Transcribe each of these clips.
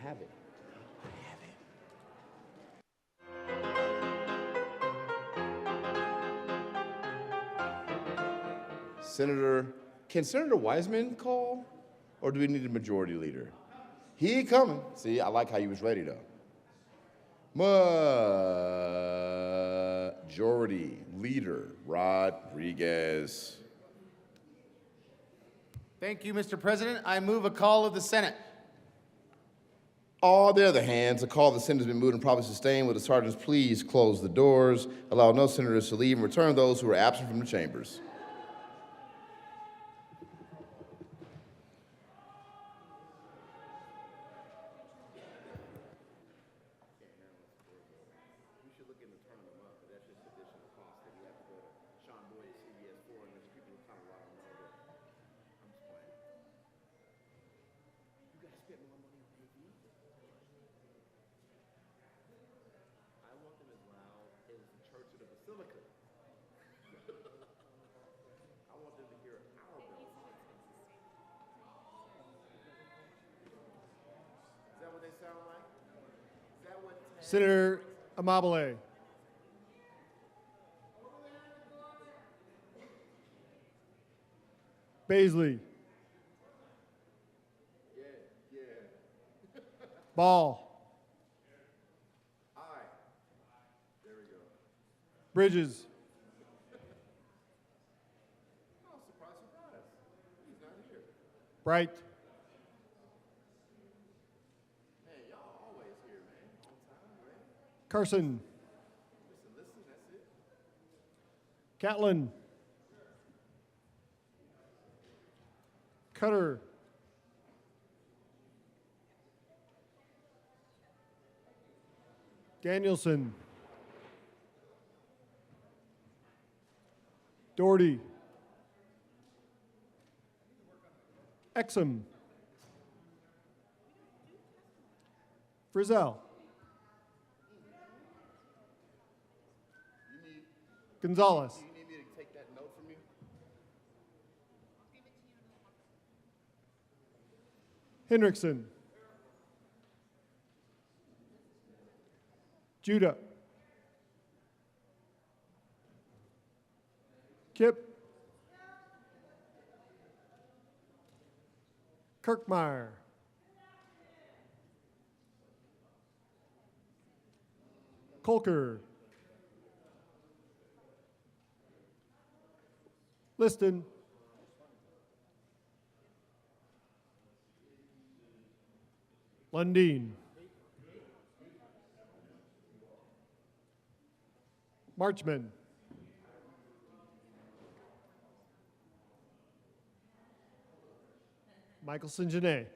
have it. Senator, can Senator Wiseman call? Or do we need a majority leader? He ain't coming. See, I like how he was ready though. Majority leader, Rodriguez. Thank you, Mr. President. I move a call of the Senate. Oh, there are the hands. A call of the Senate has been moved and probably sustained. Will the sergeants please close the doors, allow no senators to leave, and return those who are absent from the chambers. Senator Amabile. Baisley. Ball. Bridges. Bright. Carson. Catlin. Cutter. Danielson. Doherty. Exum. Frizzell. Gonzalez. Do you need me to take that note from you? Hendrickson. Judah. Kip. Kirkmeyer. Colker. Liston. Lundeen. Marchman. Michelson Janae.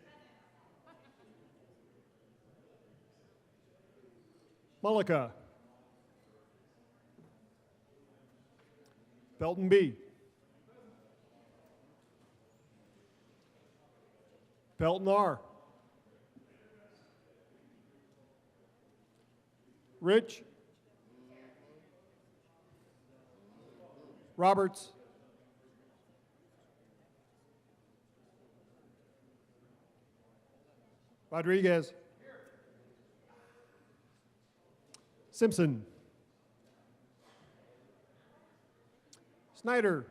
Mullica. Belton B. Pelton R. Rich. Roberts. Rodriguez. Simpson. Snyder.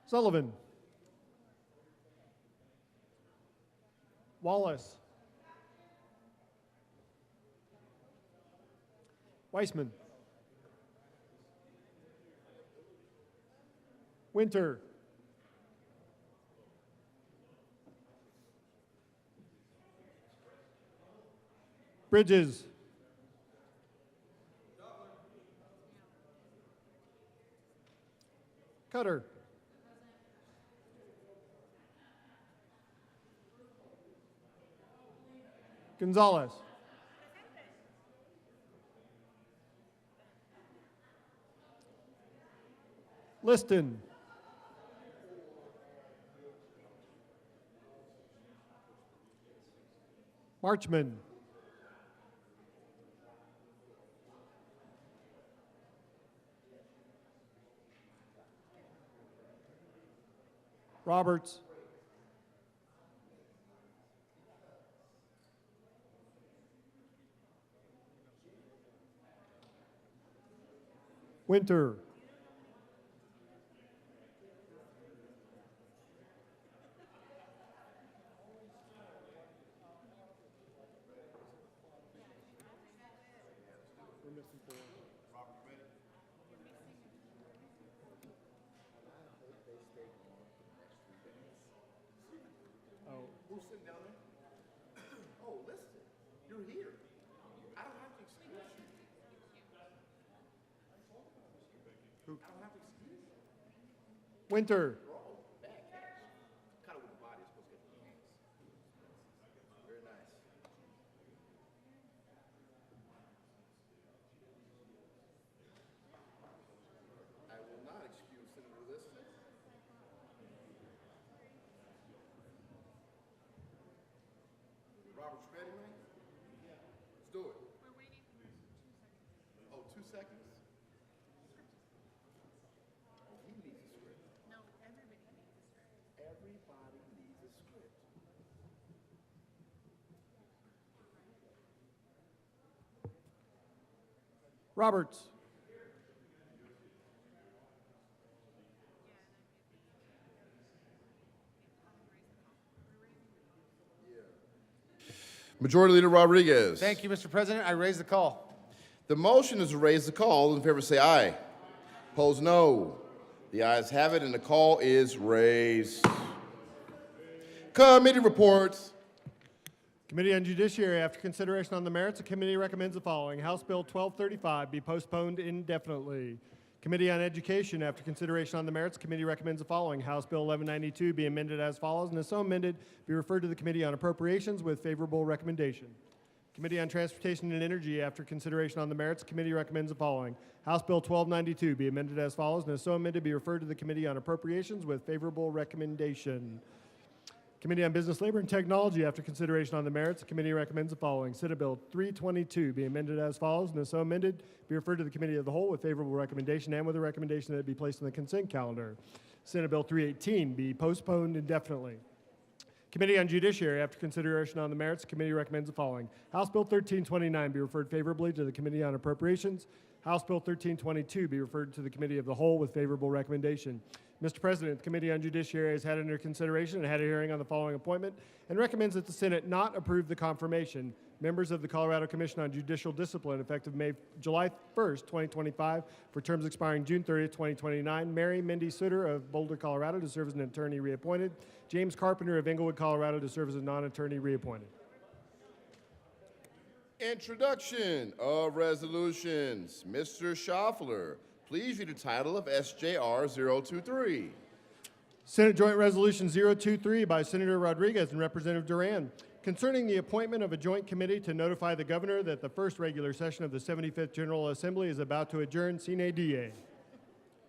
Sullivan. Wallace. Weissman. Winter. Bridges. Cutter. Gonzalez. Liston. Marchman. Roberts. Winter. Who's sitting down there? Oh, listen, you're here. I don't have to excuse you. I don't have to excuse you. Winter. Kind of with the body, it's supposed to get the hands. Very nice. I will not excuse Senator Liston. Robert, you ready, man? Yeah. Let's do it. We're waiting. Oh, 2 seconds? Oh, he needs a script. No, everybody needs a script. Everybody needs a script. Roberts. Majority Leader Rodriguez. Thank you, Mr. President. I raise the call. The motion is to raise the call. All those in favor say aye. Opposed, no. The ayes have it, and the call is raised. Committee reports. Committee on Judiciary, after consideration on the merits, the committee recommends the following. House Bill 1235 be postponed indefinitely. Committee on Education, after consideration on the merits, the committee recommends the following. House Bill 1192 be amended as follows, and as so amended, be referred to the Committee on Appropriations with favorable recommendation. Committee on Transportation and Energy, after consideration on the merits, the committee recommends the following. House Bill 1292 be amended as follows, and as so amended, be referred to the Committee on Appropriations with favorable recommendation. Committee on Business, Labor, and Technology, after consideration on the merits, the committee recommends the following. Senate Bill 322 be amended as follows, and as so amended, be referred to the Committee of the Whole with favorable recommendation and with a recommendation that it be placed on the consent calendar. Senate Bill 318 be postponed indefinitely. Committee on Judiciary, after consideration on the merits, the committee recommends the following. House Bill 1329 be referred favorably to the Committee on Appropriations. House Bill 1322 be referred to the Committee of the Whole with favorable recommendation. Mr. President, the Committee on Judiciary has had under consideration and had a hearing on the following appointment and recommends that the Senate not approve the confirmation. Members of the Colorado Commission on Judicial Discipline, effective July 1st, 2025, for terms expiring June 30th, 2029. Mary Mindy Sutter of Boulder, Colorado, to serve as an attorney reappointed. James Carpenter of Englewood, Colorado, to serve as a non-attorney reappointed. Introduction of resolutions. Mr. Schaffler, please read the title of SJR 023. Senate Joint Resolution 023 by Senator Rodriguez and Representative Duran, concerning the appointment of a joint committee to notify the governor that the first regular session of the 75th General Assembly is about to adjourn sine die.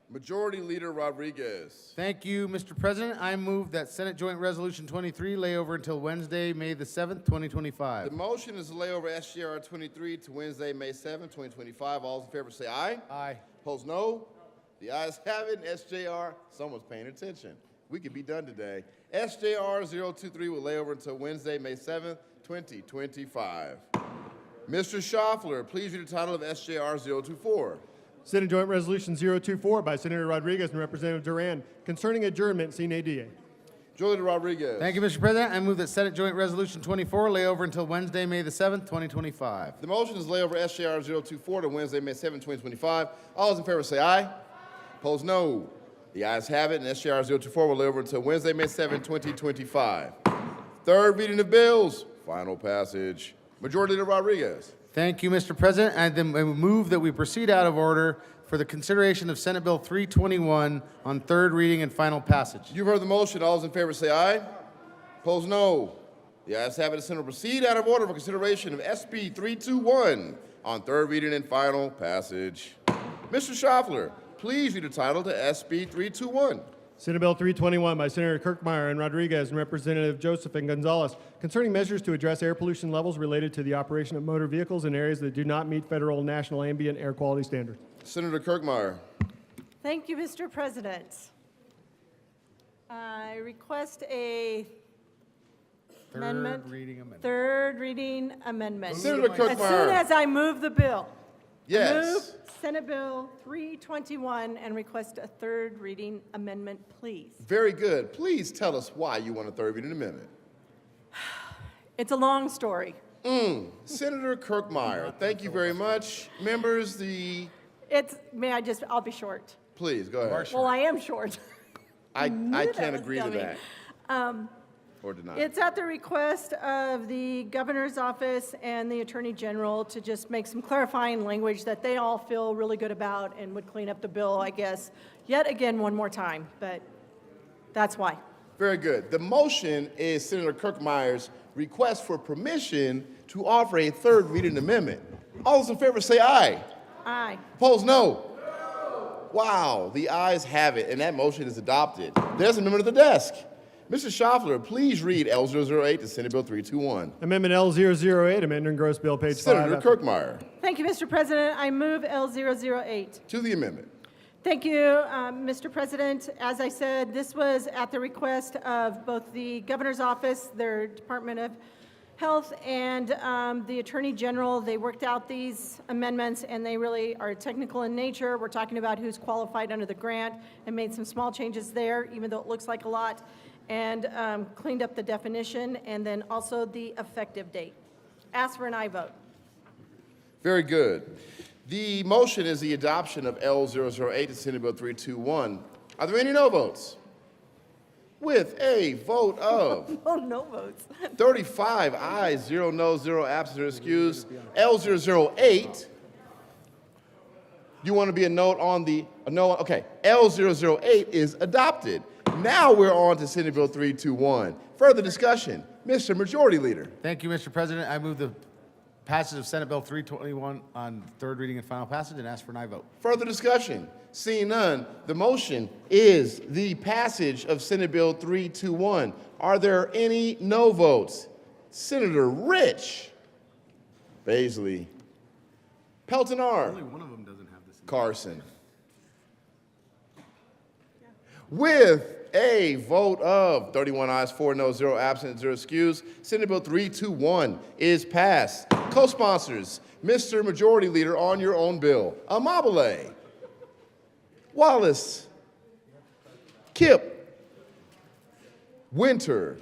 Majority Leader Rodriguez. Thank you, Mr. President. I move that Senate Joint Resolution 23 lay over until Wednesday, May the 7th, 2025. The motion is to lay over SJR 23 to Wednesday, May 7, 2025. All those in favor say aye. Aye. Opposed, no. The ayes have it. SJR, someone's paying attention. We could be done today. SJR 023 will lay over until Wednesday, May 7th, 2025. Mr. Schaffler, please read the title of SJR 024. Senate Joint Resolution 024 by Senator Rodriguez and Representative Duran, concerning adjournment sine die. Majority Leader Rodriguez. Thank you, Mr. President. I move that Senate Joint Resolution 24 lay over until Wednesday, May the 7th, 2025. The motion is to lay over SJR 024 to Wednesday, May 7, 2025. All those in favor say aye. Opposed, no. The ayes have it, and SJR 024 will lay over until Wednesday, May 7, 2025. Third reading of bills. Final passage. Majority Leader Rodriguez. Thank you, Mr. President. I then move that we proceed out of order for the consideration of Senate Bill 321 on third reading and final passage. You've heard the motion. All those in favor say aye. Opposed, no. The ayes have it. The Senate will proceed out of order for consideration of SB 321 on third reading and final passage. Mr. Schaffler, please read the title to SB 321. Senate Bill 321 by Senator Kirkmeyer and Rodriguez and Representative Joseph and Gonzalez, concerning measures to address air pollution levels related to the operation of motor vehicles in areas that do not meet federal and national ambient air quality standards. Senator Kirkmeyer. Thank you, Mr. President. I request a Third reading amendment. third reading amendment. Senator As soon Kirkmeyer. as I move the bill. Yes. Move Senate Bill 321 and request a third reading amendment, please. Very good. Please tell us why you want a third reading amendment. It's a long story. Senator Kirkmeyer, thank you very much. Members, I'll be short. please, go ahead. Well, I am short. I that can't was agree to coming. that. Or deny. It's at the request of the governor's office and the attorney general to just make some clarifying language that they all feel really good about and would clean up the bill, I guess, yet again one more time, but that's why. Very good. The motion is Senator Kirkmeyer's request for permission to offer a third reading amendment. All those in favor say aye. Aye. Opposed, no. Wow, the ayes have it, and that motion is adopted. There's an amendment at the desk. Mr. Schaffler, please read L008 to Senate Bill 321. Amendment L008, amending gross bill, page 5. Senator Kirkmeyer, Thank you, Mr. President. I move L008. to the amendment. Thank you, Mr. President. As I said, this was at the request of both the governor's office, their Department of Health, and the Attorney General. They worked out these amendments, and they really are technical in nature. We're talking about who's qualified under the grant and made some small changes there, even though it looks like a lot, and cleaned up the definition, and then also the effective date. Ask for an aye vote. Very good. The motion is the adoption of L008 to Senate Bill 321. Are there any no votes? With a vote of Oh, no votes. 35 ayes, 0 noes, 0 absent or excused, L008. You want to be a note on the, a no, okay, L008 is adopted. Now we're on to Senate Bill 321. Further discussion. Mr. Majority Leader. Thank you, Mr. President. I move the passage of Senate Bill 321 on third reading and final passage and ask for an aye vote. Further discussion. Seeing none, the motion is the passage of Senate Bill 321. Are there any no votes? Senator Rich, Baisley, Peltonar, One of them doesn't have this. Carson. With a vote of 31 ayes, 4 noes, 0 absent, 0 excused, Senate Bill 321 is passed. Co-sponsors, Mr. Majority Leader, on your own bill. Amabile, Wallace, Kip, Winter,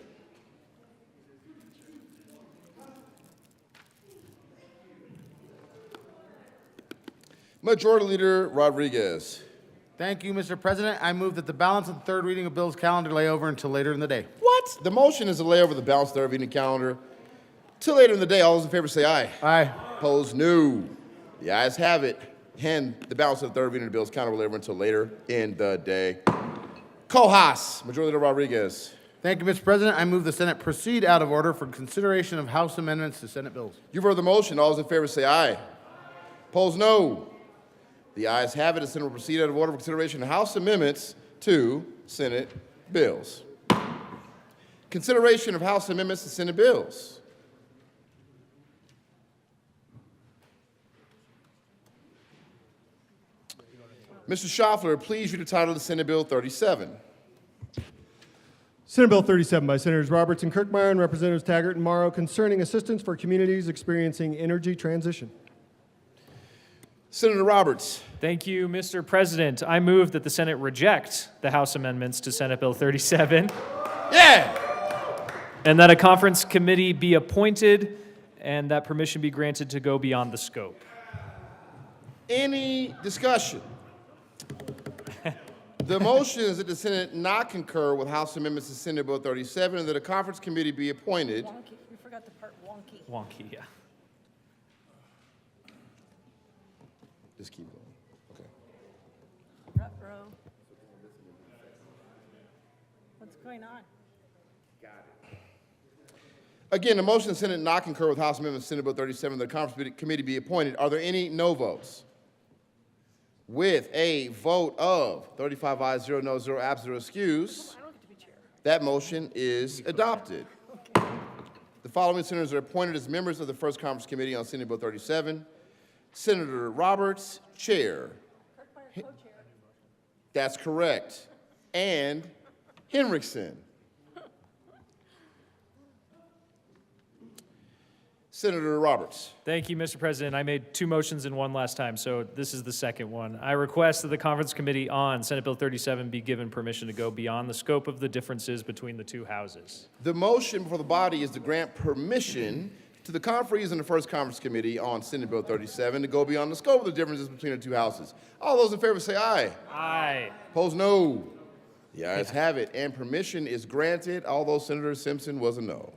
Majority Leader Rodriguez. Thank you, Mr. President. I move that the balance of the third reading of bills calendar lay over until later in the day. What? The motion is to lay over the balance third reading calendar till later in the day. All those in favor say aye. Aye. Opposed, no. The ayes have it. And the balance of the third reading of the bills calendar will lay over until later in the day. Cohas, Majority Leader Rodriguez. Thank you, Mr. President. I move the Senate proceed out of order for consideration of House amendments to Senate bills. You've heard the motion. All those in favor say aye. Opposed, no. The ayes have it. The Senate will proceed out of order for consideration of House amendments to Senate bills. Consideration of House amendments to Senate bills. Mr. Schaffler, please read the title of Senate Bill 37. Senate Bill 37 by Senators Roberts and Kirkmeyer and Representatives Taggart and Morrow concerning assistance for communities experiencing energy transition. Senator Roberts. Thank you, Mr. President. I move that the Senate reject the House amendments to Senate Bill 37 Yeah. and that a conference committee be appointed and that permission be granted to go beyond the scope. Any discussion? The motion is that the Senate not concur with House amendments to Senate Bill 37 and that a conference committee be appointed. Wonky. You forgot the part wonky. Wonky, yeah. Just keep going. Okay. Ruh-roh. What's going on? Again, the motion of the Senate not concur with House amendments to Senate Bill 37 that a conference committee be appointed. Are there any no votes? With a vote of 35 ayes, 0 noes, 0 absent, 0 excused, I don't get to be chair. that motion is adopted. The following senators are appointed as members of the First Conference Committee on Senate Bill 37. Senator Roberts, Chair. Kirkmeyer, co-chair. That's correct. And Henriksen. Senator Roberts. Thank you, Mr. President. I made two motions in one last time, so this is the second one. I request that the Conference Committee on Senate Bill 37 be given permission to go beyond the scope of the differences between the two houses. The motion before the body is to grant permission to the conferees in the First Conference Committee on Senate Bill 37 to go beyond the scope of the differences between the two houses. All those in favor say aye. Aye. Opposed, no. The ayes have it, and permission is granted, although Senator Simpson was a no.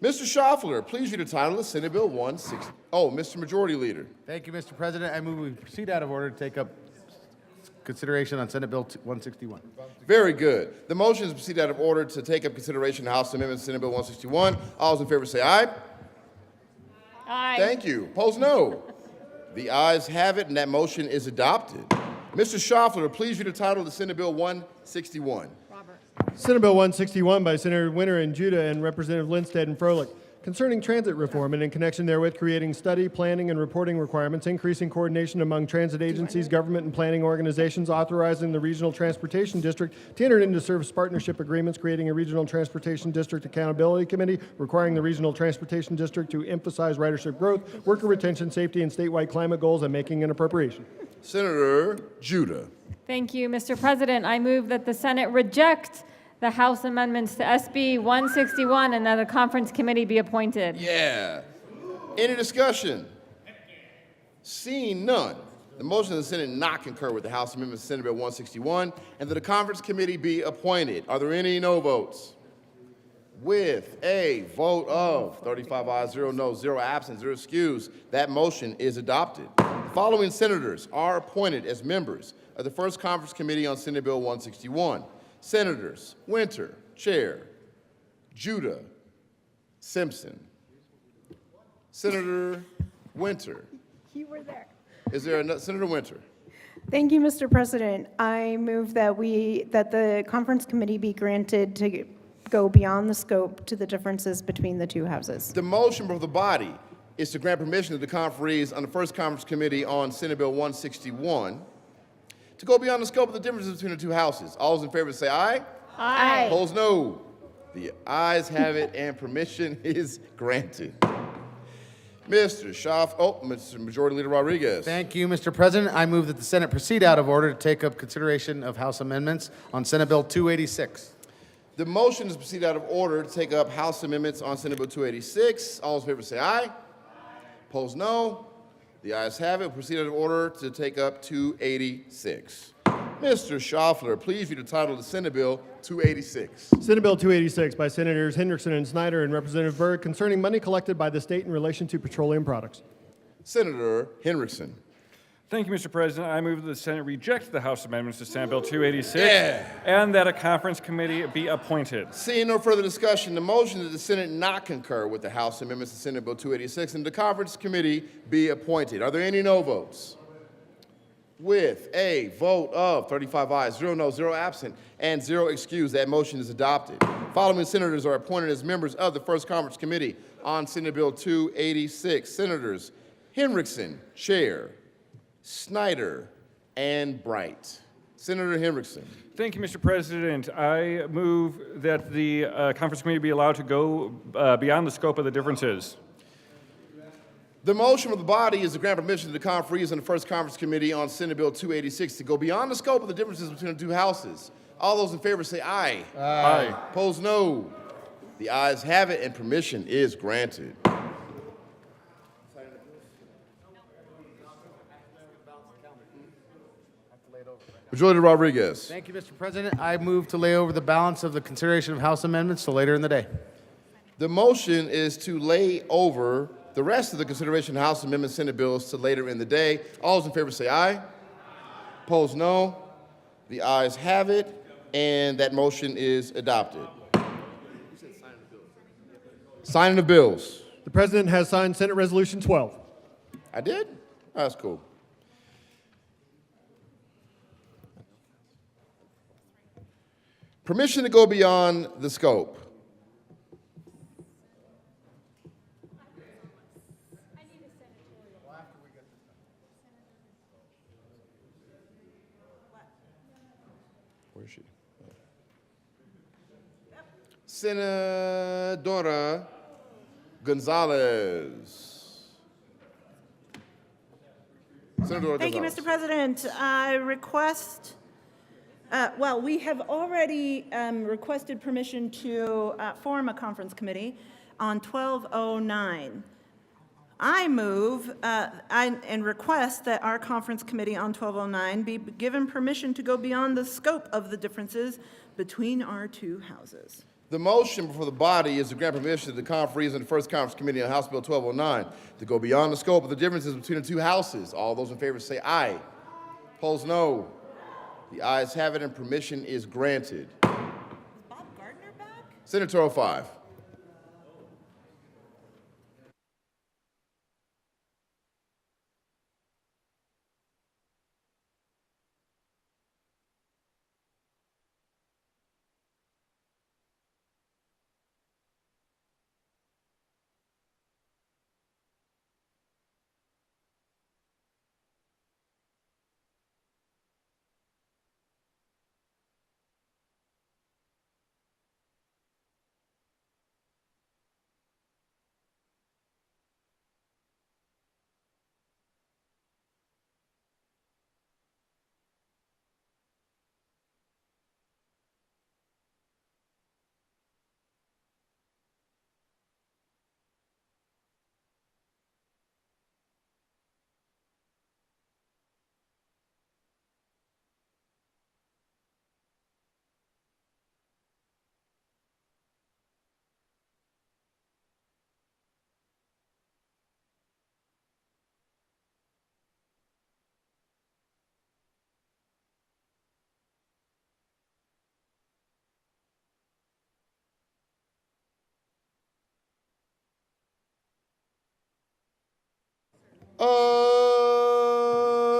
Mr. Schaffler, please read the title of Senate Bill 160. Oh, Mr. Majority Leader. Thank you, Mr. President. I move we proceed out of order to take up consideration on Senate Bill 161. Very good. The motion is to proceed out of order to take up consideration of House Amendment Senate Bill 161. All those in favor say aye. Aye. Thank you. Opposed, no. The ayes have it, and that motion is adopted. Mr. Schaffler, please read the title of the Senate Bill 161. Senate Bill 161 by Senator Winter and Judah and Representative Lindstedt and Froelich, concerning transit reform and in connection therewith creating study, planning, and reporting requirements, increasing coordination among transit agencies, government and planning organizations, authorizing the Regional Transportation District to enter into service partnership agreements, creating a Regional Transportation District Accountability Committee, requiring the Regional Transportation District to emphasize ridership growth, worker retention, safety, and statewide climate goals, and making an appropriation. Senator Judah. Thank you, Mr. President. I move that the Senate reject the House amendments to SB 161 and that a conference committee be appointed. Yeah. Any discussion? Seeing none, the motion of the Senate not concur with the House Amendment to Senate Bill 161 and that a conference committee be appointed. Are there any no votes? With a vote of 35 ayes, 0 noes, 0 absent, 0 excused, that motion is adopted. The following senators are appointed as members of the First Conference Committee on Senate Bill 161. Senators Winter, Chair, Judah, Simpson. Senator Winter. You were there. Is there another? Senator Winter. Thank you, Mr. President. I move that the conference committee be granted to go beyond the scope to the differences between the two houses. The motion of the body is to grant permission to the conferees on the First Conference Committee on Senate Bill 161 to go beyond the scope of the differences between the two houses. All those in favor say aye. Aye. Opposed, no. The ayes have it, and permission is granted. Mr. Mr. Majority Leader Rodriguez. Thank you, Mr. President. I move that the Senate proceed out of order to take up consideration of House amendments on Senate Bill 286. The motion is to proceed out of order to take up House amendments on Senate Bill 286. All those in favor say aye. Opposed, no. The ayes have it. Proceed out of order to take up 286. Mr. Schaffler, please read the title of the Senate Bill 286. Senate Bill 286 by Senators Hendrickson and Snyder and Representative Byrd, concerning money collected by the state in relation to petroleum products. Senator Hendrickson. Thank you, Mr. President. I move that the Senate reject the House amendments to Senate Bill 286 and that a conference committee be appointed. Seeing no further discussion, the motion that the Senate not concur with the House amendments to Senate Bill 286 and the conference committee be appointed. Are there any no votes? With a vote of 35 ayes, 0 noes, 0 absent, and 0 excused, that motion is adopted. Following senators are appointed as members of the First Conference Committee on Senate Bill 286. Senators Hendrickson, Chair, Snyder, and Bright. Senator Hendrickson. Thank you, Mr. President. I move that the conference committee be allowed to go beyond the scope of the differences. The motion of the body is to grant permission to the conferees on the First Conference Committee on Senate Bill 286 to go beyond the scope of the differences between the two houses. All those in favor say aye. Aye. Opposed, no. The ayes have it, and permission is granted. Majority Leader Rodriguez. Thank you, Mr. President. I move to lay over the balance of the consideration of House amendments to later in the day. The motion is to lay over the rest of the consideration of House Amendment Senate bills to later in the day. All those in favor say aye. Opposed, no. The ayes have it, and that motion is adopted. Signing of bills. The President has signed Senate Resolution 12. I did? Oh, that's cool. Permission to go beyond the scope. Where is she? Senadora Gonzalez. Senator Thank you, Gonzalez. Mr. President. I request, we have already requested permission to form a conference committee on 1209. I move and request that our conference committee on 1209 be given permission to go beyond the scope of the differences between our two houses. The motion before the body is to grant permission to the conferees and the First Conference Committee on House Bill 1209 to go beyond the scope of the differences between the two houses. All those in favor say aye. Opposed, no. The ayes have it and permission is granted. Is Bob Gardner back? Senator 05.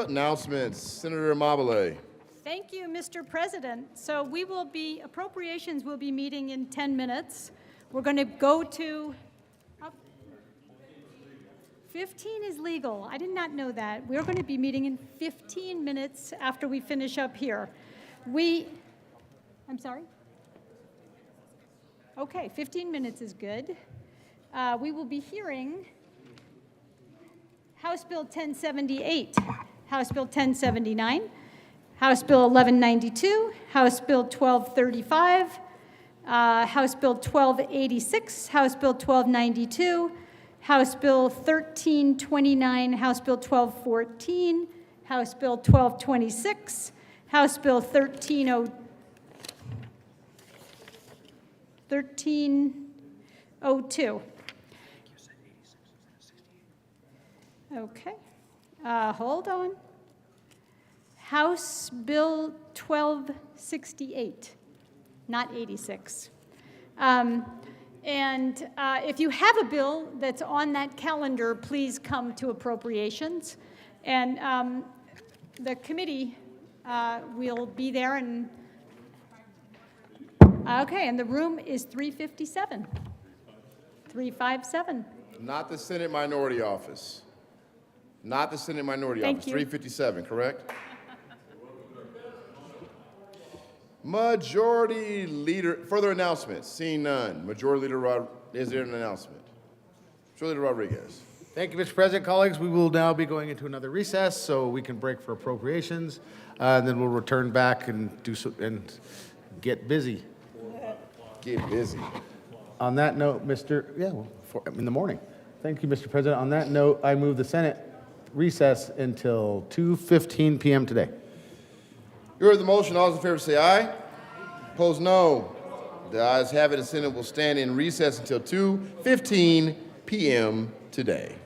Announcements. Senator Amabile. Thank you, Mr. President. So appropriations will be meeting in 10 minutes. We're going to go to, 15 is legal. I did not know that. We're going to be meeting in 15 minutes after we finish up here. I'm sorry? Okay, 15 minutes is good. We will be hearing House Bill 1078, House Bill 1079, House Bill 1192, House Bill 1235, House Bill 1286, House Bill 1292, House Bill 1329, House Bill 1214, House Bill 1226, House Bill 1302. Okay, hold on. House Bill 1268, not 86. If you have a bill that's on that calendar, please come to appropriations. And the committee will be there. And okay, and the room is 357. 357. Not the Senate Minority Office. Not the Senate Minority Thank Office. you. 357, correct? Majority Leader, further announcements. Seeing none. Majority Leader, is there an announcement? Majority Leader Rodriguez. Thank you, Mr. President. Colleagues, we will now be going into another recess so we can break for appropriations. And then we'll return back and and get busy. Get busy. On that note, in the morning. Thank you, Mr. President. On that note, I move the Senate recess until 2:15 p.m. today. You heard the motion. All those in favor say aye. Opposed, no. The ayes have it. The Senate will stand in recess until 2:15 p.m. today.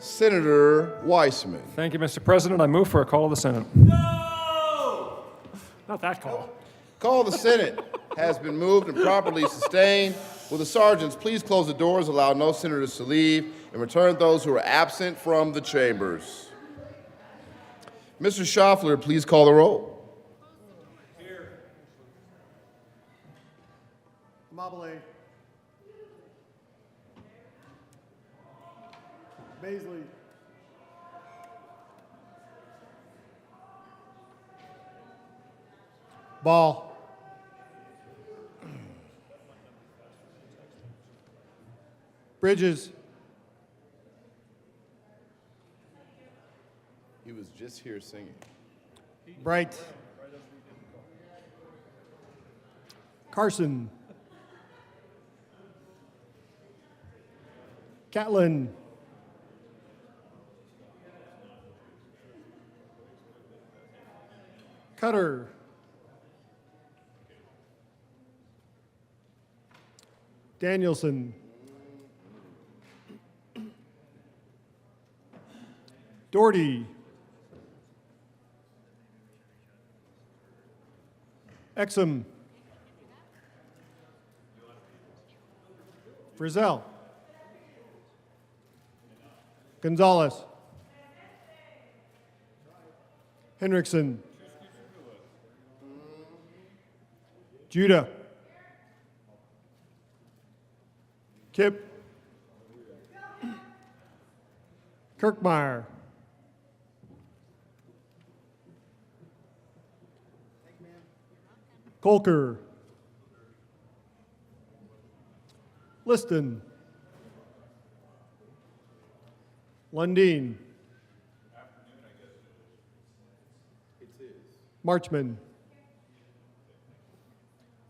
Senator Weissman. Thank you, Mr. President. I move for a call of the Senate. No! Not that call. Call of the Senate has been moved and properly sustained. Will the sergeants please close the doors, allow no senators to leave, and return those who are absent from the chambers? Mr. Schaffler, please call the roll. Amabile. Baisley. Ball. Bridges. He was just here singing. Bright. Carson. Catlin. Cutter. Danielson. Doherty. Exum. Frizzell. Gonzalez. Henriksen. Judah. Kip. Kirkmeyer. Colker. Liston. Lundeen. Marchman.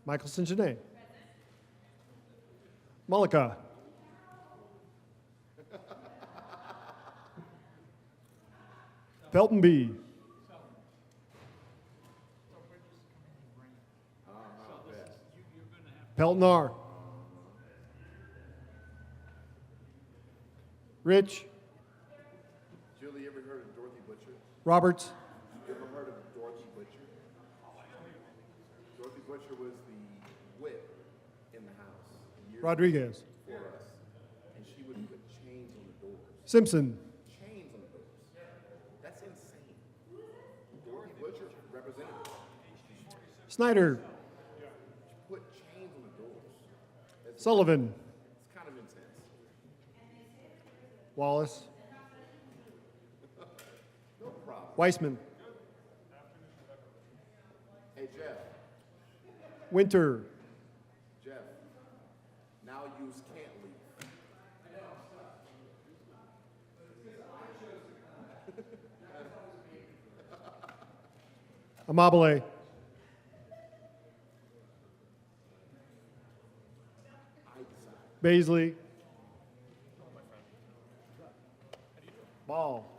Michelson Janae. Mullica. Pelton B. Pelton R. Rich. Julie, you ever heard of Dorothy Butcher? Roberts. You ever heard of Dorothy Butcher? Dorothy Butcher was the whip in the house years Rodriguez. before us, and she would put chains on the doors. Simpson. Chains on the doors. That's insane. Dorothy Butcher, representative. Snyder. Put chains on the doors. Sullivan. It's kind of intense. Wallace. No problem. Weissman. Hey, Jeff. Winter. Jeff. Now you can't leave. Amabile. Baisley. Ball.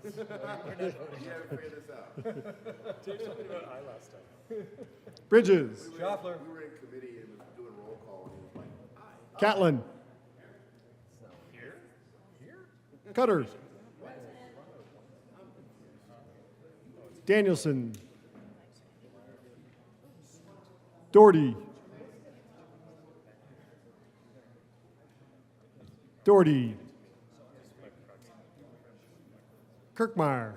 You haven't figured this out. Bridges. We were in committee and was doing roll call, and he was like, aye. Catlin. Cutter. Danielson. Doherty. Doherty. Kirkmeyer.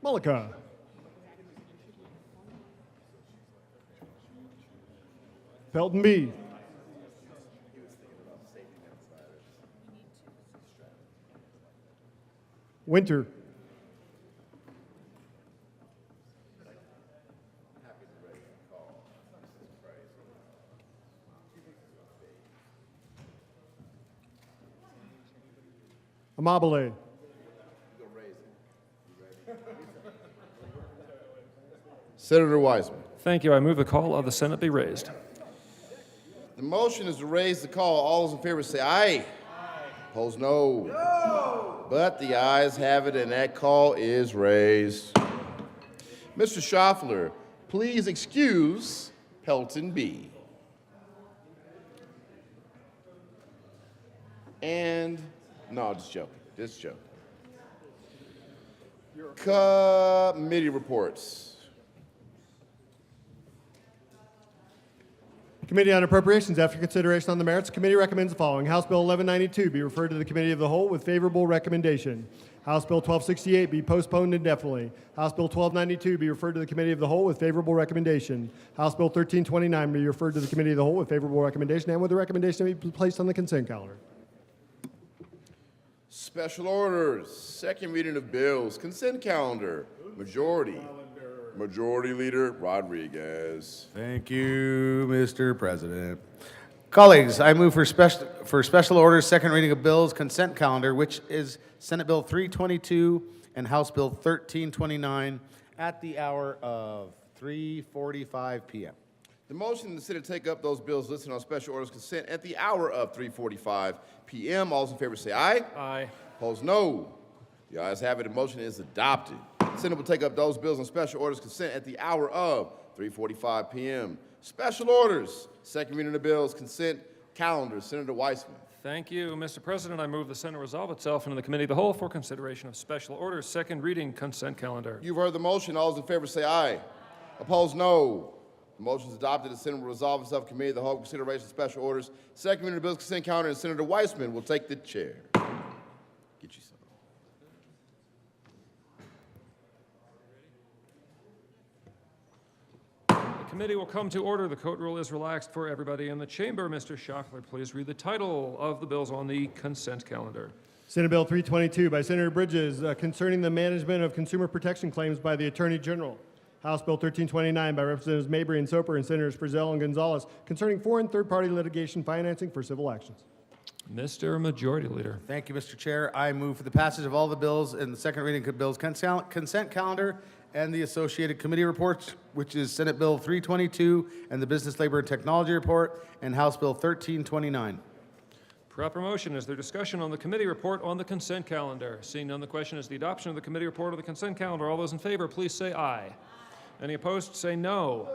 Mullica. Pelton B. Winter. Amabile. Senator Weissman. Thank you. I move the call of the Senate be raised. The motion is to raise the call. All those in favor say aye. Opposed, no. No. But the ayes have it, and that call is raised. Mr. Schaffler, please excuse Pelton B. And, no, just joking, just joking. Committee reports. Committee on Appropriations, after consideration on the merits, the committee recommends the following. House Bill 1192 be referred to the Committee of the Whole with favorable recommendation. House Bill 1268 be postponed indefinitely. House Bill 1292 be referred to the Committee of the Whole with favorable recommendation. House Bill 1329 be referred to the Committee of the Whole with favorable recommendation and with the recommendation to be placed on the consent calendar. Special orders, second reading of bills, consent calendar, Majority Leader Rodriguez. Thank you, Mr. President. Colleagues, I move for special orders, second reading of bills, consent calendar, which is Senate Bill 322 and House Bill 1329 at the hour of 3:45 p.m. The motion in the Senate to take up those bills listed on special orders consent at the hour of 3:45 p.m. All those in favor say aye. Aye. Opposed, no. The ayes have it. The motion is adopted. The Senate will take up those bills on special orders consent at the hour of 3:45 p.m. Special orders, second reading of the bills, consent calendar. Senator Weissman. Thank you, Mr. President. I move the Senate resolve itself into the Committee of the Whole for consideration of special orders, second reading, consent calendar. You've heard the motion. All those in favor say aye. Opposed, no. The motion is adopted. The Senate will resolve itself Committee of the Whole for consideration of special orders, second reading of the bills, consent calendar, and Senator Weissman will take the chair. Get you some. The committee will come to order. The court rule is relaxed for everybody in the chamber. Mr. Schaffler, please read the title of the bills on the consent calendar. Senate Bill 322 by Senator Bridges concerning the management of consumer protection claims by the Attorney General. House Bill 1329 by Representatives Mabry and Soper and Senators Frizzell and Gonzalez concerning foreign third-party litigation financing for civil actions. Mr. Majority Leader. Thank you, Mr. Chair. I move for the passage of all the bills in the second reading of bills consent calendar and the associated committee reports, which is Senate Bill 322 and the Business, Labor, and Technology Report, and House Bill 1329. Proper motion. Is there discussion on the committee report on the consent calendar? Seeing none, the question is the adoption of the committee report of the consent calendar. All those in favor, please say aye. Any opposed, say no.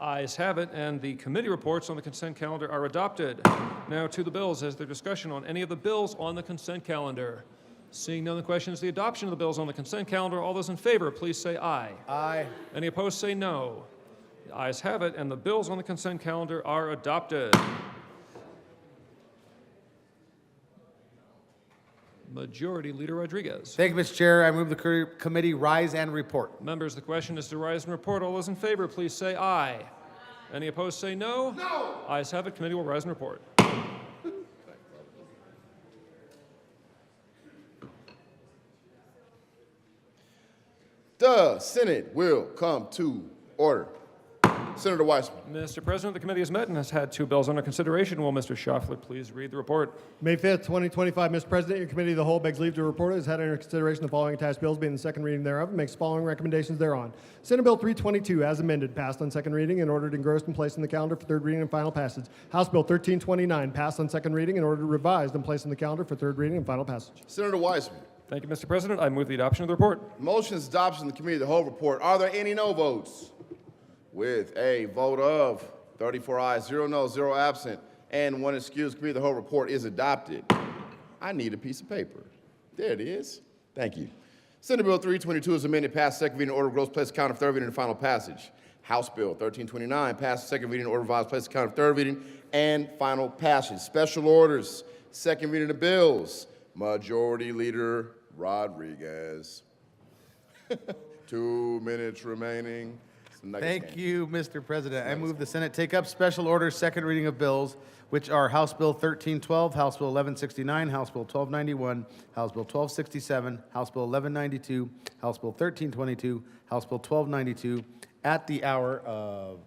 Ayes have it, and the committee reports on the consent calendar are adopted. Now to the bills. Is there discussion on any of the bills on the consent calendar? Seeing none, the question is the adoption of the bills on the consent calendar. All those in favor, please say aye. Aye. Any opposed, say no. The ayes have it, and the bills on the consent calendar are adopted. Majority Leader Rodriguez. Thank you, Mr. Chair. I move the committee rise and report. Members, the question is to rise and report. All those in favor, please say aye. Any opposed, say no. No. Ayes have it. Committee will rise and report. The Senate will come to order. Senator Weissman. Mr. President, the committee has met and has had two bills under consideration. Will Mr. Schaffler please read the report? May 5th, 2025, Mr. President, your committee of the whole begs leave to report has had under consideration the following attached bills being the second reading thereof and makes the following recommendations thereon. Senate Bill 322 as amended passed on second reading in order to engrossed and placed in the calendar for third reading and final passage. House Bill 1329 passed on second reading in order to revised and placed in the calendar for third reading and final passage. Senator Weissman. Thank you, Mr. President. I move the adoption of the report. Motion is adoption of the Committee of the Whole report. Are there any no votes? With a vote of 34 ayes, 0 no, 0 absent, and 1 excused, Committee of the Whole report is adopted. I need a piece of paper. There it is. Thank you. Senate Bill 322 is amended, passed second reading, order of gross place count of third reading and final passage. House Bill 1329 passed second reading, order of revised place count of third reading and final passage. Special orders, second reading of bills. Majority Leader Rodriguez. 2 minutes remaining. Thank you, Mr. President. I move the Senate take up special orders, second reading of bills, which are House Bill 1312, House Bill 1169, House Bill 1291, House Bill 1267, House Bill 1192, House Bill 1322, House Bill 1292, at the hour of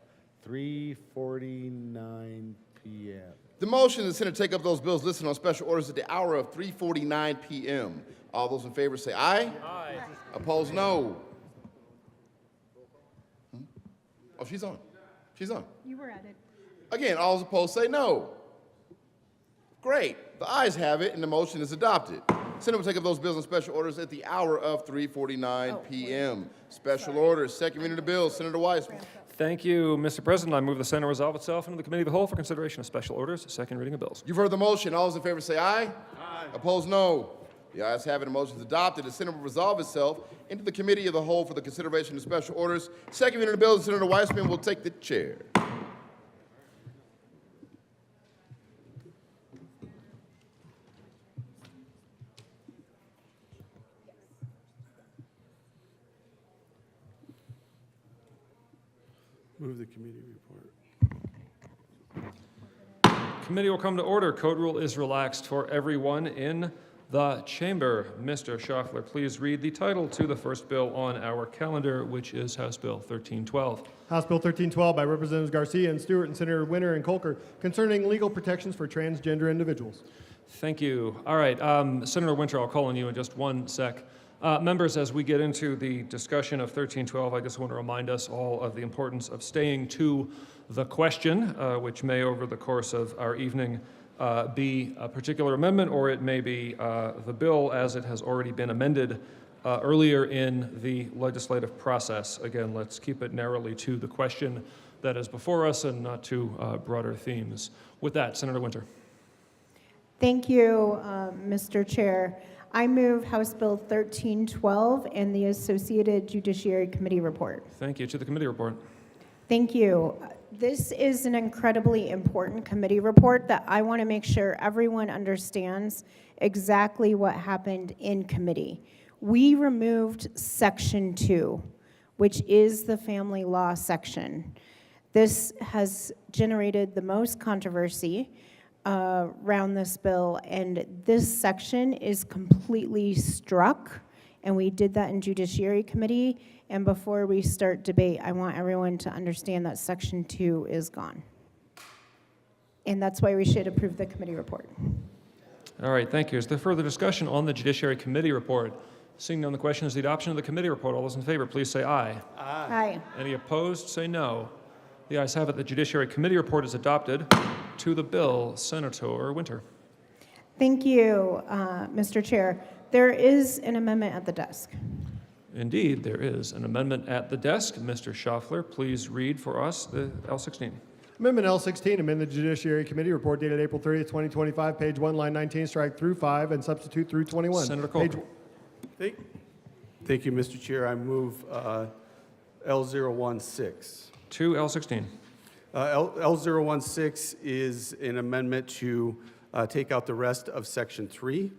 3:49 p.m. The motion is the Senate take up those bills listed on special orders at the hour of 3:49 p.m. All those in favor say aye. Aye. Opposed, no. Oh, she's on. She's on. You were at it. Again, all those opposed say no. Great. The ayes have it, and the motion is adopted. Senate will take up those bills on special orders at the hour of 3:49 p.m. Special orders, second reading of the bills. Senator Weissman. Thank you, Mr. President. I move the Senate resolve itself into the Committee of the Whole for consideration of special orders, second reading of bills. You've heard the motion. All those in favor say aye. Aye. Opposed, no. The ayes have it. The motion is adopted. The Senate will resolve itself into the Committee of the Whole for the consideration of special orders. Second reading of bills, Senator Weissman will take the chair. Move the committee report. Committee will come to order. Code rule is relaxed for everyone in the chamber. Mr. Schaffler, please read the title to the first bill on our calendar, which is House Bill 1312. House Bill 1312 by Representatives Garcia and Stewart and Senator Winter and Colker concerning legal protections for transgender individuals. Thank you. All right, Senator Winter, I'll call on you in just one sec. Members, as we get into the discussion of 1312, I just want to remind us all of the importance of staying to the question, which may, over the course of our evening, be a particular amendment, or it may be the bill as it has already been amended earlier in the legislative process. Again, let's keep it narrowly to the question that is before us and not to broader themes. With that, Senator Winter. Thank you, Mr. Chair. I move House Bill 1312 and the associated Judiciary Committee report. Thank you. To the committee report. Thank you. This is an incredibly important committee report that I want to make sure everyone understands exactly what happened in committee. We removed Section 2, which is the family law section. This has generated the most controversy around this bill, and this section is completely struck, and we did that in Judiciary Committee. And before we start debate, I want everyone to understand that Section 2 is gone. And that's why we should approve the committee report. All right, thank you. Is there further discussion on the Judiciary Committee report? Seeing none, the question is the adoption of the committee report. All those in favor, please say aye. Aye. Any opposed, say no. The ayes have it. The Judiciary Committee report is adopted. To the bill, Senator Winter. Thank you, Mr. Chair. There is an amendment at the desk. Indeed, there is an amendment at the desk. Mr. Schaffler, please read for us the L16. Amendment L16, amend the Judiciary Committee report dated April 30th, 2025, page 1, line 19, strike through 5, and substitute through 21. Senator Colker. Thank you, Mr. Chair. I move L016. To L16. L016 is an amendment to take out the rest of Section 3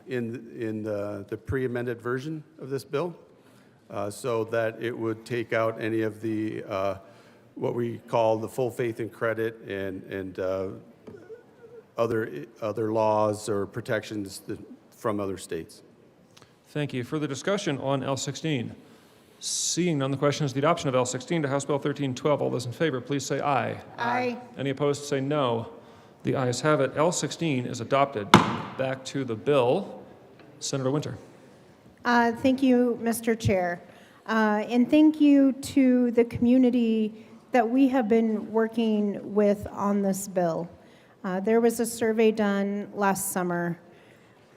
in the pre-amended version of this bill, so that it would take out any of the what we call the full faith and credit and other laws or protections from other states. Thank you. Further discussion on L16? Seeing none, the question is the adoption of L16 to House Bill 1312. All those in favor, please say aye. Aye. Any opposed, say no. The ayes have it. L16 is adopted. Back to the bill. Senator Winter. Thank you, Mr. Chair. And thank you to the community that we have been working with on this bill. There was a survey done last summer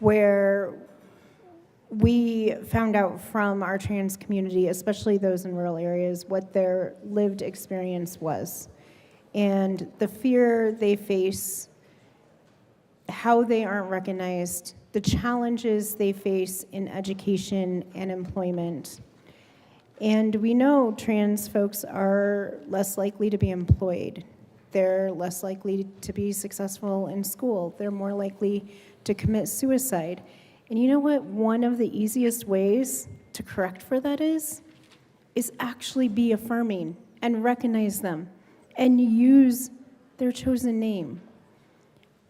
where we found out from our trans community, especially those in rural areas, what their lived experience was. And the fear they face, how they aren't recognized, the challenges they face in education and employment. And we know trans folks are less likely to be employed. They're less likely to be successful in school. They're more likely to commit suicide. And you know what one of the easiest ways to correct for that is actually be affirming and recognize them and use their chosen name.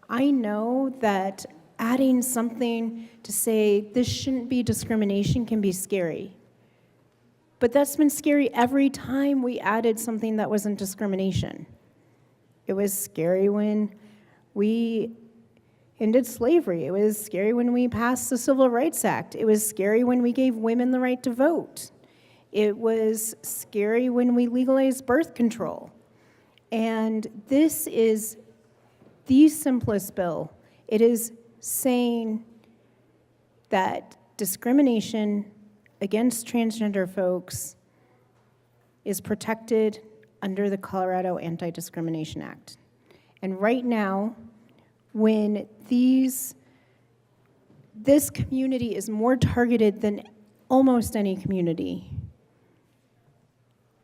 I know that adding something to say this shouldn't be discrimination can be scary. But that's been scary every time we added something that wasn't discrimination. It was scary when we ended slavery. It was scary when we passed the Civil Rights Act. It was scary when we gave women the right to vote. It was scary when we legalized birth control. And this is the simplest bill. It is saying that discrimination against transgender folks is protected under the Colorado Anti-Discrimination Act. And right now, when this community is more targeted than almost any community,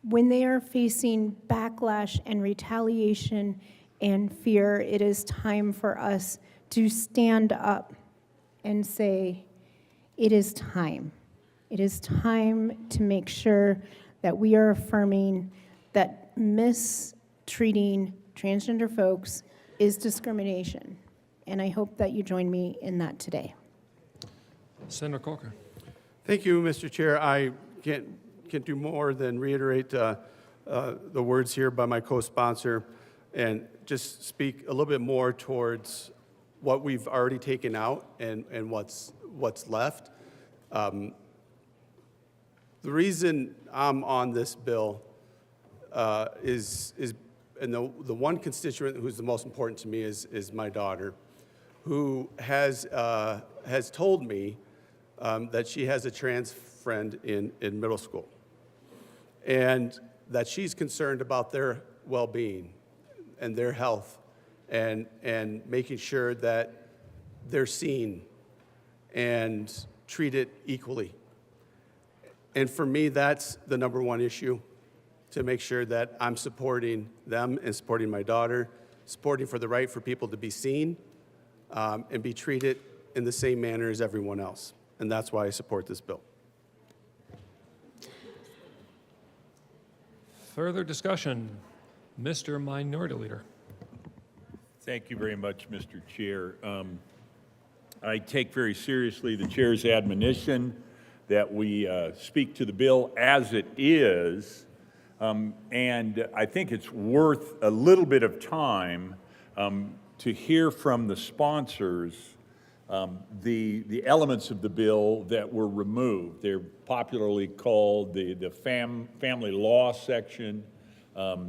when they are facing backlash and retaliation and fear, it is time for us to stand up and say, it is time. It is time to make sure that we are affirming that mistreating transgender folks is discrimination. And I hope that you join me in that today. Senator Corker. Thank you, Mr. Chair. I can't do more than reiterate the words here by my co-sponsor and just speak a little bit more towards what we've already taken out and what's left. The reason I'm on this bill is and the one constituent who's the most important to me is my daughter, who has told me that she has a trans friend in middle school, and that she's concerned about their well-being and their health, and making sure that they're seen and treated equally. And for me, that's the number one issue, to make sure that I'm supporting them and supporting my daughter, supporting for the right for people to be seen and be treated in the same manner as everyone else. And that's why I support this bill. Further discussion? Mr. Minority Leader. Thank you very much, Mr. Chair. I take very seriously the chair's admonition that we speak to the bill as it is, and I think it's worth a little bit of time to hear from the sponsors the elements of the bill that were removed. They're popularly called the family law section.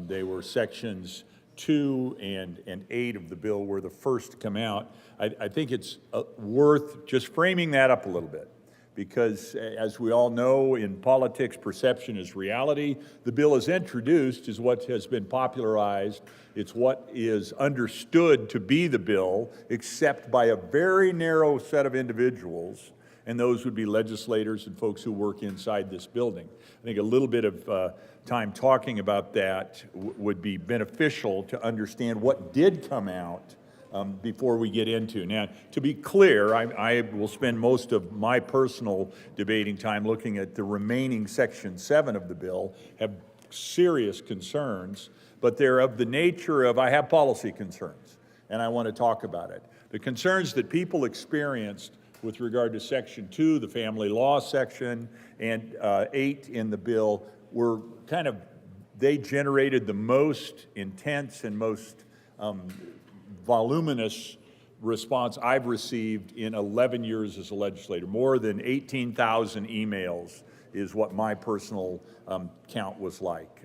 They were sections 2 and 8 of the bill were the first to come out. I think it's worth just framing that up a little bit, because as we all know, in politics, perception is reality. The bill is introduced is what has been popularized. It's what is understood to be the bill, except by a very narrow set of individuals, and those would be legislators and folks who work inside this building. I think a little bit of time talking about that would be beneficial to understand what did come out before we get into. Now, to be clear, I will spend most of my personal debating time looking at the remaining Section 7 of the bill, have serious concerns, but they're of the nature of I have policy concerns, and I want to talk about it. The concerns that people experienced with regard to Section 2, the family law section, and 8 in the bill were they generated the most intense and most voluminous response I've received in 11 years as a legislator. More than 18,000 emails is what my personal count was like.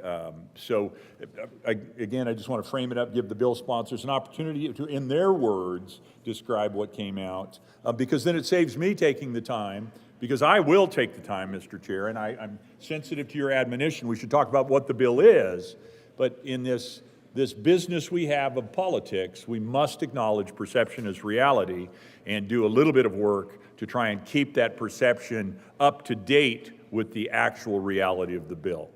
Again, I just want to frame it up, give the bill sponsors an opportunity to, in their words, describe what came out, because then it saves me taking the time, because I will take the time, Mr. Chair, and I'm sensitive to your admonition. We should talk about what the bill is, but in this business we have of politics, we must acknowledge perception as reality and do a little bit of work to try and keep that perception up to date with the actual reality of the bill.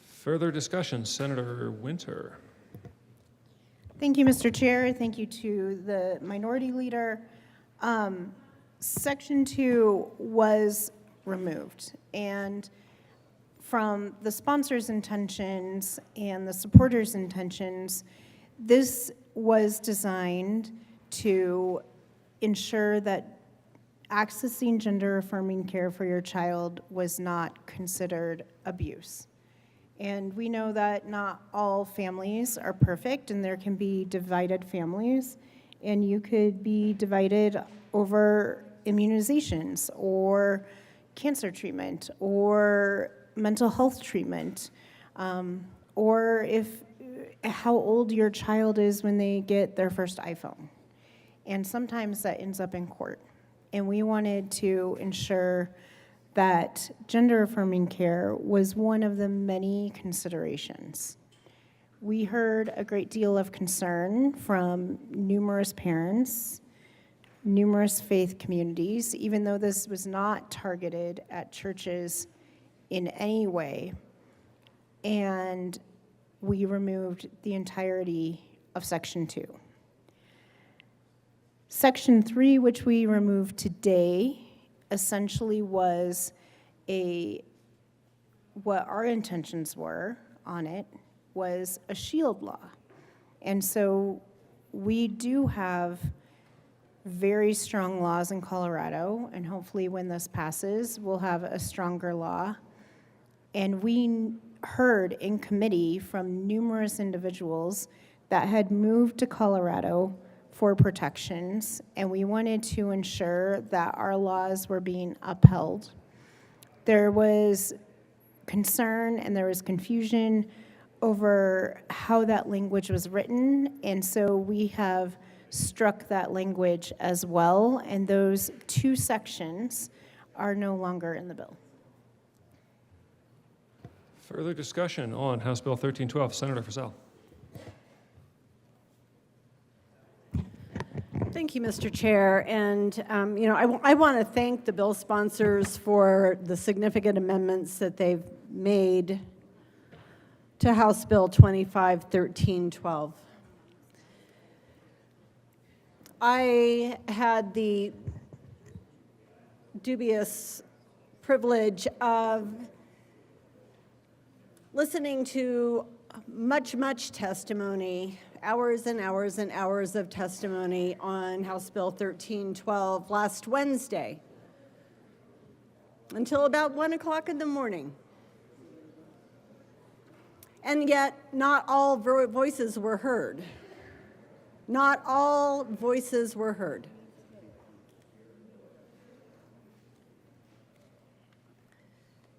Further discussion? Senator Winter. Thank you, Mr. Chair. Thank you to the minority leader. Section 2 was removed, and from the sponsors' intentions and the supporters' intentions, this was designed to ensure that accessing gender-affirming care for your child was not considered abuse. And we know that not all families are perfect, and there can be divided families, and you could be divided over immunizations or cancer treatment or mental health treatment, or how old your child is when they get their first iPhone. And sometimes that ends up in court. And we wanted to ensure that gender-affirming care was one of the many considerations. We heard a great deal of concern from numerous parents, numerous faith communities, even though this was not targeted at churches in any way. And we removed the entirety of Section 2. Section 3, which we removed today, essentially was what our intentions were on it was a shield law. And so we do have very strong laws in Colorado, and hopefully when this passes, we'll have a stronger law. And we heard in committee from numerous individuals that had moved to Colorado for protections, and we wanted to ensure that our laws were being upheld. There was concern and there was confusion over how that language was written, and so we have struck that language as well, and those two sections are no longer in the bill. Further discussion on House Bill 1312. Senator Frizzell. Thank you, Mr. Chair. And, I want to thank the bill sponsors for the significant amendments that they've made to House Bill 251312. I had the dubious privilege of listening to much testimony, hours and hours and hours of testimony on House Bill 1312 last Wednesday until about 1 o'clock in the morning. And yet, not all voices were heard. Not all voices were heard.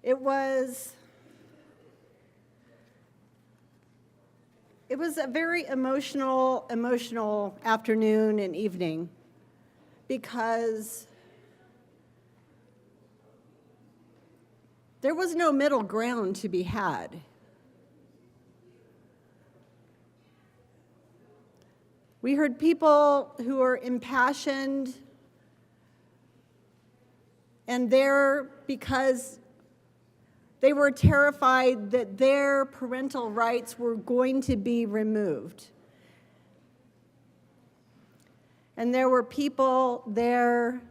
It was a very emotional afternoon and evening because there was no middle ground to be had. We heard people who are impassioned and there because they were terrified that their parental rights were going to be removed. And there were people there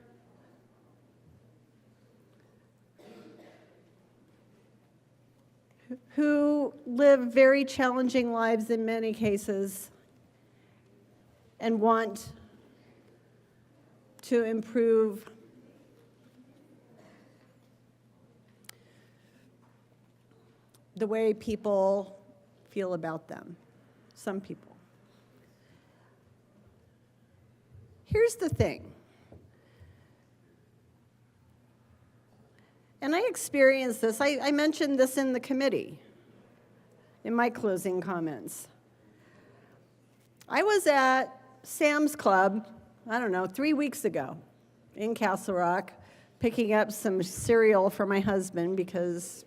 who live very challenging lives in many cases and want to improve the way people feel about them, some people. Here's the thing, and I experienced this, I mentioned this in the committee in my closing comments. I was at Sam's Club, 3 weeks ago in Castle Rock, picking up some cereal for my husband because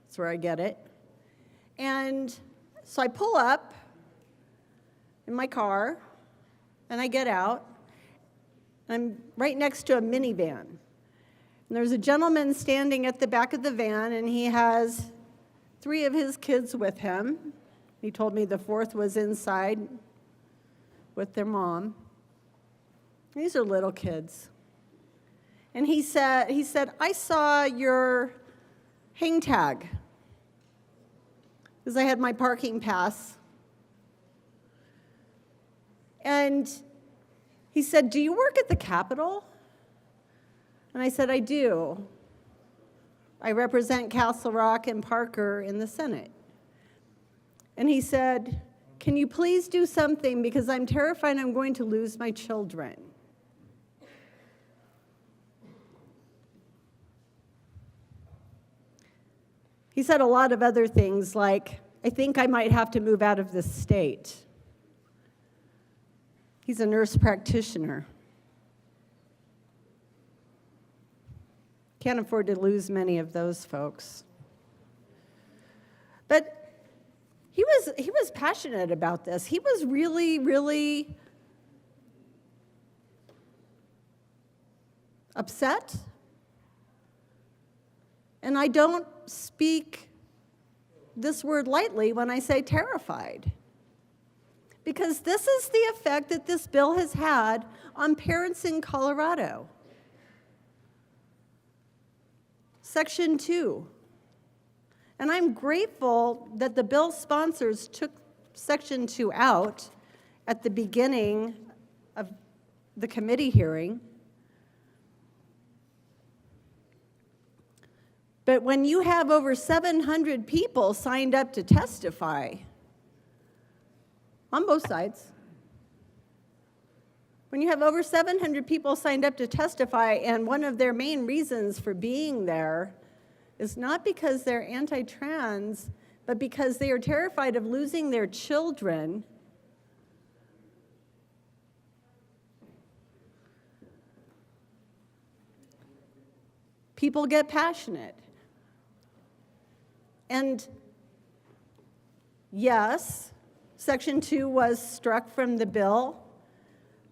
that's where I get it. And so I pull up in my car, and I get out. I'm right next to a minivan. And there's a gentleman standing at the back of the van, and he has 3 of his kids with him. He told me the 4th was inside with their mom. These are little kids. And he said, I saw your hang tag, because I had my parking pass. And he said, do you work at the Capitol? And I said, I do. I represent Castle Rock and Parker in the Senate. And he said, can you please do something because I'm terrified I'm going to lose my children. He said a lot of other things like, I think I might have to move out of this state. He's a nurse practitioner. Can't afford to lose many of those folks. But he was passionate about this. He was really, really upset. And I don't speak this word lightly when I say terrified. Because this is the effect that this bill has had on parents in Colorado. Section 2. And I'm grateful that the bill sponsors took Section 2 out at the beginning of the committee hearing. But when you have over 700 people signed up to testify, on both sides, when you have over 700 people signed up to testify, and one of their main reasons for being there is not because they're anti-trans, but because they are terrified of losing their children, people get passionate. And yes, Section 2 was struck from the bill,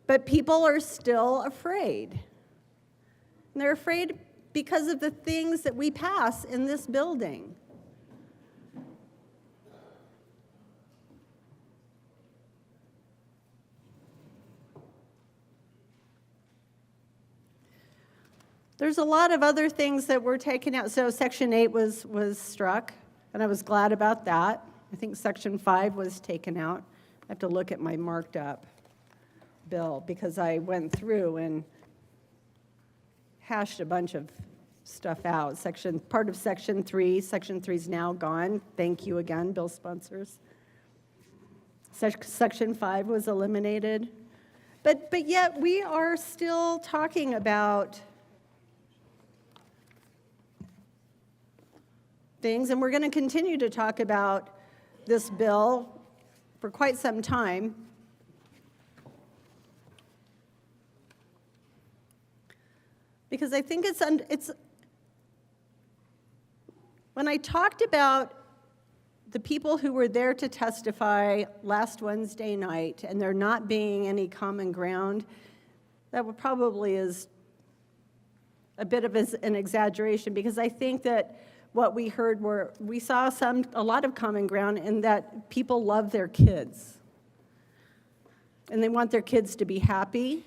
but people are still afraid. And they're afraid because of the things that we pass in this building. There's a lot of other things that were taken out. So Section 8 was struck, and I was glad about that. I think Section 5 was taken out. I have to look at my marked up bill because I went through and hashed a bunch of stuff out. Part of Section 3. Section 3 is now gone. Thank you again, bill sponsors. Section 5 was eliminated. But yet we are still talking about things, and we're going to continue to talk about this bill for quite some time. Because I think it's when I talked about the people who were there to testify last Wednesday night and there not being any common ground, that probably is a bit of an exaggeration, because I think that what we heard we saw a lot of common ground in that people love their kids. And they want their kids to be happy.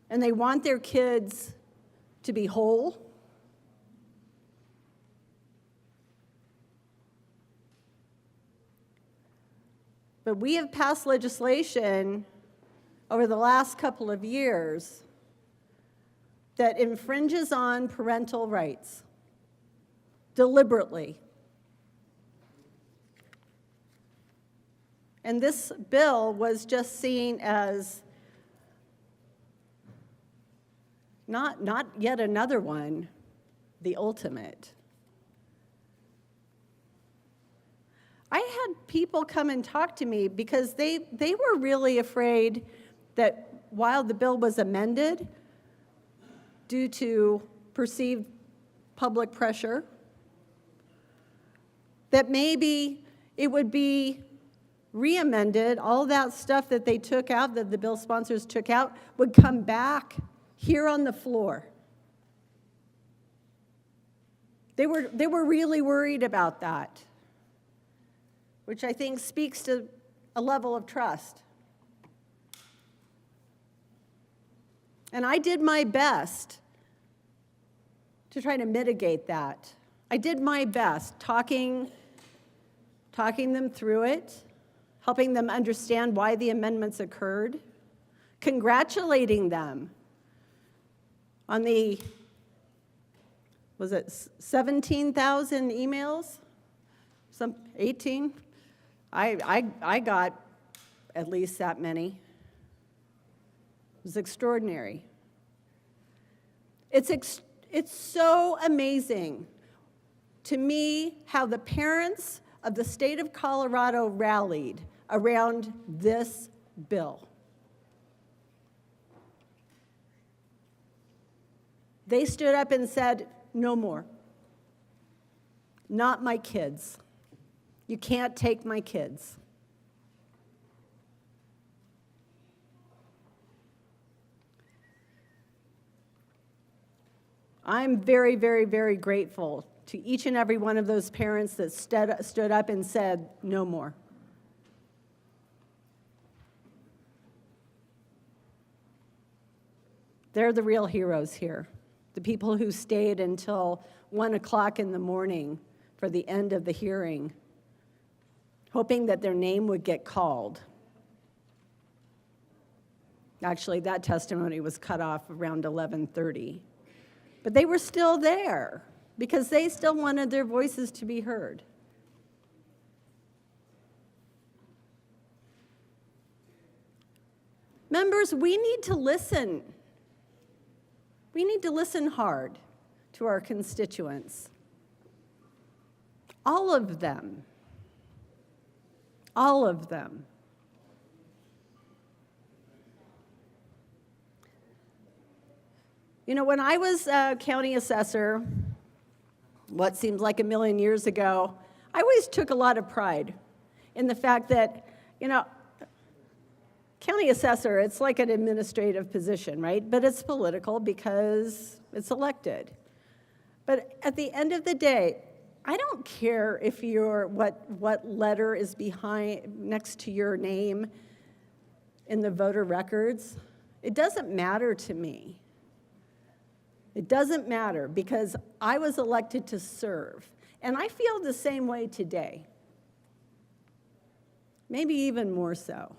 And they want their kids to be whole. But we have passed legislation over the last couple of years that infringes on parental rights deliberately. And this bill was just seen as not yet another one, the ultimate. I had people come and talk to me because they were really afraid that while the bill was amended, due to perceived public pressure, that maybe it would be re-amended, all that stuff that they took out, that the bill sponsors took out, would come back here on the floor. They were really worried about that, which I think speaks to a level of trust. And I did my best to try to mitigate that. I did my best talking them through it, helping them understand why the amendments occurred, congratulating them on the, was it 17,000 emails? 18? I got at least that many. It was extraordinary. It's so amazing to me how the parents of the state of Colorado rallied around this bill. They stood up and said, no more. Not my kids. You can't take my kids. I'm very, very, very grateful to each and every one of those parents that stood up and said, no more. They're the real heroes here. The people who stayed until 1 o'clock in the morning for the end of the hearing, hoping that their name would get called. Actually, that testimony was cut off around 11:30. But they were still there because they still wanted their voices to be heard. Members, we need to listen. We need to listen hard to our constituents. All of them. All of them. You know, when I was a county assessor, what seems like a million years ago, I always took a lot of pride in the fact that, you know, county assessor, it's like an administrative position, right? But it's political because it's elected. But at the end of the day, I don't care if you're what letter is behind next to your name in the voter records. It doesn't matter to me. It doesn't matter because I was elected to serve. And I feel the same way today. Maybe even more so.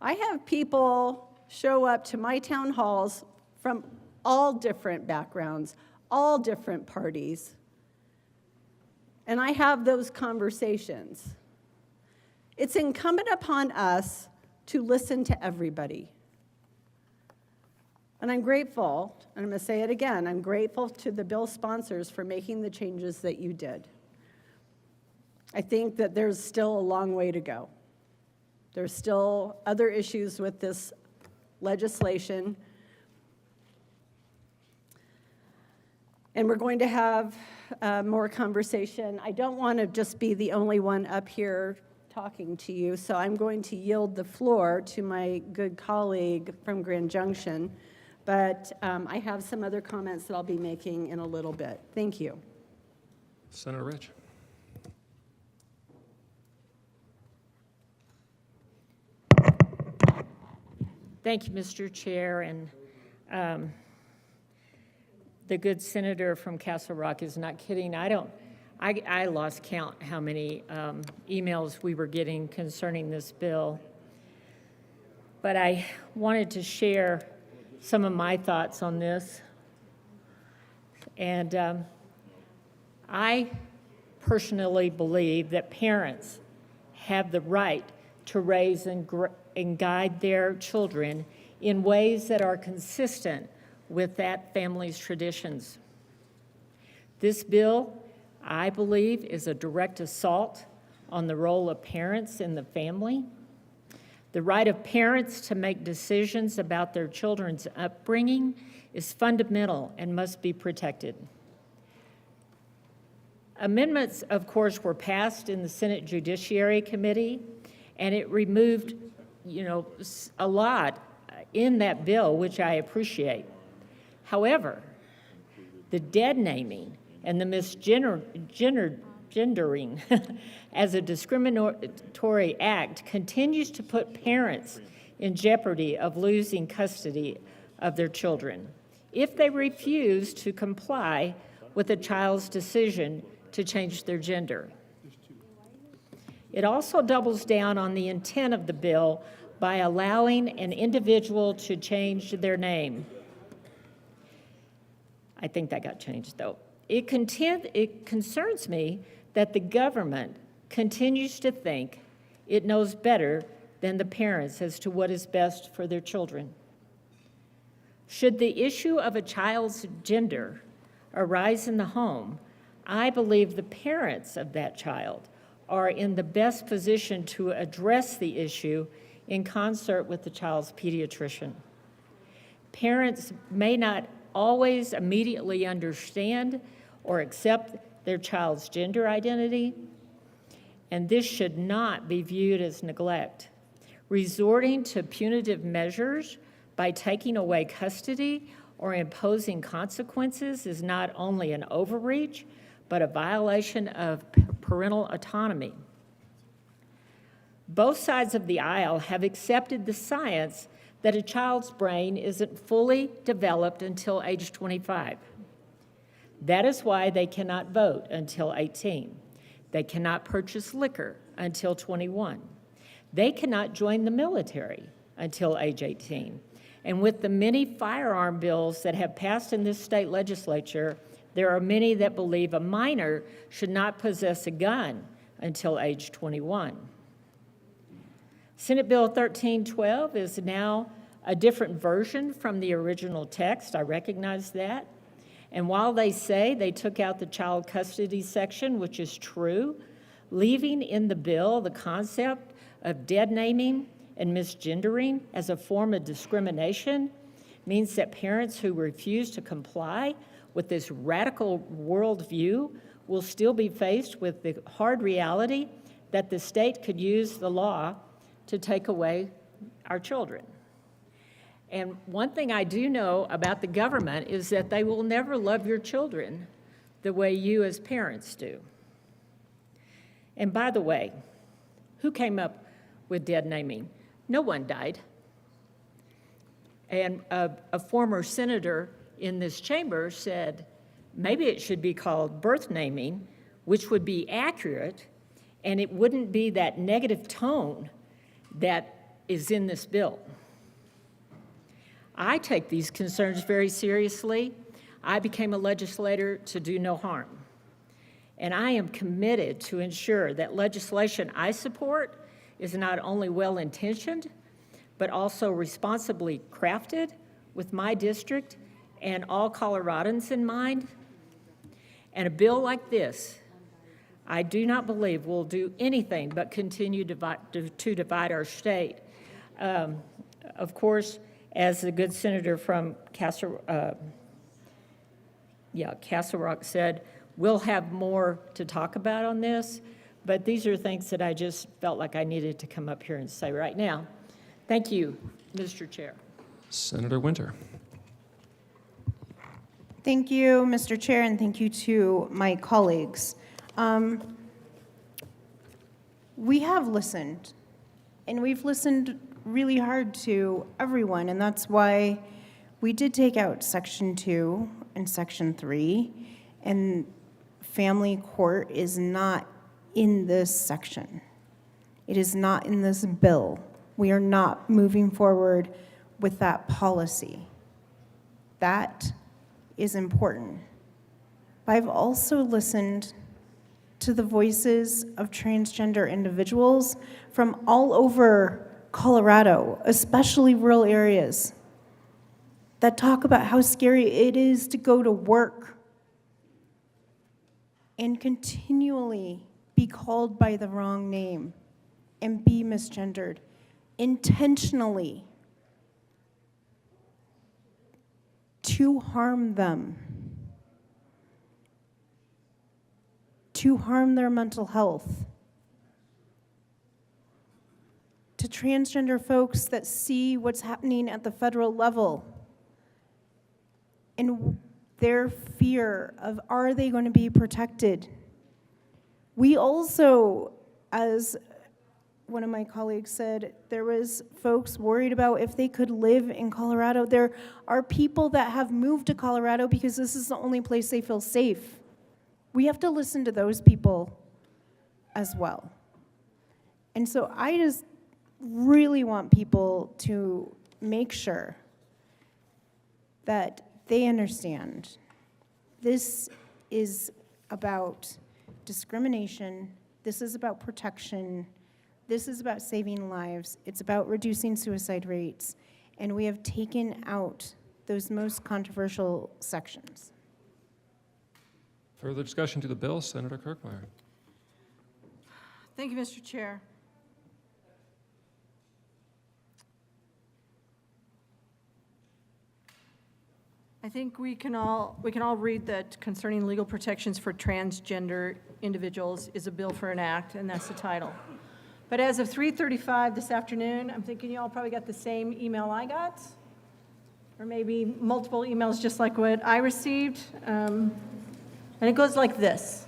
I have people show up to my town halls from all different backgrounds, all different parties, and I have those conversations. It's incumbent upon us to listen to everybody. And I'm grateful, and I'm going to say it again, I'm grateful to the bill sponsors for making the changes that you did. I think that there's still a long way to go. There's still other issues with this legislation. And we're going to have more conversation. I don't want to just be the only one up here talking to you, so I'm going to yield the floor to my good colleague from Grand Junction. But I have some other comments that I'll be making in a little bit. Thank you. Senator Rich. Thank you, Mr. Chair, and the good senator from Castle Rock is not kidding. I lost count how many emails we were getting concerning this bill, but I wanted to share some of my thoughts on this. And I personally believe that parents have the right to raise and guide their children in ways that are consistent with that family's traditions. This bill, I believe, is a direct assault on the role of parents in the family. The right of parents to make decisions about their children's upbringing is fundamental and must be protected. Amendments, of course, were passed in the Senate Judiciary Committee, and it removed, a lot in that bill, which I appreciate. However, the dead naming and the misgendering as a discriminatory act continues to put parents in jeopardy of losing custody of their children if they refuse to comply with a child's decision to change their gender. It also doubles down on the intent of the bill by allowing an individual to change their name. I think that got changed, though. It concerns me that the government continues to think it knows better than the parents as to what is best for their children. Should the issue of a child's gender arise in the home, I believe the parents of that child are in the best position to address the issue in concert with the child's pediatrician. Parents may not always immediately understand or accept their child's gender identity, and this should not be viewed as neglect. Resorting to punitive measures by taking away custody or imposing consequences is not only an overreach, but a violation of parental autonomy. Both sides of the aisle have accepted the science that a child's brain isn't fully developed until age 25. That is why they cannot vote until 18. They cannot purchase liquor until 21. They cannot join the military until age 18. And with the many firearm bills that have passed in this state legislature, there are many that believe a minor should not possess a gun until age 21. Senate Bill 1312 is now a different version from the original text. I recognize that. And while they say they took out the child custody section, which is true, leaving in the bill the concept of dead naming and misgendering as a form of discrimination means that parents who refuse to comply with this radical worldview will still be faced with the hard reality that the state could use the law to take away our children. And one thing I do know about the government is that they will never love your children the way you as parents do. And by the way, who came up with dead naming? No one died. And a former senator in this chamber said, maybe it should be called birth naming, which would be accurate, and it wouldn't be that negative tone that is in this bill. I take these concerns very seriously. I became a legislator to do no harm. And I am committed to ensure that legislation I support is not only well-intentioned, but also responsibly crafted with my district and all Coloradans in mind. And a bill like this, I do not believe will do anything but continue to divide our state. Of course, as the good senator from Castle Rock said, we'll have more to talk about on this, but these are things that I just felt like I needed to come up here and say right now. Thank you, Mr. Chair. Senator Winter. Thank you, Mr. Chair, and thank you to my colleagues. We have listened, and we've listened really hard to everyone, and that's why we did take out Section 2 and Section 3, and family court is not in this section. It is not in this bill. We are not moving forward with that policy. That is important. But I've also listened to the voices of transgender individuals from all over Colorado, especially rural areas, that talk about how scary it is to go to work and continually be called by the wrong name and be misgendered intentionally to harm them, to harm their mental health. To transgender folks that see what's happening at the federal level and their fear of, are they going to be protected? We also, as one of my colleagues said, there was folks worried about if they could live in Colorado. There are people that have moved to Colorado because this is the only place they feel safe. We have to listen to those people as well. And so I just really want people to make sure that they understand this is about discrimination, this is about protection, this is about saving lives, it's about reducing suicide rates, and we have taken out those most controversial sections. Further discussion to the bill, Senator Kirkmeyer. Thank you, Mr. Chair. I think we can all read that concerning legal protections for transgender individuals is a bill for an act, and that's the title. But as of 3:35 this afternoon, I'm thinking you all probably got the same email I got, or maybe multiple emails just like what I received. And it goes like this.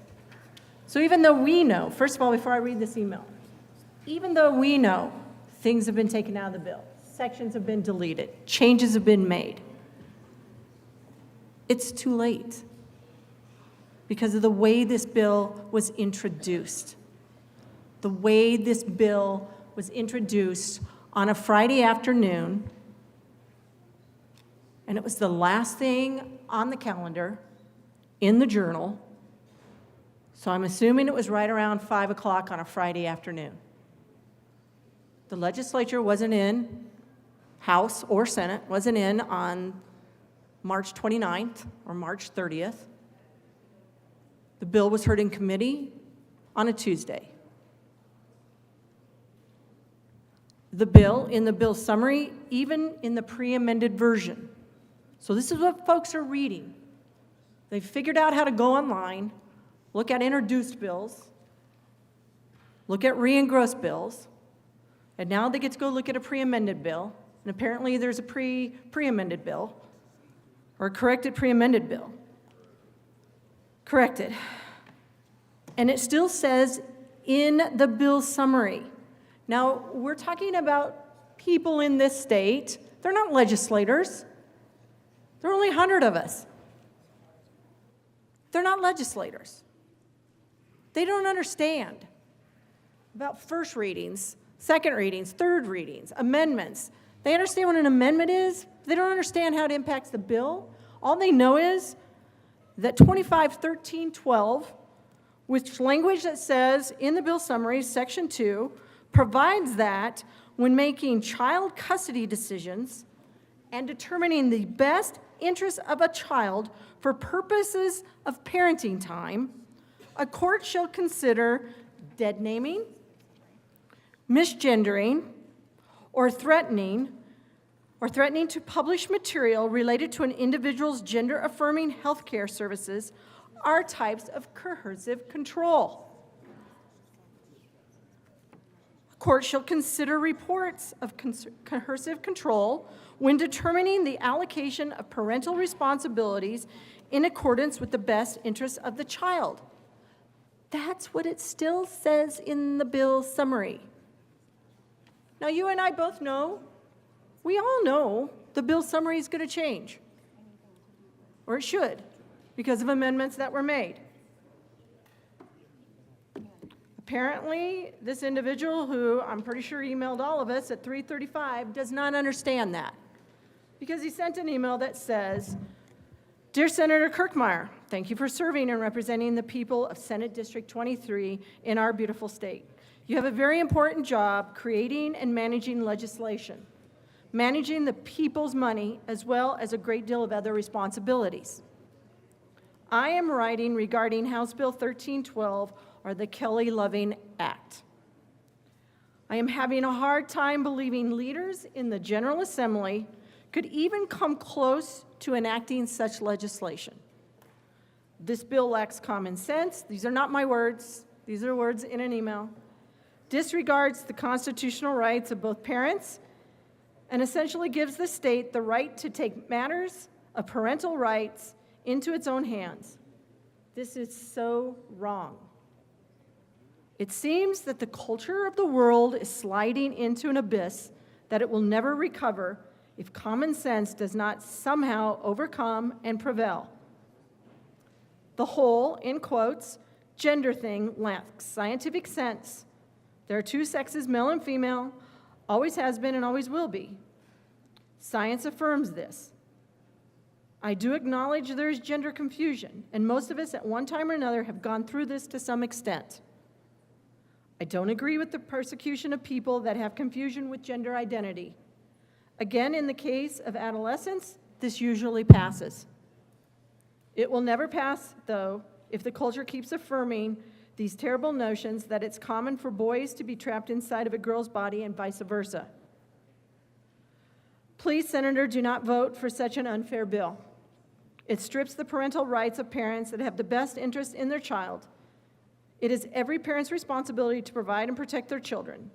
So even though we know, first of all, before I read this email, even though we know things have been taken out of the bill, sections have been deleted, changes have been made, it's too late because of the way this bill was introduced. The way this bill was introduced on a Friday afternoon, and it was the last thing on the calendar in the Journal, so I'm assuming it was right around 5 o'clock on a Friday afternoon. The legislature wasn't in, House or Senate, wasn't in on March 29th or March 30th. The bill was heard in committee on a Tuesday. The bill, in the bill summary, even in the pre-amended version. So this is what folks are reading. They figured out how to go online, look at introduced bills, look at re-engrossed bills, and now they get to go look at a pre-amended bill, and apparently there's a pre-amended bill, or a corrected pre-amended bill. Corrected. And it still says in the bill summary. Now, we're talking about people in this state. They're not legislators. There are only 100 of us. They're not legislators. They don't understand about first readings, second readings, third readings, amendments. They understand what an amendment is. They don't understand how it impacts the bill. All they know is that 251312, which language that says in the bill summary, section 2, provides that when making child custody decisions and determining the best interest of a child for purposes of parenting time, a court shall consider dead naming, misgendering, or threatening to publish material related to an individual's gender-affirming health care services are types of coercive control. A court shall consider reports of coercive control when determining the allocation of parental responsibilities in accordance with the best interests of the child. That's what it still says in the bill summary. Now, you and I both know, we all know the bill summary is going to change, or it should, because of amendments that were made. Apparently, this individual, who I'm pretty sure emailed all of us at 3:35, does not understand that, because he sent an email that says, "Dear Senator Kirkmeyer, thank you for serving and representing the people of Senate District 23 in our beautiful state. You have a very important job creating and managing legislation, managing the people's money, as well as a great deal of other responsibilities. I am writing regarding House Bill 1312, or the Kelly Loving Act. I am having a hard time believing leaders in the General Assembly could even come close to enacting such legislation. This bill lacks common sense. These are not my words. These are words in an email. Disregards the constitutional rights of both parents and essentially gives the state the right to take matters of parental rights into its own hands. This is so wrong. It seems that the culture of the world is sliding into an abyss that it will never recover if common sense does not somehow overcome and prevail. The whole, in quotes, gender thing lacks scientific sense. There are two sexes, male and female, always has been and always will be. Science affirms this. I do acknowledge there is gender confusion, and most of us at one time or another have gone through this to some extent. I don't agree with the persecution of people that have confusion with gender identity. Again, in the case of adolescents, this usually passes. It will never pass, though, if the culture keeps affirming these terrible notions that it's common for boys to be trapped inside of a girl's body and vice versa. Please, Senator, do not vote for such an unfair bill. It strips the parental rights of parents that have the best interest in their child. It is every parent's responsibility to provide and protect their children.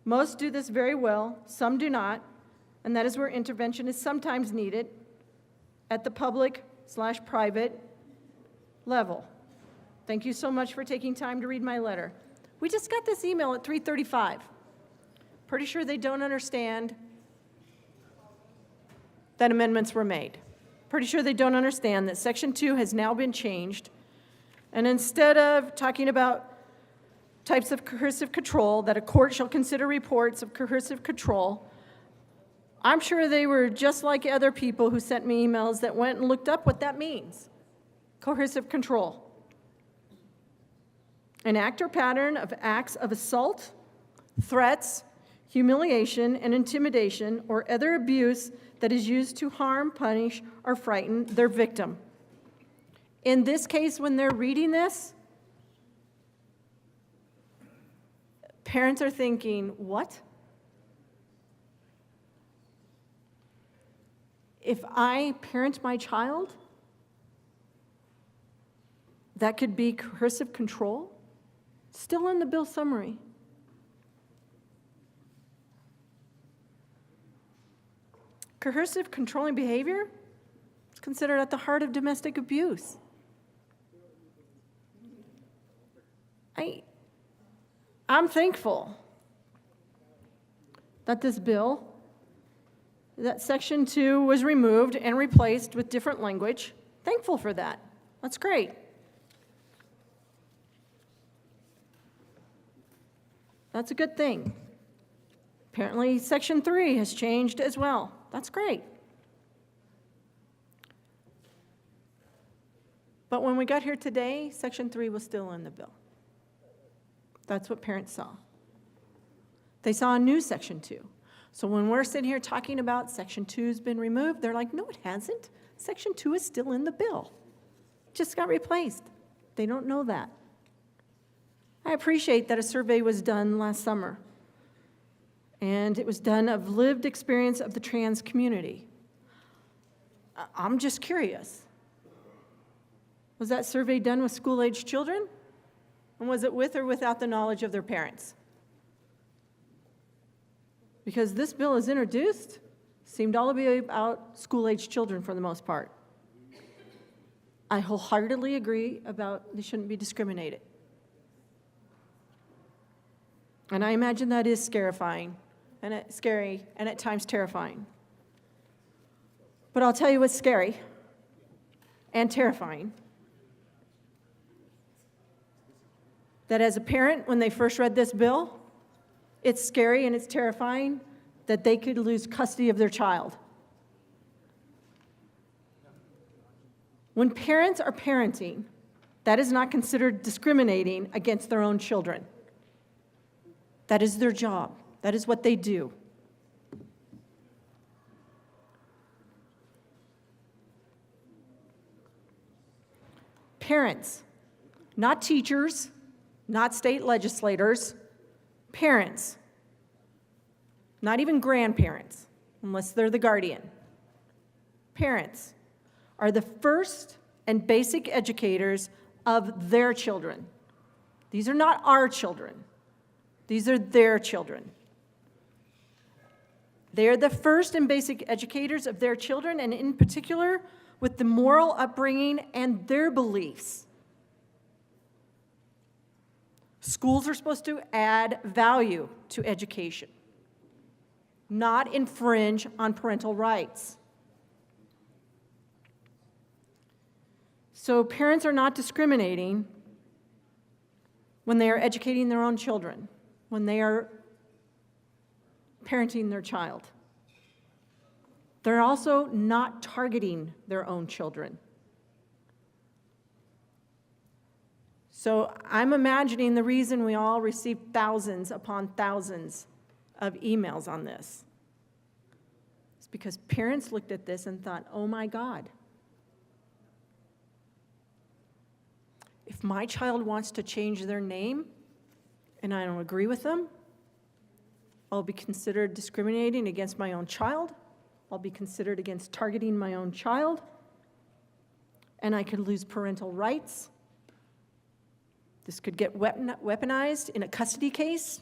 Most do this very well, some do not, and that is where intervention is sometimes needed at the public/private level. Thank you so much for taking time to read my letter. We just got this email at 3:35. Pretty sure they don't understand that amendments were made. Pretty sure they don't understand that Section 2 has now been changed, and instead of talking about types of coercive control, that a court shall consider reports of coercive control, I'm sure they were just like other people who sent me emails that went and looked up what that means. Coercive control. An act or pattern of acts of assault, threats, humiliation, and intimidation, or other abuse that is used to harm, punish, or frighten their victim. In this case, when they're reading this, parents are thinking, what? If I parent my child, that could be coercive control? Still in the bill summary. Coercive controlling behavior is considered at the heart of domestic abuse. I'm thankful that this bill, that Section 2 was removed and replaced with different language. Thankful for that. That's great. That's a good thing. Apparently, Section 3 has changed as well. That's great. But when we got here today, Section 3 was still in the bill. That's what parents saw. They saw a new Section 2. So when we're sitting here talking about Section 2's been removed, they're like, no, it hasn't. Section 2 is still in the bill. Just got replaced. They don't know that. I appreciate that a survey was done last summer, and it was done of lived experience of the trans community. I'm just curious. Was that survey done with school-aged children? And was it with or without the knowledge of their parents? Because this bill is introduced, seemed all to be about school-aged children for the most part. I wholeheartedly agree about they shouldn't be discriminated. And I imagine that is scary and at times terrifying. But I'll tell you what's scary and terrifying. That as a parent, when they first read this bill, it's scary and it's terrifying that they could lose custody of their child. When parents are parenting, that is not considered discriminating against their own children. That is their job. That is what they do. Parents, not teachers, not state legislators, parents, not even grandparents, unless they're the guardian. Parents are the first and basic educators of their children. These are not our children. These are their children. They are the first and basic educators of their children, and in particular, with the moral upbringing and their beliefs. Schools are supposed to add value to education, not infringe on parental rights. So parents are not discriminating when they are educating their own children, when they are parenting their child. They're also not targeting their own children. So I'm imagining the reason we all received thousands upon thousands of emails on this is because parents looked at this and thought, oh my God. If If my child wants to change their name and I don't agree with them, I'll be considered discriminating against my own child. I'll be considered against targeting my own child. And I could lose parental rights. This could get weaponized in a custody case.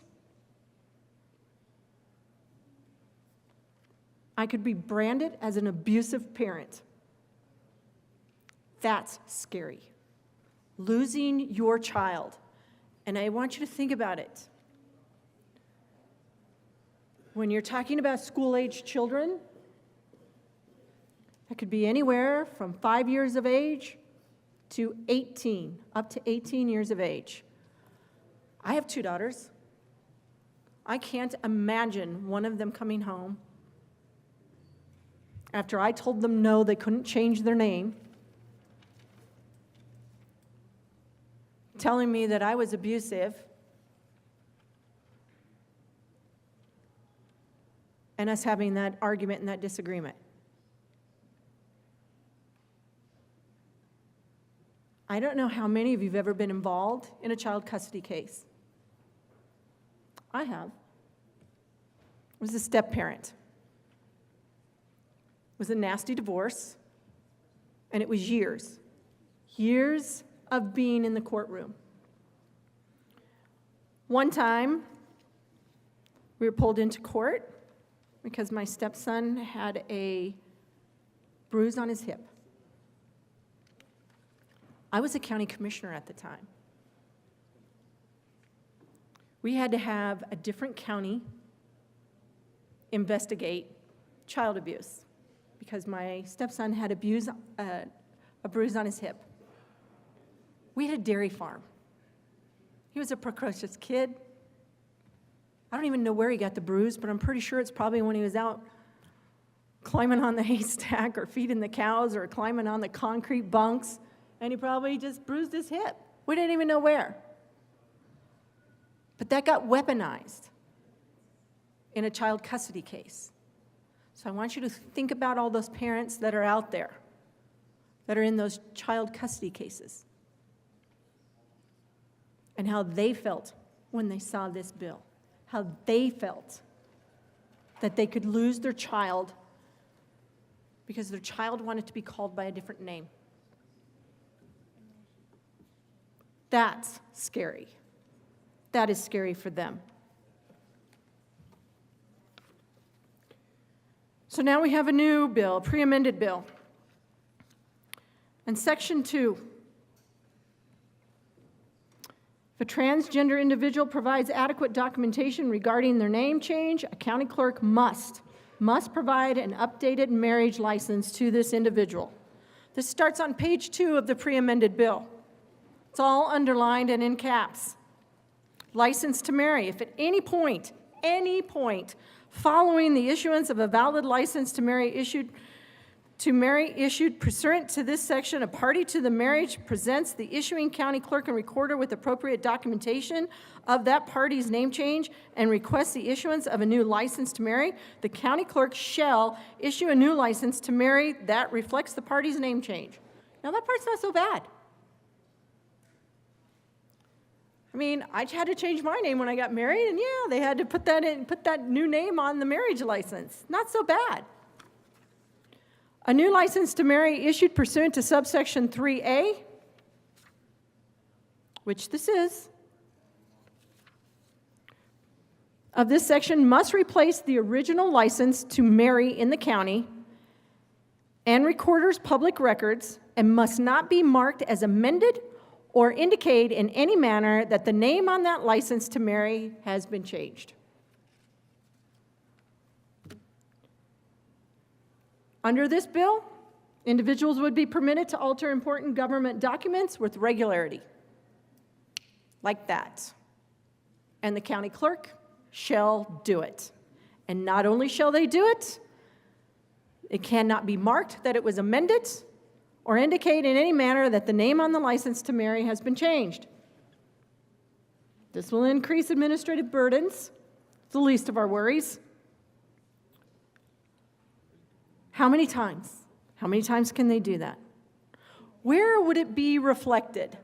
I could be branded as an abusive parent. That's scary. Losing your child. And I want you to think about it. When you're talking about school-age children, that could be anywhere from 5 years of age to 18, up to 18 years of age. I have 2 daughters. I can't imagine one of them coming home after I told them no, they couldn't change their name, telling me that I was abusive, and us having that argument and that disagreement. I don't know how many of you have ever been involved in a child custody case. I have. I was a step-parent. It was a nasty divorce, and it was years of being in the courtroom. One time, we were pulled into court because my stepson had a bruise on his hip. I was a county commissioner at the time. We had to have a different county investigate child abuse because my stepson had a bruise on his hip. We had a dairy farm. He was a precocious kid. I don't even know where he got the bruise, but I'm pretty sure it's probably when he was out climbing on the haystack or feeding the cows or climbing on the concrete bunks, and he probably just bruised his hip. We didn't even know where. But that got weaponized in a child custody case. So I want you to think about all those parents that are out there, that are in those child custody cases, and how they felt when they saw this bill, how they felt that they could lose their child because their child wanted to be called by a different name. That's scary. That is scary for them. So now we have a new bill, pre-amended bill. And Section 2. If a transgender individual provides adequate documentation regarding their name change, a county clerk must provide an updated marriage license to this individual. This starts on page 2 of the pre-amended bill. It's all underlined and in caps. License to marry. If at any point, following the issuance of a valid license to marry issued pursuant to this section, a party to the marriage presents the issuing county clerk and recorder with appropriate documentation of that party's name change and requests the issuance of a new license to marry, the county clerk shall issue a new license to marry that reflects the party's name change. Now that part's not so bad. I mean, I had to change my name when I got married, and yeah, they had to put that new name on the marriage license. Not so bad. A new license to marry issued pursuant to subsection 3A, which this is, of this section must replace the original license to marry in the county and recorder's public records and must not be marked as amended or indicate in any manner that the name on that license to marry has been changed. Under this bill, individuals would be permitted to alter important government documents with regularity, like that. And the county clerk shall do it. And not only shall they do it, it cannot be marked that it was amended or indicate in any manner that the name on the license to marry has been changed. This will increase administrative burdens. It's the least of our worries. How many times? How many times can they do that? Where would it be reflected?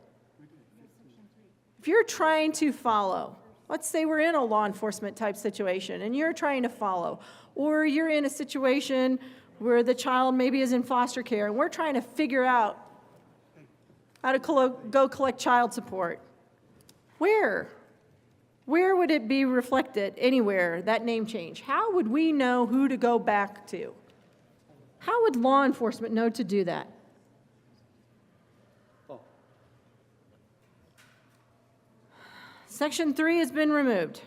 If you're trying to follow, let's say we're in a law enforcement type situation and you're trying to follow, or you're in a situation where the child maybe is in foster care and we're trying to figure out how to go collect child support. Where would it be reflected anywhere, that name change? How would we know who to go back to? How would law enforcement know to do that? Section 3 has been removed.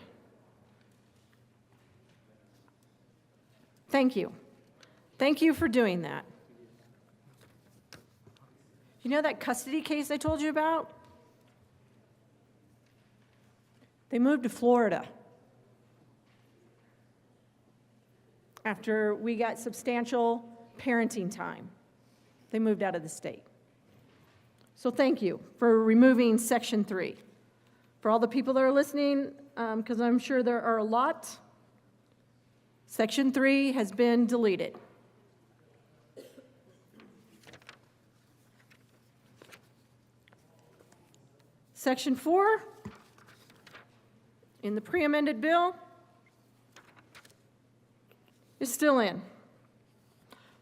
Thank you. Thank you for doing that. You know that custody case I told you about? They moved to Florida after we got substantial parenting time. They moved out of the state. So thank you for removing Section 3. For all the people that are listening, because I'm sure there are a lot, Section 3 has been deleted. Section 4, in the pre-amended bill, is still in.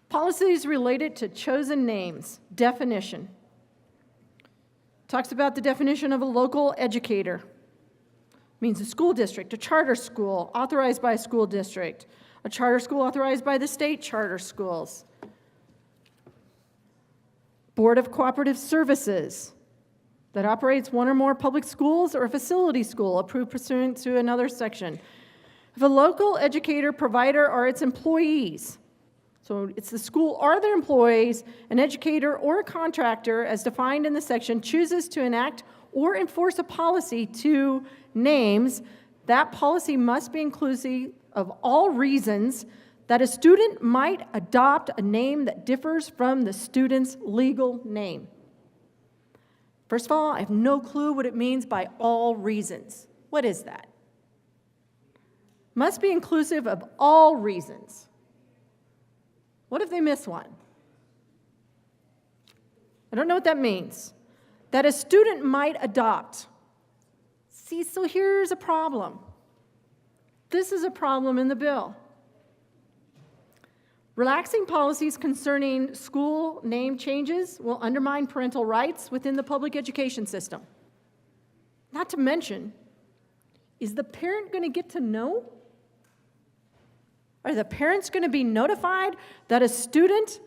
Policies related to chosen names, definition. Talks about the definition of a local educator. Means a school district, a charter school authorized by a school district, a charter school authorized by the state charter schools. Board of Cooperative Services that operates one or more public schools or a facility school approved pursuant to another section. If a local educator, provider, or its employees, so it's the school or their employees, an educator or a contractor, as defined in the section, chooses to enact or enforce a policy to names, that policy must be inclusive of all reasons that a student might adopt a name that differs from the student's legal name. First of all, I have no clue what it means by all reasons. What is that? Must be inclusive of all reasons. What if they miss one? I don't know what that means. That a student might adopt. See, so here's a problem. This is a problem in the bill. Relaxing policies concerning school name changes will undermine parental rights within the public education system. Not to mention, is the parent going to get to know? Are the parents going to be notified that a student,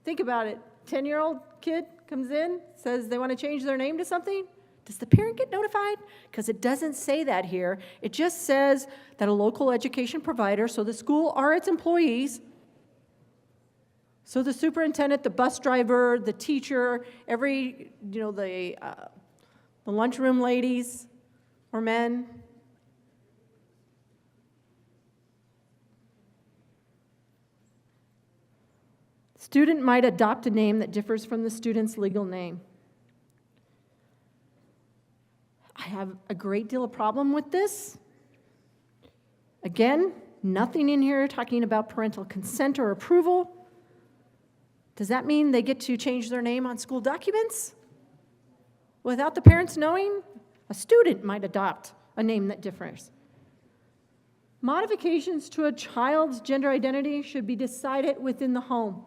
think about it, 10-year-old kid comes in, says they want to change their name to something? Does the parent get notified? Because it doesn't say that here. It just says that a local education provider, so the school or its employees, so the superintendent, the bus driver, the teacher, the lunchroom ladies or men. Student might adopt a name that differs from the student's legal name. I have a great deal of problem with this. Again, nothing in here talking about parental consent or approval. Does that mean they get to change their name on school documents? Without the parents knowing? A student might adopt a name that differs. Modifications to a child's gender identity should be decided within the home,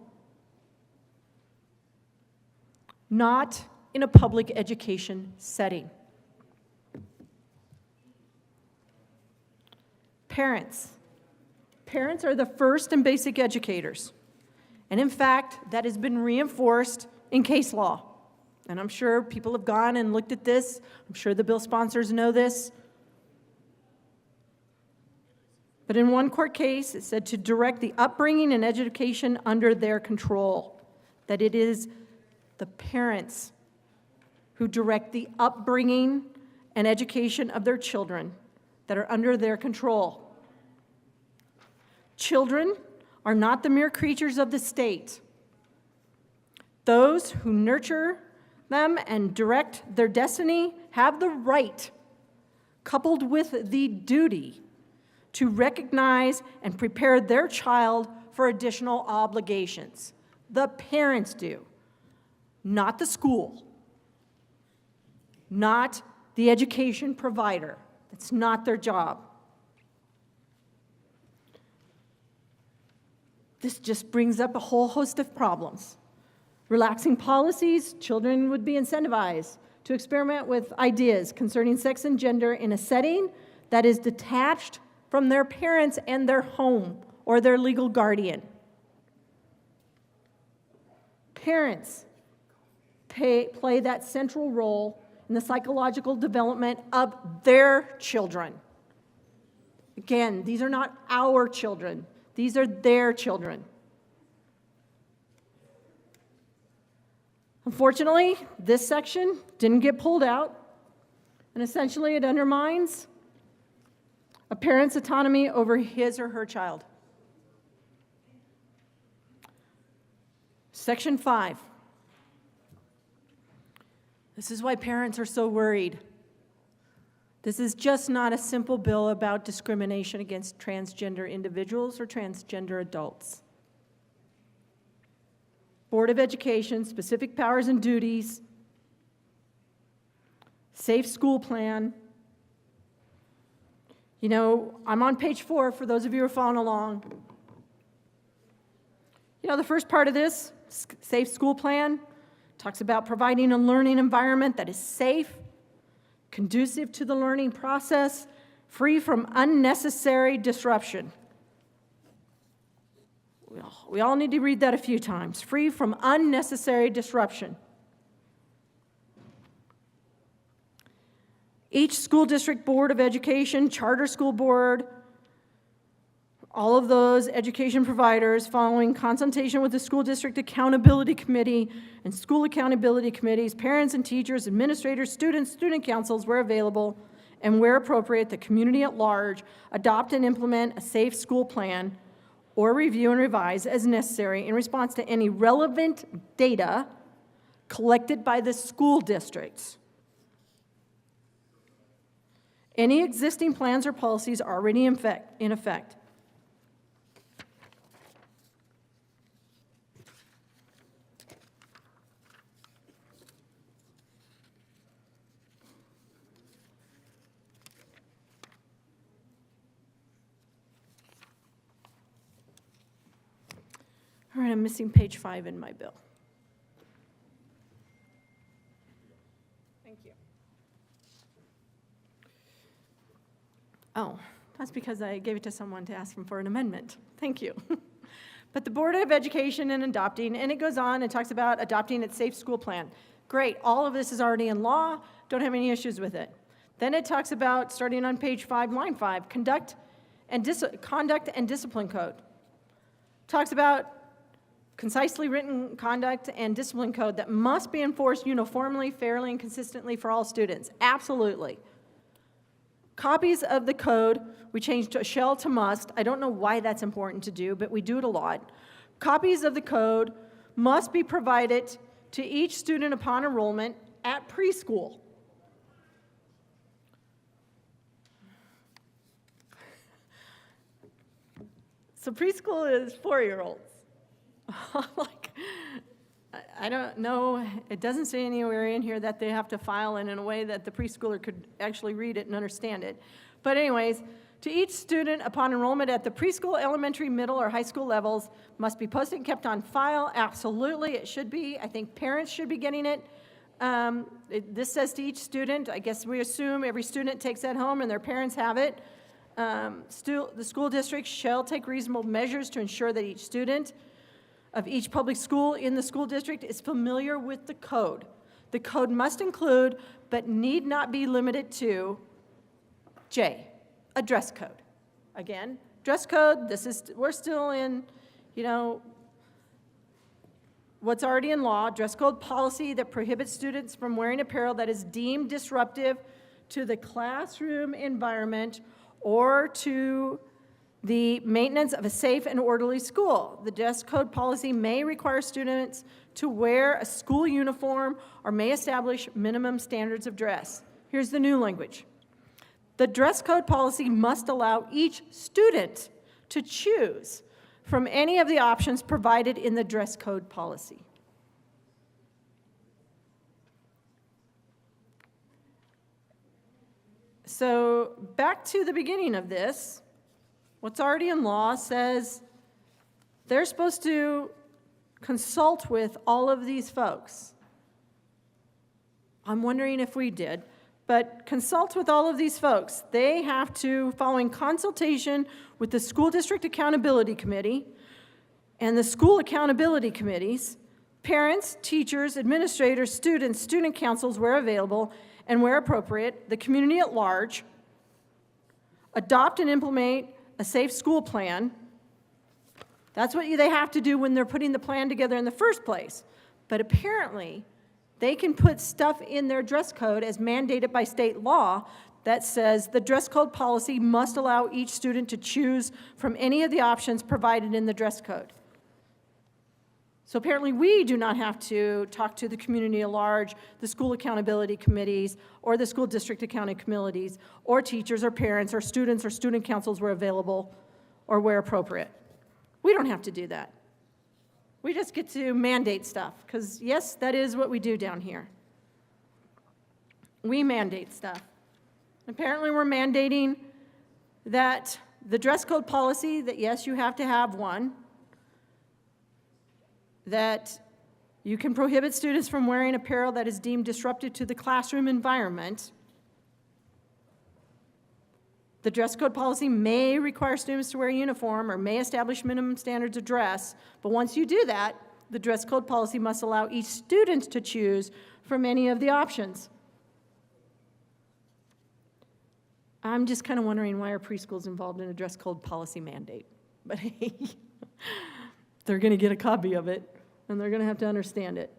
not in a public education setting. Parents. Parents are the first and basic educators. And in fact, that has been reinforced in case law. And I'm sure people have gone and looked at this. I'm sure the bill sponsors know this. But in one court case, it said to direct the upbringing and education under their control, that it is the parents who direct the upbringing and education of their children that are under their control. Children are not the mere creatures of the state. Those who nurture them and direct their destiny have the right, coupled with the duty, to recognize and prepare their child for additional obligations. The parents do, not the school, not the education provider. It's not their job. This just brings up a whole host of problems. Relaxing policies, children would be incentivized to experiment with ideas concerning sex and gender in a setting that is detached from their parents and their home or their legal guardian. Parents play that central role in the psychological development of their children. Again, these are not our children. These are their children. Unfortunately, this section didn't get pulled out, and essentially it undermines a parent's autonomy over his or her child. Section 5. This is why parents are so worried. This is just not a simple bill about discrimination against transgender individuals or transgender adults. Board of Education, specific powers and duties, safe school plan. You know, I'm on page 4 for those of you who are following along. You know, the first part of this, safe school plan, talks about providing a learning environment that is safe, conducive to the learning process, free from unnecessary disruption. We all need to read that a few times. Free from unnecessary disruption. Each school district board of education, charter school board, all of those education providers, following consultation with the school district accountability committee and school accountability committees, parents and teachers, administrators, students, student councils, where available, and where appropriate, the community at large, adopt and implement a safe school plan or review and revise as necessary in response to any relevant data collected by the school districts. Any existing plans or policies already in effect. All right, I'm missing page 5 in my bill. Thank you. Oh, that's because I gave it to someone to ask them for an amendment. Thank you. But the Board of Education and adopting, and it goes on and talks about adopting its safe school plan. Great, all of this is already in law, don't have any issues with it. Then it talks about, starting on page 5, line 5, conduct and discipline code. Talks about concisely written conduct and discipline code that must be enforced uniformly, fairly, and consistently for all students. Absolutely. Copies of the code, we changed shall to must. I don't know why that's important to do, but we do it a lot. Copies of the code must be provided to each student upon enrollment at preschool. So preschool is 4-year-olds. Like, I don't know, it doesn't say anywhere in here that they have to file it in a way that the preschooler could actually read it and understand it. But anyways, to each student upon enrollment at the preschool, elementary, middle, or high school levels must be posted and kept on file. Absolutely, it should be. I think parents should be getting it. This says to each student. I guess we assume every student takes that home and their parents have it. The school district shall take reasonable measures to ensure that each student of each public school in the school district is familiar with the code. The code must include, but need not be limited to, J, a dress code. Again, dress code, we're still in, what's already in law, dress code policy that prohibits students from wearing apparel that is deemed disruptive to the classroom environment or to the maintenance of a safe and orderly school. The dress code policy may require students to wear a school uniform or may establish minimum standards of dress. Here's the new language. The dress code policy must allow each student to choose from any of the options provided in the dress code policy. So back to the beginning of this, what's already in law says they're supposed to consult with all of these folks. I'm wondering if we did, but consult with all of these folks. They have to, following consultation with the School District Accountability Committee and the school accountability committees, parents, teachers, administrators, students, student councils where available, and where appropriate, the community at large, adopt and implement a safe school plan. That's what they have to do when they're putting the plan together in the first place. But apparently, they can put stuff in their dress code as mandated by state law that says the dress code policy must allow each student to choose from any of the options provided in the dress code. So apparently we do not have to talk to the community at large, the school accountability committees, or the school district accounting committees, or teachers or parents or students or student councils where available or where appropriate. We don't have to do that. We just get to mandate stuff, because yes, that is what we do down here. We mandate stuff. Apparently we're mandating that the dress code policy, that yes, you have to have one, that you can prohibit students from wearing apparel that is deemed disruptive to the classroom environment. The dress code policy may require students to wear a uniform or may establish minimum standards of dress, but once you do that, the dress code policy must allow each student to choose from any of the options. I'm just kind of wondering why are preschools involved in a dress code policy mandate? But hey, they're going to get a copy of it, and they're going to have to understand it.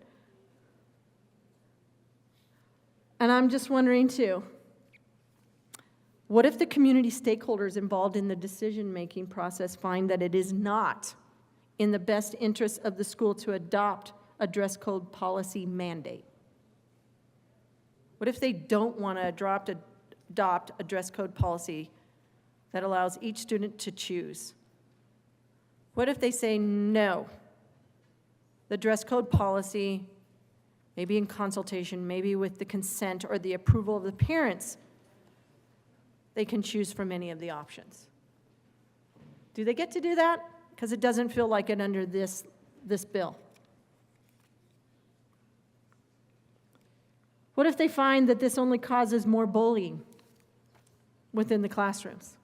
And I'm just wondering, too, what if the community stakeholders involved in the decision-making process find that it is not in the best interest of the school to adopt a dress code policy mandate? What if they don't want to adopt a dress code policy that allows each student to choose? What if they say no? The dress code policy, maybe in consultation, maybe with the consent or the approval of the parents, they can choose from any of the options. Do they get to do that? Because it doesn't feel like it under this bill. What if they find that this only causes more bullying within the classrooms?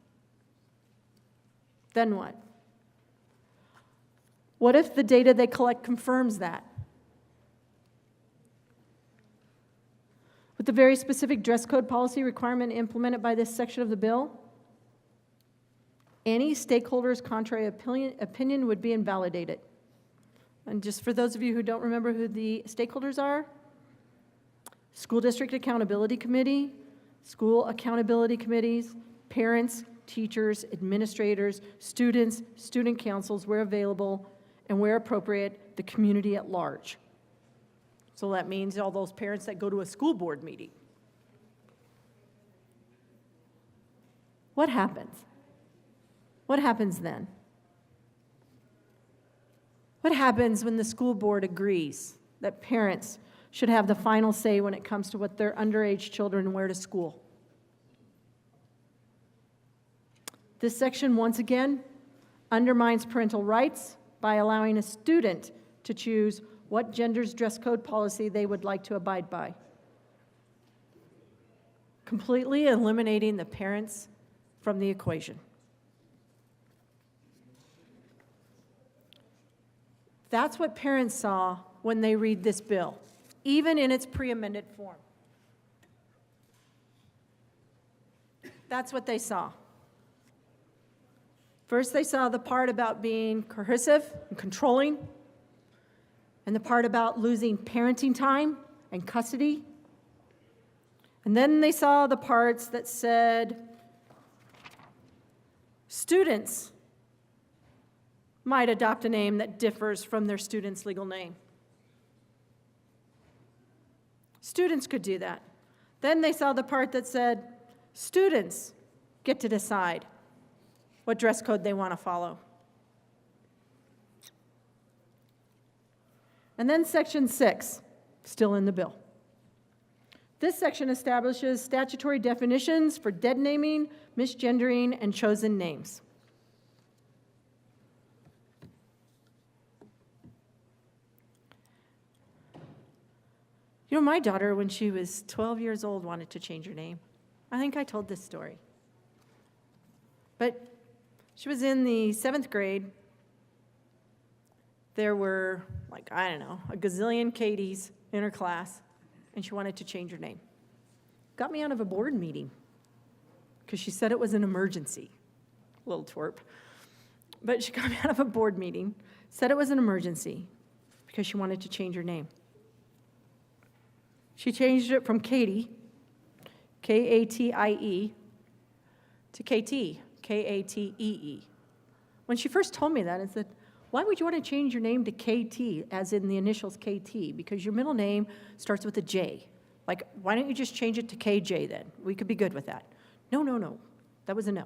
Then what? What if the data they collect confirms that? With the very specific dress code policy requirement implemented by this section of the bill, any stakeholder's contrary opinion would be invalidated. And just for those of you who don't remember who the stakeholders are, School District Accountability Committee, school accountability committees, parents, teachers, administrators, students, student councils where available, and where appropriate, the community at large. So that means all those parents that go to a school board meeting. What happens? What happens then? What happens when the school board agrees that parents should have the final say when it comes to what their underage children wear to school? This section, once again, undermines parental rights by allowing a student to choose what gender's dress code policy they would like to abide by, completely eliminating the parents from the equation. That's what parents saw when they read this bill, even in its pre-amended form. That's what they saw. First, they saw the part about being coercive and controlling, and the part about losing parenting time and custody. And then they saw the parts that said students might adopt a name that differs from their student's legal name. Students could do that. Then they saw the part that said students get to decide what dress code they want to follow. And then Section 6, still in the bill. This section establishes statutory definitions for dead naming, misgendering, and chosen names. You know, my daughter, when she was 12 years old, wanted to change her name. I think I told this story. But she was in the 7th grade. There were, like, I don't know, a gazillion Katies in her class, and she wanted to change her name. Got me out of a board meeting because she said it was an emergency. Little twerp. But she got me out of a board meeting, said it was an emergency because she wanted to change her name. She changed it from Katie, Katie, to KT, Katee. When she first told me that, I said, why would you want to change your name to KT, as in the initials KT? Because your middle name starts with a J. Like, why don't you just change it to KJ then? We could be good with that. No. That was a no.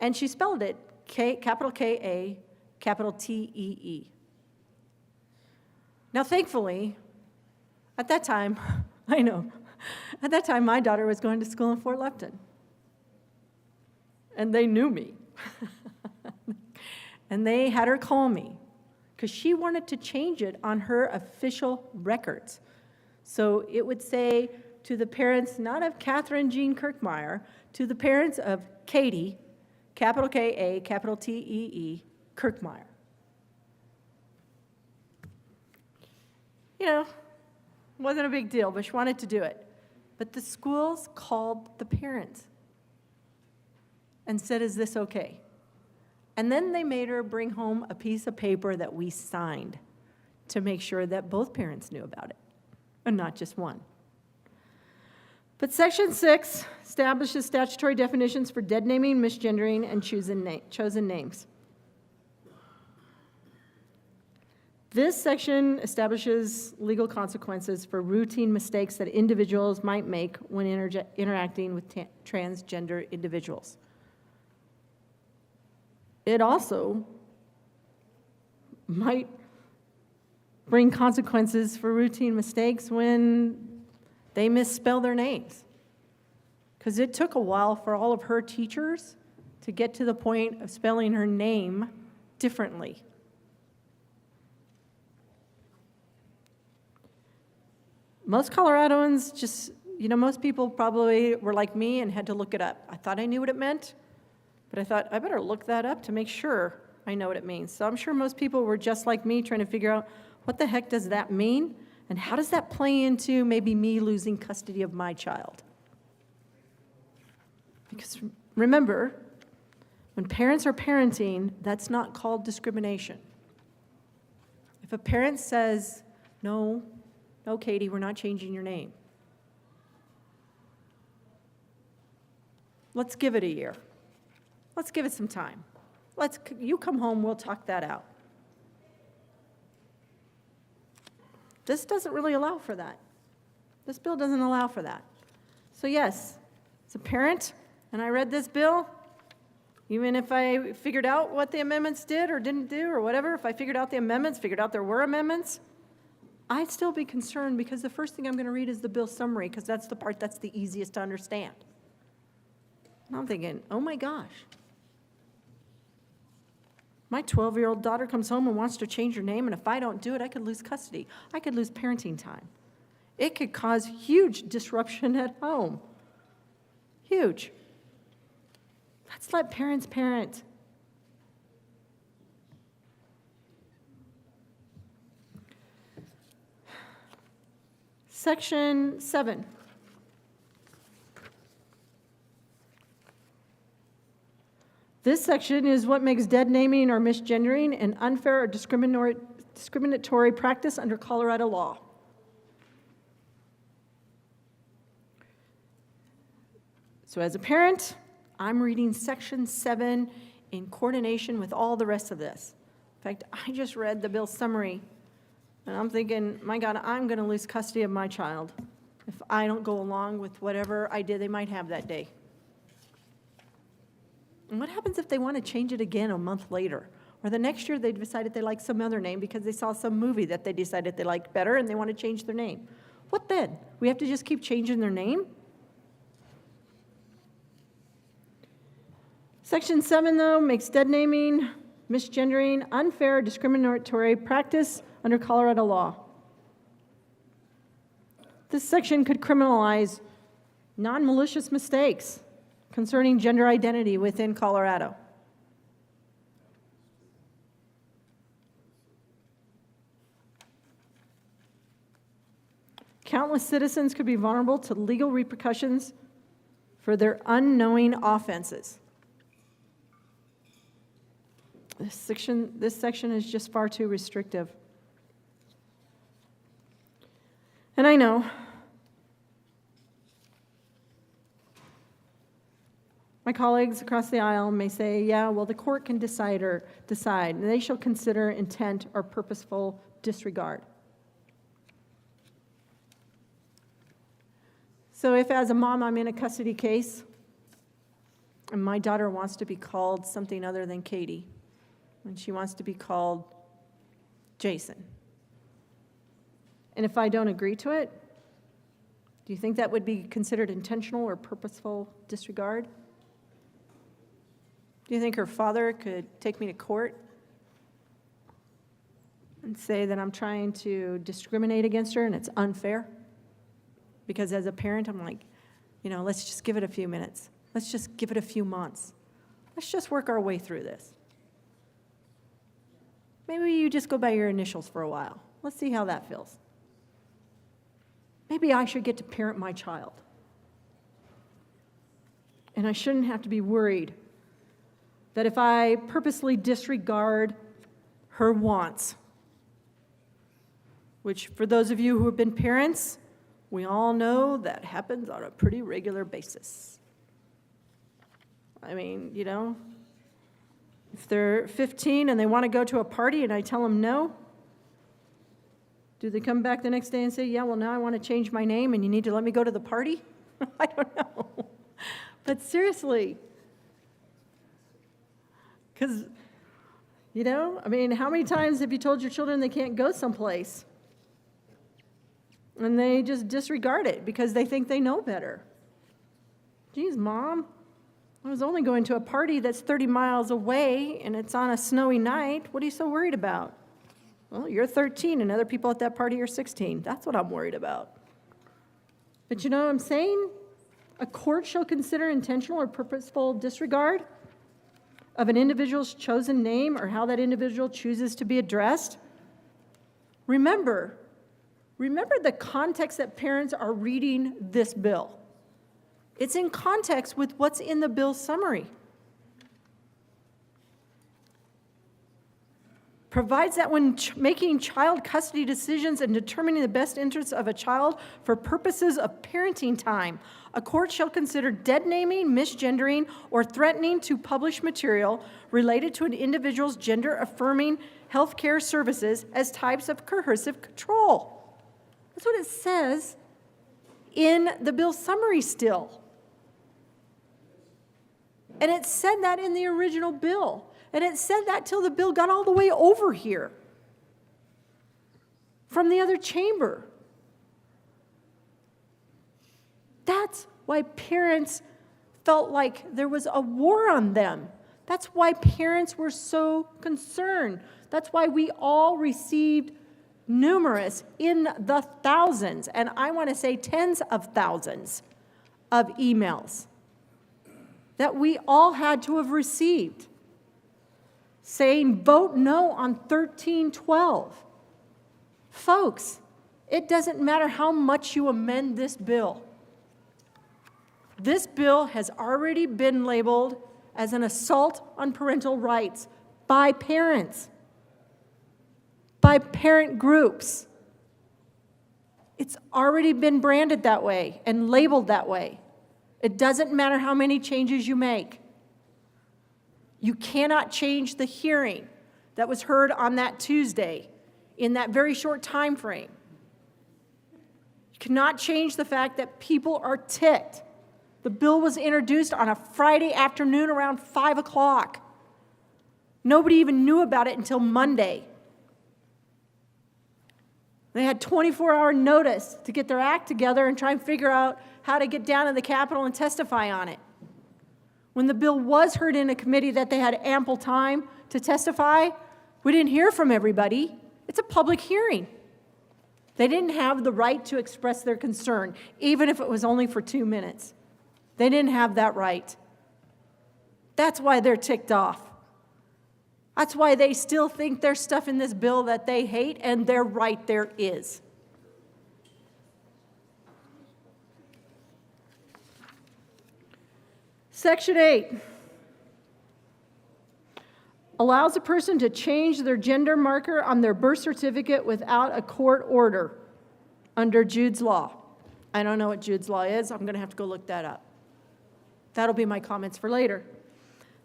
And she spelled it capital K-A, capital T-E-E. Now, thankfully, at that time, I know, at that time, my daughter was going to school in Fort Lupton. And they knew me. And they had her call me because she wanted to change it on her official records. So it would say to the parents, not of Catherine Jean Kirkmeyer, to the parents of Katie, capital K-A, capital T-E-E, Kirkmeyer. You know, wasn't a big deal, but she wanted to do it. But the schools called the parents and said, is this okay? And then they made her bring home a piece of paper that we signed to make sure that both parents knew about it, and not just one. But Section 6 establishes statutory definitions for dead naming, misgendering, and chosen names. This section establishes legal consequences for routine mistakes that individuals might make when interacting with transgender individuals. It also might bring consequences for routine mistakes when they misspell their names. Because it took a while for all of her teachers to get to the point of spelling her name differently. Most Coloradoans just, most people probably were like me and had to look it up. I thought I knew what it meant, but I thought I better look that up to make sure I know what it means. So I'm sure most people were just like me, trying to figure out what the heck does that mean, and how does that play into maybe me losing custody of my child? Because remember, when parents are parenting, that's not called discrimination. If a parent says, no, Katie, we're not changing your name. Let's give it a year. Let's give it some time. You come home, we'll talk that out. This doesn't really allow for that. This bill doesn't allow for that. So yes, as a parent, and I read this bill, even if I figured out what the amendments did or didn't do or whatever, if I figured out the amendments, figured out there were amendments, I'd still be concerned because the first thing I'm going to read is the bill summary because that's the part that's the easiest to understand. And I'm thinking, oh my gosh. My 12-year-old daughter comes home and wants to change her name, and if I don't do it, I could lose custody. I could lose parenting time. It could cause huge disruption at home. Huge. Let's let parents parent. Section 7. This section is what makes dead naming or misgendering an unfair or discriminatory practice under Colorado law. So as a parent, I'm reading Section 7 in coordination with all the rest of this. In fact, I just read the bill summary, and I'm thinking, my God, I'm going to lose custody of my child if I don't go along with whatever idea they might have that day. And what happens if they want to change it again a month later? Or the next year they decided they like some other name because they saw some movie that they decided they liked better and they want to change their name. What then? We have to just keep changing their name? Section 7, though, makes dead naming, misgendering, unfair, discriminatory practice under Colorado law. This section could criminalize non-malicious mistakes concerning gender identity within Colorado. Countless citizens could be vulnerable to legal repercussions for their unknowing offenses. This section is just far too restrictive. And I know my colleagues across the aisle may say, yeah, well, the court can decide, and they shall consider intent or purposeful disregard. So if as a mom I'm in a custody case and my daughter wants to be called something other than Katie, and she wants to be called Jason, and if I don't agree to it, do you think that would be considered intentional or purposeful disregard? Do you think her father could take me to court and say that I'm trying to discriminate against her and it's unfair? Because as a parent, I'm like, let's just give it a few minutes. Let's just give it a few months. Let's just work our way through this. Maybe you just go by your initials for a while. Let's see how that feels. Maybe I should get to parent my child. And I shouldn't have to be worried that if I purposely disregard her wants, which for those of you who have been parents, we all know that happens on a pretty regular basis. I mean, if they're 15 and they want to go to a party and I tell them no, do they come back the next day and say, yeah, well, now I want to change my name and you need to let me go to the party? I don't know. But seriously, because, how many times have you told your children they can't go someplace? And they just disregard it because they think they know better. Geez, Mom, I was only going to a party that's 30 miles away and it's on a snowy night. What are you so worried about? Well, you're 13 and other people at that party are 16. That's what I'm worried about. But you know what I'm saying? A court shall consider intentional or purposeful disregard of an individual's chosen name or how that individual chooses to be addressed. Remember the context that parents are reading this bill. It's in context with what's in the bill summary. Provides that when making child custody decisions and determining the best interests of a child for purposes of parenting time, a court shall consider dead naming, misgendering, or threatening to publish material related to an individual's gender-affirming health care services as types of coercive control. That's what it says in the bill summary still. And it said that in the original bill. And it said that till the bill got all the way over here from the other chamber. That's why parents felt like there was a war on them. That's why parents were so concerned. That's why we all received numerous, in the thousands, and I want to say tens of thousands of emails that we all had to have received saying, vote no on 1312. Folks, it doesn't matter how much you amend this bill. This bill has already been labeled as an assault on parental rights by parents, by parent groups. It's already been branded that way and labeled that way. It doesn't matter how many changes you make. You cannot change the hearing that was heard on that Tuesday in that very short time frame. You cannot change the fact that people are ticked. The bill was introduced on a Friday afternoon around 5 o'clock. Nobody even knew about it until Monday. They had 24-hour notice to get their act together and try and figure out how to get down to the Capitol and testify on it. When the bill was heard in a committee that they had ample time to testify, we didn't hear from everybody. It's a public hearing. They didn't have the right to express their concern, even if it was only for 2 minutes. They didn't have that right. That's why they're ticked off. That's why they still think there's stuff in this bill that they hate, and they're right, there is. Section 8 allows a person to change their gender marker on their birth certificate without a court order under Jude's Law. I don't know what Jude's Law is. I'm going to have to go look that up. That'll be my comments for later.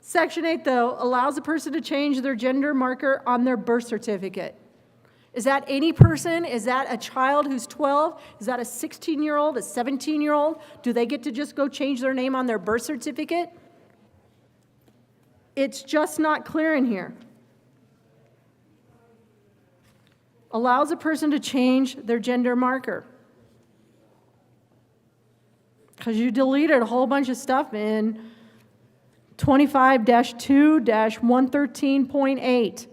Section 8, though, allows a person to change their gender marker on their birth certificate. Is that any person? Is that a child who's 12? Is that a 16-year-old, a 17-year-old? Do they get to just go change their name on their birth certificate? It's just not clear in here. Allows a person to change their gender marker. Because you deleted a whole bunch of stuff in 25-2-113.8.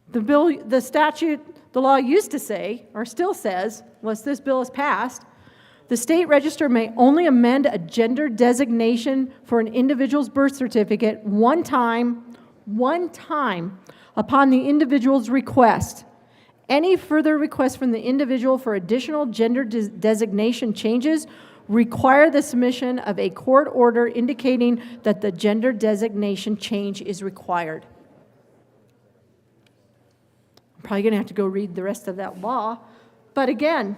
The law used to say, or still says, unless this bill is passed, the state register may only amend a gender designation for an individual's birth certificate one time upon the individual's request. Any further requests from the individual for additional gender designation changes require the submission of a court order indicating that the gender designation change is required. I'm probably going to have to go read the rest of that law. But again,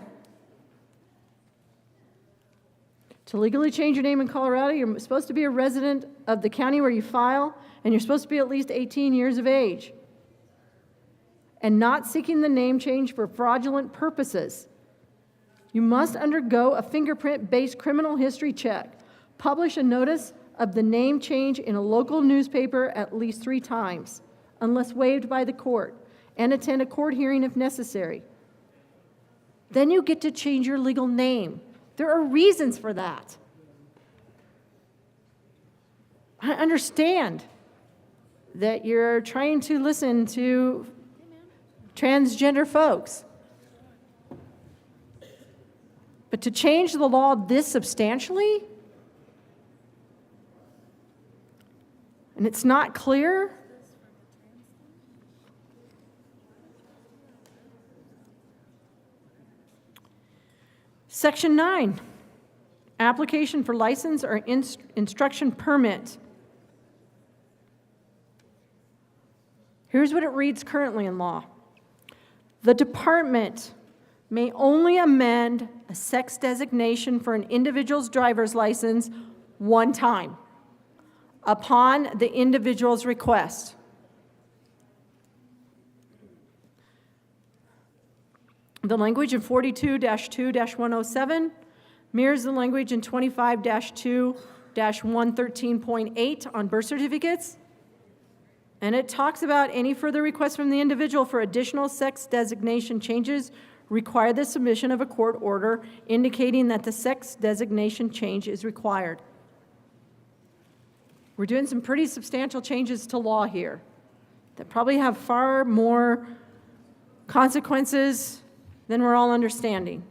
to legally change your name in Colorado, you're supposed to be a resident of the county where you file, and you're supposed to be at least 18 years of age, and not seeking the name change for fraudulent purposes. You must undergo a fingerprint-based criminal history check, publish a notice of the name change in a local newspaper at least 3 times, unless waived by the court, and attend a court hearing if necessary. Then you get to change your legal name. There are reasons for that. I understand that you're trying to listen to transgender folks. But to change the law this substantially, and it's not clear, Section 9, application for license or instruction permit. Here's what it reads currently in law. The department may only amend a sex designation for an individual's driver's license one time upon the individual's request. The language in 42-2-107 mirrors the language in 25-2-113.8 on birth certificates. And it talks about any further requests from the individual for additional sex designation changes require the submission of a court order indicating that the sex designation change is required. We're doing some pretty substantial changes to law here that probably have far more consequences than we're all understanding.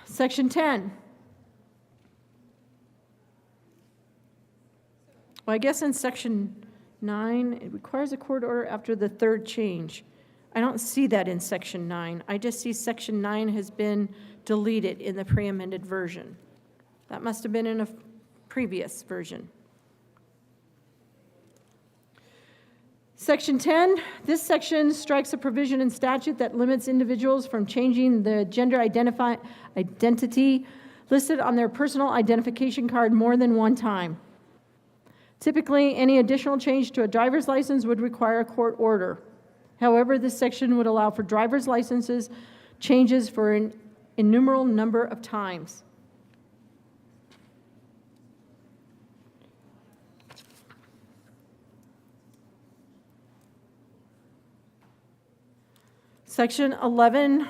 Section 10. Well, I guess in Section 9, it requires a court order after the 3rd change. I don't see that in Section 9. I just see Section 9 has been deleted in the pre-amended version. That must have been in a previous version. Section 10, this section strikes a provision in statute that limits individuals from changing the gender identity listed on their personal identification card more than one time. Typically, any additional change to a driver's license would require a court order. However, this section would allow for driver's licenses changes for an innumerable number of times. Section 11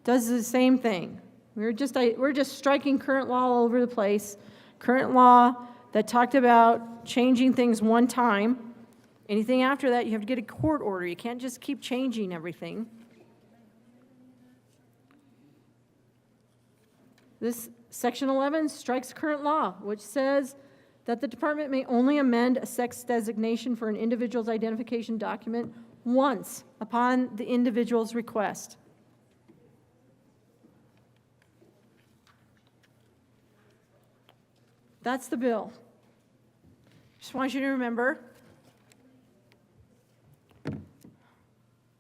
does the same thing. We're just striking current law all over the place. Current law that talked about changing things one time. Anything after that, you have to get a court order. You can't just keep changing everything. This Section 11 strikes current law, which says that the department may only amend a sex designation for an individual's identification document once upon the individual's request. That's the bill. Just want you to remember,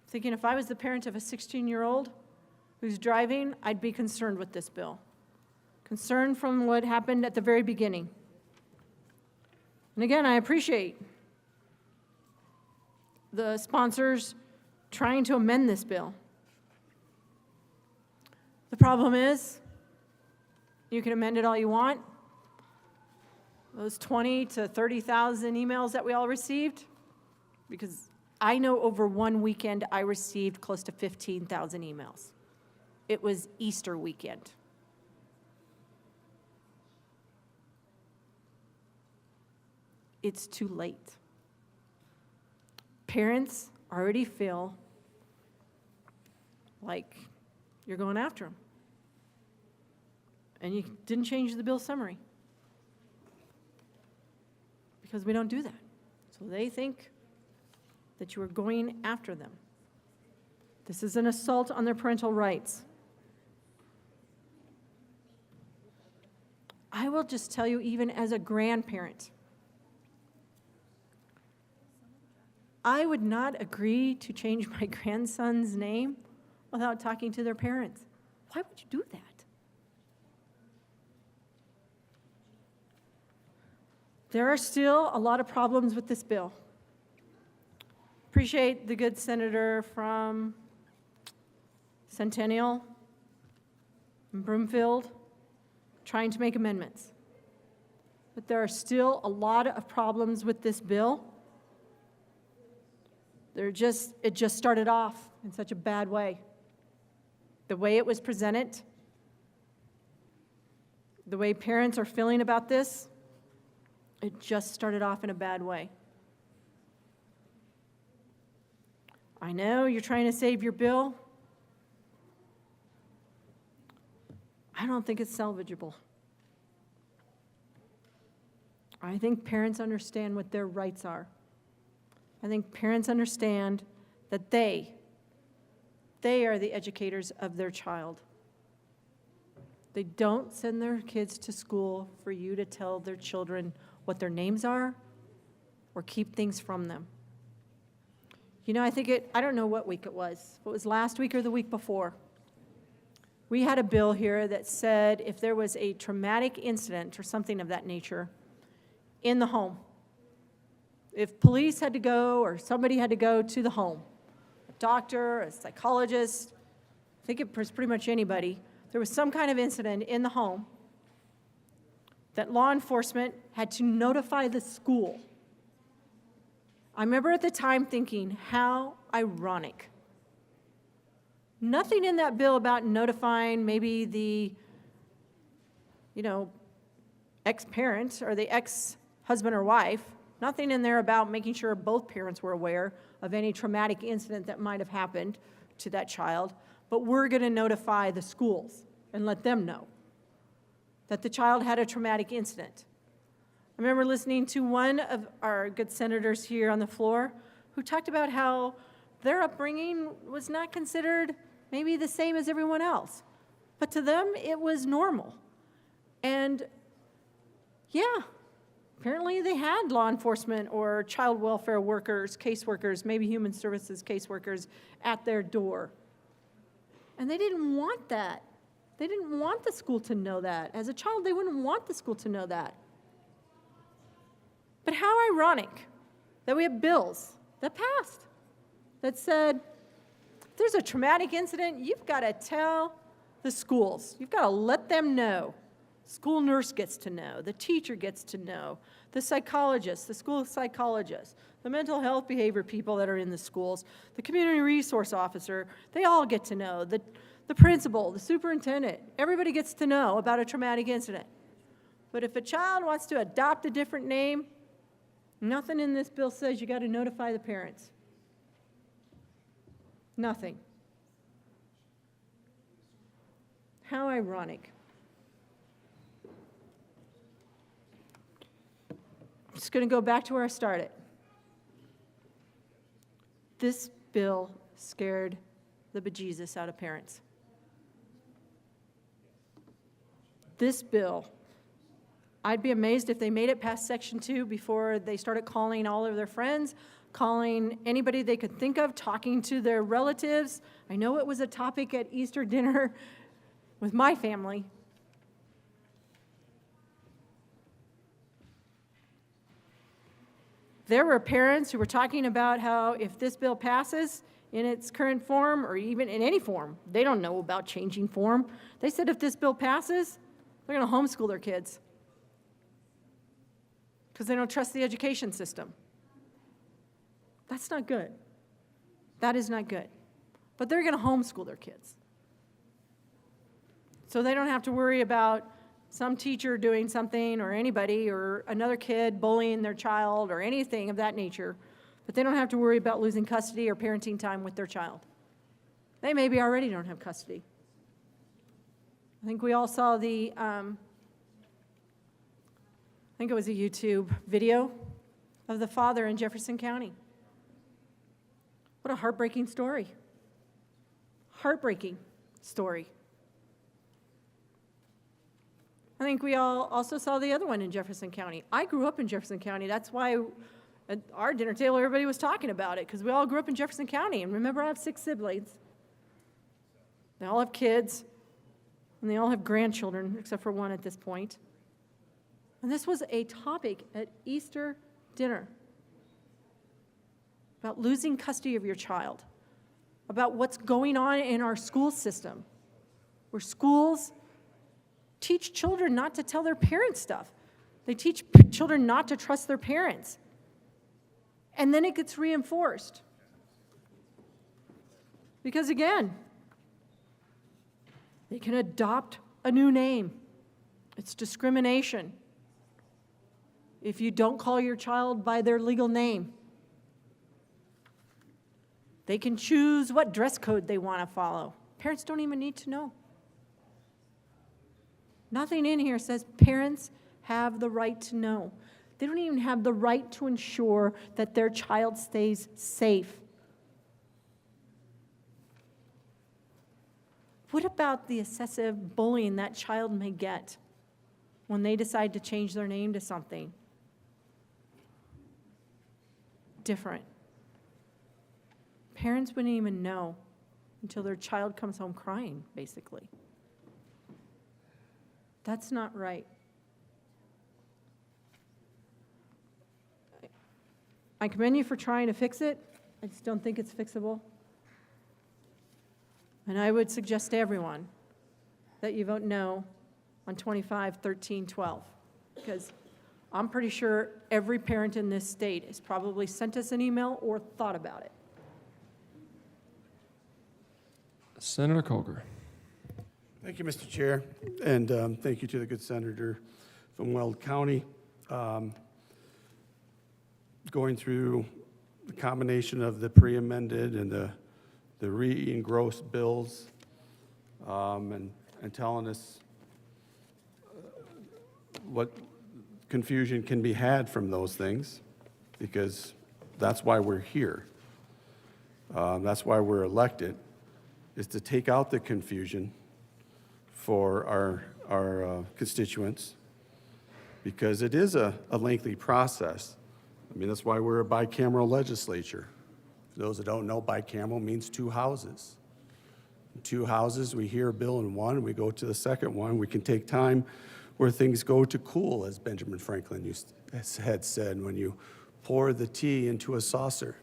thinking if I was the parent of a 16-year-old who's driving, I'd be concerned with this bill. Concerned from what happened at the very beginning. And again, I appreciate the sponsors trying to amend this bill. The problem is, you can amend it all you want. Those 20 to 30,000 emails that we all received, because I know over one weekend I received close to 15,000 emails. It was Easter weekend. It's too late. Parents already feel like you're going after them. And you didn't change the bill summary. Because we don't do that. So they think that you are going after them. This is an assault on their parental rights. I will just tell you, even as a grandparent, I would not agree to change my grandson's name without talking to their parents. Why would you do that? There are still a lot of problems with this bill. Appreciate the good senator from Centennial and Broomfield trying to make amendments. But there are still a lot of problems with this bill. It just started off in such a bad way. The way it was presented, the way parents are feeling about this, it just started off in a bad way. I know you're trying to save your bill. I don't think it's salvageable. I think parents understand what their rights are. I think parents understand that they are the educators of their child. They don't send their kids to school for you to tell their children what their names are or keep things from them. You know, I don't know what week it was. If it was last week or the week before. We had a bill here that said if there was a traumatic incident or something of that nature in the home, if police had to go or somebody had to go to the home, a doctor, a psychologist, I think it was pretty much anybody, there was some kind of incident in the home, that law enforcement had to notify the school. I remember at the time thinking, how ironic. Nothing in that bill about notifying maybe the, ex-parent or the ex-husband or wife. Nothing in there about making sure both parents were aware of any traumatic incident that might have happened to that child. But we're going to notify the schools and let them know that the child had a traumatic incident. I remember listening to one of our good senators here on the floor who talked about how their upbringing was not considered maybe the same as everyone else, but to them it was normal. And yeah, apparently they had law enforcement or child welfare workers, caseworkers, maybe human services caseworkers at their door. And they didn't want that. They didn't want the school to know that. As a child, they wouldn't want the school to know that. But how ironic that we have bills that passed that said, if there's a traumatic incident, you've got to tell the schools. You've got to let them know. School nurse gets to know. The teacher gets to know. the psychologists, the school psychologists, the mental health behavior people that are in the schools, the community resource officer, they all get to know. The principal, the superintendent, everybody gets to know about a traumatic incident. But if a child wants to adopt a different name, nothing in this bill says you got to notify the parents. Nothing. How ironic. I'm just going to go back to where I started. This bill scared the bejesus out of parents. This bill, I'd be amazed if they made it past Section 2 before they started calling all of their friends, calling anybody they could think of, talking to their relatives. I know it was a topic at Easter dinner with my family. There were parents who were talking about how if this bill passes in its current form, or even in any form, they don't know about changing form. They said if this bill passes, they're going to homeschool their kids because they don't trust the education system. That's not good. That is not good. But they're going to homeschool their kids. So they don't have to worry about some teacher doing something or anybody or another kid bullying their child or anything of that nature. But they don't have to worry about losing custody or parenting time with their child. They maybe already don't have custody. I think we all saw the, I think it was a YouTube video of the father in Jefferson County. What a heartbreaking story. Heartbreaking story. I think we all also saw the other one in Jefferson County. I grew up in Jefferson County. That's why at our dinner table everybody was talking about it, because we all grew up in Jefferson County. And remember, I have 6 siblings. They all have kids, and they all have grandchildren, except for one at this point. And this was a topic at Easter dinner about losing custody of your child, about what's going on in our school system, where schools teach children not to tell their parents stuff. They teach children not to trust their parents. And then it gets reinforced. Because again, they can adopt a new name. It's discrimination if you don't call your child by their legal name. They can choose what dress code they want to follow. Parents don't even need to know. Nothing in here says parents have the right to know. They don't even have the right to ensure that their child stays safe. What about the excessive bullying that child may get when they decide to change their name to something different? Parents wouldn't even know until their child comes home crying, basically. That's not right. I commend you for trying to fix it. I just don't think it's fixable. And I would suggest to everyone that you vote no on 25-13-12, because I'm pretty sure every parent in this state has probably sent us an email or thought about it. Senator Colger. Thank you, Mr. Chair, and thank you to the good senator from Weld County. Going through the combination of the pre-amended and the re-engrossed bills, and telling us what confusion can be had from those things, because that's why we're here. That's why we're elected, is to take out the confusion for our constituents, because it is a lengthy process. I mean, that's why we're a bicameral legislature. For those that don't know, bicameral means 2 houses. 2 houses, we hear a bill in one, we go to the second one. We can take time where things go to cool, as Benjamin Franklin had said, when you pour the tea into a saucer.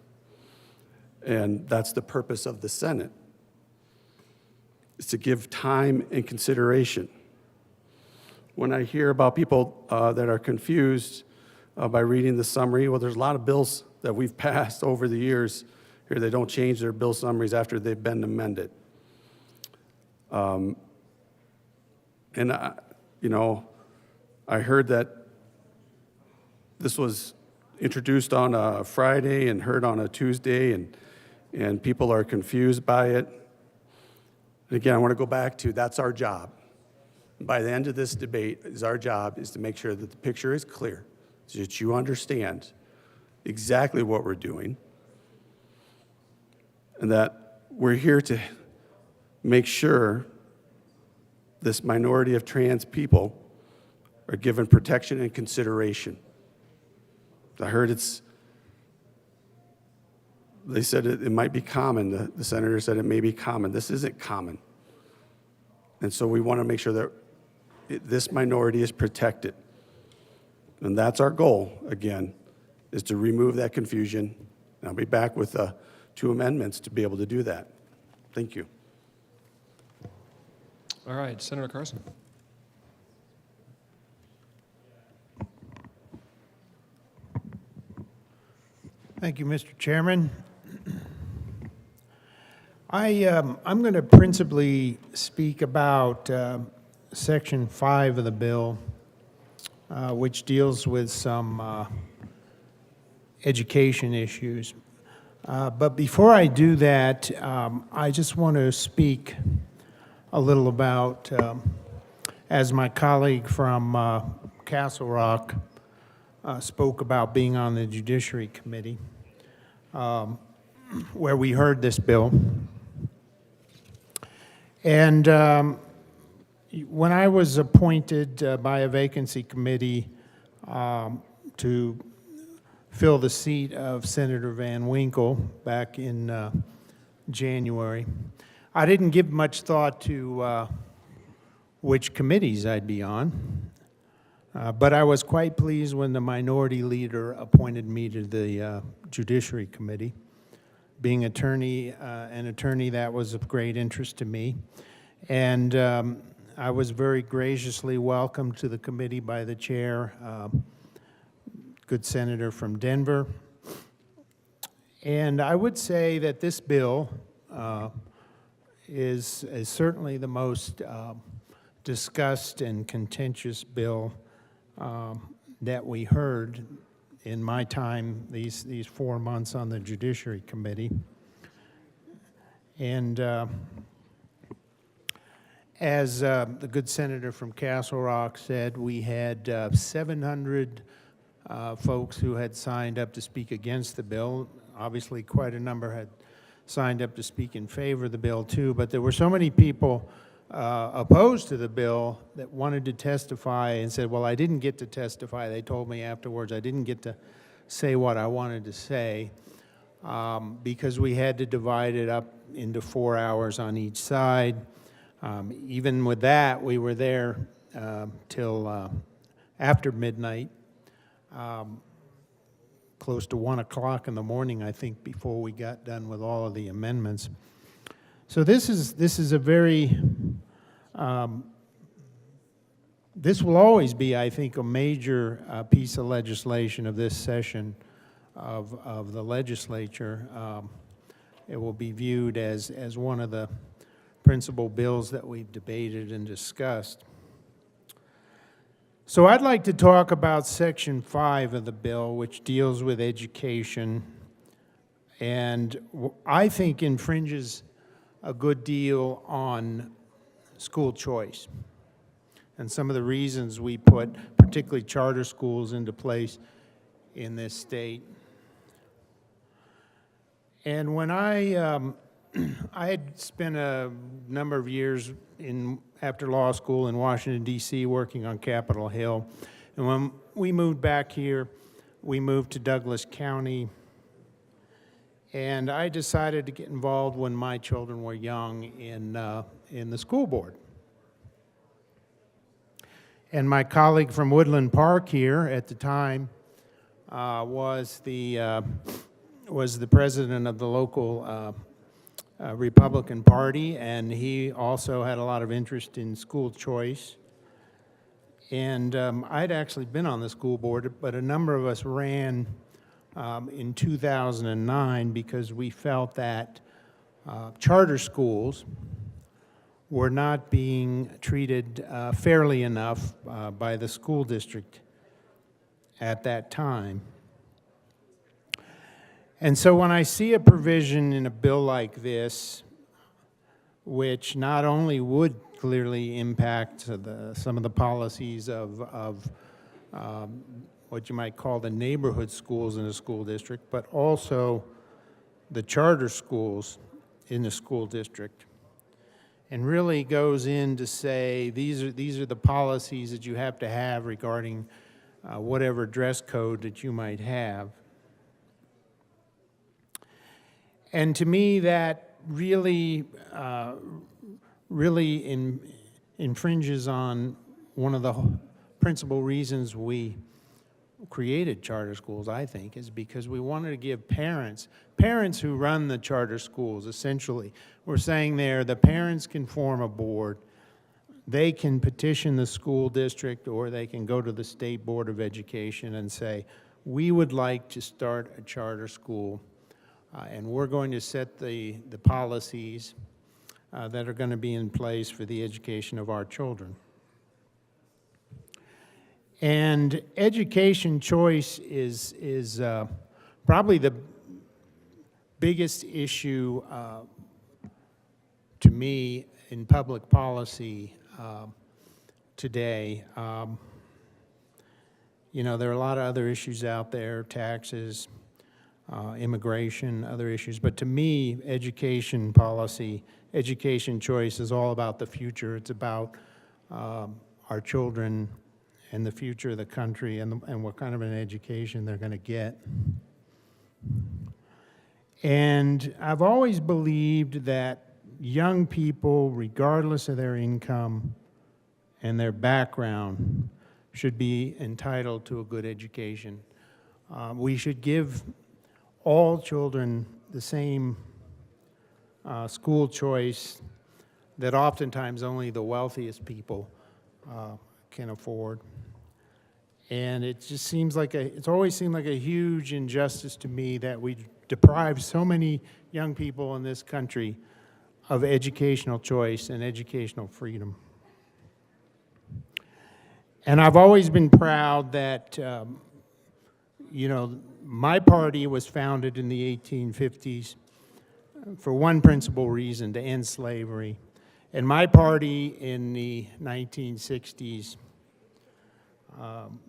And that's the purpose of the Senate, is to give time and consideration. When I hear about people that are confused by reading the summary. Well, there's a lot of bills that we've passed over the years here. They don't change their bill summaries after they've been amended. And I heard that this was introduced on a Friday and heard on a Tuesday, and people are confused by it. And again, I want to go back to that's our job. By the end of this debate, our job is to make sure that the picture is clear, so that you understand exactly what we're doing, and that we're here to make sure this minority of trans people are given protection and consideration. I heard they said it might be common. The senator said it may be common. This isn't common. And so we want to make sure that this minority is protected. And that's our goal, again, is to remove that confusion. And I'll be back with 2 amendments to be able to do that. Thank you. All right, Senator Carson. Thank you, Mr. Chairman. I'm going to principally speak about Section 5 of the bill, which deals with some education issues. But before I do that, I just want to speak a little about, as my colleague from Castle Rock spoke about being on the Judiciary Committee, where we heard this bill. And when I was appointed by a vacancy committee to fill the seat of Senator Van Winkle back in January, I didn't give much thought to which committees I'd be on. But I was quite pleased when the minority leader appointed me to the Judiciary Committee. Being an attorney, that was of great interest to me. And I was very graciously welcomed to the committee by the chair, good senator from Denver. And I would say that this bill is certainly the most discussed and contentious bill that we heard in my time, these 4 months on the Judiciary Committee. And as the good senator from Castle Rock said, we had 700 folks who had signed up to speak against the bill. Obviously, quite a number had signed up to speak in favor of the bill, too, but there were so many people opposed to the bill that wanted to testify and said, well, I didn't get to testify. They told me afterwards I didn't get to say what I wanted to say because we had to divide it up into 4 hours on each side. Even with that, we were there till after midnight, close to 1 o'clock in the morning, I think, before we got done with all of the amendments. So this is a very, this will always be, I think, a major piece of legislation of this session of the legislature. It will be viewed as one of the principal bills that we've debated and discussed. So I'd like to talk about Section 5 of the bill, which deals with education, and I think infringes a good deal on school choice and some of the reasons we put particularly charter schools into place in this state. And when I had spent a number of years after law school in Washington, D.C., working on Capitol Hill. And when we moved back here, we moved to Douglas County. And I decided to get involved when my children were young in the school board. And my colleague from Woodland Park here at the time was the president of the local Republican Party, and he also had a lot of interest in school choice. And I'd actually been on the school board, but a number of us ran in 2009 because we felt that charter schools were not being treated fairly enough by the school district at that time. And so when I see a provision in a bill like this, which not only would clearly impact some of the policies of what you might call the neighborhood schools in a school district, but also the charter schools in the school district, and really goes in to say these are the policies that you have to have regarding whatever dress code that you might have. And to me, that really infringes on one of the principal reasons we created charter schools, I think, is because we wanted to give parents who run the charter schools, essentially, we're saying there the parents can form a board, they can petition the school district, or they can go to the State Board of Education and say, we would like to start a charter school, and we're going to set the policies that are going to be in place for the education of our children. And education choice is probably the biggest issue to me in public policy today. You know, there are a lot of other issues out there, taxes, immigration, other issues, but to me, education policy, education choice is all about the future. It's about our children and the future of the country and what kind of an education they're going to get. And I've always believed that young people, regardless of their income and their background, should be entitled to a good education. We should give all children the same school choice that oftentimes only the wealthiest people can afford. And it just seems like it's always seemed like a huge injustice to me that we deprive so many young people in this country of educational choice and educational freedom. And I've always been proud that, you know, my party was founded in the 1850s for one principal reason, to end slavery. And my party in the 1960s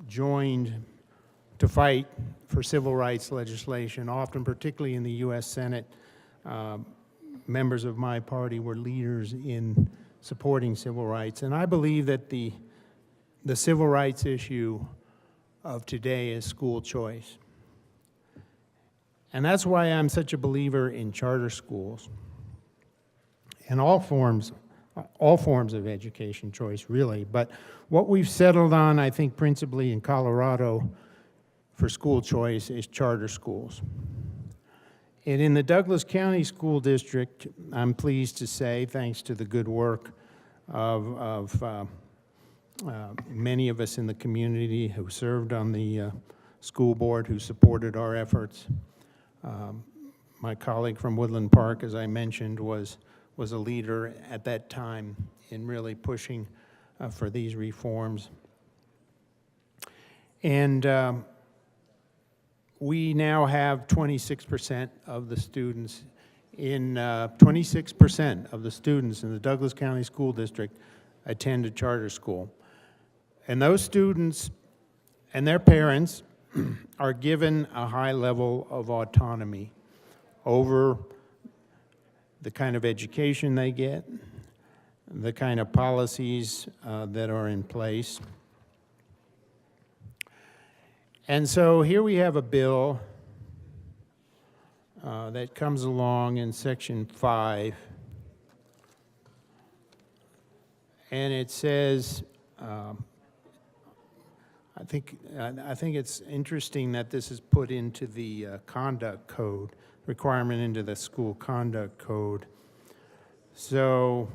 joined to fight for civil rights legislation, often particularly in the U.S. Senate. Members of my party were leaders in supporting civil rights. And I believe that the civil rights issue of today is school choice. And that's why I'm such a believer in charter schools and all forms of education choice, really. But what we've settled on, I think, principally in Colorado for school choice is charter schools. And in the Douglas County School District, I'm pleased to say, thanks to the good work of many of us in the community who served on the school board, who supported our efforts. My colleague from Woodland Park, as I mentioned, was a leader at that time in really pushing for these reforms. And we now have 26% of the students in 26% of the students in the Douglas County School District attend a charter school. And those students and their parents are given a high level of autonomy over the kind of education they get, the kind of policies that are in place. And so here we have a bill that comes along in Section 5, and it says, I think it's interesting that this is put into the conduct code, requirement into the school conduct code. So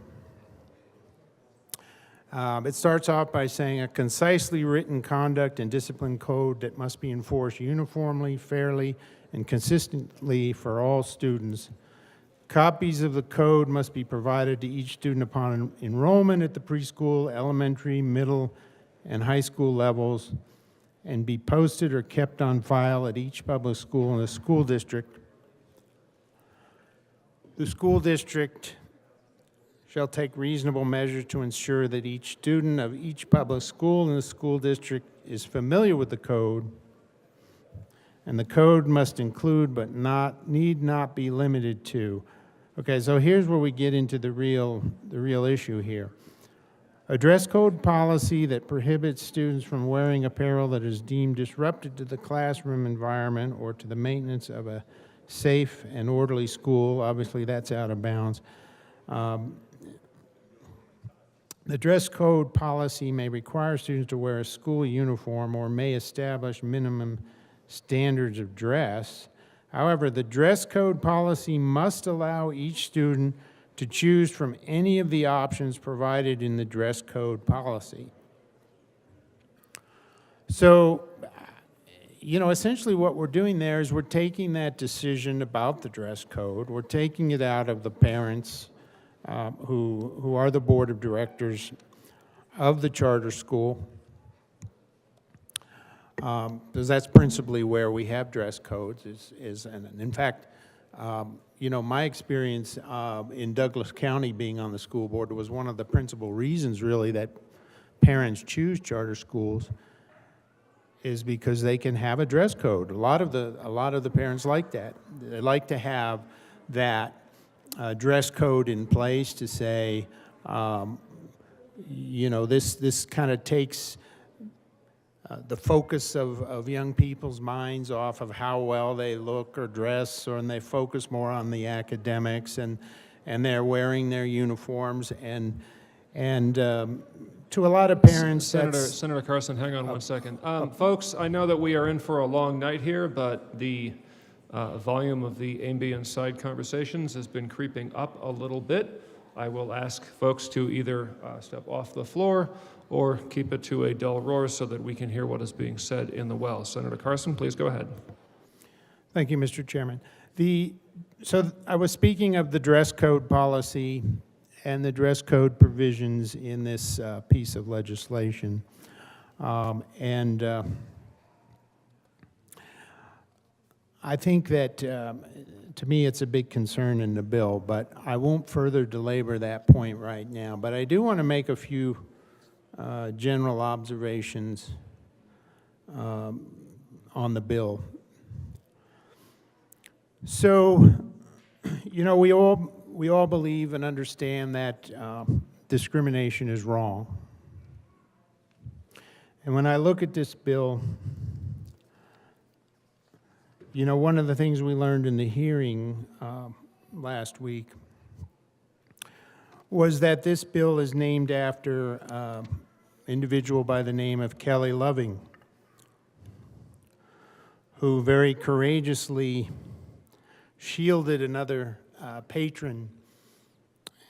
It starts off by saying a concisely written conduct and discipline code that must be enforced uniformly, fairly, and consistently for all students. Copies of the code must be provided to each student upon enrollment at the preschool, elementary, middle, and high school levels, and be posted or kept on file at each public school in the school district. The school district shall take reasonable measures to ensure that each student of each public school in the school district is familiar with the code, and the code must include but need not be limited to. Okay, so here's where we get into the real issue here. A dress code policy that prohibits students from wearing apparel that is deemed disruptive to the classroom environment or to the maintenance of a safe and orderly school, obviously that's out of bounds. The dress code policy may require students to wear a school uniform or may establish minimum standards of dress. However, the dress code policy must allow each student to choose from any of the options provided in the dress code policy. So, essentially what we're doing there is we're taking that decision about the dress code, we're taking it out of the parents who are the board of directors of the charter school, because that's principally where we have dress codes. And in fact, my experience in Douglas County being on the school board was one of the principal reasons, really, that parents choose charter schools is because they can have a dress code. A lot of the parents like that. They like to have that dress code in place to say, this kind of takes the focus of young people's minds off of how well they look or dress, and they focus more on the academics, and they're wearing their uniforms, and to a lot of parents, Senator Carson, hang on one second. Folks, I know that we are in for a long night here, but the volume of the ambient side conversations has been creeping up a little bit. I will ask folks to either step off the floor or keep it to a dull roar so that we can hear what is being said in the well. Senator Carson, please go ahead. Thank you, Mr. Chairman. So I was speaking of the dress code policy and the dress code provisions in this piece of legislation. I think that, to me, it's a big concern in the bill, but I won't further belabor that point right now. But I do want to make a few general observations on the bill. So, we all believe and understand that discrimination is wrong. And when I look at this bill, one of the things we learned in the hearing last week was that this bill is named after an individual by the name of Kelly Loving, who very courageously shielded another patron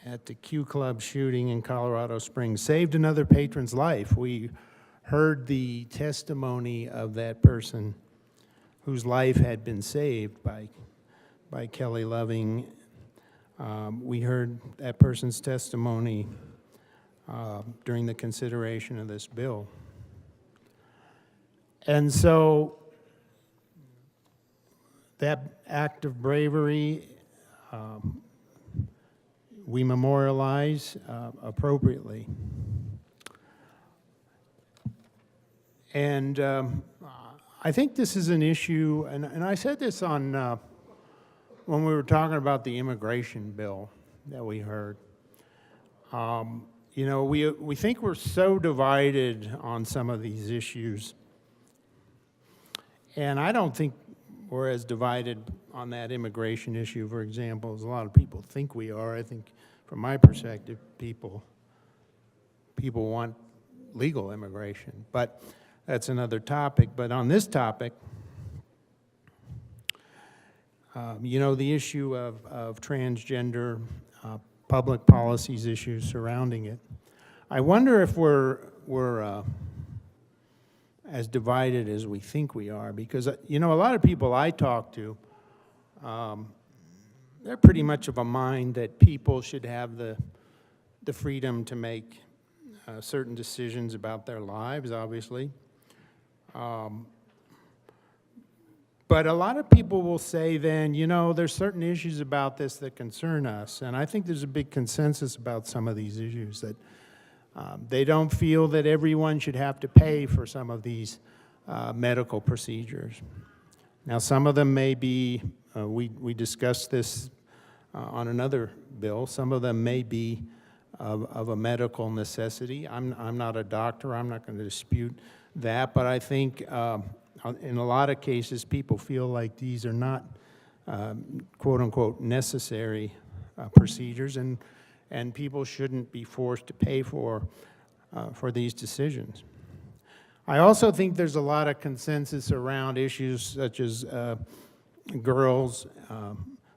at the Q Club shooting in Colorado Springs, saved another patron's life. We heard the testimony of that person whose life had been saved by Kelly Loving. We heard that person's testimony during the consideration of this bill. And so that act of bravery we memorialize appropriately. And I think this is an issue, and I said this on when we were talking about the immigration bill that we heard. We think we're so divided on some of these issues, and I don't think we're as divided on that immigration issue, for example, as a lot of people think we are. I think, from my perspective, people want legal immigration, but that's another topic. But on this topic, the issue of transgender public policies issues surrounding it, I wonder if we're as divided as we think we are, because, you know, a lot of people I talk to, they're pretty much of a mind that people should have the freedom to make certain decisions about their lives, obviously. But a lot of people will say then, you know, there's certain issues about this that concern us, and I think there's a big consensus about some of these issues, that they don't feel that everyone should have to pay for some of these medical procedures. Now, some of them may be, we discussed this on another bill, some of them may be of a medical necessity. I'm not a doctor, I'm not going to dispute that, but I think in a lot of cases, people feel like these are not quote-unquote necessary procedures, and people shouldn't be forced to pay for these decisions. I also think there's a lot of consensus around issues such as girls'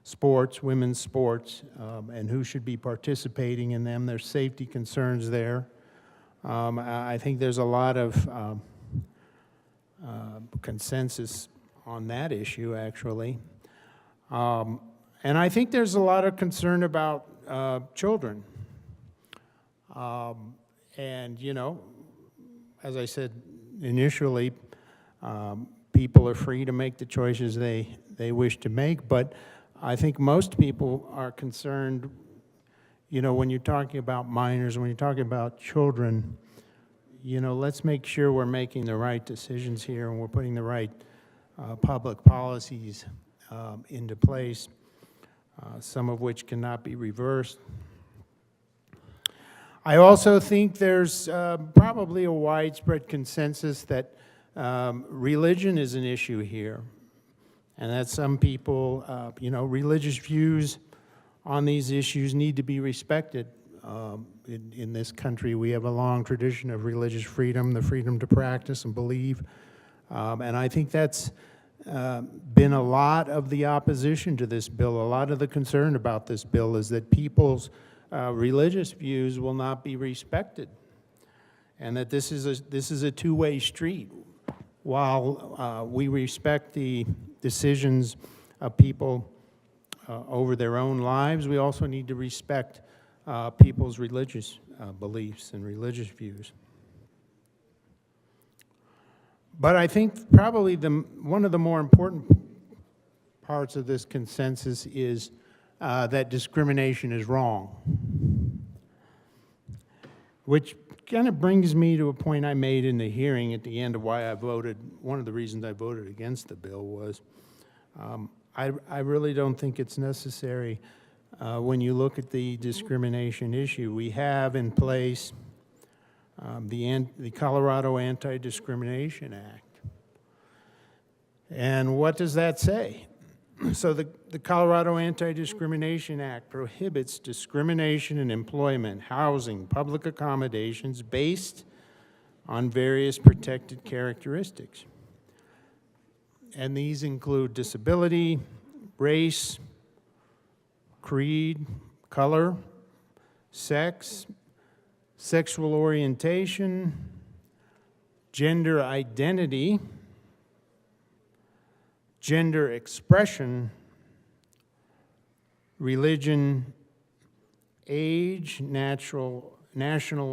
sports, women's sports, and who should be participating in them. There's safety concerns there. I think there's a lot of consensus on that issue, actually. And I think there's a lot of concern about children. And, you know, as I said initially, people are free to make the choices they wish to make, but I think most people are concerned, you know, when you're talking about minors, when you're talking about children, you know, let's make sure we're making the right decisions here and we're putting the right public policies into place, some of which cannot be reversed. I also think there's probably a widespread consensus that religion is an issue here, and that some people, you know, religious views on these issues need to be respected. In this country, we have a long tradition of religious freedom, the freedom to practice and believe, and I think that's been a lot of the opposition to this bill. A lot of the concern about this bill is that people's religious views will not be respected, and that this is a two-way street. While we respect the decisions of people over their own lives, we also need to respect people's religious beliefs and religious views. But I think probably one of the more important parts of this consensus is that discrimination is wrong. Which kind of brings me to a point I made in the hearing at the end of why I voted, one of the reasons I voted against the bill was I really don't think it's necessary when you look at the discrimination issue. We have in place the Colorado Anti-Discrimination Act. And what does that say? So the Colorado Anti-Discrimination Act prohibits discrimination in employment, housing, public accommodations based on various protected characteristics. And these include disability, race, creed, color, sex, sexual orientation, gender identity, gender expression, religion, age, national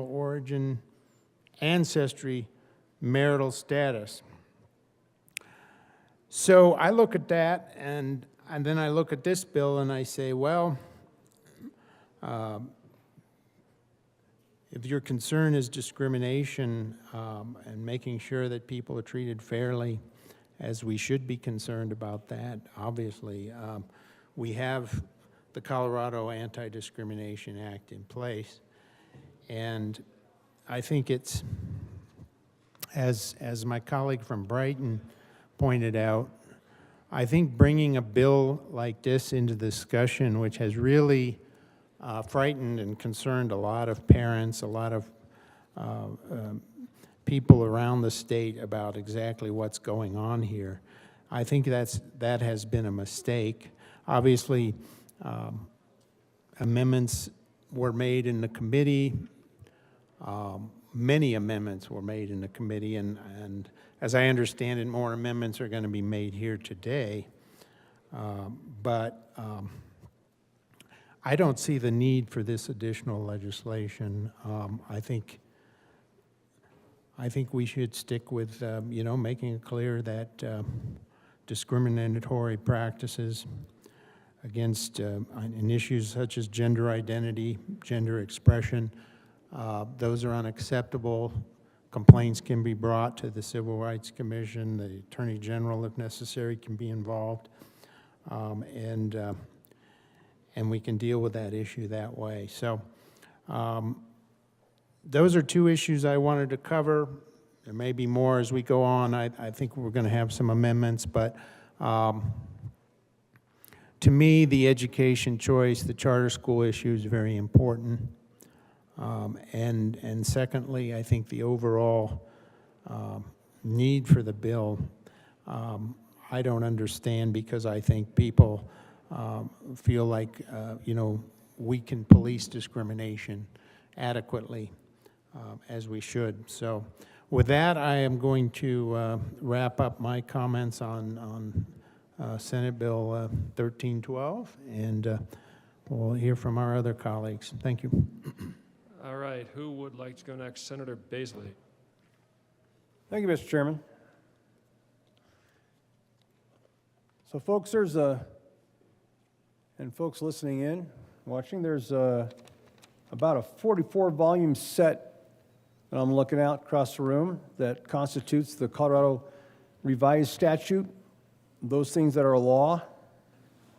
origin, ancestry, marital status. So I look at that, and then I look at this bill and I say, well, if your concern is discrimination and making sure that people are treated fairly, as we should be concerned about that, obviously, we have the Colorado Anti-Discrimination Act in place. And I think it's, as my colleague from Brighton pointed out, I think bringing a bill like this into discussion, which has really frightened and concerned a lot of parents, a lot of people around the state about exactly what's going on here. I think that has been a mistake. Obviously, amendments were made in the committee. Many amendments were made in the committee, and as I understand it, more amendments are going to be made here today. But I don't see the need for this additional legislation. I think we should stick with, making it clear that discriminatory practices against in issues such as gender identity, gender expression, those are unacceptable. Complaints can be brought to the Civil Rights Commission. The Attorney General, if necessary, can be involved, and we can deal with that issue that way. So those are two issues I wanted to cover. There may be more as we go on. I think we're going to have some amendments, but to me, the education choice, the charter school issue is very important. And secondly, I think the overall need for the bill, I don't understand, because I think people feel like, we can police discrimination adequately, as we should. So with that, I am going to wrap up my comments on Senate Bill 1312, and we'll hear from our other colleagues. Thank you. All right, who would like to go next? Senator Baisley. Thank you, Mr. Chairman. So folks, and folks listening in, watching, there's about a 44-volume set that I'm looking at across the room that constitutes the Colorado Revised Statute, those things that are law.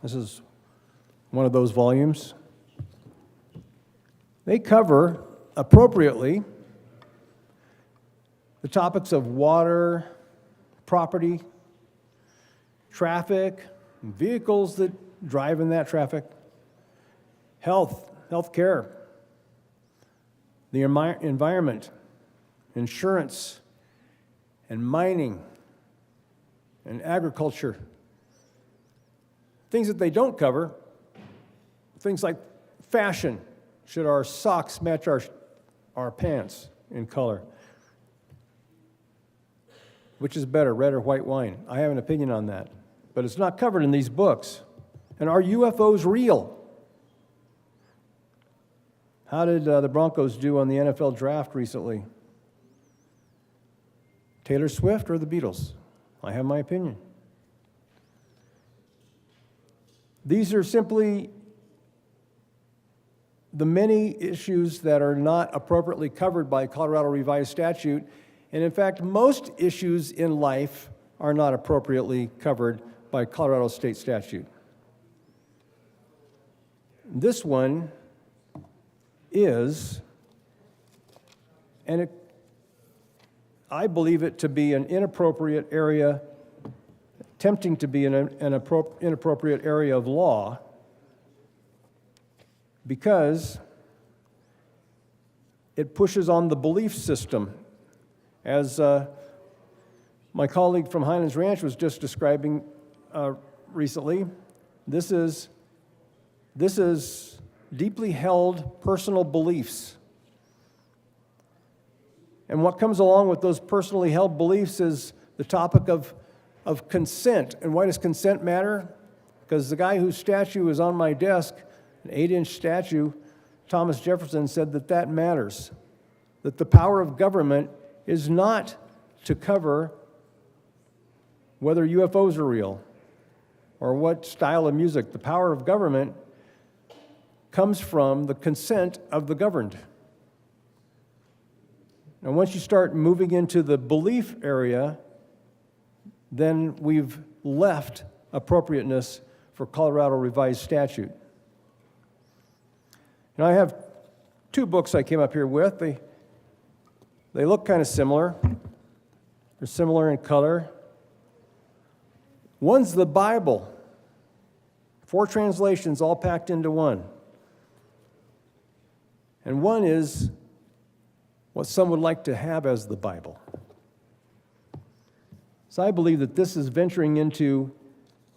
This is one of those volumes. They cover appropriately the topics of water, property, traffic, vehicles that drive in that traffic, health care, the environment, insurance, and mining, and agriculture. Things that they don't cover, things like fashion. Should our socks match our pants in color? Which is better, red or white wine? I have an opinion on that, but it's not covered in these books. And are UFOs real? How did the Broncos do on the NFL draft recently? Taylor Swift or the Beatles? I have my opinion. These are simply the many issues that are not appropriately covered by Colorado Revised Statute. And in fact, most issues in life are not appropriately covered by Colorado State Statute. This one is, and I believe it to be an inappropriate area, attempting to be an inappropriate area of law, because it pushes on the belief system. As my colleague from Highlands Ranch was just describing recently, this is deeply held personal beliefs. And what comes along with those personally held beliefs is the topic of consent. And why does consent matter? Because the guy whose statue is on my desk, an 8-inch statue, Thomas Jefferson, said that matters. That the power of government is not to cover whether UFOs are real or what style of music. The power of government comes from the consent of the governed. And once you start moving into the belief area, then we've left appropriateness for Colorado Revised Statute. And I have two books I came up here with. They look kind of similar. They're similar in color. One's the Bible. 4 translations all packed into one. And one is what some would like to have as the Bible. So I believe that this is venturing into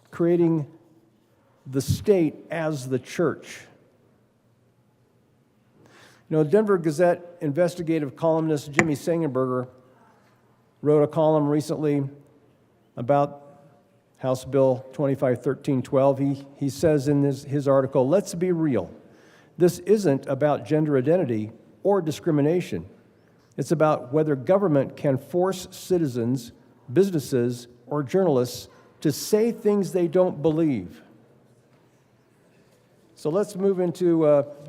creating the state as the church. You know, Denver Gazette investigative columnist Jimmy Sangenberger wrote a column recently about House Bill 2513-12. He says in his article, "Let's be real. This isn't about gender identity or discrimination. It's about whether government can force citizens, businesses, or journalists to say things they don't believe." So let's move into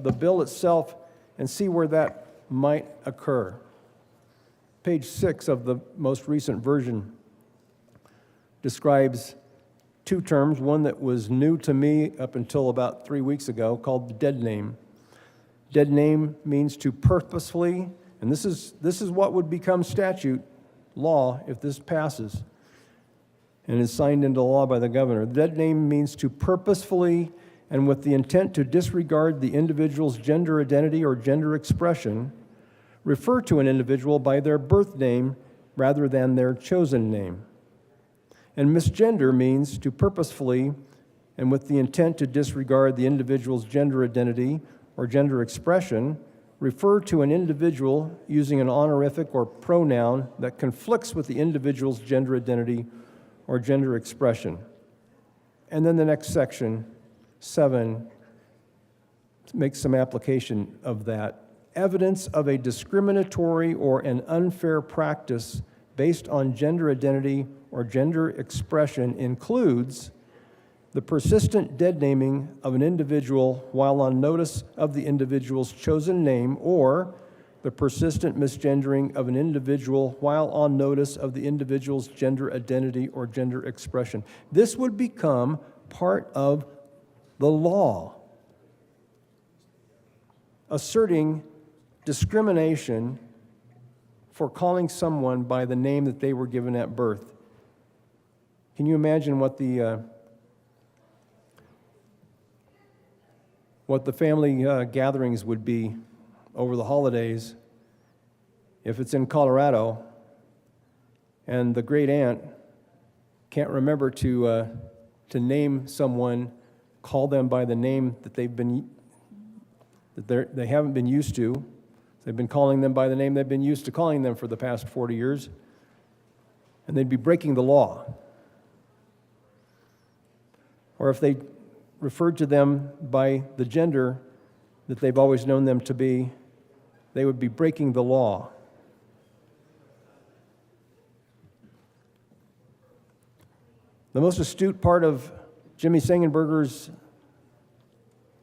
the bill itself and see where that might occur. Page 6 of the most recent version describes two terms, one that was new to me up until about 3 weeks ago, called the dead name. Dead name means to purposefully, and this is what would become statute law if this passes and is signed into law by the governor. Dead name means to purposefully and with the intent to disregard the individual's gender identity or gender expression, refer to an individual by their birth name rather than their chosen name. And misgender means to purposefully and with the intent to disregard the individual's gender identity or gender expression, refer to an individual using an honorific or pronoun that conflicts with the individual's gender identity or gender expression. And then the next section, 7, makes some application of that. Evidence of a discriminatory or an unfair practice based on gender identity or gender expression includes the persistent dead naming of an individual while on notice of the individual's chosen name, or the persistent misgendering of an individual while on notice of the individual's gender identity or gender expression. This would become part of the law, asserting discrimination for calling someone by the name that they were given at birth. Can you imagine what the family gatherings would be over the holidays if it's in Colorado and the great aunt can't remember to name someone, call them by the name that they haven't been used to. They've been calling them by the name they've been used to calling them for the past 40 years, and they'd be breaking the law. Or if they referred to them by the gender that they've always known them to be, they would be breaking the law. The most astute part of Jimmy Sangenberger's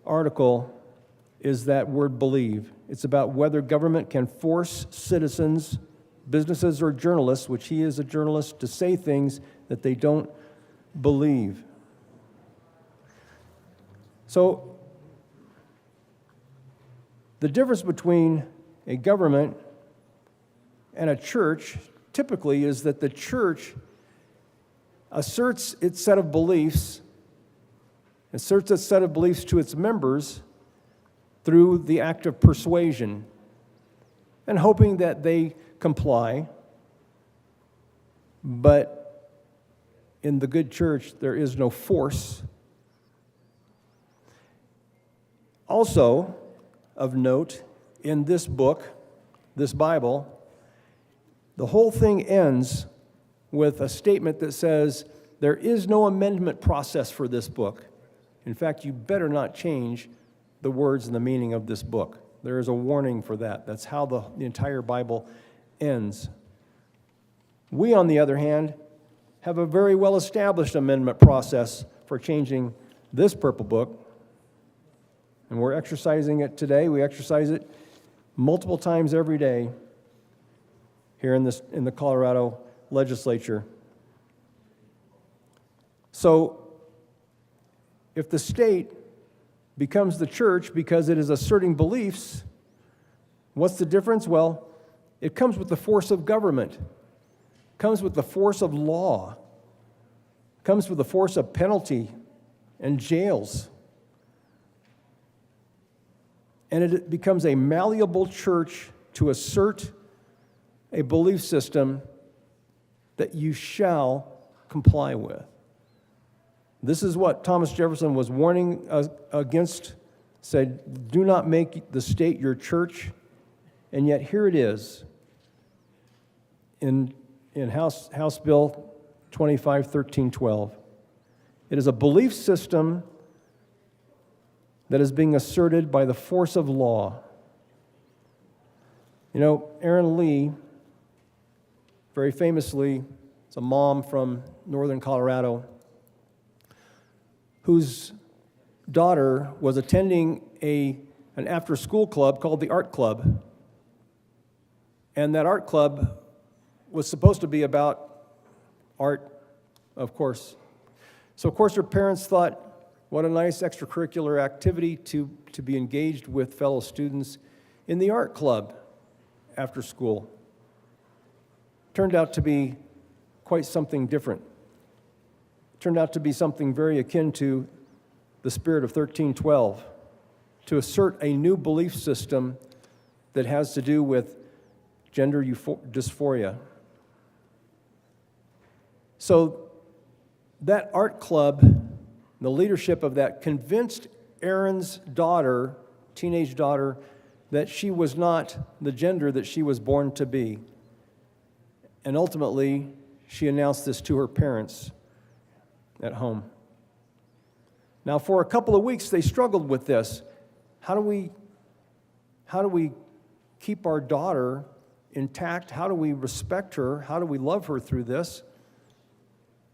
article is that word believe. It's about whether government can force citizens, businesses, or journalists, which he is a journalist, to say things that they don't believe. So, the difference between a government and a church typically is that the church asserts its set of beliefs, asserts its set of beliefs to its members through the act of persuasion and hoping that they comply. But in the good church, there is no force. Also, of note, in this book, this Bible, the whole thing ends with a statement that says, there is no amendment process for this book. In fact, you better not change the words and the meaning of this book. There is a warning for that. That's how the entire Bible ends. We, on the other hand, have a very well-established amendment process for changing this purple book, and we're exercising it today. We exercise it multiple times every day here in the Colorado legislature. So, if the state becomes the church because it is asserting beliefs, what's the difference? Well, it comes with the force of government, it comes with the force of law, it comes with the force of penalty and jails. And it becomes a malleable church to assert a belief system that you shall comply with. This is what Thomas Jefferson was warning against said, do not make the state your church, and yet here it is in House Bill 251312. It is a belief system that is being asserted by the force of law. You know, Erin Lee, very famously, is a mom from northern Colorado whose daughter was attending an after-school club called the Art Club. And that art club was supposed to be about art, of course. So, of course, her parents thought, what a nice extracurricular activity to be engaged with fellow students in the art club after school. Turned out to be quite something different. Turned out to be something very akin to the spirit of 1312, to assert a new belief system that has to do with gender dysphoria. So that art club, the leadership of that, convinced Erin's daughter, teenage daughter, that she was not the gender that she was born to be. And ultimately, she announced this to her parents at home. Now, for a couple of weeks, they struggled with this. How do we keep our daughter intact? How do we respect her? How do we love her through this?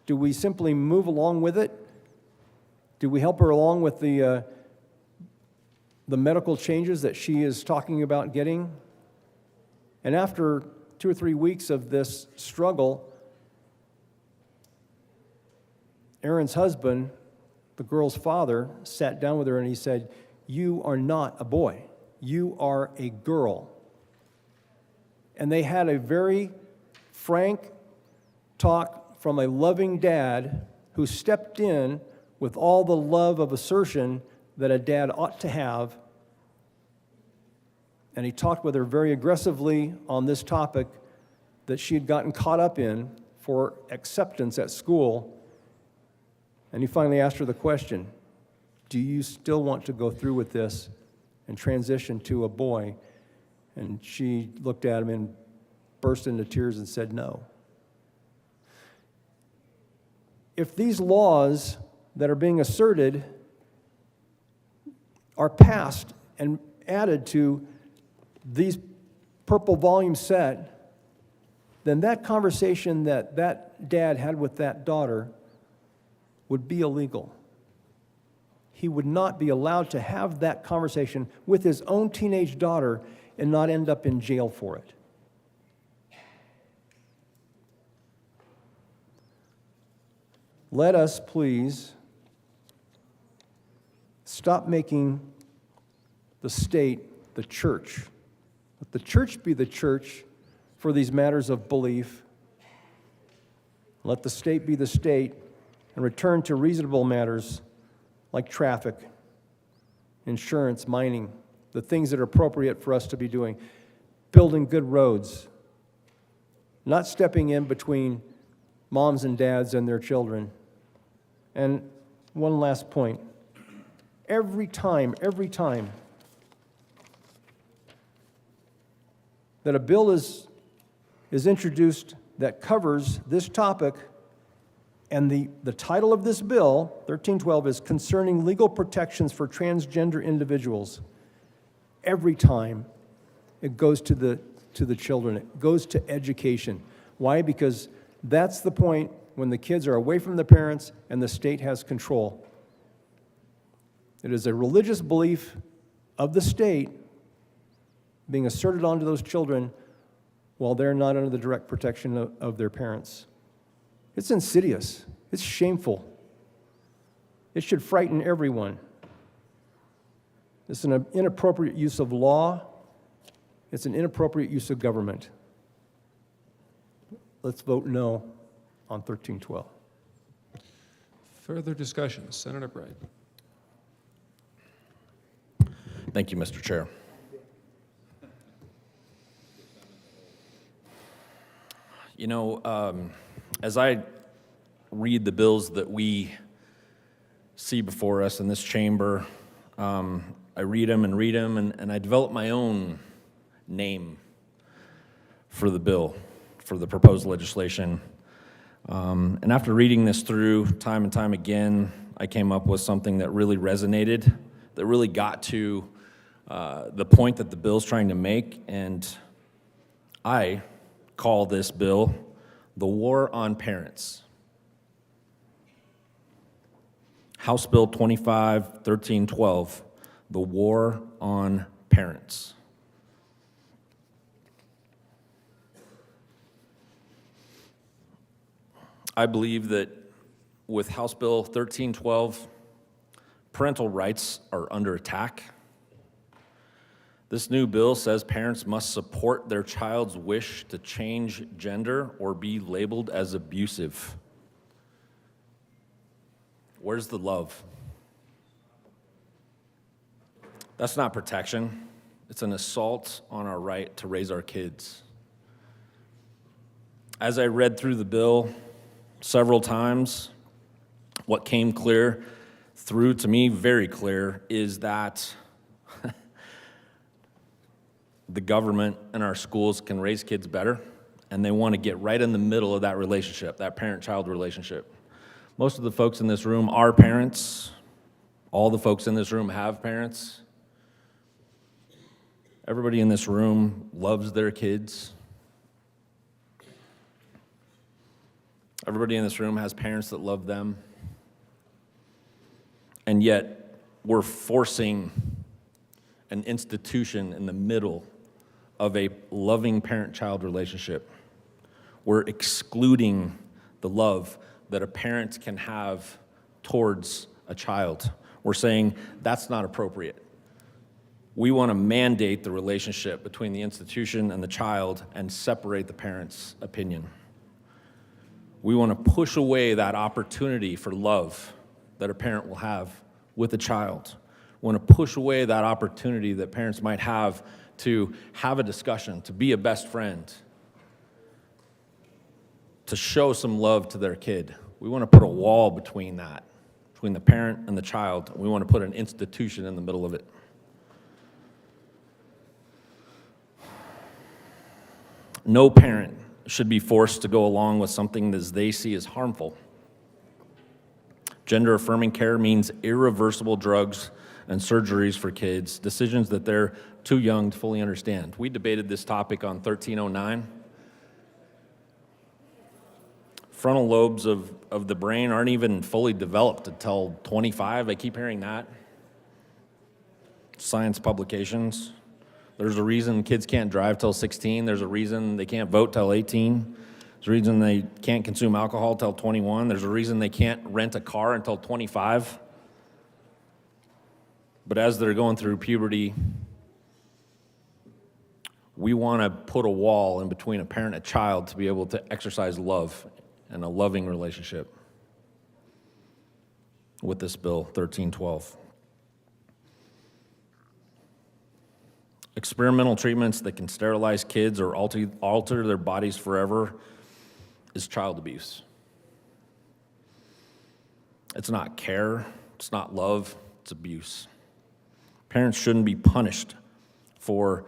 Do we simply move along with it? Do we help her along with the medical changes that she is talking about getting? And after 2 or 3 weeks of this struggle, Erin's husband, the girl's father, sat down with her and he said, "You are not a boy. You are a girl." And they had a very frank talk from a loving dad who stepped in with all the love of assertion that a dad ought to have. And he talked with her very aggressively on this topic that she had gotten caught up in for acceptance at school. And he finally asked her the question, do you still want to go through with this and transition to a boy? And she looked at him and burst into tears and said no. If these laws that are being asserted are passed and added to these purple volume set, then that conversation that that dad had with that daughter would be illegal. He would not be allowed to have that conversation with his own teenage daughter and not end up in jail for it. Let us please stop making the state the church. Let the church be the church for these matters of belief. Let the state be the state and return to reasonable matters like traffic, insurance, mining, the things that are appropriate for us to be doing, building good roads, not stepping in between moms and dads and their children. And one last point. Every time that a bill is introduced that covers this topic, and the title of this bill, 1312, is Concerning Legal Protections for Transgender Individuals. Every time it goes to the children, it goes to education. Why? Because that's the point when the kids are away from the parents and the state has control. It is a religious belief of the state being asserted onto those children while they're not under the direct protection of their parents. It's insidious. It's shameful. It should frighten everyone. It's an inappropriate use of law. It's an inappropriate use of government. Let's vote no on 1312. Further discussion, Senator Bright. Thank you, Mr. Chair. You know, as I read the bills that we see before us in this chamber, I read them, and I develop my own name for the bill, for the proposed legislation. And after reading this through time and time again, I came up with something that really resonated, that really got to the point that the bill's trying to make, and I call this bill the War on Parents. House Bill 25-1312, the War on Parents. I believe that with House Bill 1312, parental rights are under attack. This new bill says parents must support their child's wish to change gender or be labeled as abusive. Where's the love? That's not protection. It's an assault on our right to raise our kids. As I read through the bill several times, what came clear through to me very clear is that the government and our schools can raise kids better, and they want to get right in the middle of that relationship, that parent-child relationship. Most of the folks in this room are parents. All the folks in this room have parents. Everybody in this room loves their kids. Everybody in this room has parents that love them. And yet, we're forcing an institution in the middle of a loving parent-child relationship. We're excluding the love that a parent can have towards a child. We're saying that's not appropriate. We want to mandate the relationship between the institution and the child and separate the parent's opinion. We want to push away that opportunity for love that a parent will have with a child. We want to push away that opportunity that parents might have to have a discussion, to be a best friend, to show some love to their kid. We want to put a wall between that, between the parent and the child. We want to put an institution in the middle of it. No parent should be forced to go along with something that they see as harmful. Gender-affirming care means irreversible drugs and surgeries for kids, decisions that they're too young to fully understand. We debated this topic on 1309. Frontal lobes of the brain aren't even fully developed until 25. I keep hearing that. Science publications. There's a reason kids can't drive till 16. There's a reason they can't vote till 18. There's a reason they can't consume alcohol till 21. There's a reason they can't rent a car until 25. But as they're going through puberty, we want to put a wall in between a parent and a child to be able to exercise love and a loving relationship with this bill, 1312. Experimental treatments that can sterilize kids or alter their bodies forever is child abuse. It's not care, it's not love, it's abuse. Parents shouldn't be punished for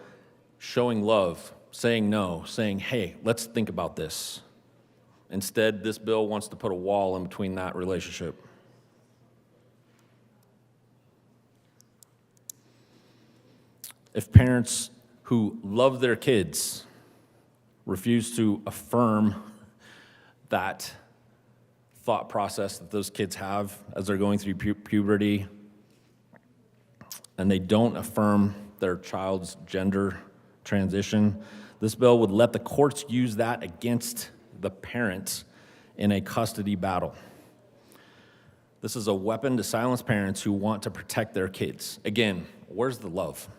showing love, saying no, saying, hey, let's think about this. Instead, this bill wants to put a wall in between that relationship. If parents who love their kids refuse to affirm that thought process that those kids have as they're going through puberty, and they don't affirm their child's gender transition, this bill would let the courts use that against the parents in a custody battle. This is a weapon to silence parents who want to protect their kids. Again, where's the love?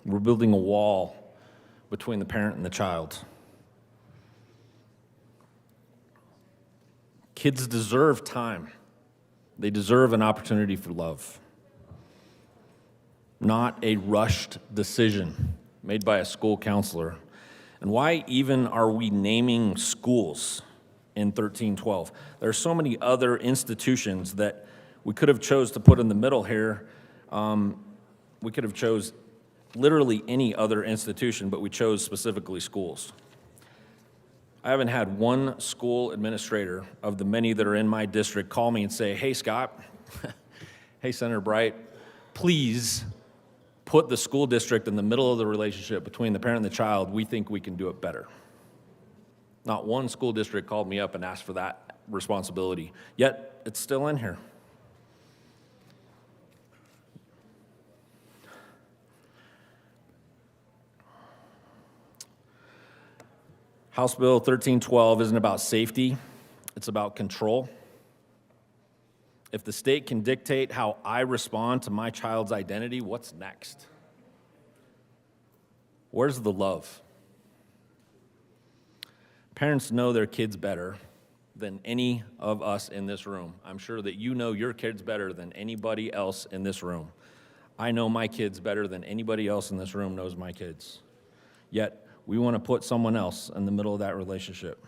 We're building a wall between the parent and the child. Kids deserve time. They deserve an opportunity for love, not a rushed decision made by a school counselor. And why even are we naming schools in 1312? There are so many other institutions that We could have chose to put in the middle here, we could have chose literally any other institution, but we chose specifically schools. I haven't had one school administrator of the many that are in my district call me and say, hey, Scott, hey, Senator Bright, please put the school district in the middle of the relationship between the parent and the child. We think we can do it better. Not one school district called me up and asked for that responsibility, yet it's still in here. House Bill 1312 isn't about safety, it's about control. If the state can dictate how I respond to my child's identity, what's next? Where's the love? Parents know their kids better than any of us in this room. I'm sure that you know your kids better than anybody else in this room. I know my kids better than anybody else in this room knows my kids. Yet, we want to put someone else in the middle of that relationship.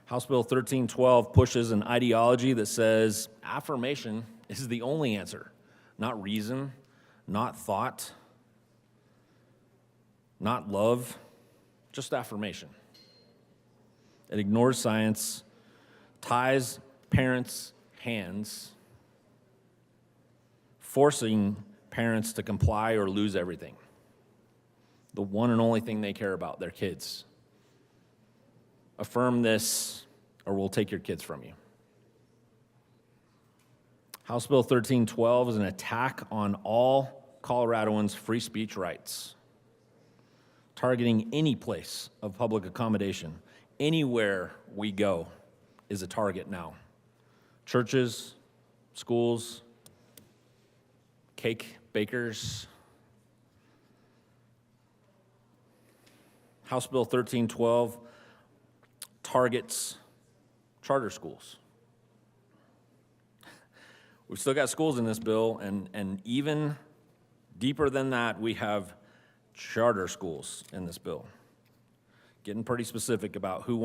House Bill 1312 pushes an ideology that says affirmation is the only answer, not reason, not thought, not love, just affirmation. It ignores science, ties parents' hands, forcing parents to comply or lose everything. The one and only thing they care about, their kids. Affirm this, or we'll take your kids from you. House Bill 1312 is an attack on all Coloradoans' free speech rights, targeting any place of public accommodation. Anywhere we go is a target now. Churches, schools, cake bakers. House Bill 1312 targets charter schools. We've still got schools in this bill, and even deeper than that, we have charter schools in this bill. Getting pretty specific about who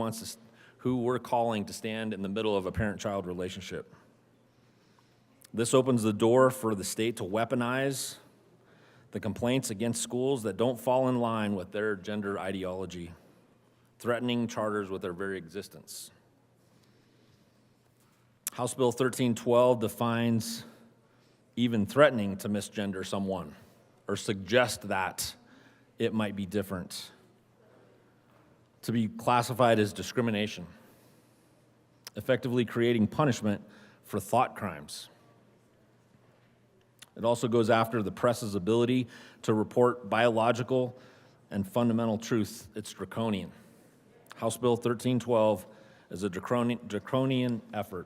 we're calling to stand in the middle of a parent-child relationship. This opens the door for the state to weaponize the complaints against schools that don't fall in line with their gender ideology, threatening charters with their very existence. House Bill 1312 defines even threatening to misgender someone or suggest that it might be different to be classified as discrimination, effectively creating punishment for thought crimes. It also goes after the press's ability to report biological and fundamental truth. It's draconian. House Bill 1312 is a draconian effort.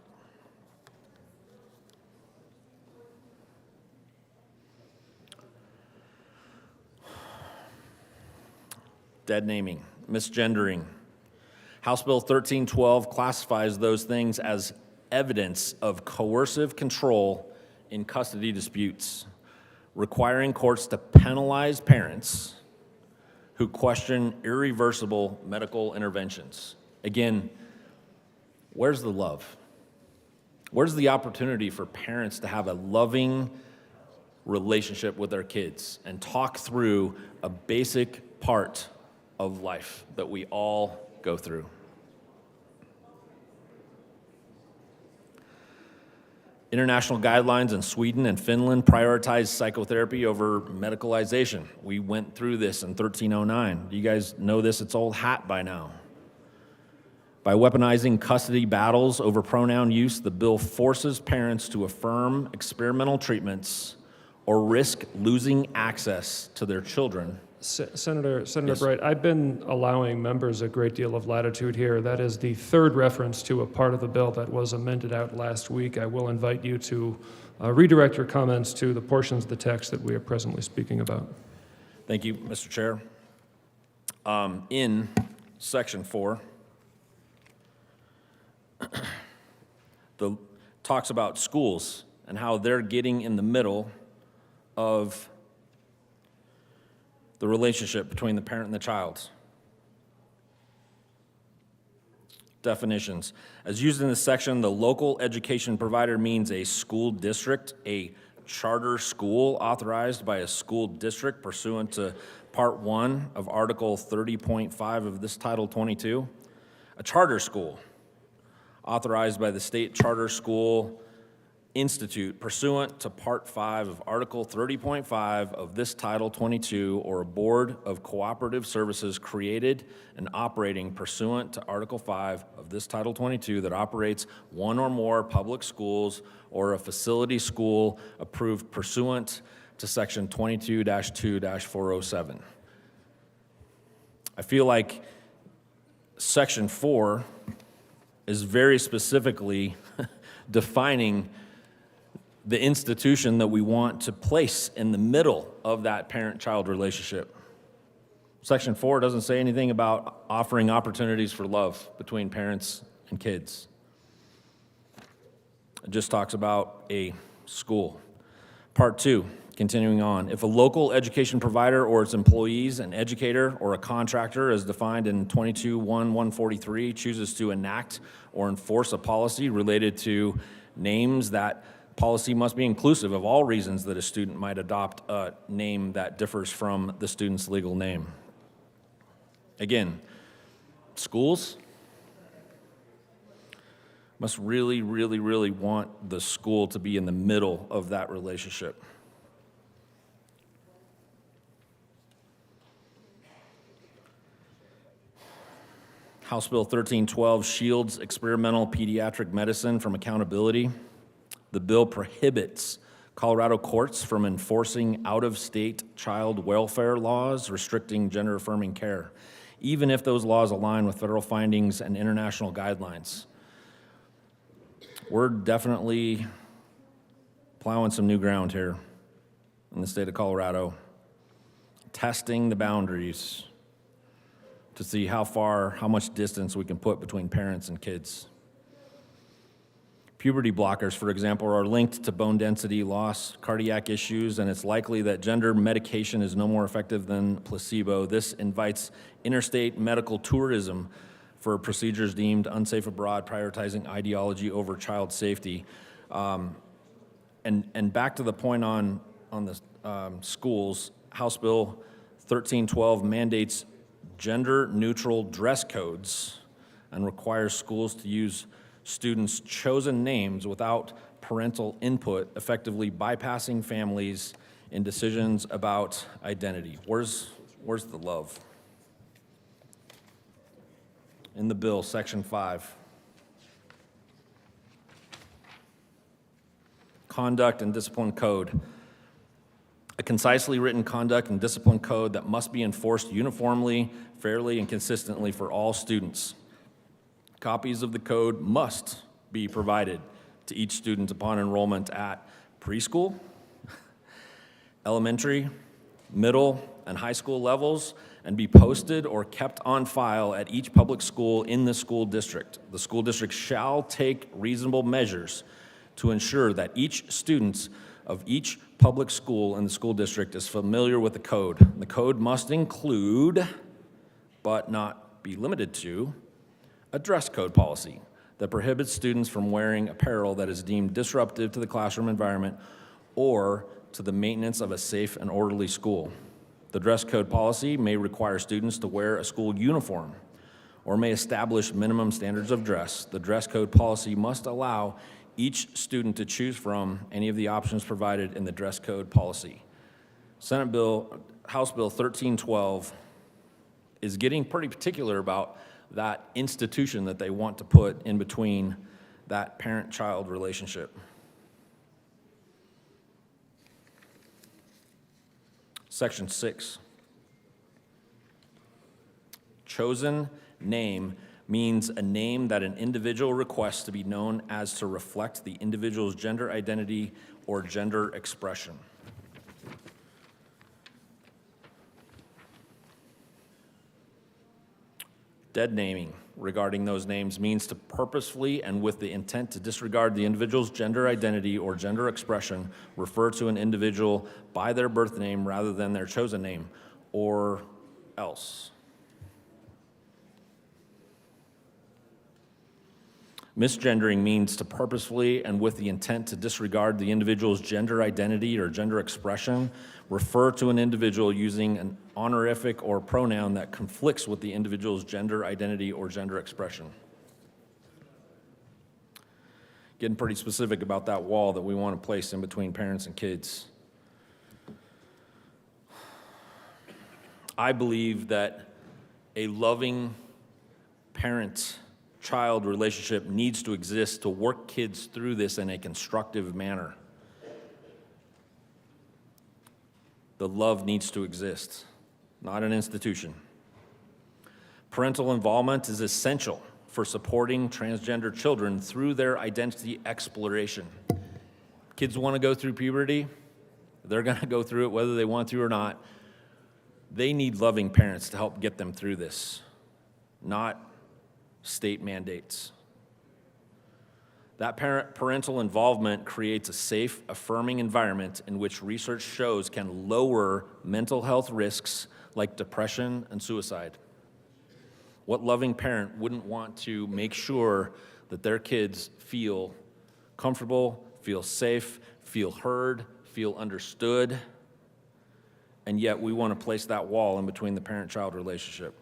Dead naming, misgendering. House Bill 1312 classifies those things as evidence of coercive control in custody disputes, requiring courts to penalize parents who question irreversible medical interventions. Again, where's the love? Where's the opportunity for parents to have a loving relationship with their kids and talk through a basic part of life that we all go through? International guidelines in Sweden and Finland prioritize psychotherapy over medicalization. We went through this in 1309. You guys know this, it's old hat by now. By weaponizing custody battles over pronoun use, the bill forces parents to affirm experimental treatments or risk losing access to their children. Senator Yes. Bright, I've been allowing members a great deal of latitude here. That is the third reference to a part of the bill that was amended out last week. I will invite you to redirect your comments to the portions of the text that we are presently speaking about. Thank you, Mr. Chair. In Section 4, talks about schools and how they're getting in the middle of the relationship between the parent and the child. Definitions. As used in this section, the local education provider means a school district, a charter school authorized by a school district pursuant to Part 1 of Article 30.5 of this Title 22. A charter school authorized by the State Charter School Institute pursuant to Part 5 of Article 30.5 of this Title 22, or a board of cooperative services created and operating pursuant to Article 5 of this Title 22 that operates one or more public schools or a facility school approved pursuant to Section 22-2-407. I feel like Section 4 is very specifically defining the institution that we want to place in the middle of that parent-child relationship. Section 4 doesn't say anything about offering opportunities for love between parents and kids. It just talks about a school. Part 2, continuing on. If a local education provider or its employees, an educator, or a contractor, as defined in 22-1-143, chooses to enact or enforce a policy related to names, that policy must be inclusive of all reasons that a student might adopt a name that differs from the student's legal name. Again, schools must really, really, really want the school to be in the middle of that relationship. House Bill 1312 shields experimental pediatric medicine from accountability. The bill prohibits Colorado courts from enforcing out-of-state child welfare laws restricting gender-affirming care, even if those laws align with federal findings and international guidelines. We're definitely plowing some new ground here in the state of Colorado, testing the boundaries to see how much distance we can put between parents and kids. Puberty blockers, for example, are linked to bone density loss, cardiac issues, and it's likely that gender medication is no more effective than placebo. This invites interstate medical tourism for procedures deemed unsafe abroad, prioritizing ideology over child safety. And back to the point on the schools, House Bill 1312 mandates gender-neutral dress codes and requires schools to use students' chosen names without parental input, effectively bypassing families in decisions about identity. Where's the love? In the bill, Section 5. Conduct and discipline code. A concisely written conduct and discipline code that must be enforced uniformly, fairly, and consistently for all students. Copies of the code must be provided to each student upon enrollment at preschool, elementary, middle, and high school levels, and be posted or kept on file at each public school in the school district. The school district shall take reasonable measures to ensure that each student of each public school in the school district is familiar with the code. The code must include, but not be limited to, a dress code policy that prohibits students from wearing apparel that is deemed disruptive to the classroom environment or to the maintenance of a safe and orderly school. The dress code policy may require students to wear a school uniform or may establish minimum standards of dress. The dress code policy must allow each student to choose from any of the options provided in the dress code policy. House Bill 1312 is getting pretty particular about that institution that they want to put in between that parent-child relationship. Section 6. Chosen name means a name that an individual requests to be known as to reflect the individual's gender identity or gender expression. Dead naming regarding those names means to purposefully and with the intent to disregard the individual's gender identity or gender expression, refer to an individual by their birth name rather than their chosen name, or else. Misgendering means to purposefully and with the intent to disregard the individual's gender identity or gender expression, refer to an individual using an honorific or pronoun that conflicts with the individual's gender identity or gender expression. Getting pretty specific about that wall that we want to place in between parents and kids. I believe that a loving parent-child relationship needs to exist to work kids through this in a constructive manner. The love needs to exist, not an institution. Parental involvement is essential for supporting transgender children through their identity exploration. Kids want to go through puberty. They're going to go through it whether they want to or not. They need loving parents to help get them through this, not state mandates. That parental involvement creates a safe, affirming environment in which research shows can lower mental health risks like depression and suicide. What loving parent wouldn't want to make sure that their kids feel comfortable, feel safe, feel heard, feel understood, and yet we want to place that wall in between the parent-child relationship.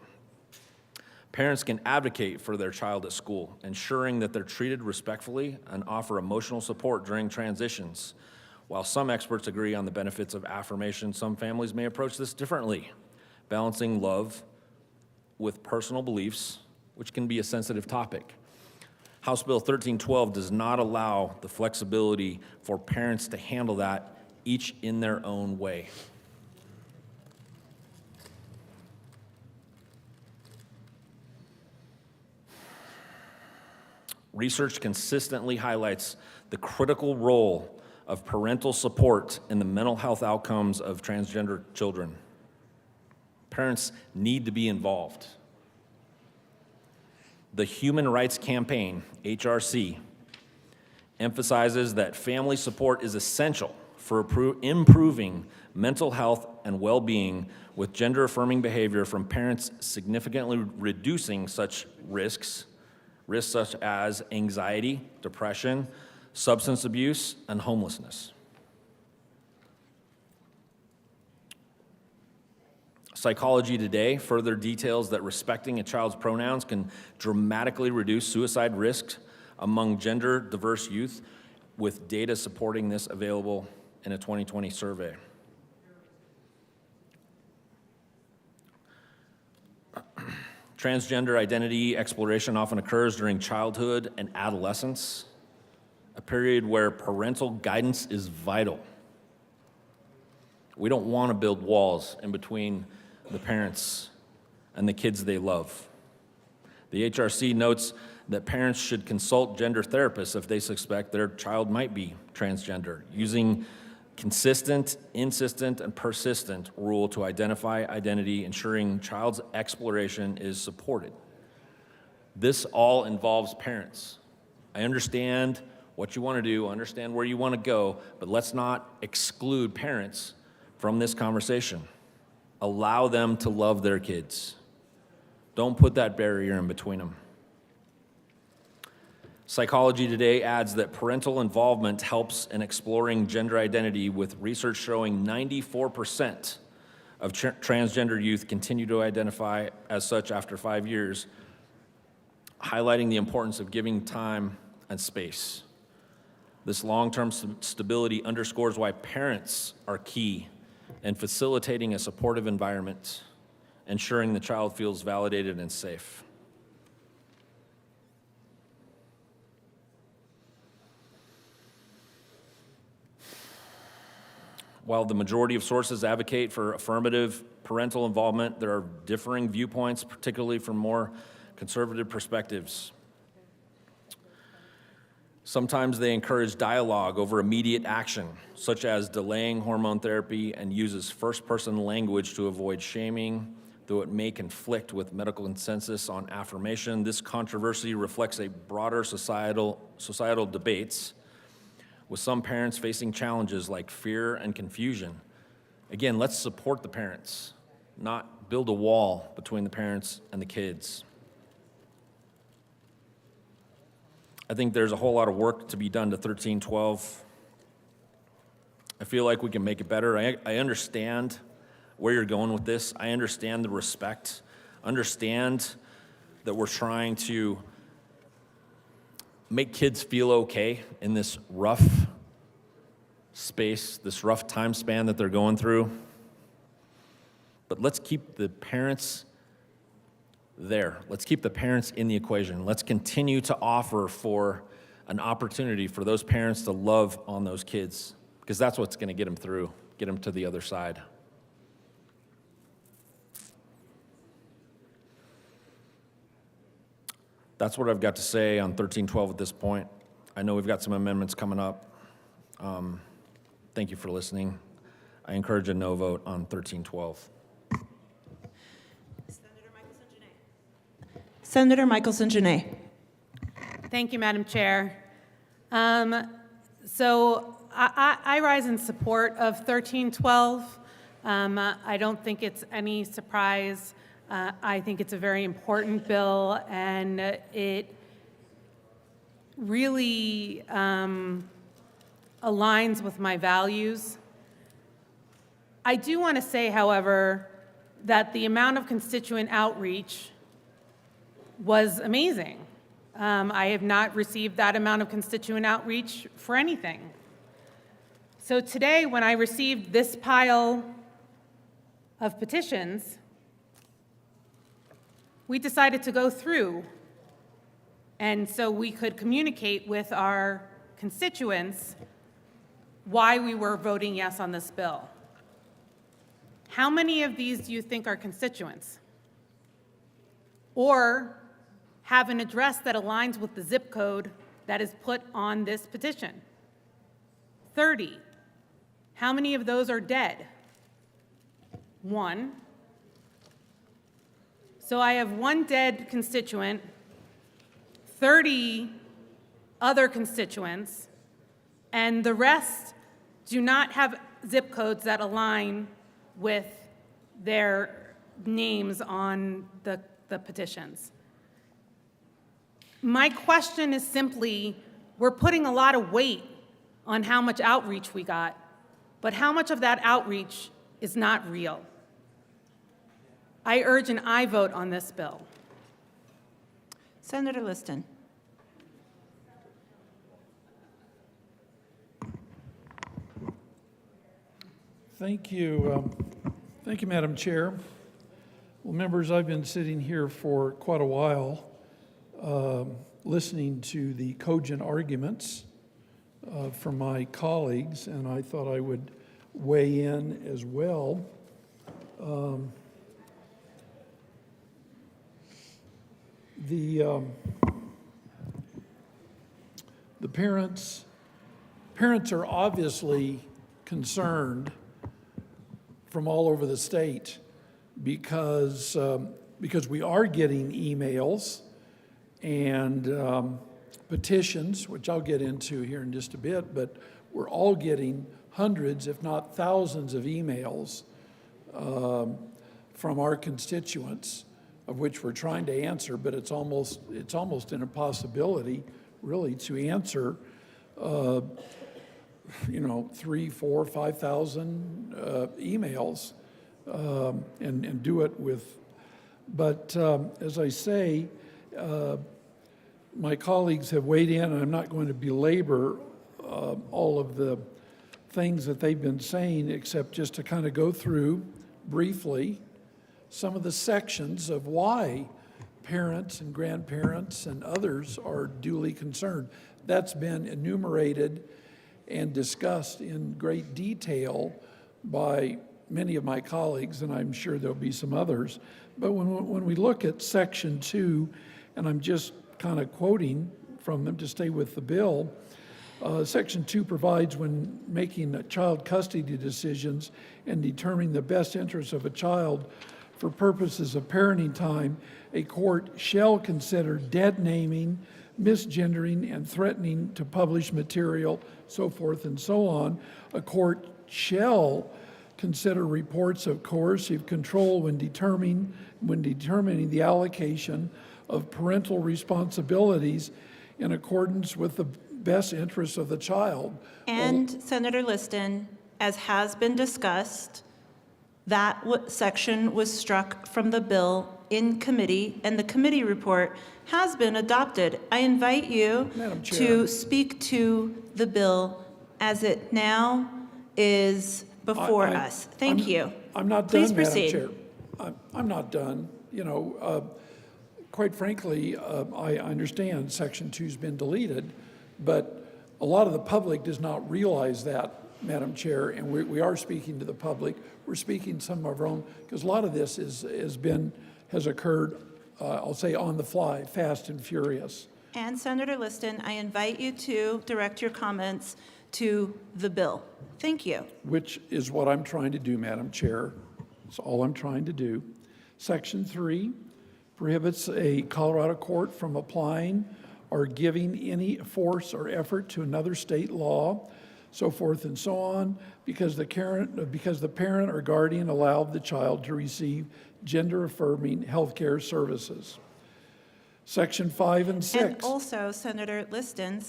Parents can advocate for their child at school, ensuring that they're treated respectfully and offer emotional support during transitions. While some experts agree on the benefits of affirmation, some families may approach this differently, balancing love with personal beliefs, which can be a sensitive topic. House Bill 1312 does not allow the flexibility for parents to handle that, each in their own way. Research consistently highlights the critical role of parental support in the mental health outcomes of transgender children. Parents need to be involved. The Human Rights Campaign, HRC, emphasizes that family support is essential for improving mental health and well-being, with gender-affirming behavior from parents significantly reducing such risks such as anxiety, depression, substance abuse, and homelessness. Psychology Today further details that respecting a child's pronouns can dramatically reduce suicide risks among gender-diverse youth, with data supporting this available in a 2020 survey. Transgender identity exploration often occurs during childhood and adolescence, a period where parental guidance is vital. We don't want to build walls in between the parents and the kids they love. The HRC notes that parents should consult gender therapists if they suspect their child might be transgender, using consistent, insistent, and persistent rule to identify identity, ensuring child's exploration is supported. This all involves parents. I understand what you want to do, understand where you want to go, but let's not exclude parents from this conversation. Allow them to love their kids. Don't put that barrier in between them. Psychology Today adds that parental involvement helps in exploring gender identity, with research showing 94% of transgender youth continue to identify as such after 5 years, highlighting the importance of giving time and space. This long-term stability underscores why parents are key in facilitating a supportive environment, ensuring the child feels validated and safe. While the majority of sources advocate for affirmative parental involvement, there are differing viewpoints, particularly from more conservative perspectives. Sometimes they encourage dialogue over immediate action, such as delaying hormone therapy, and uses first-person language to avoid shaming, though it may conflict with medical consensus on affirmation. This controversy reflects a broader societal debates, with some parents facing challenges like fear and confusion. Again, let's support the parents, not build a wall between the parents and the kids. I think there's a whole lot of work to be done to 1312. I feel like we can make it better. I understand where you're going with this. I understand the respect. Understand that we're trying to make kids feel okay in this rough space, this rough time span that they're going through. But let's keep the parents there. Let's keep the parents in the equation. Let's continue to offer for an opportunity for those parents to love on those kids, because that's what's going to get them through, get them to the other side. That's what I've got to say on 1312 at this point. I know we've got some amendments coming up. Thank you for listening. I encourage a no vote on 1312. Senator Michelson-Jeannet. Thank you, Madam Chair. So I rise in support of 1312. I don't think it's any surprise. I think it's a very important bill, and it really aligns with my values. I do want to say, however, that the amount of constituent outreach was amazing. I have not received that amount of constituent outreach for anything. So today, when I received this pile of petitions, we decided to go through, and so we could communicate with our constituents why we were voting yes on this bill. How many of these do you think are constituents? Or have an address that aligns with the zip code that is put on this petition? 30. How many of those are dead? 1. So I have 1 dead constituent, 30 other constituents, and the rest do not have zip codes that align with their names on the petitions. My question is simply, we're putting a lot of weight on how much outreach we got, but how much of that outreach is not real? I urge an aye vote on this bill. Senator Liston. Thank you. Thank you, Madam Chair. Well, members, I've been sitting here for quite a while, listening to the cogent arguments from my colleagues, and I thought I would weigh in as well. The parents are obviously concerned from all over the state because we are getting emails and petitions, which I'll get into here in just a bit, but we're all getting hundreds, if not thousands, of emails from our constituents, of which we're trying to answer, but it's almost an impossibility, really, to answer 3,000, 4,000, 5,000 emails and do it with. But as I say, my colleagues have weighed in, and I'm not going to belabor all of the things that they've been saying, except just to kind of go through briefly some of the sections of why parents and grandparents and others are duly concerned. That's been enumerated and discussed in great detail by many of my colleagues, and I'm sure there'll be some others. But when we look at Section 2, and I'm just kind of quoting from them to stay with the bill, Section 2 provides when making child custody decisions and determining the best interests of a child for purposes of parenting time, a court shall consider dead naming, misgendering, and threatening to publish material, so forth and so on. A court shall consider reports of coercive control when determining the allocation of parental responsibilities in accordance with the best interests of the child. And Senator Liston, as has been discussed, that section was struck from the bill in committee, and the committee report has been adopted. I invite you Madam Chair. to speak to the bill as it now is before us. Thank you. I'm not Please done, Madam proceed. Chair. I'm not done. You know, quite frankly, I understand Section 2's been deleted, but a lot of the public does not realize that, Madam Chair, and we are speaking to the public. We're speaking some of our own, because a lot of this has occurred, I'll say on the fly, fast and furious. And Senator Liston, I invite you to direct your comments to the bill. Thank you. Which is what I'm trying to do, Madam Chair. That's all I'm trying to do. Section 3 prohibits a Colorado court from applying or giving any force or effort to another state law, so forth and so on, because the parent or guardian allowed the child to receive gender-affirming health care services. Section 5 and 6. And also, Senator Liston,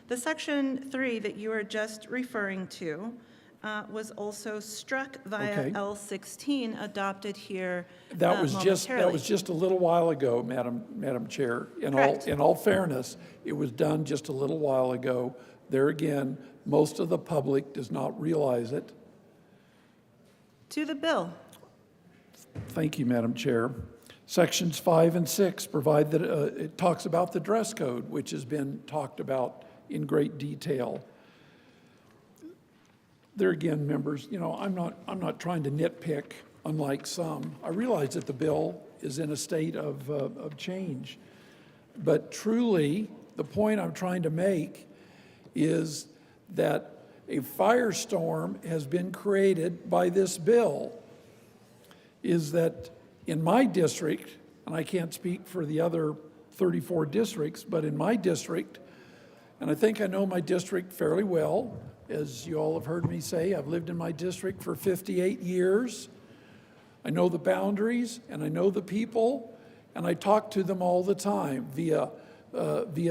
the Section 3 that you are just referring to was also struck via Okay. L16, adopted here That was momentarily. just a little while ago, Madam Chair. Correct. In all fairness, it was done just a little while ago. There again, most of the public does not realize it. To the bill. Thank you, Madam Chair. Sections 5 and 6 provide that it talks about the dress code, which has been talked about in great detail. There again, members, you know, I'm not trying to nitpick, unlike some. I realize that the bill is in a state of change, but truly, the point I'm trying to make is that a firestorm has been created by this bill. Is that in my district, and I can't speak for the other 34 districts, but in my district, and I think I know my district fairly well, as you all have heard me say, I've lived in my district for 58 years. I know the boundaries, and I know the people, and I talk to them all the time via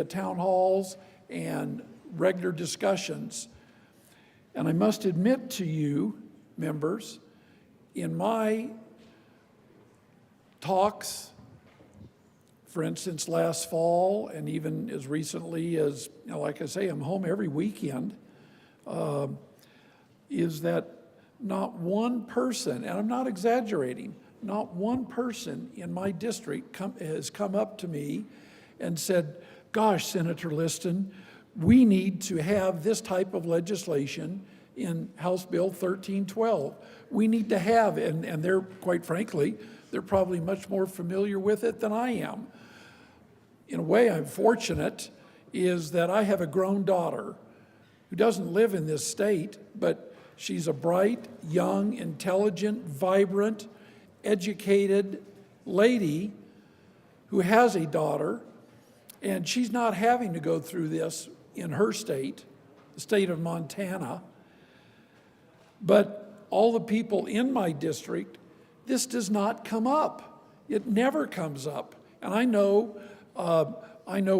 town halls and regular discussions. And I must admit to you, members, in my talks, for instance, last fall, and even as recently as, you know, like I say, I'm home every weekend, is that not one person, and I'm not exaggerating, not one person in my district has come up to me and said, gosh, Senator Liston, we need to have this type of legislation in House Bill 1312. We need to have, and they're, quite frankly, they're probably much more familiar with it than I am. In a way, I'm fortunate is that I have a grown daughter who doesn't live in this state, but she's a bright, young, intelligent, vibrant, educated lady who has a daughter, and she's not having to go through this in her state, the state of Montana. But all the people in my district, this does not come up. It never comes up. And I know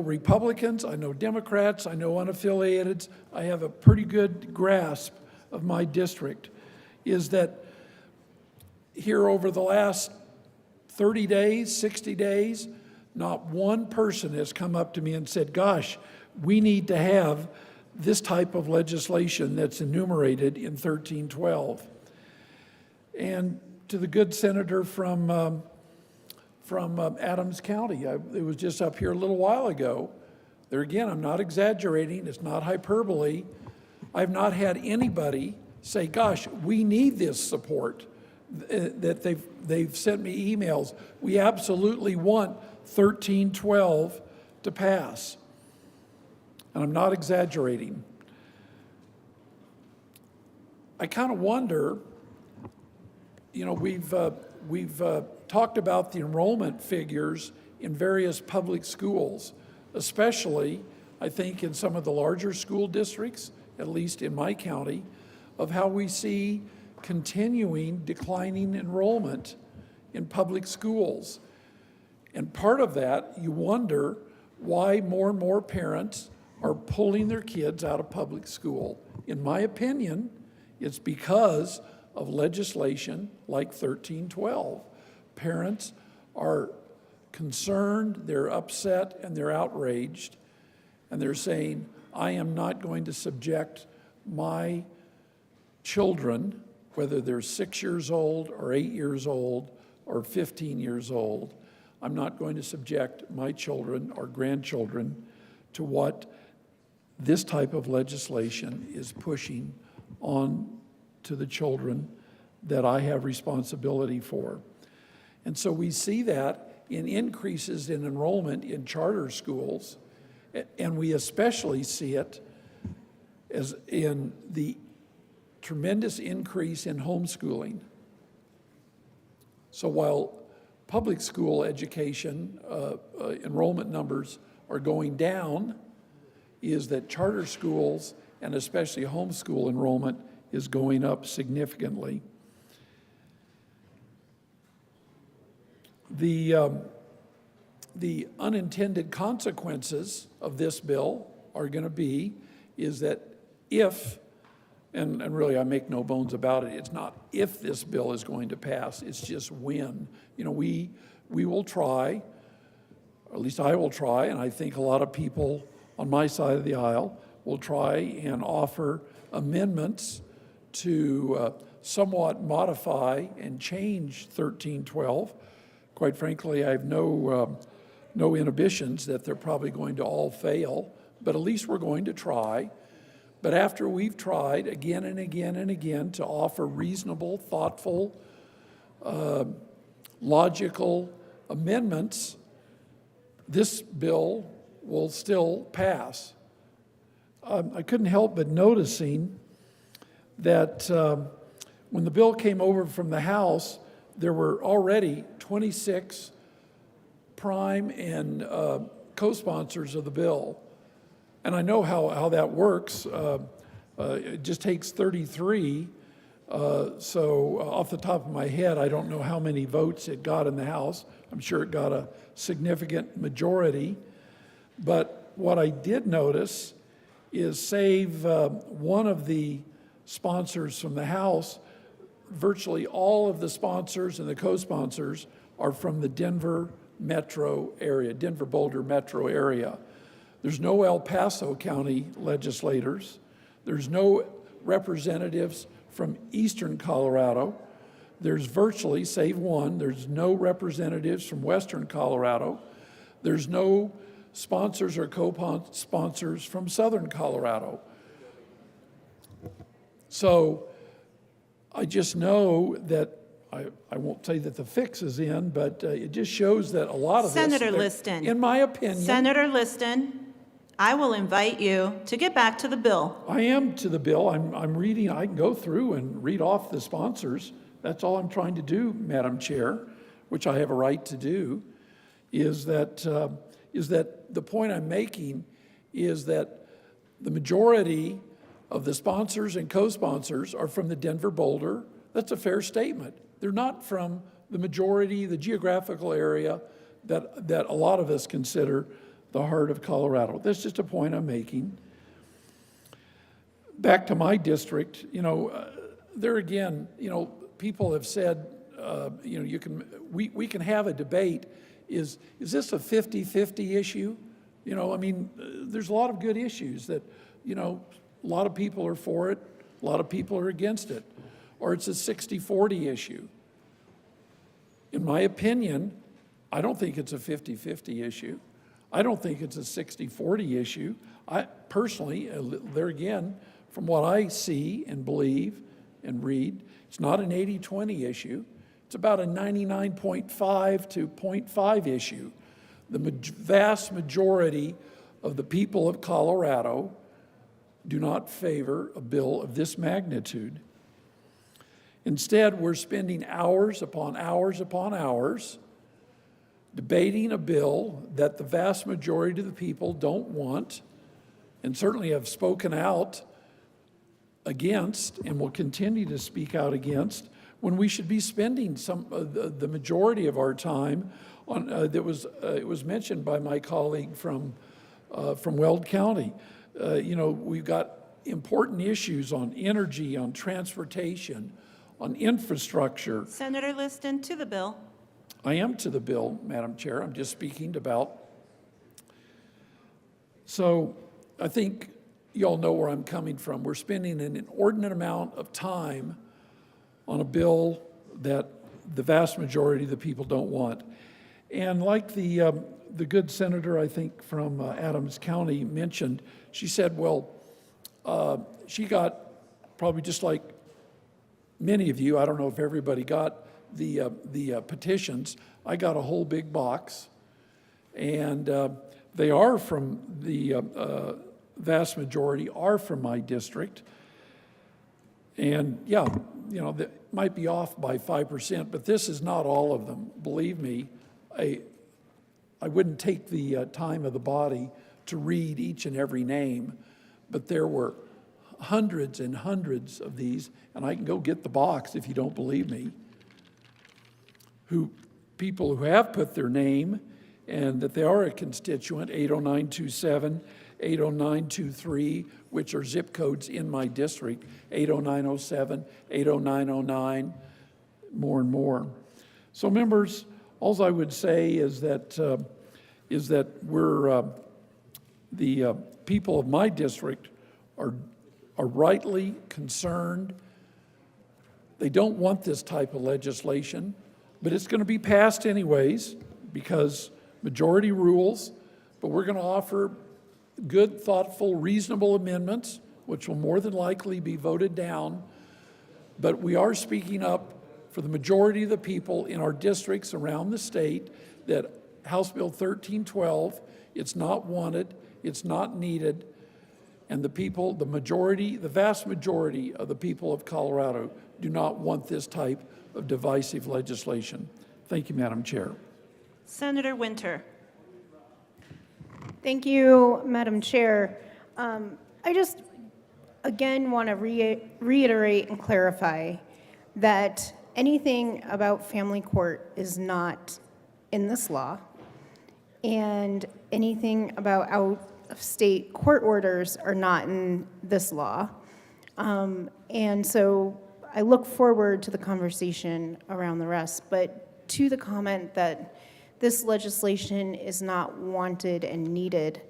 Republicans, I know Democrats, I know unaffiliated. I have a pretty good grasp of my district. Is that here over the last 30 days, 60 days, not one person has come up to me and said, gosh, we need to have this type of legislation that's enumerated in 1312. And to the good senator from Adams County, it was just up here a little while ago. There again, I'm not exaggerating, it's not hyperbole. I've not had anybody say, gosh, we need this support. That they've sent me emails. We absolutely want 1312 to pass. And I'm not exaggerating. I kind of wonder, you know, we've talked about the enrollment figures in various public schools, especially, I think, in some of the larger school districts, at least in my county, of how we see continuing declining enrollment in public schools. And part of that, you wonder, why more and more parents are pulling their kids out of public school. In my opinion, it's because of legislation like 1312. Parents are concerned, they're upset, and they're outraged, and they're saying, I am not going to subject my children, whether they're 6 years old or 8 years old or 15 years old, I'm not going to subject my children or grandchildren to what this type of legislation is pushing on to the children that I have responsibility for. And so we see that in increases in enrollment in charter schools, and we especially see it as in the tremendous increase in homeschooling. So while public school education enrollment numbers are going down, is that charter schools and especially homeschool enrollment is going up significantly. The unintended consequences of this bill are going to be is that if, and really I make no bones about it, it's not if this bill is going to pass, it's just when. You know, we will try, or at least I will try, and I think a lot of people on my side of the aisle will try and offer amendments to somewhat modify and change 1312. Quite frankly, I have no inhibitions that they're probably going to all fail, but at least we're going to try. But after we've tried again and again and again to offer reasonable, thoughtful, logical amendments, this bill will still pass. I couldn't help but noticing that when the bill came over from the House, there were already 26 prime and co-sponsors of the bill. And I know how that works. It just takes 33. So off the top of my head, I don't know how many votes it got in the House. I'm sure it got a significant majority. But what I did notice is save one of the sponsors from the House, virtually all of the sponsors and the co-sponsors are from the Denver metro area, Denver-Boulder metro area. There's no El Paso County legislators. There's no representatives from eastern Colorado. There's virtually, save one, there's no representatives from western Colorado. There's no sponsors or co-sponsors from southern Colorado. So I just know that, I won't say that the fix is in, but it just shows that a lot of Senator this, Liston, in my opinion. Senator Liston, I will invite you to get back to the bill. I am to the bill. I'm reading. I can go through and read off the sponsors. That's all I'm trying to do, Madam Chair, which I have a right to do, is that the point I'm making is that the majority of the sponsors and co-sponsors are from the Denver-Boulder. That's a fair statement. They're not from the majority, the geographical area that a lot of us consider the heart of Colorado. That's just a point I'm making. Back to my district, there again, people have said, we can have a debate. Is this a 50-50 issue? There's a lot of good issues that, a lot of people are for it, a lot of people are against it. Or it's a 60-40 issue. In my opinion, I don't think it's a 50-50 issue. I don't think it's a 60-40 issue. I personally, there again, from what I see and believe and read, it's not an 80-20 issue. It's about a 99.5 to 0.5 issue. The vast majority of the people of Colorado do not favor a bill of this magnitude. Instead, we're spending hours upon hours upon hours debating a bill that the vast majority of the people don't want and certainly have spoken out against and will continue to speak out against when we should be spending the majority of our time on, it was mentioned by my colleague from Weld County. We've got important issues on energy, on transportation, on infrastructure. Senator Liston, to the bill. I am to the bill, Madam Chair. I'm just speaking about. So I think you all know where I'm coming from. We're spending an inordinate amount of time on a bill that the vast majority of the people don't want. And like the good senator, I think, from Adams County mentioned, she said, well, she got, probably just like many of you, I don't know if everybody got the petitions. I got a whole big box, and they are from the vast majority are from my district. And yeah, that might be off by 5%, but this is not all of them. Believe me, I wouldn't take the time of the body to read each and every name, but there were hundreds and hundreds of these, and I can go get the box if you don't believe me, people who have put their name and that they are a constituent, 80927, 80923, which are zip codes in my district, 80907, 80909, more and more. So members, all I would say is that we're, the people of my district are rightly concerned. They don't want this type of legislation, but it's going to be passed anyways because majority rules, but we're going to offer good, thoughtful, reasonable amendments, which will more than likely be voted down. But we are speaking up for the majority of the people in our districts around the state that House Bill 1312, it's not wanted, it's not needed, and the people, the vast majority of the people of Colorado do not want this type of divisive legislation. Thank you, Madam Chair. Senator Winter. Thank you, Madam Chair. I just, again, want to reiterate and clarify that anything about family court is not in this law, and anything about out-of-state court orders are not in this law. And so I look forward to the conversation around the rest, but to the comment that this legislation is not wanted and needed,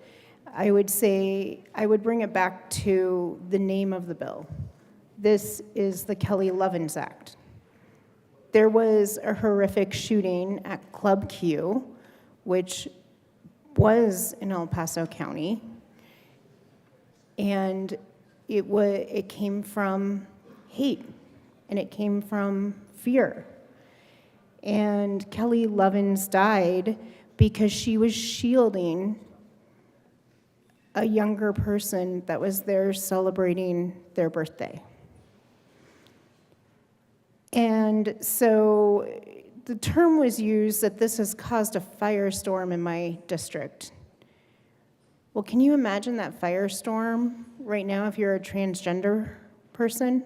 I would say, I would bring it back to the name of the bill. This is the Kelly Lovins Act. There was a horrific shooting at Club Q, which was in El Paso County, and it came from hate, and it came from fear. And Kelly Lovins died because she was shielding a younger person that was there celebrating their birthday. And so the term was used that this has caused a firestorm in my district. Well, can you imagine that firestorm right now if you're a transgender person?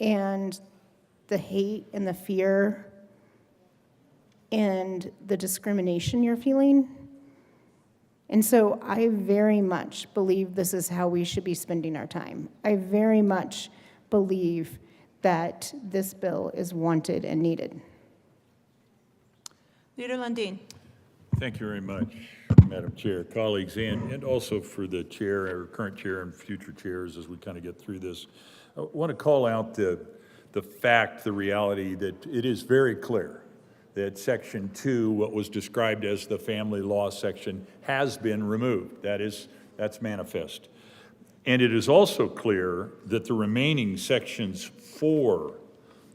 And the hate and the fear and the discrimination you're feeling. And so I very much believe this is how we should be spending our time. I very much believe that this bill is wanted and needed. Leader Lundin. Thank you very much, Madam Chair, colleagues, and also for the chair, or current chair and future chairs as we kind of get through this. I want to call out the fact, the reality that it is very clear that Section 2, what was described as the family law section, has been removed. That's manifest. And it is also clear that the remaining sections 4,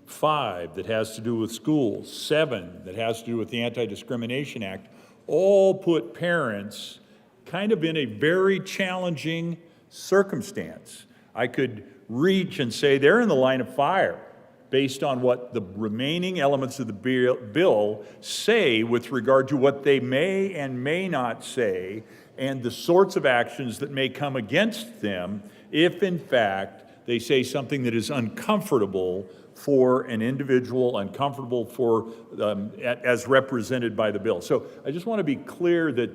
5, that has to do with schools, 7, that has to do with the Anti-Discrimination Act, all put parents kind of in a very challenging circumstance. I could reach and say they're in the line of fire based on what the remaining elements of the bill say with regard to what they may and may not say and the sorts of actions that may come against them if, in fact, they say something that is uncomfortable for an individual, uncomfortable for, as represented by the bill. So I just want to be clear that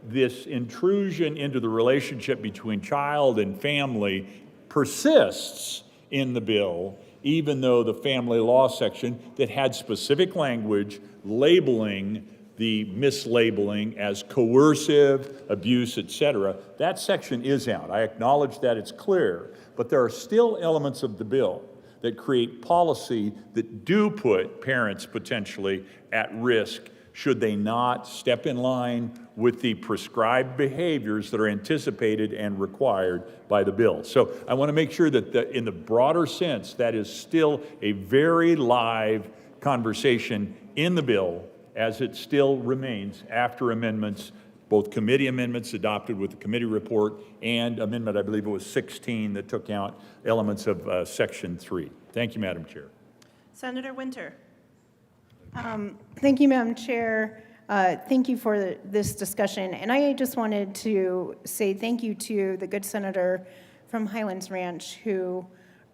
this intrusion into the relationship between child and family persists in the bill, even though the family law section that had specific language labeling the mislabeling as coercive, abuse, etc., that section is out. I acknowledge that, it's clear, but there are still elements of the bill that create policy that do put parents potentially at risk should they not step in line with the prescribed behaviors that are anticipated and required by the bill. So I want to make sure that in the broader sense, that is still a very live conversation in the bill as it still remains after amendments, both committee amendments adopted with the committee report and amendment, I believe it was 16, that took out elements of Section 3. Thank you, Madam Chair. Senator Winter. Thank you, Madam Chair. Thank you for this discussion. And I just wanted to say thank you to the good senator from Highlands Ranch who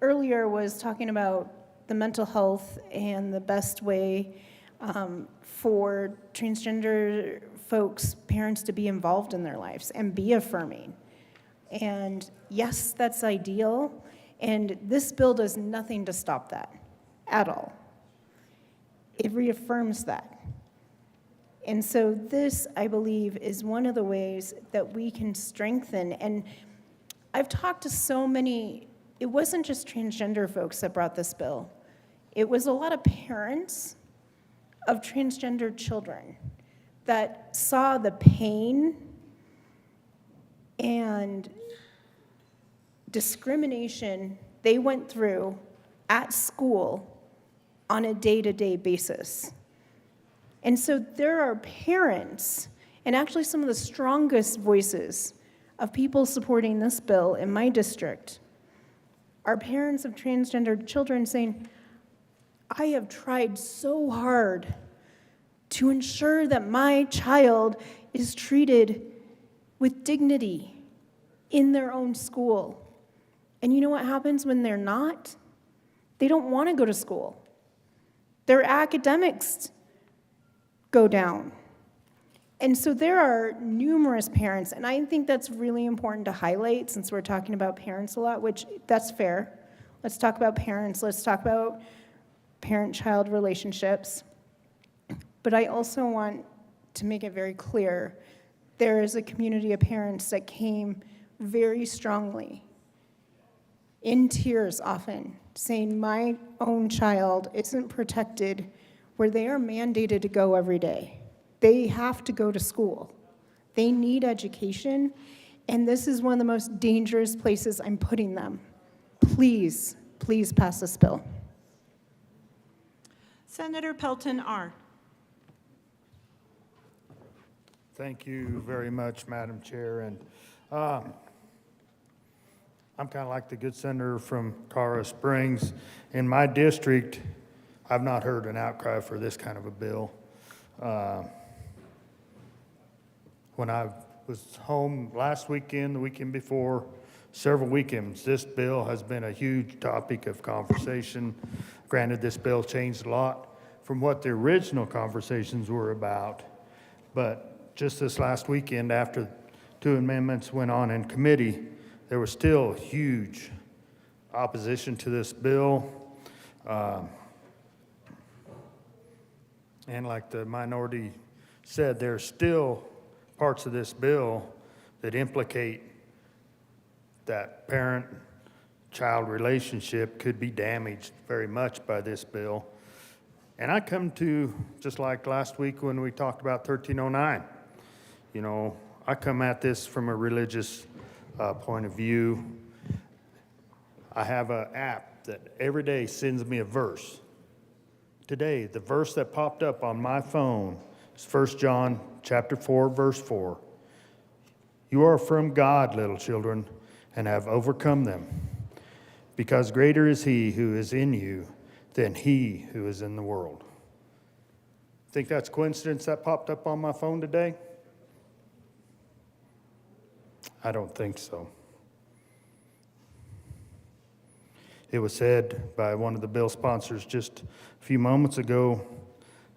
earlier was talking about the mental health and the best way for transgender folks, parents to be involved in their lives and be affirming. And yes, that's ideal. And this bill does nothing to stop that at all. It reaffirms that. And so this, I believe, is one of the ways that we can strengthen. And I've talked to so many, it wasn't just transgender folks that brought this bill. It was a lot of parents of transgender children that saw the pain and discrimination they went through at school on a day-to-day basis. And so there are parents, and actually some of the strongest voices of people supporting this bill in my district are parents of transgender children saying, I have tried so hard to ensure that my child is treated with dignity in their own school. And you know what happens when they're not? They don't want to go to school. Their academics go down. And so there are numerous parents, and I think that's really important to highlight since we're talking about parents a lot, which that's fair. Let's talk about parents. Let's talk about parent-child relationships. But I also want to make it very clear, there is a community of parents that came very strongly, in tears often, saying my own child isn't protected where they are mandated to go every day. They have to go to school. They need education, and this is one of the most dangerous places I'm putting them. Please, please pass this bill. Senator Pelton R. Thank you very much, Madam Chair. And I'm kind of like the good senator from Colorado Springs. In my district, I've not heard an outcry for this kind of a bill. When I was home last weekend, the weekend before, several weekends, this bill has been a huge topic of conversation. Granted, this bill changed a lot from what the original conversations were about, but just this last weekend, after 2 amendments went on in committee, there was still huge opposition to this bill. And like the minority said, there's still parts of this bill that implicate that parent-child relationship could be damaged very much by this bill. And I come to, just like last week when we talked about 1309, you know, I come at this from a religious point of view. I have an app that every day sends me a verse. Today, the verse that popped up on my phone is 1 John chapter 4, verse 4. You are from God, little children, and have overcome them, because greater is he who is in you than he who is in the world. Think that's coincidence that popped up on my phone today? I don't think so. It was said by one of the bill sponsors just a few moments ago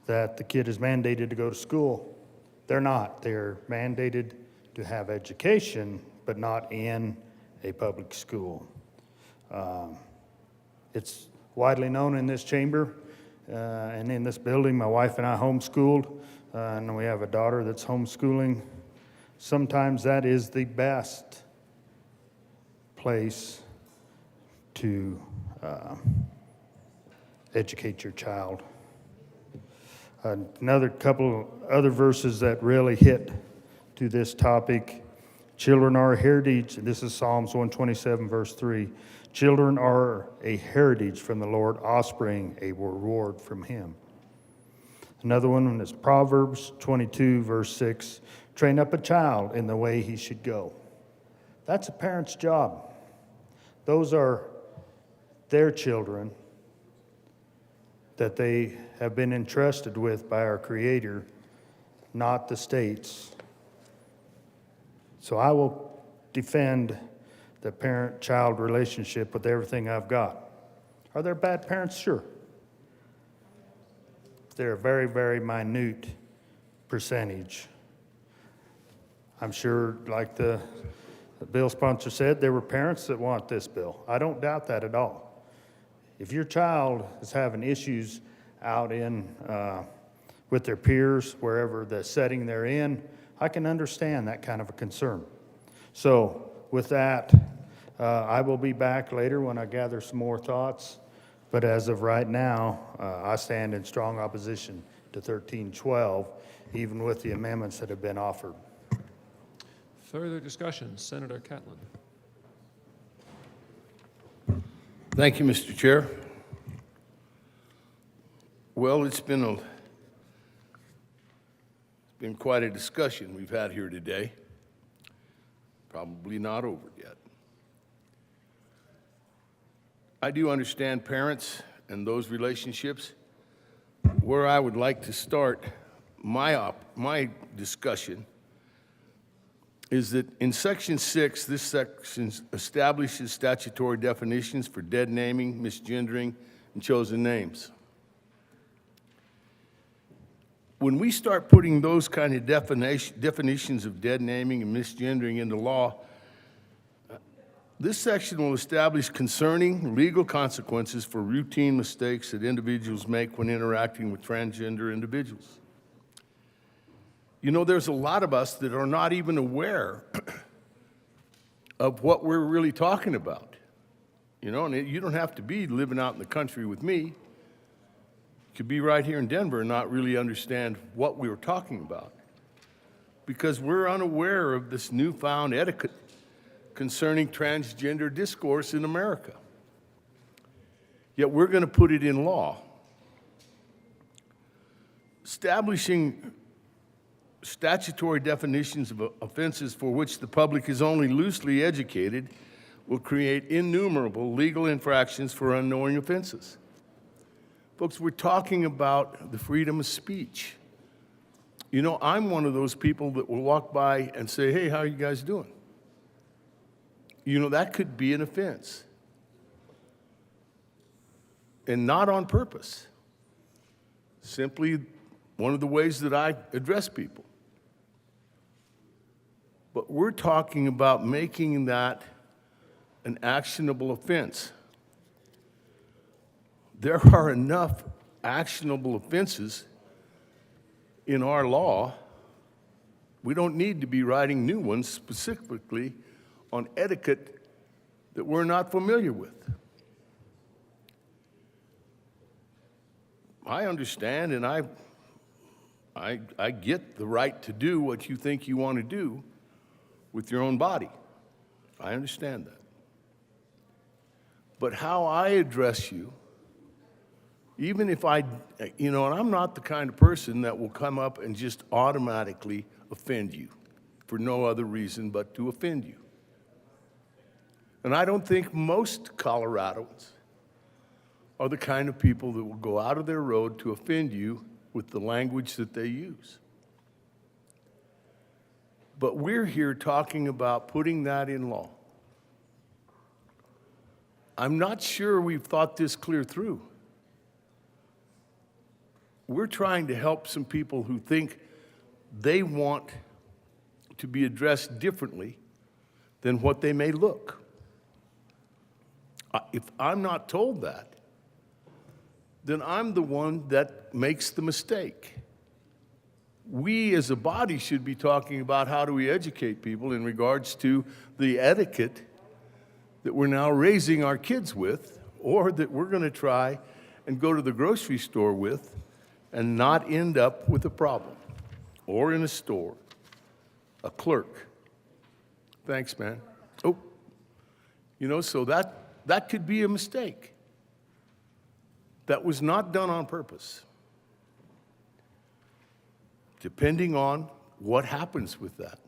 that the kid is mandated to go to school. They're not. They're mandated to have education, but not in a public school. It's widely known in this chamber and in this building. My wife and I homeschooled, and we have a daughter that's homeschooling. Sometimes that is the best place to educate your child. Another couple other verses that really hit to this topic. Children are a heritage. This is Psalms 127, verse 3. Children are a heritage from the Lord, offspring a reward from him. Another one is Proverbs 22, verse 6. Train up a child in the way he should go. That's a parent's job. Those are their children that they have been entrusted with by our Creator, not the states. So I will defend the parent-child relationship with everything I've got. Are there bad parents? Sure. They're a very, very minute percentage. I'm sure, like the bill sponsor said, there were parents that want this bill. I don't doubt that at all. If your child is having issues out in with their peers, wherever the setting they're in, I can understand that kind of a concern. So with that, I will be back later when I gather some more thoughts. But as of right now, I stand in strong opposition to 1312, even with the amendments that have been offered. Further discussion, Senator Catlin. Thank you, Mr. Chair. Well, it's been quite a discussion we've had here today. Probably not over yet. I do understand parents and those relationships. Where I would like to start my discussion is that in Section 6, this section establishes statutory definitions for dead naming, misgendering, and chosen names. When we start putting those kind of definitions of dead naming and misgendering into law, this section will establish concerning legal consequences for routine mistakes that individuals make when interacting with transgender individuals. You know, there's a lot of us that are not even aware of what we're really talking about. You know, and you don't have to be living out in the country with me. You could be right here in Denver and not really understand what we were talking about, because we're unaware of this newfound etiquette concerning transgender discourse in America. Yet we're going to put it in law. Establishing statutory definitions of offenses for which the public is only loosely educated will create innumerable legal infractions for unknowing offenses. Folks, we're talking about the freedom of speech. You know, I'm one of those people that will walk by and say, hey, how are you guys doing? You know, that could be an offense. And not on purpose. Simply one of the ways that I address people. But we're talking about making that an actionable offense. There are enough actionable offenses in our law. We don't need to be writing new ones specifically on etiquette that we're not familiar with. I understand, and I get the right to do what you think you want to do with your own body. I understand that. But how I address you, even if and I'm not the kind of person that will come up and just automatically offend you for no other reason but to offend you. And I don't think most Coloradans are the kind of people that will go out of their road to offend you with the language that they use. But we're here talking about putting that in law. I'm not sure we've thought this clear through. We're trying to help some people who think they want to be addressed differently than what they may look. If I'm not told that, then I'm the one that makes the mistake. We as a body should be talking about how do we educate people in regards to the etiquette that we're now raising our kids with, or that we're going to try and go to the grocery store with and not end up with a problem, or in a store, a clerk. Thanks, man. Oh, you know, so that could be a mistake. That was not done on purpose. Depending on what happens with that.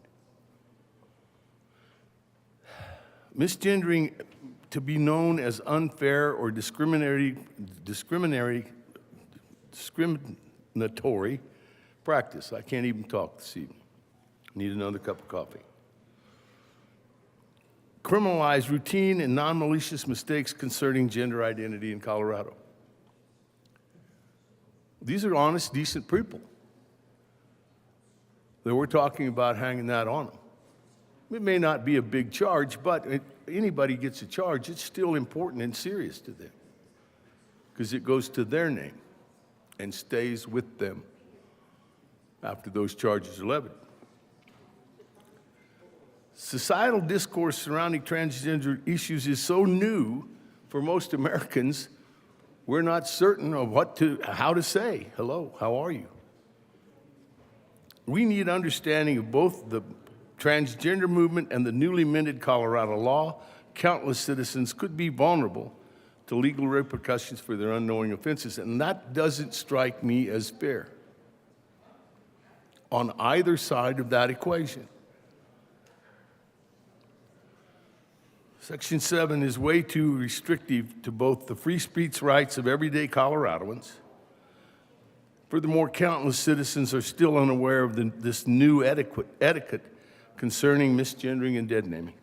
Misgendering to be known as unfair or discriminatory practice. I can't even talk this evening. Need another cup of coffee. Criminalize routine and non-malicious mistakes concerning gender identity in Colorado. These are honest, decent people that we're talking about hanging that on them. It may not be a big charge, but if anybody gets a charge, it's still important and serious to them because it goes to their name and stays with them after those charges are levied. Societal discourse surrounding transgender issues is so new for most Americans, we're not certain of how to say, hello, how are you? We need understanding of both the transgender movement and the newly amended Colorado law. Countless citizens could be vulnerable to legal repercussions for their unknowing offenses, and that doesn't strike me as fair on either side of that equation. Section 7 is way too restrictive to both the free speech rights of everyday Coloradoans. Furthermore, countless citizens are still unaware of this new etiquette concerning misgendering and dead naming.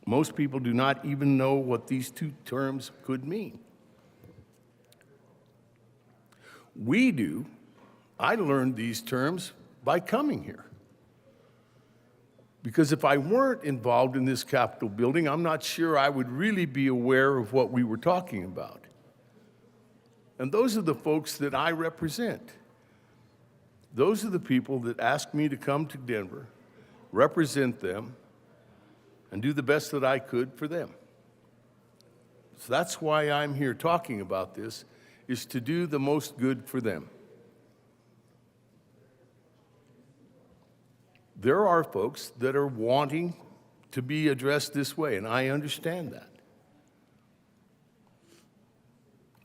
Most people do not even know what these two terms could mean. We do. I learned these terms by coming here. Because if I weren't involved in this Capitol building, I'm not sure I would really be aware of what we were talking about. And those are the folks that I represent. Those are the people that asked me to come to Denver, represent them, and do the best that I could for them. So that's why I'm here talking about this, is to do the most good for them. There are folks that are wanting to be addressed this way, and I understand that.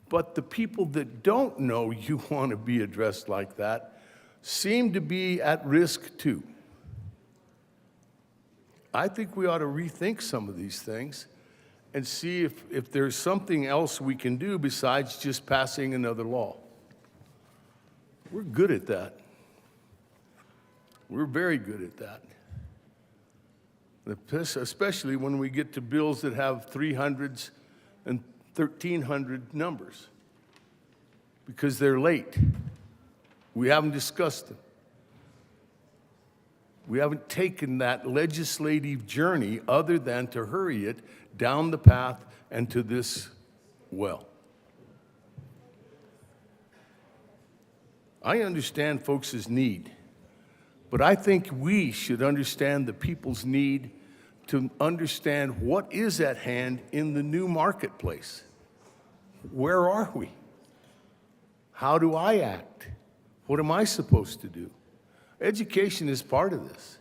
But the people that don't know you want to be addressed like that seem to be at risk too. I think we ought to rethink some of these things and see if there's something else we can do besides just passing another law. We're good at that. We're very good at that. Especially when we get to bills that have 300s and 1,300 numbers because they're late. We haven't discussed them. We haven't taken that legislative journey other than to hurry it down the path and to this well. I understand folks' need. But I think we should understand the people's need to understand what is at hand in the new marketplace. Where are we? How do I act? What am I supposed to do? Education is part of this.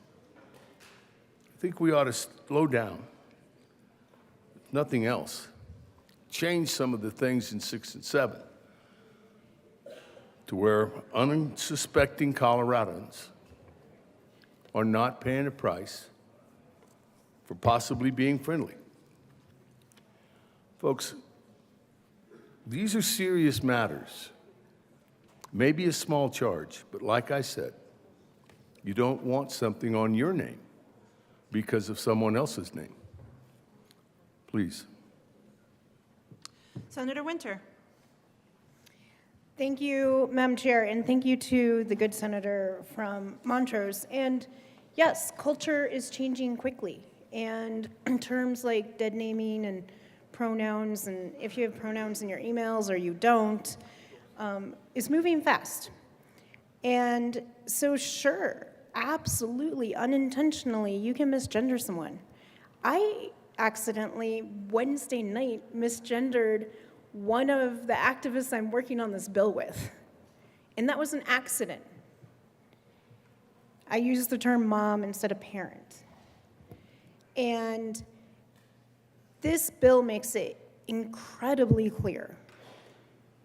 I think we ought to slow down. Nothing else. Change some of the things in 6 and 7 to where unsuspecting Coloradans are not paying a price for possibly being friendly. Folks, these are serious matters. Maybe a small charge, but like I said, you don't want something on your name because of someone else's name. Please. Senator Winter. Thank you, Madam Chair, and thank you to the good senator from Montrose. And yes, culture is changing quickly. And terms like dead naming and pronouns, and if you have pronouns in your emails or you don't, is moving fast. And so sure, absolutely, unintentionally, you can misgender someone. I accidentally, Wednesday night, misgendered one of the activists I'm working on this bill with. And that was an accident. I used the term mom instead of parent. And this bill makes it incredibly clear.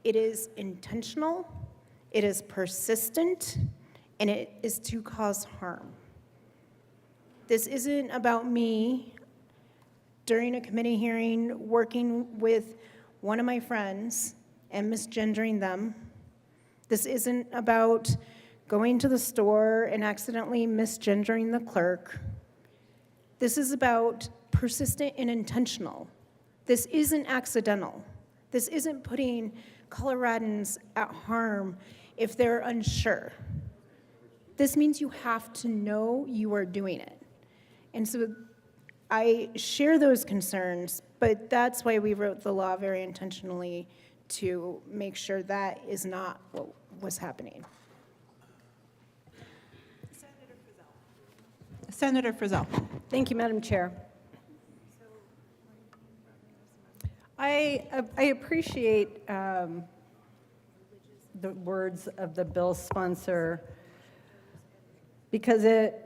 It is intentional, it is persistent, and it is to cause harm. This isn't about me during a committee hearing working with one of my friends and misgendering them. This isn't about going to the store and accidentally misgendering the clerk. This is about persistent and intentional. This isn't accidental. This isn't putting Coloradans at harm if they're unsure. This means you have to know you are doing it. And so I share those concerns, but that's why we wrote the law very intentionally, to make sure that is not what was happening. Senator Frizzell. Thank you, Madam Chair. I appreciate the words of the bill sponsor, because it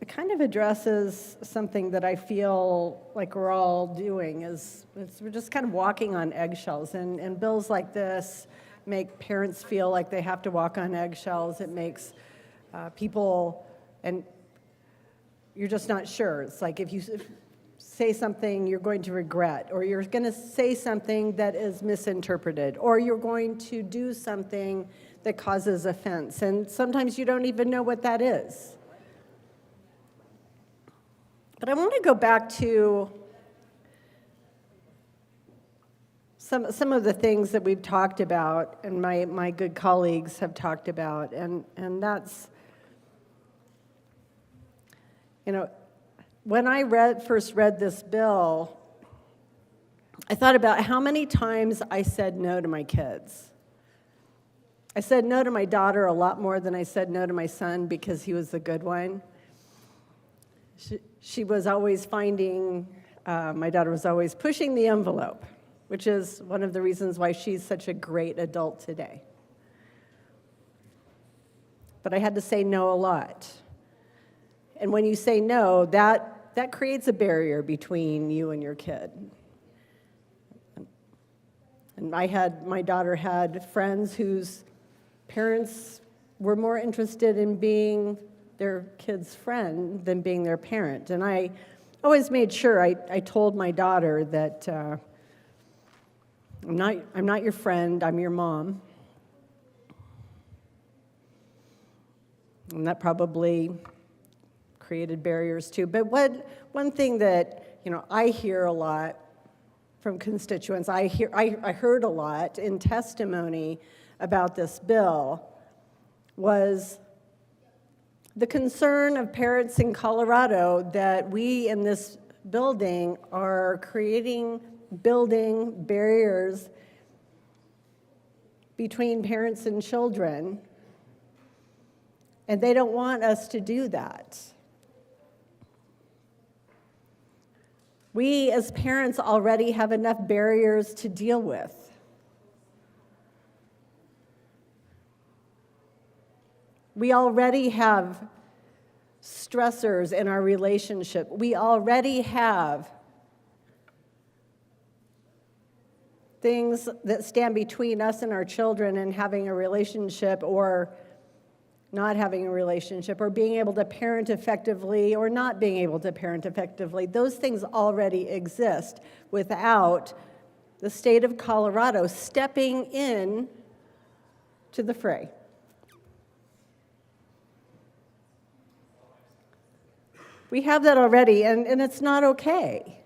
kind of addresses something that I feel like we're all doing, is we're just kind of walking on eggshells. And bills like this make parents feel like they have to walk on eggshells. It makes people, and you're just not sure. It's like if you say something you're going to regret, or you're going to say something that is misinterpreted, or you're going to do something that causes offense. And sometimes you don't even know what that is. But I want to go back to some of the things that we've talked about and my good colleagues have talked about, and that's, you know, when I first read this bill, I thought about how many times I said no to my kids. I said no to my daughter a lot more than I said no to my son, because he was the good one. She was always finding, my daughter was always pushing the envelope, which is one of the reasons why she's such a great adult today. But I had to say no a lot. And when you say no, that creates a barrier between you and your kid. And my daughter had friends whose parents were more interested in being their kid's friend than being their parent. And I always made sure I told my daughter that I'm not your friend, I'm your mom. And that probably created barriers too. But one thing that, you know, I hear a lot from constituents, I heard a lot in testimony about this bill, was the concern of parents in Colorado that we in this building are building barriers between parents and children, and they don't want us to do that. We as parents already have enough barriers to deal with. We already have stressors in our relationship. We already have things that stand between us and our children and having a relationship, or not having a relationship, or being able to parent effectively or not being able to parent effectively. Those things already exist without the state of Colorado stepping in to the fray. We have that already, and it's not okay.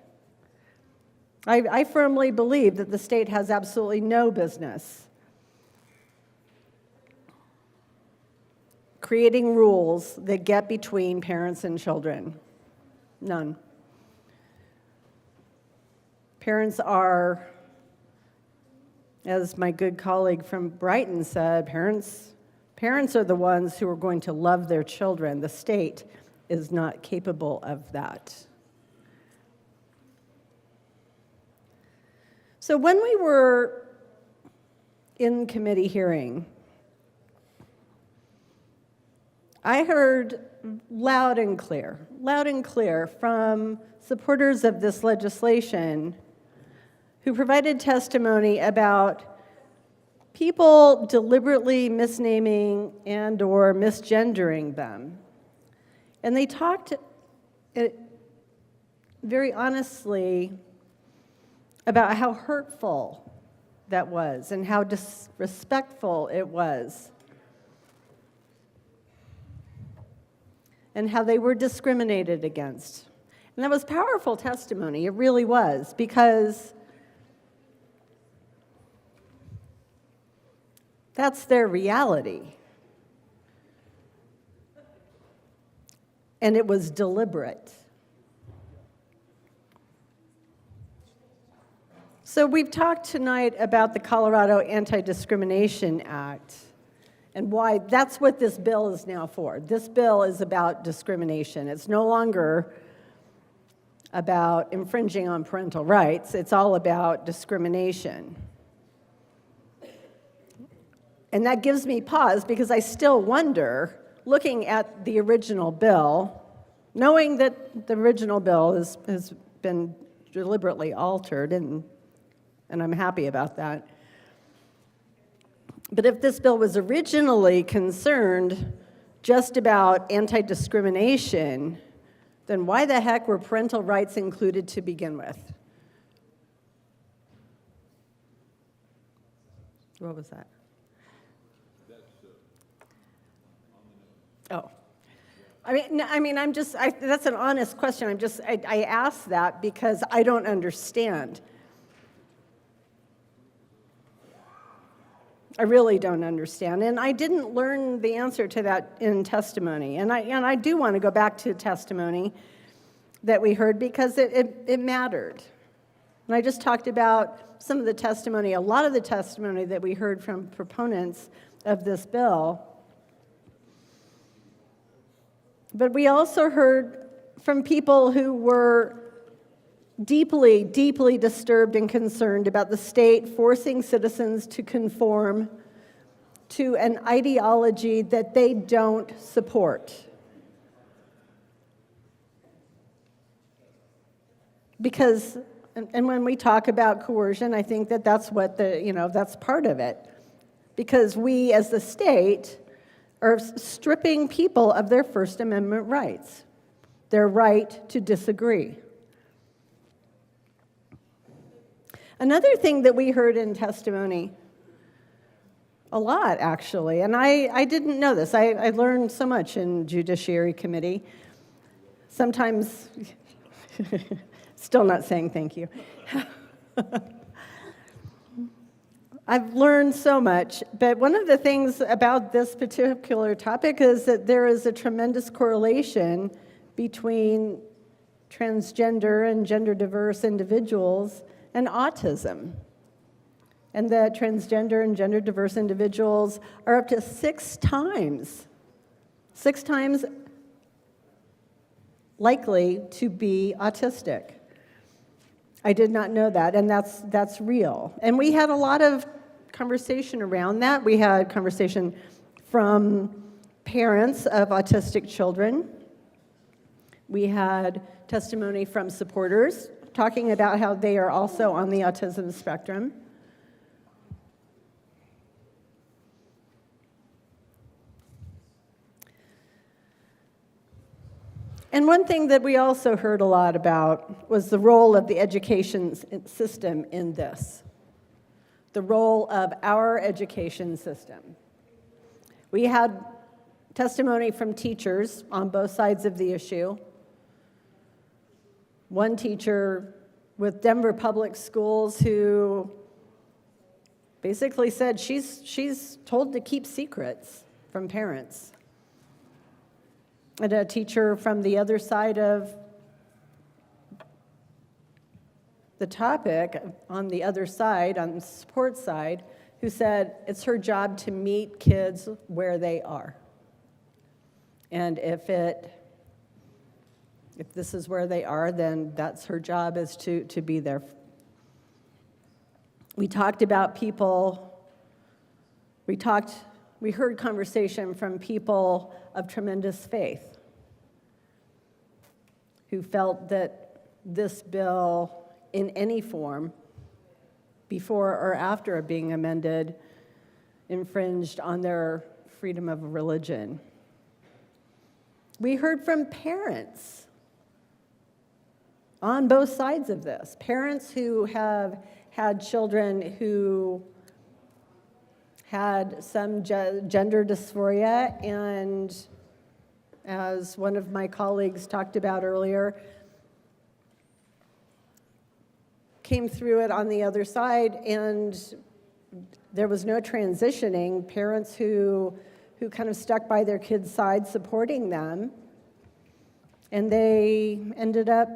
I firmly believe that the state has absolutely no business creating rules that get between parents and children. None. Parents are, as my good colleague from Brighton said, parents are the ones who are going to love their children. The state is not capable of that. So when we were in committee hearing, I heard loud and clear from supporters of this legislation who provided testimony about people deliberately misnaming and or misgendering them. And they talked very honestly about how hurtful that was and how disrespectful it was, and how they were discriminated against. And that was powerful testimony, it really was, because that's their reality. And it was deliberate. So we've talked tonight about the Colorado Anti-Discrimination Act and why that's what this bill is now for. This bill is about discrimination. It's no longer about infringing on parental rights. It's all about discrimination. And that gives me pause because I still wonder, looking at the original bill, knowing that the original bill has been deliberately altered, and I'm happy about that. But if this bill was originally concerned just about anti-discrimination, then why the heck were parental rights included to begin with? What was that? Oh. That's an honest question. I ask that because I don't understand. I really don't understand. And I didn't learn the answer to that in testimony. And I do want to go back to testimony that we heard because it mattered. And I just talked about some of the testimony, a lot of the testimony that we heard from proponents of this bill. But we also heard from people who were deeply, deeply disturbed and concerned about the state forcing citizens to conform to an ideology that they don't support. Because, and when we talk about coercion, I think that that's what that's part of it. Because we as the state are stripping people of their First Amendment rights, their right to disagree. Another thing that we heard in testimony, a lot actually, and I didn't know this, I learned so much in Judiciary Committee, sometimes, still not saying thank you. I've learned so much, but one of the things about this particular topic is that there is a tremendous correlation between transgender and gender diverse individuals and autism. And that transgender and gender diverse individuals are up to 6 times likely to be autistic. I did not know that, and that's real. And we had a lot of conversation around that. We had conversation from parents of autistic children. We had testimony from supporters talking about how they are also on the autism spectrum. And one thing that we also heard a lot about was the role of the education system in this, the role of our education system. We had testimony from teachers on both sides of the issue. One teacher with Denver Public Schools who basically said she's told to keep secrets from parents. And a teacher from the other side of the topic, on the other side, on the support side, who said it's her job to meet kids where they are. And if this is where they are, then that's her job, is to be there. We talked about people, we heard conversation from people of tremendous faith who felt that this bill, in any form, before or after being amended, infringed on their freedom of religion. We heard from parents on both sides of this, parents who have had children who had some gender dysphoria, and as one of my colleagues talked about earlier, came through it on the other side, and there was no transitioning. Parents who kind of stuck by their kids' side supporting them, and they ended up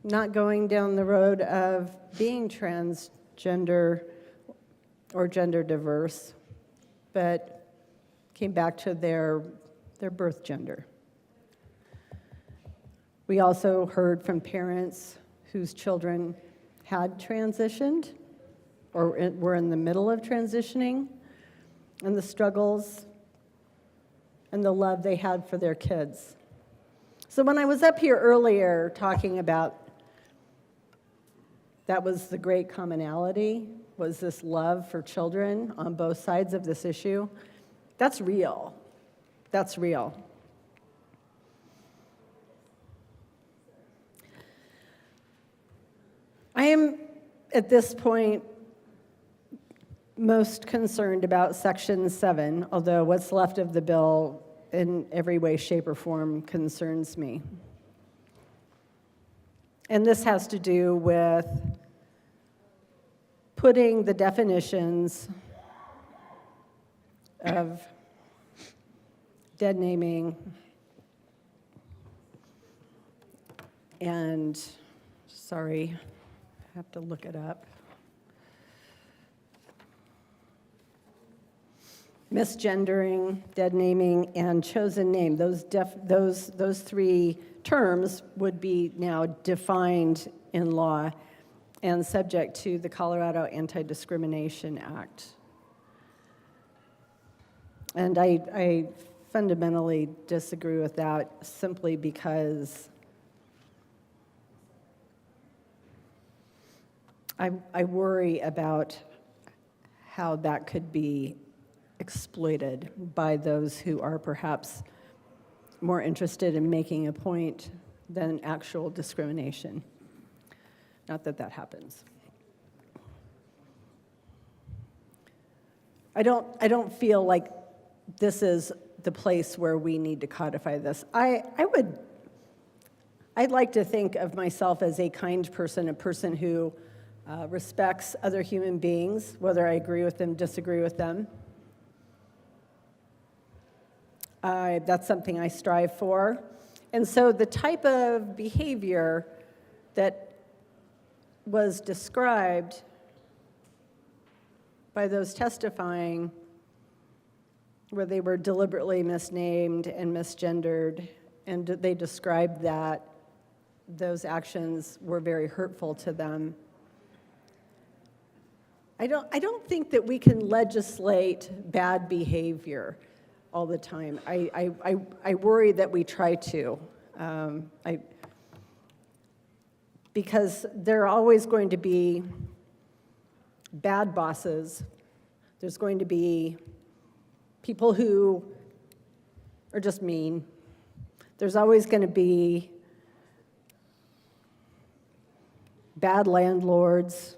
not going down the road of being transgender or gender diverse, but came back to their birth gender. We also heard from parents whose children had transitioned or were in the middle of transitioning, and the struggles and the love they had for their kids. So when I was up here earlier talking about that was the great commonality, was this love for children on both sides of this issue, that's real. That's real. I am, at this point, most concerned about Section 7, although what's left of the bill in every way, shape, or form concerns me. And this has to do with putting the definitions of dead naming and, sorry, I have to look it up, misgendering, dead naming, and chosen name. Those three terms would be now defined in law and subject to the Colorado Anti-Discrimination Act. And I fundamentally disagree with that simply because I worry about how that could be exploited by those who are perhaps more interested in making a point than actual discrimination. Not that that happens. I don't feel like this is the place where we need to codify this. I'd like to think of myself as a kind person, a person who respects other human beings, whether I agree with them, disagree with them. That's something I strive for. And so the type of behavior that was described by those testifying, where they were deliberately misnamed and misgendered, and they described that those actions were very hurtful to them. I don't think that we can legislate bad behavior all the time. I worry that we try to. Because there are always going to be bad bosses. There's going to be people who are just mean. There's always going to be bad landlords.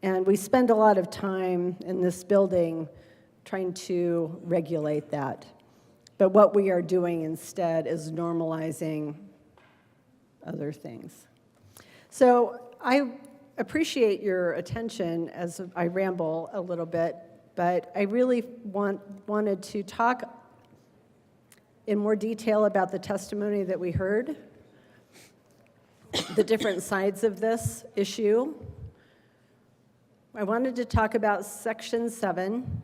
And we spend a lot of time in this building trying to regulate that. But what we are doing instead is normalizing other things. So I appreciate your attention as I ramble a little bit, but I really wanted to talk in more detail about the testimony that we heard, the different sides of this issue. I wanted to talk about Section 7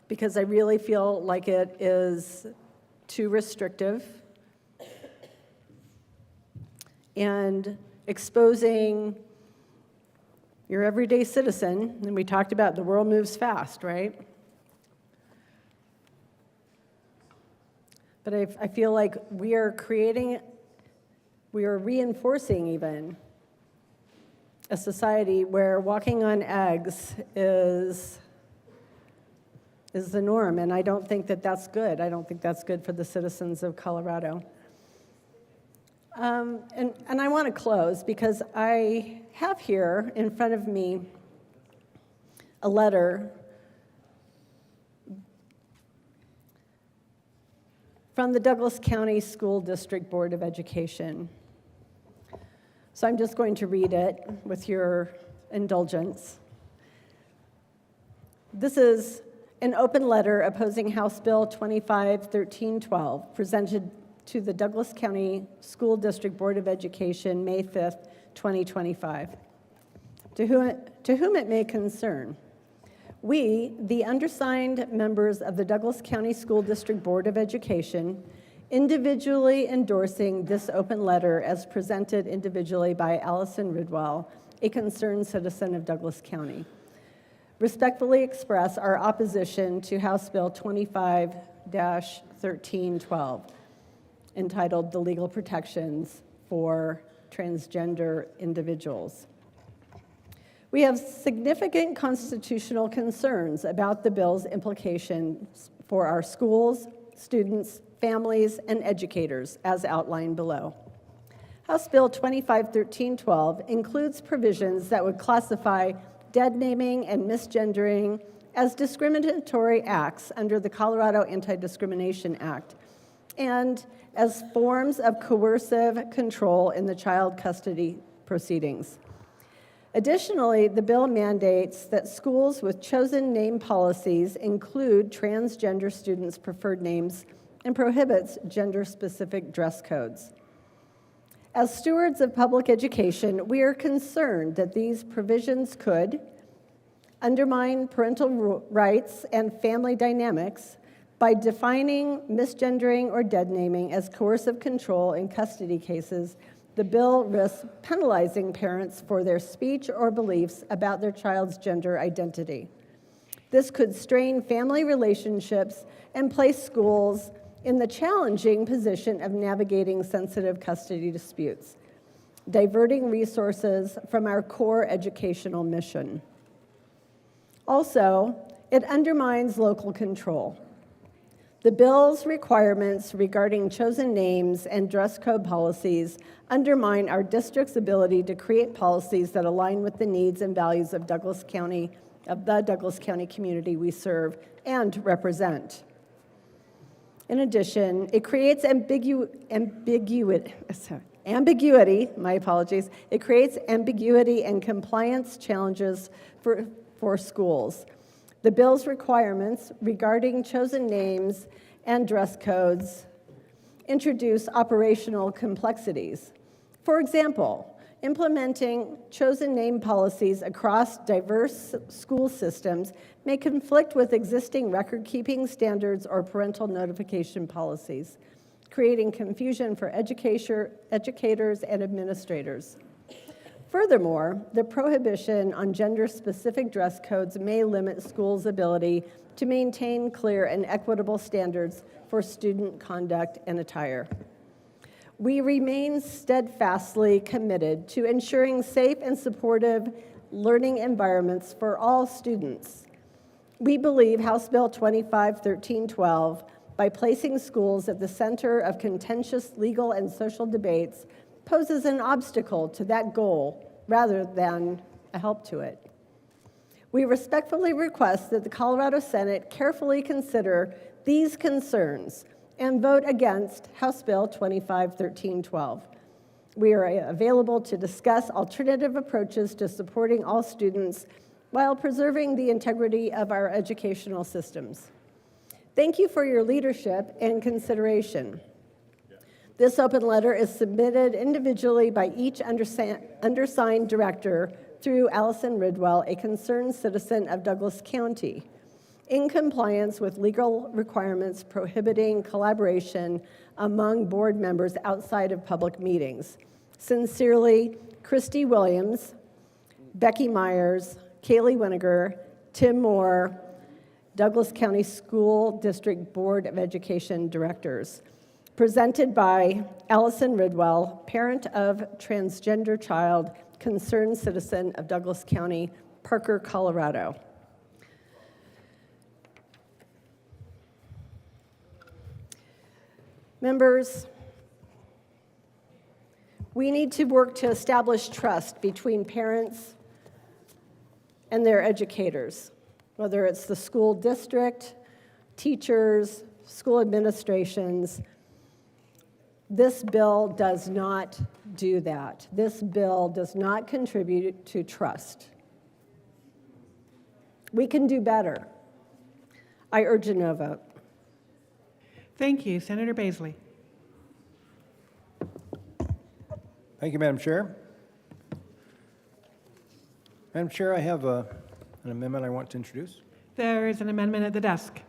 because I really feel like it is too restrictive and exposing your everyday citizen, and we talked about the world moves fast, right? But I feel like we are reinforcing even a society where walking on eggs is the norm, and I don't think that that's good. I don't think that's good for the citizens of Colorado. And I want to close because I have here in front of me a letter from the Douglas County School District Board of Education. So I'm just going to read it with your indulgence. This is an open letter opposing House Bill 25-1312 presented to the Douglas County School District Board of Education, May 5th, 2025. To whom it may concern, we, the undersigned members of the Douglas County School District Board of Education, individually endorsing this open letter as presented individually by Allison Ridwell, a concerned citizen of Douglas County, respectfully express our opposition to House Bill 25-1312, entitled The Legal Protections for Transgender Individuals. We have significant constitutional concerns about the bill's implications for our schools, students, families, and educators, as outlined below. House Bill 25-1312 includes provisions that would classify dead naming and misgendering as discriminatory acts under the Colorado Anti-Discrimination Act and as forms of coercive control in the child custody proceedings. Additionally, the bill mandates that schools with chosen name policies include transgender students' preferred names and prohibits gender-specific dress codes. As stewards of public education, we are concerned that these provisions could undermine parental rights and family dynamics by defining misgendering or dead naming as coercive control in custody cases. The bill risks penalizing parents for their speech or beliefs about their child's gender identity. This could strain family relationships and place schools in the challenging position of navigating sensitive custody disputes, diverting resources from our core educational mission. Also, it undermines local control. The bill's requirements regarding chosen names and dress code policies undermine our district's ability to create policies that align with the needs and values of the Douglas County community we serve and represent. In addition, it creates ambiguity, my apologies. It creates ambiguity and compliance challenges for schools. The bill's requirements regarding chosen names and dress codes introduce operational complexities. For example, implementing chosen name policies across diverse school systems may conflict with existing record-keeping standards or parental notification policies, creating confusion for educators and administrators. Furthermore, the prohibition on gender-specific dress codes may limit schools' ability to maintain clear and equitable standards for student conduct and attire. We remain steadfastly committed to ensuring safe and supportive learning environments for all students. We believe House Bill 25-1312, by placing schools at the center of contentious legal and social debates, poses an obstacle to that goal rather than a help to it. We respectfully request that the Colorado Senate carefully consider these concerns and vote against House Bill 25-1312. We are available to discuss alternative approaches to supporting all students while preserving the integrity of our educational systems. Thank you for your leadership and consideration. This open letter is submitted individually by each undersigned director through Allison Ridwell, a concerned citizen of Douglas County, in compliance with legal requirements prohibiting collaboration among board members outside of public meetings. Sincerely, Christy Williams, Becky Myers, Kaylee Winiger, Tim Moore, Douglas County School District Board of Education Directors. Presented by Allison Ridwell, parent of transgender child, concerned citizen of Douglas County, Parker, Colorado. Members, we need to work to establish trust between parents and their educators, whether it's the school district, teachers, school administrations. This bill does not do that. This bill does not contribute to trust. We can do better. I urge a no vote. Thank you. Senator Baisley. Thank you, Madam Chair. Madam Chair, I have an amendment I want to introduce. There is an amendment at the desk.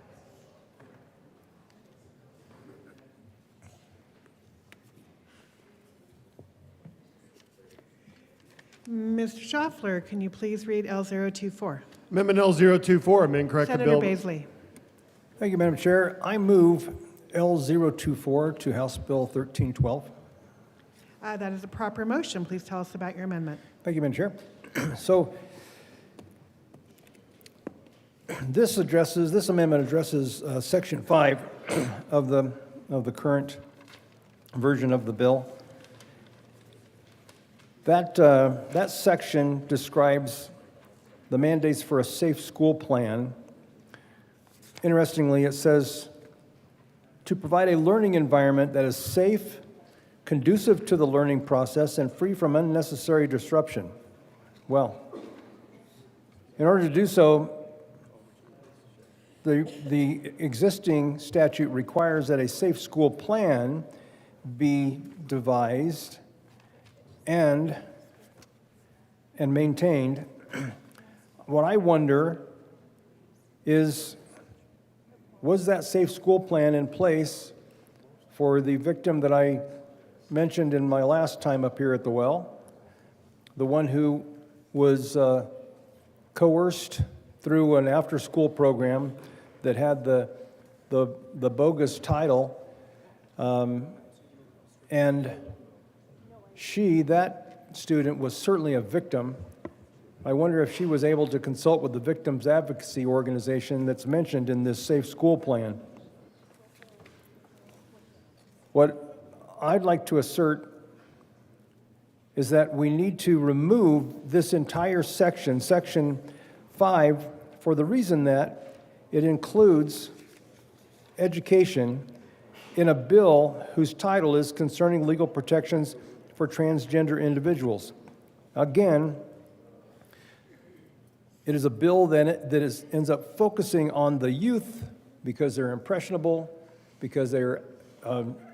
Mr. Schaffler, can you please read L024? Amendment L024, amend corrected Senator bill. Baisley. Thank you, Madam Chair. I move L024 to House Bill 1312. That is a proper motion. Please tell us about your amendment. Thank you, Madam Chair. So this amendment addresses Section 5 of the current version of the bill. That section describes the mandates for a safe school plan. Interestingly, it says to provide a learning environment that is safe, conducive to the learning process, and free from unnecessary disruption. Well, in order to do so, the existing statute requires that a safe school plan be devised and maintained. What I wonder is, was that safe school plan in place for the victim that I mentioned in my last time up here at the well, the one who was coerced through an after-school program that had the bogus title, and that student was certainly a victim. I wonder if she was able to consult with the victims advocacy organization that's mentioned in this safe school plan. What I'd like to assert is that we need to remove this entire section, Section 5, for the reason that it includes education in a bill whose title is Concerning Legal Protections for Transgender Individuals. Again, it is a bill that ends up focusing on the youth because they're impressionable, because they're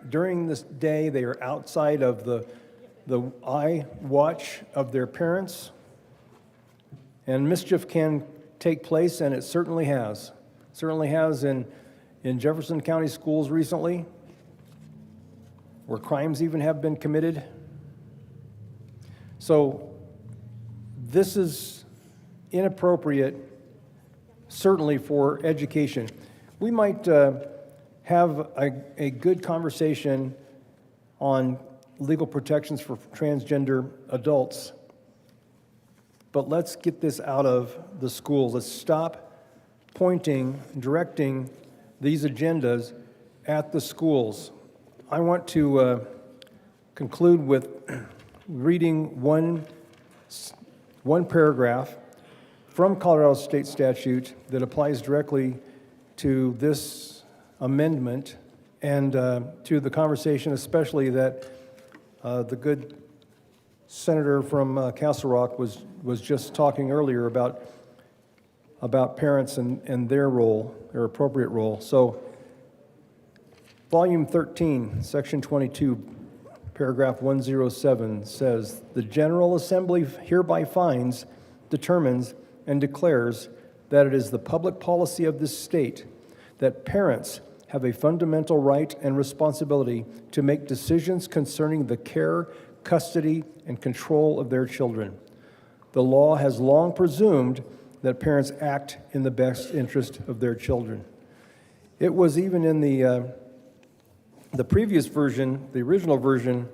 during this day they are outside of the eye watch of their parents, and mischief can take place, and it certainly has. Certainly has in Jefferson County schools recently, where crimes even have been committed. So this is inappropriate, certainly for education. We might have a good conversation on legal protections for transgender adults, but let's get this out of the schools. Let's stop pointing, directing these agendas at the schools. I want to conclude with reading one paragraph from Colorado State statute that applies directly to this amendment and to the conversation especially that The good senator from Castle Rock was just talking earlier about parents and their role, their appropriate role. So, Volume 13, Section 22, Paragraph 107 says, "The General Assembly hereby finds, determines, and declares that it is the public policy of this state that parents have a fundamental right and responsibility to make decisions concerning the care, custody, and control of their children. The law has long presumed that parents act in the best interest of their children." It was even in the previous version, the original version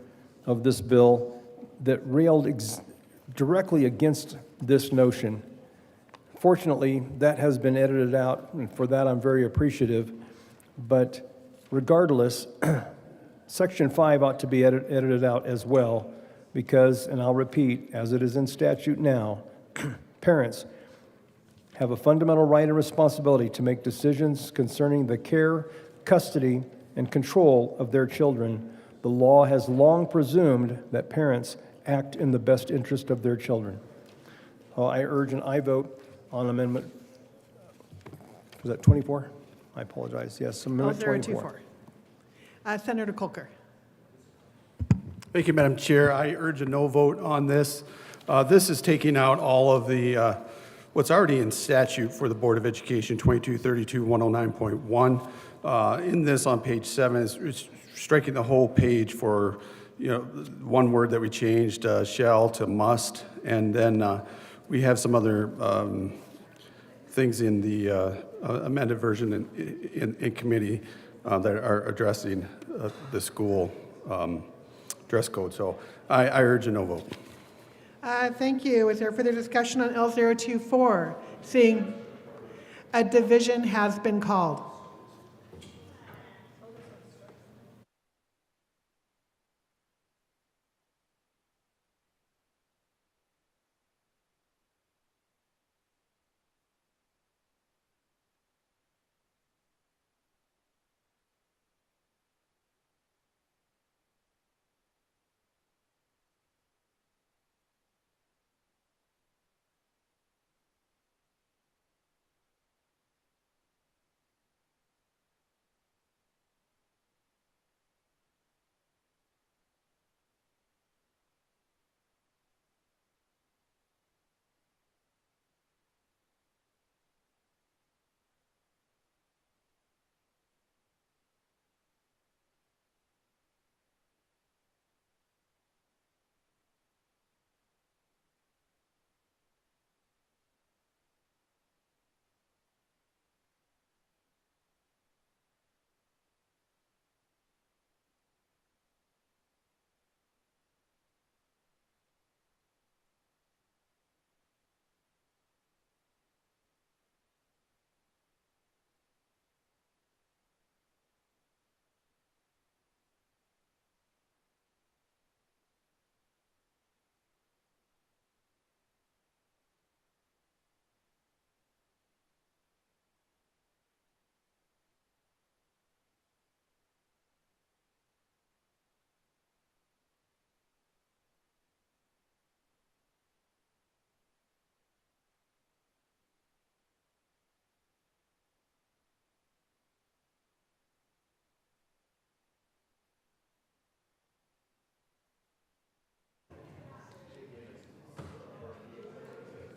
of this bill, that railed directly against this notion. Fortunately, that has been edited out, and for that I'm very appreciative. But regardless, Section 5 ought to be edited out as well, because, and I'll repeat, as it is in statute now, parents have a fundamental right and responsibility to make decisions concerning the care, custody, and control of their children. The law has long presumed that parents act in the best interest of their children. I urge an aye vote on amendment, was that 24? I apologize, yes, amendment 24. 024. Senator Kolker. Thank you, Madam Chair. I urge a no vote on this. This is taking out all of the, what's already in statute for the Board of Education, 2232-109.1. In this on page 7, it's striking the whole page for, one word that we changed, shall to must, and then we have some other things in the amended version in committee that are addressing the school dress code. So I urge a no vote. Thank you. Is there further discussion on L024? Seeing a division has been called.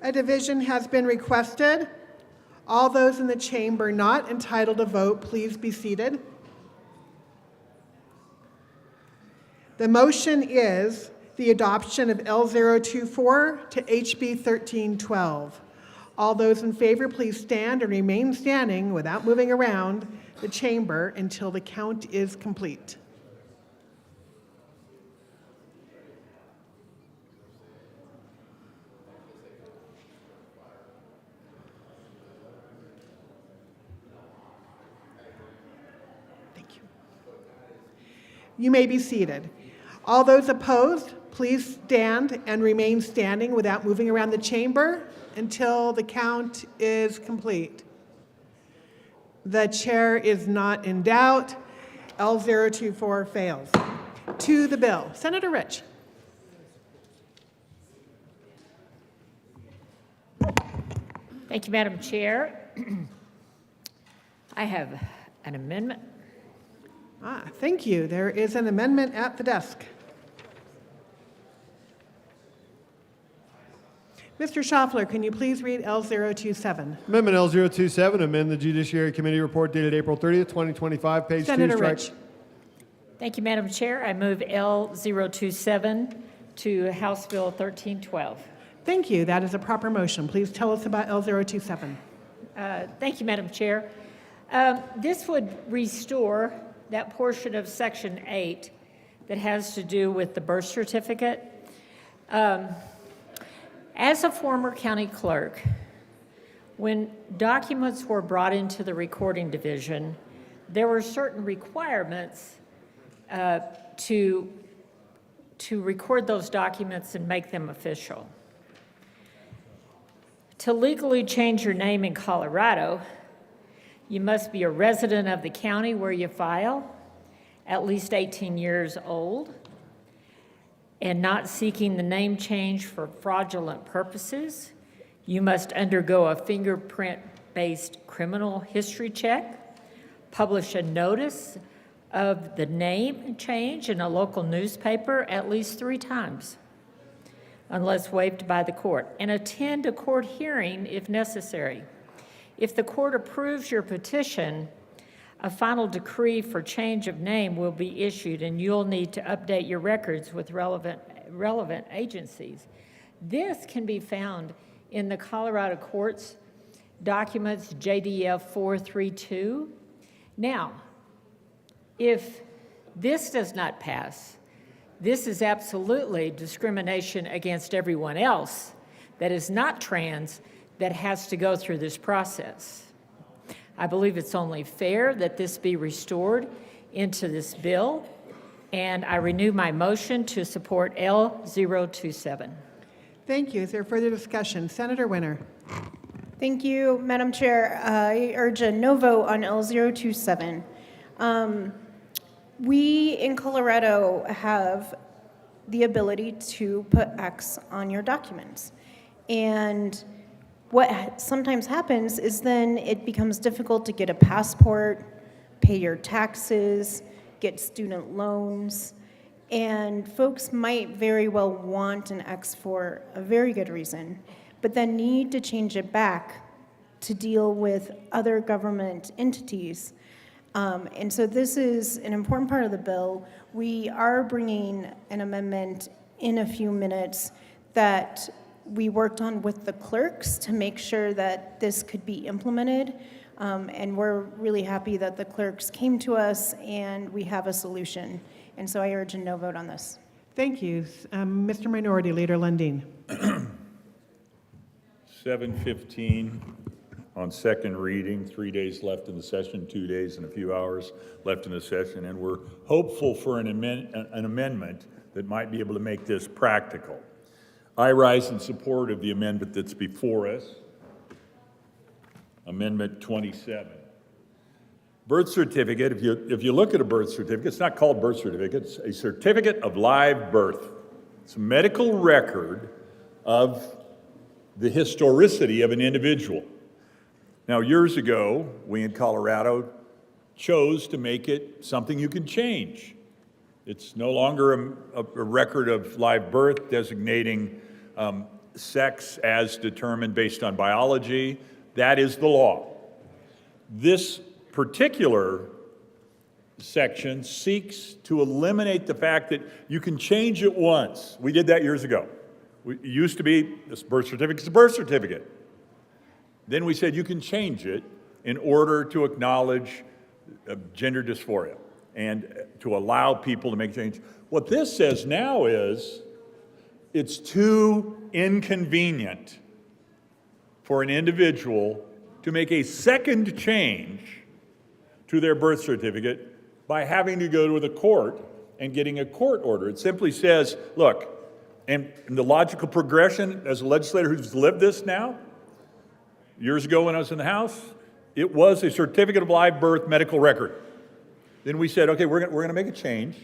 A division has been requested. All those in the chamber not entitled to vote, please be seated. The motion is the adoption of L024 to HB 1312. All those in favor, please stand and remain standing without moving around the chamber until the count is complete. You may be seated. All those opposed, please stand and remain standing without moving around the chamber until the count is complete. The chair is not in doubt. L024 fails. to the bill. Senator Rich. Thank you, Madam Chair. I have an amendment. Thank you. There is an amendment at the desk. Mr. Schaffler, can you please read L027? Amendment L027, amend the Judiciary Committee report dated April 30th, 2025, page 2, Senator strike. Rich. Thank you, Madam Chair. I move L027 to House Bill 1312. Thank you. That is a proper motion. Please tell us about L027. Thank you, Madam Chair. This would restore that portion of Section 8 that has to do with the birth certificate. As a former county clerk, when documents were brought into the recording division, there were certain requirements to record those documents and make them official. To legally change your name in Colorado, you must be a resident of the county where you file, at least 18 years old, and not seeking the name change for fraudulent purposes. You must undergo a fingerprint-based criminal history check, publish a notice of the name change in a local newspaper at least 3 times, unless waived by the court, and attend a court hearing if necessary. If the court approves your petition, a final decree for change of name will be issued, and you'll need to update your records with relevant agencies. This can be found in the Colorado courts documents JDF 432. Now, if this does not pass, this is absolutely discrimination against everyone else that is not trans that has to go through this process. I believe it's only fair that this be restored into this bill, and I renew my motion to support L027. Thank you. Is there further discussion? Senator Winter. Thank you, Madam Chair. I urge a no vote on L027. We in Colorado have the ability to put X on your documents. And what sometimes happens is then it becomes difficult to get a passport, pay your taxes, get student loans, and folks might very well want an X for a very good reason, but then need to change it back to deal with other government entities. And so this is an important part of the bill. We are bringing an amendment in a few minutes that we worked on with the clerks to make sure that this could be implemented. And we're really happy that the clerks came to us and we have a solution. And so I urge a no vote on this. Thank you. Mr. Minority Leader Lundin. 7:15 on second reading, 3 days left in the session, 2 days and a few hours left in the session, and we're hopeful for an amendment that might be able to make this practical. I rise in support of the amendment that's before us, Amendment 27. Birth certificate, if you look at a birth certificate, it's not called birth certificate, it's a certificate of live birth. It's a medical record of the historicity of an individual. Now, years ago, we in Colorado chose to make it something you can change. It's no longer a record of live birth designating sex as determined based on biology. That is the law. This particular section seeks to eliminate the fact that you can change it once. We did that years ago. It used to be this birth certificate's a birth certificate. Then we said you can change it in order to acknowledge gender dysphoria and to allow people to make change. What this says now is it's too inconvenient for an individual to make a second change to their birth certificate by having to go to the court and getting a court order. It simply says, look, and the logical progression as a legislator who's lived this now, years ago when I was in the House, it was a certificate of live birth medical record. Then we said, okay, we're going to make a change.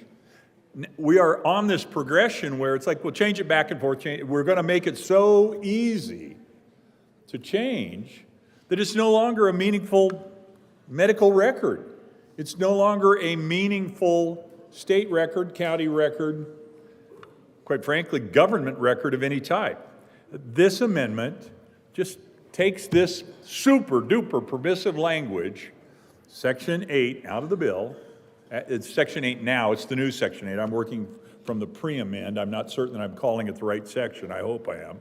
we are on this progression where it's like, we'll change it back and forth. We're going to make it so easy to change that it's no longer a meaningful medical record. It's no longer a meaningful state record, county record, quite frankly, government record of any type. This amendment just takes this super duper permissive language, Section 8, out of the bill. It's Section 8 now, it's the new Section 8. I'm working from the pre-amend. I'm not certain that I'm calling it the right section. I hope I am.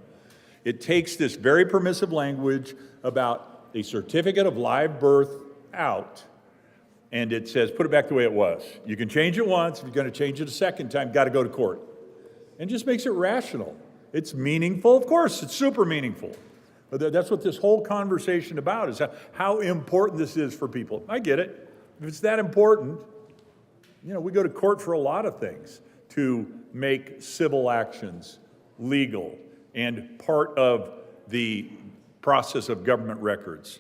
It takes this very permissive language about a certificate of live birth out, and it says, put it back the way it was. You can change it once. If you're going to change it a second time, got to go to court. And just makes it rational. It's meaningful. Of course, it's super meaningful. But that's what this whole conversation about is how important this is for people. I get it. If it's that important, you know, we go to court for a lot of things to make civil actions legal and part of the process of government records.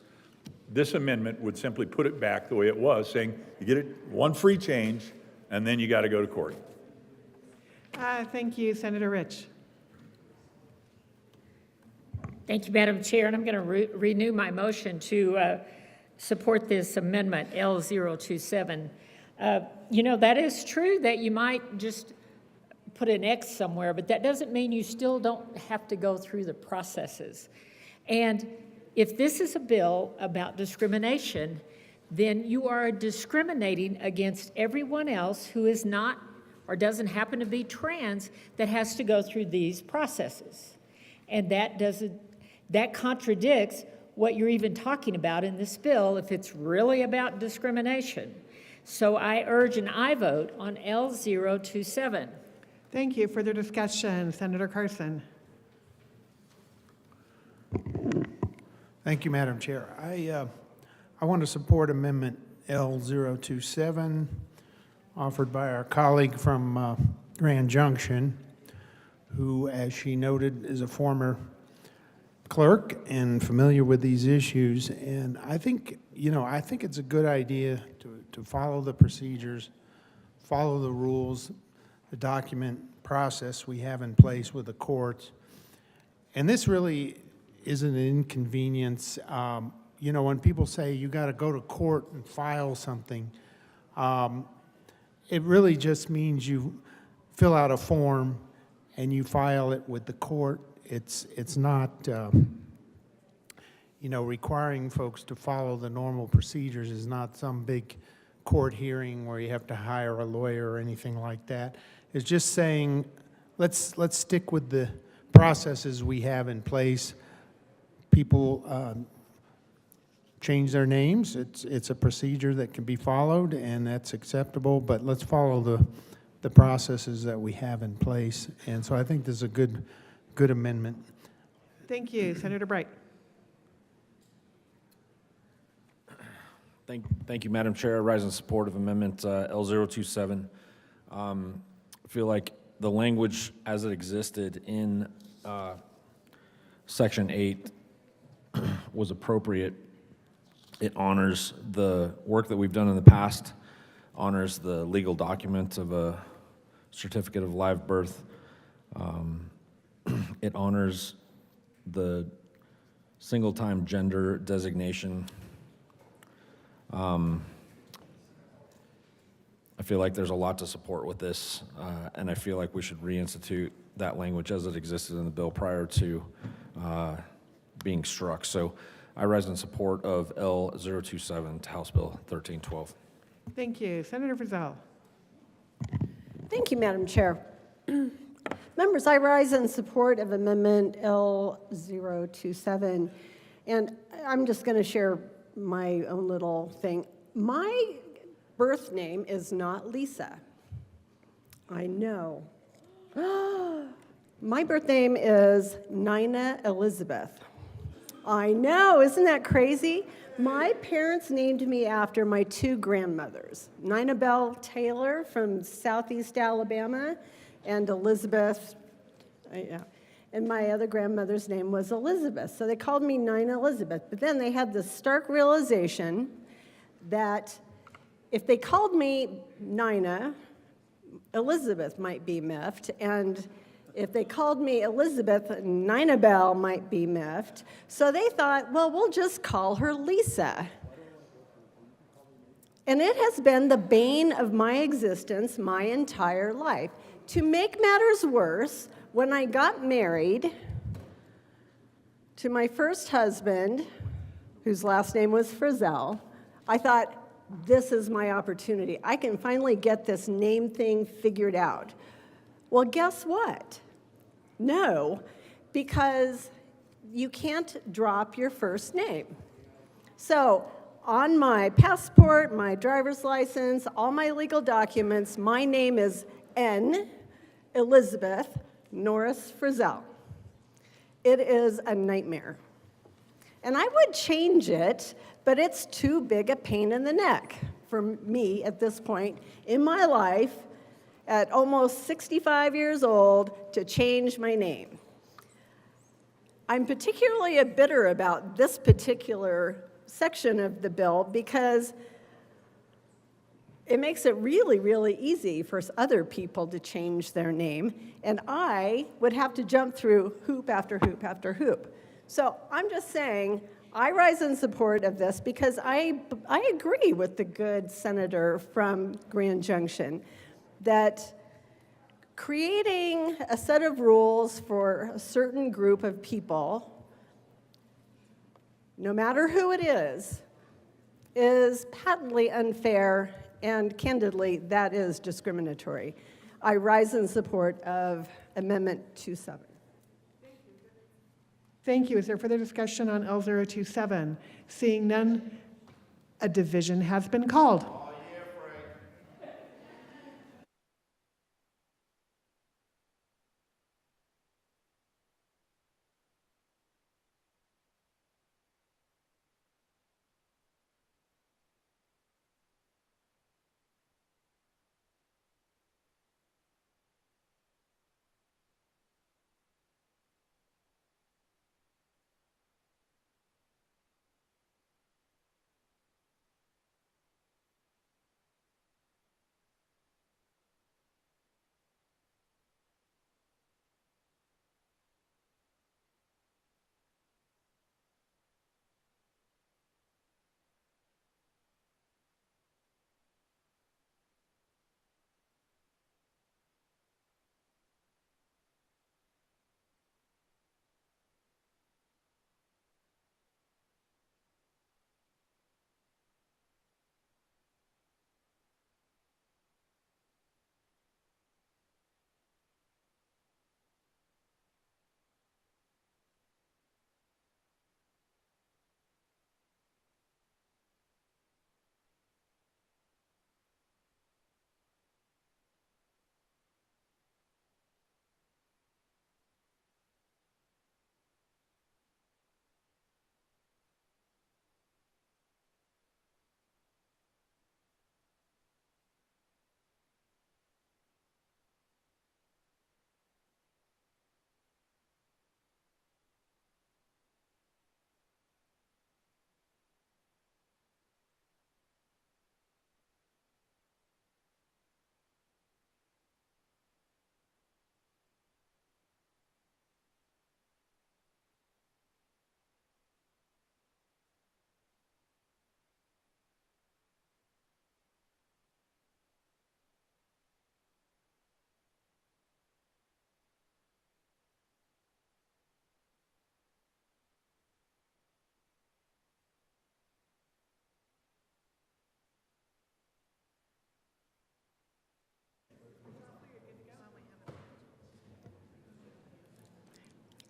This amendment would simply put it back the way it was, saying you get it one free change, and then you got to go to court. Thank you, Senator Rich. Thank you, Madam Chair, and I'm going to renew my motion to support this amendment, L027. You know, that is true that you might just put an X somewhere, but that doesn't mean you still don't have to go through the processes. And if this is a bill about discrimination, then you are discriminating against everyone else who is not or doesn't happen to be trans that has to go through these processes. And that contradicts what you're even talking about in this bill if it's really about discrimination. So I urge an aye vote on L027. Thank you. Further discussion, Senator Carson. Thank you, Madam Chair. I want to support Amendment L027, offered by our colleague from Grand Junction, who, as she noted, is a former clerk and familiar with these issues. And I think, I think it's a good idea to follow the procedures, follow the rules, the document process we have in place with the courts. And this really isn't an inconvenience. When people say you got to go to court and file something, it really just means you fill out a form and you file it with the court. It's not, requiring folks to follow the normal procedures is not some big court hearing where you have to hire a lawyer or anything like that. It's just saying, let's stick with the processes we have in place. People change their names. It's a procedure that can be followed, and that's acceptable, but let's follow the processes that we have in place. And so I think this is a good amendment. Thank you. Senator Bright. Thank you, Madam Chair. I rise in support of Amendment L027. I feel like the language as it existed in Section 8 was appropriate. It honors the work that we've done in the past, honors the legal document of a certificate of live birth. It honors the single-time gender designation. I feel like there's a lot to support with this, and I feel like we should reinstitute that language as it existed in the bill prior to being struck. So I rise in support of L027 to House Bill 1312. Thank you. Senator Frizzell. Thank you, Madam Chair. Members, I rise in support of Amendment L027, and I'm just going to share my own little thing. My birth name is not Lisa. I know. My birth name is Nina Elizabeth. I know, isn't that crazy? My parents named me after my two grandmothers, Nina Bell Taylor from Southeast Alabama, and Elizabeth, and my other grandmother's name was Elizabeth. So they called me Nina Elizabeth. But then they had this stark realization that if they called me Nina, Elizabeth might be miffed, and if they called me Elizabeth, Ninabelle might be miffed. So they thought, well, we'll just call her Lisa. And it has been the bane of my existence my entire life. To make matters worse, when I got married to my first husband, whose last name was Frizzell, I thought, this is my opportunity. I can finally get this name thing figured out. Well, guess what? No, because you can't drop your first name. So on my passport, my driver's license, all my legal documents, my name is N. Elizabeth Norris Frizzell. It is a nightmare. And I would change it, but it's too big a pain in the neck for me at this point in my life, at almost 65 years old, to change my name. I'm particularly bitter about this particular section of the bill because it makes it really, really easy for other people to change their name, and I would have to jump through hoop after hoop after hoop. So I'm just saying, I rise in support of this because I agree with the good senator from Grand Junction that creating a set of rules for a certain group of people, no matter who it is patently unfair, and candidly, that is discriminatory. I rise in support of Amendment 27. Thank you. Is there further discussion on L027? Seeing none, a division has been called.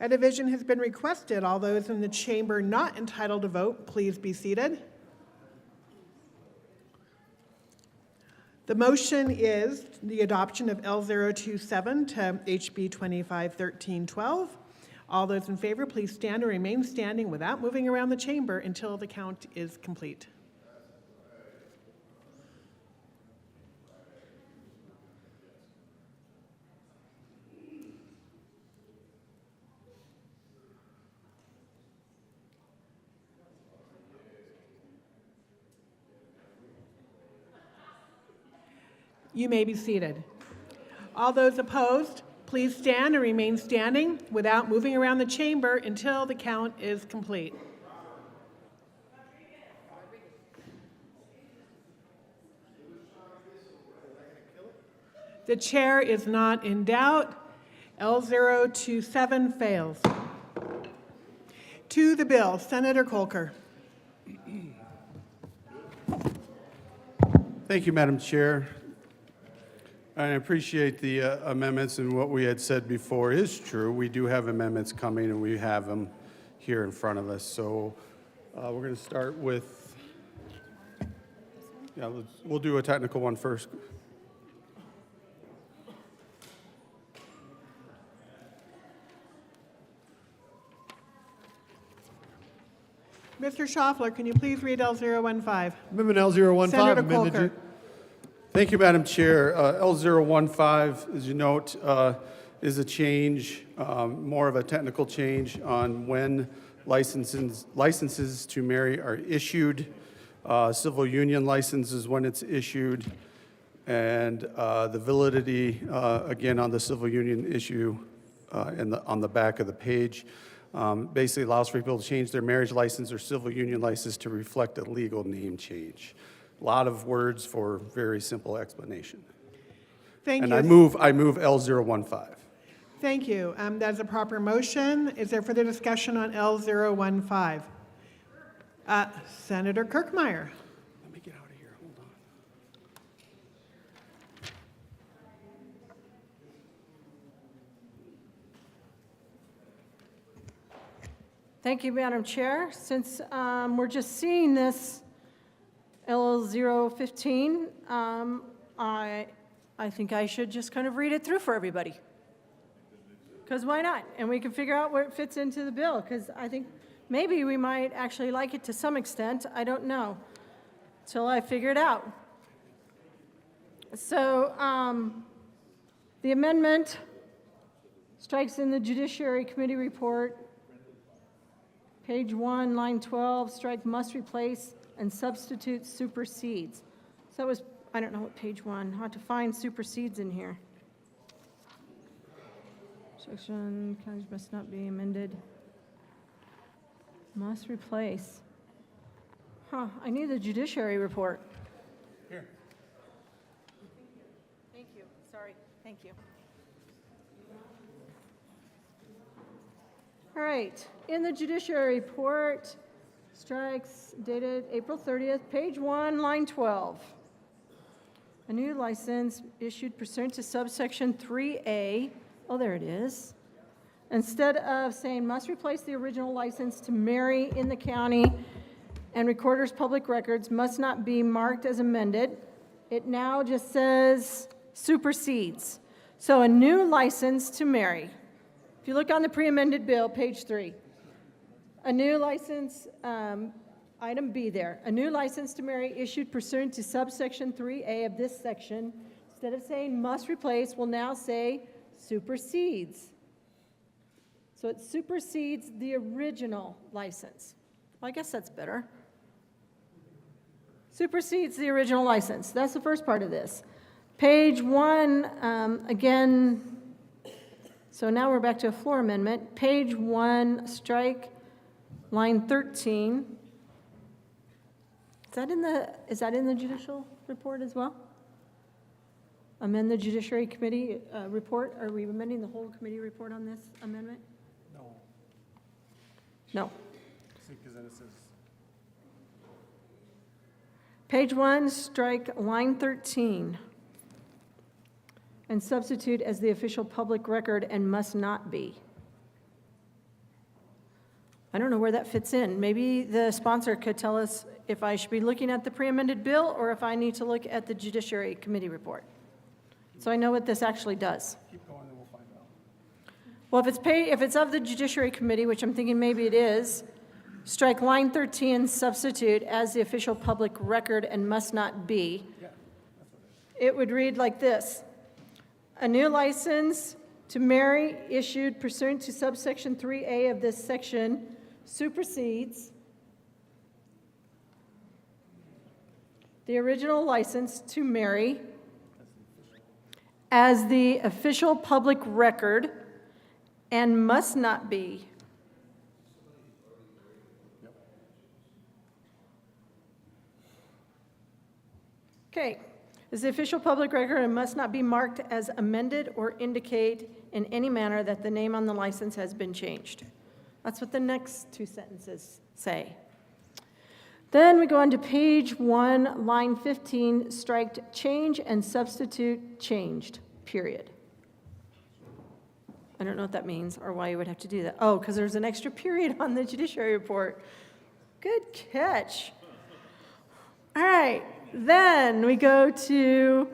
A division has been requested. All those in the chamber not entitled to vote, please be seated. The motion is the adoption of L027 to HB 251312. All those in favor, please stand or remain standing without moving around the chamber until the count is complete. You may be seated. All those opposed, please stand and remain standing without moving around the chamber until the count is complete. The chair is not in doubt. L027 fails. To the bill, Senator Kolker. Thank you, Madam Chair. I appreciate the amendments, and what we had said before is true. We do have amendments coming, and we have them here in front of us. So we're going to start with, we'll do a technical one first. Mr. Schaffler, can you please read L015? Amendment L015. Senator amended Kolker. Thank you, Madam Chair. L015, as you note, is a change, more of a technical change on when licenses to marry are issued. Civil union license is when it's issued, and the validity, again, on the civil union issue on the back of the page. Basically allows for people to change their marriage license or civil union license to reflect a legal name change. A lot of words for very simple explanation. Thank And you. I move L015. Thank you. That's a proper motion. Is there further discussion on L015? Senator Kirkmeyer. Let me get out of here. Hold on. Thank you, Madam Chair. Since we're just seeing this L015, I think I should just kind of read it through for everybody. Because why not? And we can figure out where it fits into the bill, because I think maybe we might actually like it to some extent. I don't know till I figure it out. So the amendment strikes in the Judiciary Committee report, page 1, line 12, strike must replace and substitute supersedes. So that was, I don't know what page 1, how to find supersedes in here. Section, counties must not be amended. Must replace. I need the judiciary report. Here. Thank you, sorry, thank you. All right, in the judiciary report, strikes dated April 30th, page 1, line 12. A new license issued pursuant to subsection 3A, oh, there it is. Instead of saying must replace the original license to marry in the county and recorder's public records must not be marked as amended, it now just says supersedes. So a new license to marry. If you look on the pre-amended bill, page 3, a new license, item B there, a new license to marry issued pursuant to subsection 3A of this section, instead of saying must replace, will now say supersedes. So it supersedes the original license. Well, I guess that's better. Supersedes the original license. That's the first part of this. Page 1, again, so now we're back to a floor amendment. Page 1, strike line 13. Is that in the judicial report as well? Amend the Judiciary Committee report? Are we amending the whole committee report on this amendment? No. Because then it says. Page 1, strike line 13. And substitute as the official public record and must not be. I don't know where that fits in. Maybe the sponsor could tell us if I should be looking at the pre-amended bill or if I need to look at the Judiciary Committee report. So I know what this actually does. Keep going and we'll find out. Well, if it's of the Judiciary Committee, which I'm thinking maybe it is, strike line 13, substitute as the official public record and must not be. Yeah, that's what It would read like this. A new license to marry issued pursuant to subsection 3A of this section supersedes the original license to marry as the official public record and must not be. Okay, is the official public record and must not be marked as amended or indicate in any manner that the name on the license has been changed. That's what the next two sentences say. Then we go on to page 1, line 15, striked change and substitute changed, period. I don't know what that means or why you would have to do that. Oh, because there's an extra period on the judiciary report. Good catch. All right, then we go to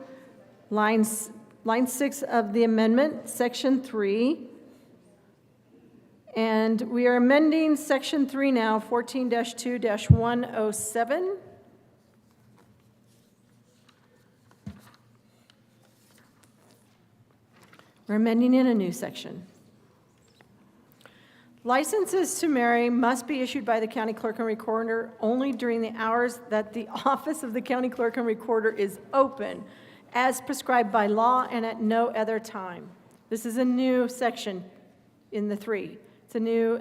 line 6 of the amendment, section 3. And we are amending section 3 now, 14-2-107. We're amending in a new section. Licenses to marry must be issued by the county clerk and recorder only during the hours that the office of the county clerk and recorder is open, as prescribed by law and at no other time. This is a new section in the 3. It's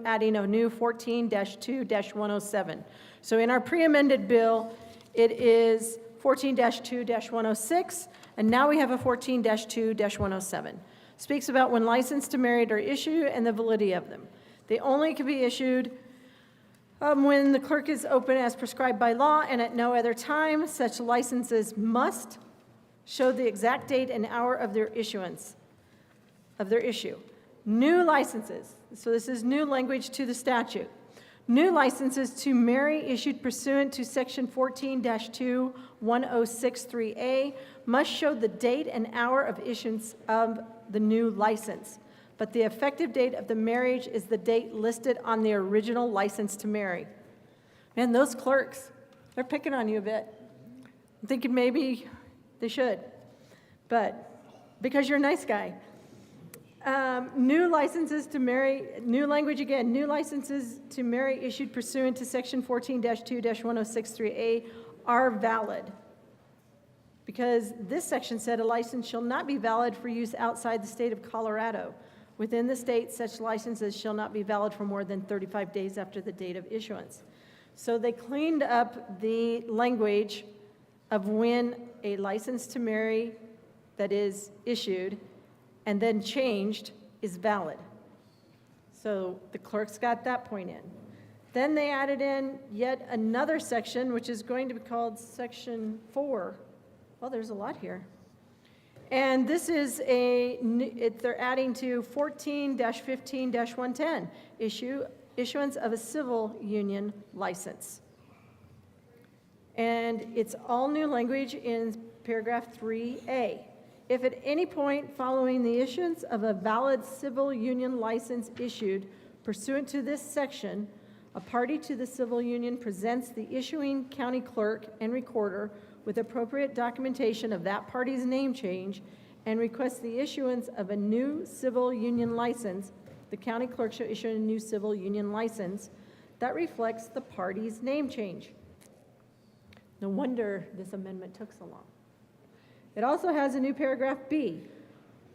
adding a new 14-2-107. So in our pre-amended bill, it is 14-2-106, and now we have a 14-2-107. Speaks about when license to marry are issued and the validity of them. They only can be issued when the clerk is open as prescribed by law and at no other time. Such licenses must show the exact date and hour of their issuance, of their issue. New licenses, so this is new language to the statute. New licenses to marry issued pursuant to section 14-2-1063A must show the date and hour of issuance of the new license, but the effective date of the marriage is the date listed on the original license to marry. Man, those clerks, they're picking on you a bit. I'm thinking maybe they should, but because you're a nice guy. New licenses to marry, new language again, new licenses to marry issued pursuant to section 14-2-1063A are valid. Because this section said a license shall not be valid for use outside the state of Colorado. Within the state, such licenses shall not be valid for more than 35 days after the date of issuance. So they cleaned up the language of when a license to marry that is issued and then changed is valid. So the clerks got that point in. Then they added in yet another section, which is going to be called section 4. Well, there's a lot here. And this is they're adding to 14-15-110, issuance of a civil union license. And it's all new language in paragraph 3A. If at any point following the issuance of a valid civil union license issued pursuant to this section, a party to the civil union presents the issuing county clerk and recorder with appropriate documentation of that party's name change and requests the issuance of a new civil union license, the county clerk shall issue a new civil union license that reflects the party's name change. No wonder this amendment took so long. It also has a new paragraph B.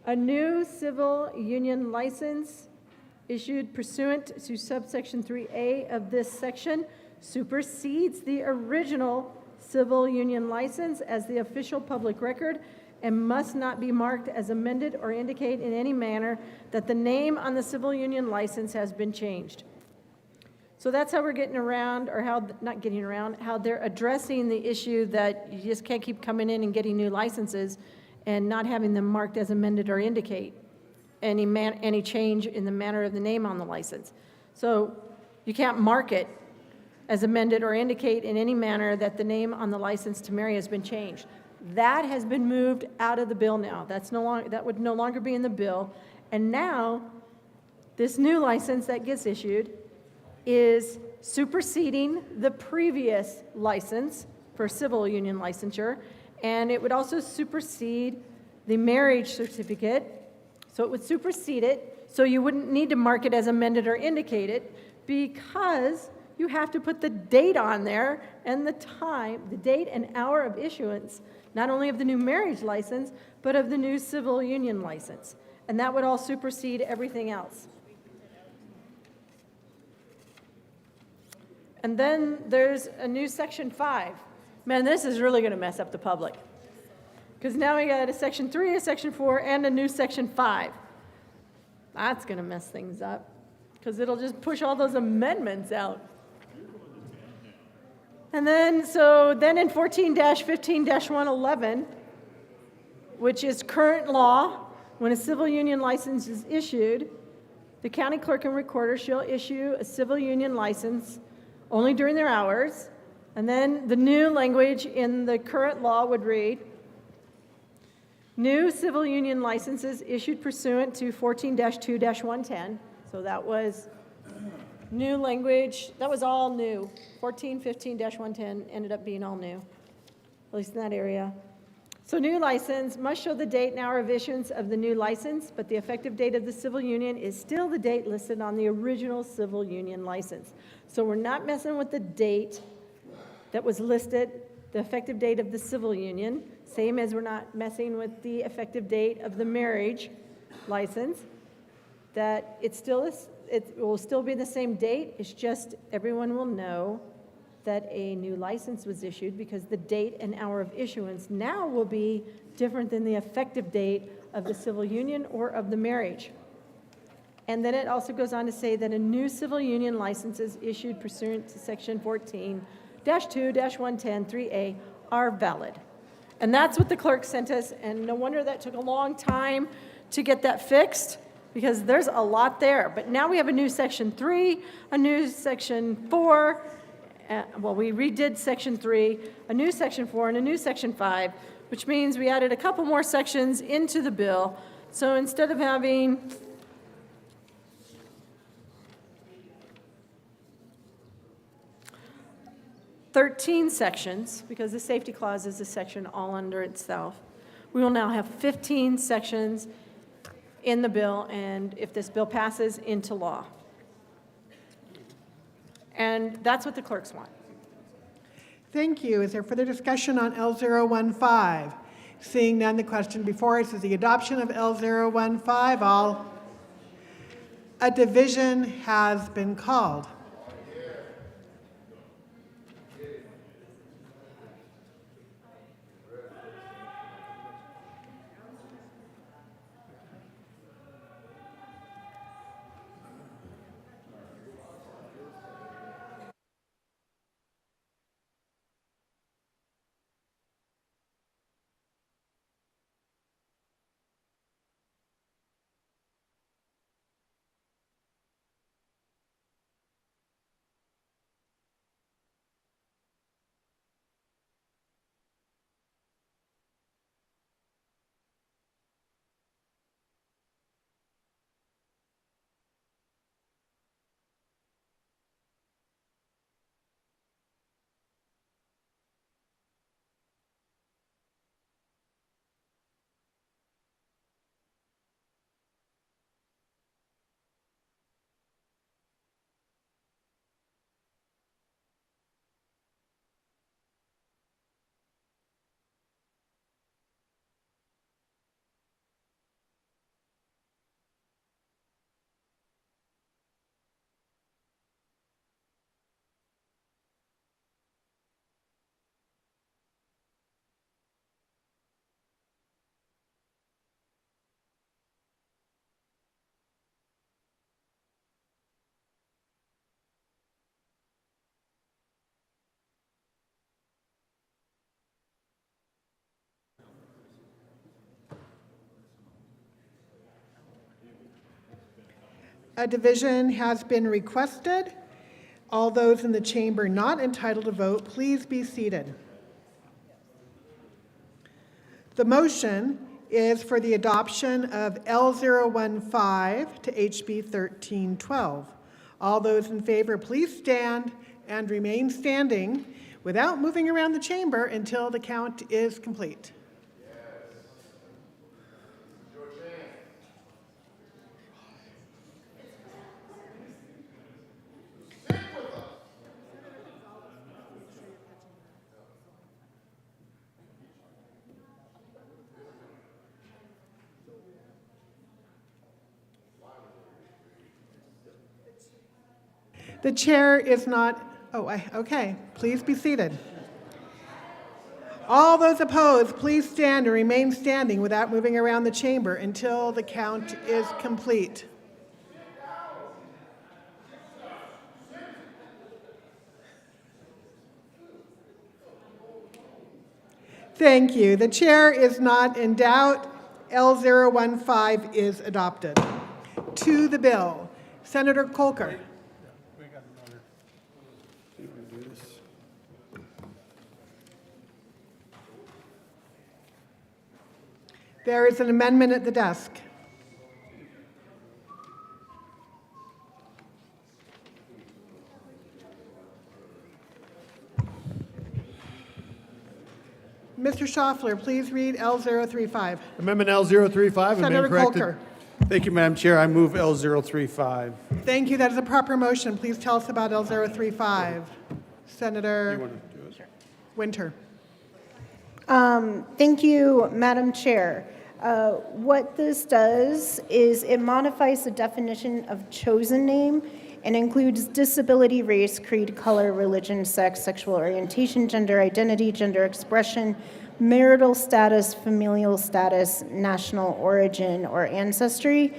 A new civil union license issued pursuant to subsection 3A of this section supersedes the original civil union license as the official public record and must not be marked as amended or indicate in any manner that the name on the civil union license has been changed. So that's how we're getting around, or how, not getting around, how they're addressing the issue that you just can't keep coming in and getting new licenses and not having them marked as amended or indicate any change in the manner of the name on the license. So you can't mark it as amended or indicate in any manner that the name on the license to marry has been changed. That has been moved out of the bill now. That would no longer be in the bill. And now, this new license that gets issued is superseding the previous license for civil union licensure, and it would also supersede the marriage certificate. So it would supersede it, so you wouldn't need to mark it as amended or indicate it, because you have to put the date on there and the time, the date and hour of issuance not only of the new marriage license, but of the new civil union license. And that would all supersede everything else. And then there's a new Section 5. Man, this is really going to mess up the public. Because now we got a Section 3, a Section 4, and a new Section 5. That's going to mess things up, because it'll just push all those amendments out. And then, so then in 14-15-111, which is current law, when a civil union license is issued, the county clerk and recorder shall issue a civil union license only during their hours. And then the new language in the current law would read, new civil union licenses issued pursuant to 14-2-110. So that was new language. That was all new. 14-15-110 ended up being all new, at least in that area. So new license must show the date and hour of issuance of the new license, but the effective date of the civil union is still the date listed on the original civil union license. So we're not messing with the date that was listed, the effective date of the civil union, same as we're not messing with the effective date of the marriage license, that it will still be the same date. It's just everyone will know that a new license was issued, because the date and hour of issuance now will be different than the effective date of the civil union or of the marriage. And then it also goes on to say that a new civil union license is issued pursuant to Section 14-2-110-3A are valid. And that's what the clerk sent us, and no wonder that took a long time to get that fixed, because there's a lot there. But now we have a new Section 3, a new Section 4, well, we redid Section 3, a new Section 4, and a new Section 5, which means we added a couple more sections into the bill. So instead of having 13 sections, because the safety clause is a section all under itself, we will now have 15 sections in the bill, and if this bill passes, into law. And that's what the clerks want. Thank you. Is there further discussion on L015? Seeing none, the question before us is the adoption of L015. A division has been called. A division has been requested. All those in the chamber not entitled to vote, please be seated. The motion is for the adoption of L015 to HB 1312. All those in favor, please stand and remain standing without moving around the chamber until the count is complete. The chair is not, okay, please be seated. All those opposed, please stand and remain standing without moving around the chamber until the count is complete. Thank you. The chair is not in doubt. L015 is adopted. To the bill, Senator Kolker. There is an amendment at the desk. Mr. Schaffler, please read L035. Amendment L035 has been Senator corrected. Kolker. Thank you, Madam Chair. I move L035. Thank you. That is a proper motion. Please tell us about L035. Senator Winter. Thank you, Madam Chair. What this does is it modifies the definition of chosen name and includes disability, race, creed, color, religion, sex, sexual orientation, gender identity, gender expression, marital status, familial status, national origin, or ancestry.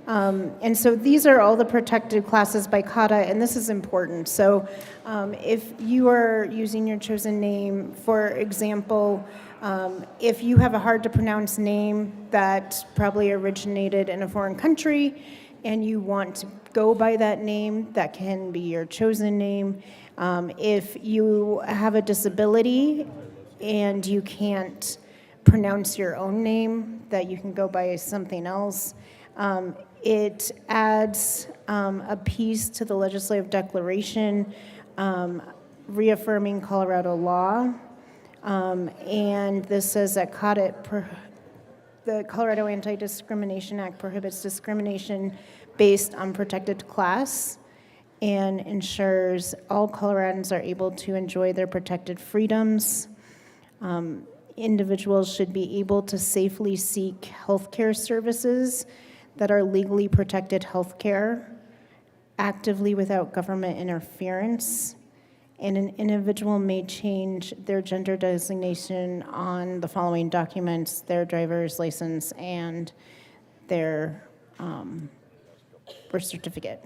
And so these are all the protected classes by CADA, and this is important. So if you are using your chosen name, for example, if you have a hard to pronounce name that probably originated in a foreign country and you want to go by that name, that can be your chosen name. If you have a disability and you can't pronounce your own name, that you can go by something else. It adds a piece to the legislative declaration reaffirming Colorado law. And this says that the Colorado Anti-Discrimination Act prohibits discrimination based on protected class and ensures all Coloradans are able to enjoy their protected freedoms. Individuals should be able to safely seek health care services that are legally protected health care, actively without government interference, and an individual may change their gender designation on the following documents: their driver's license and their birth certificate.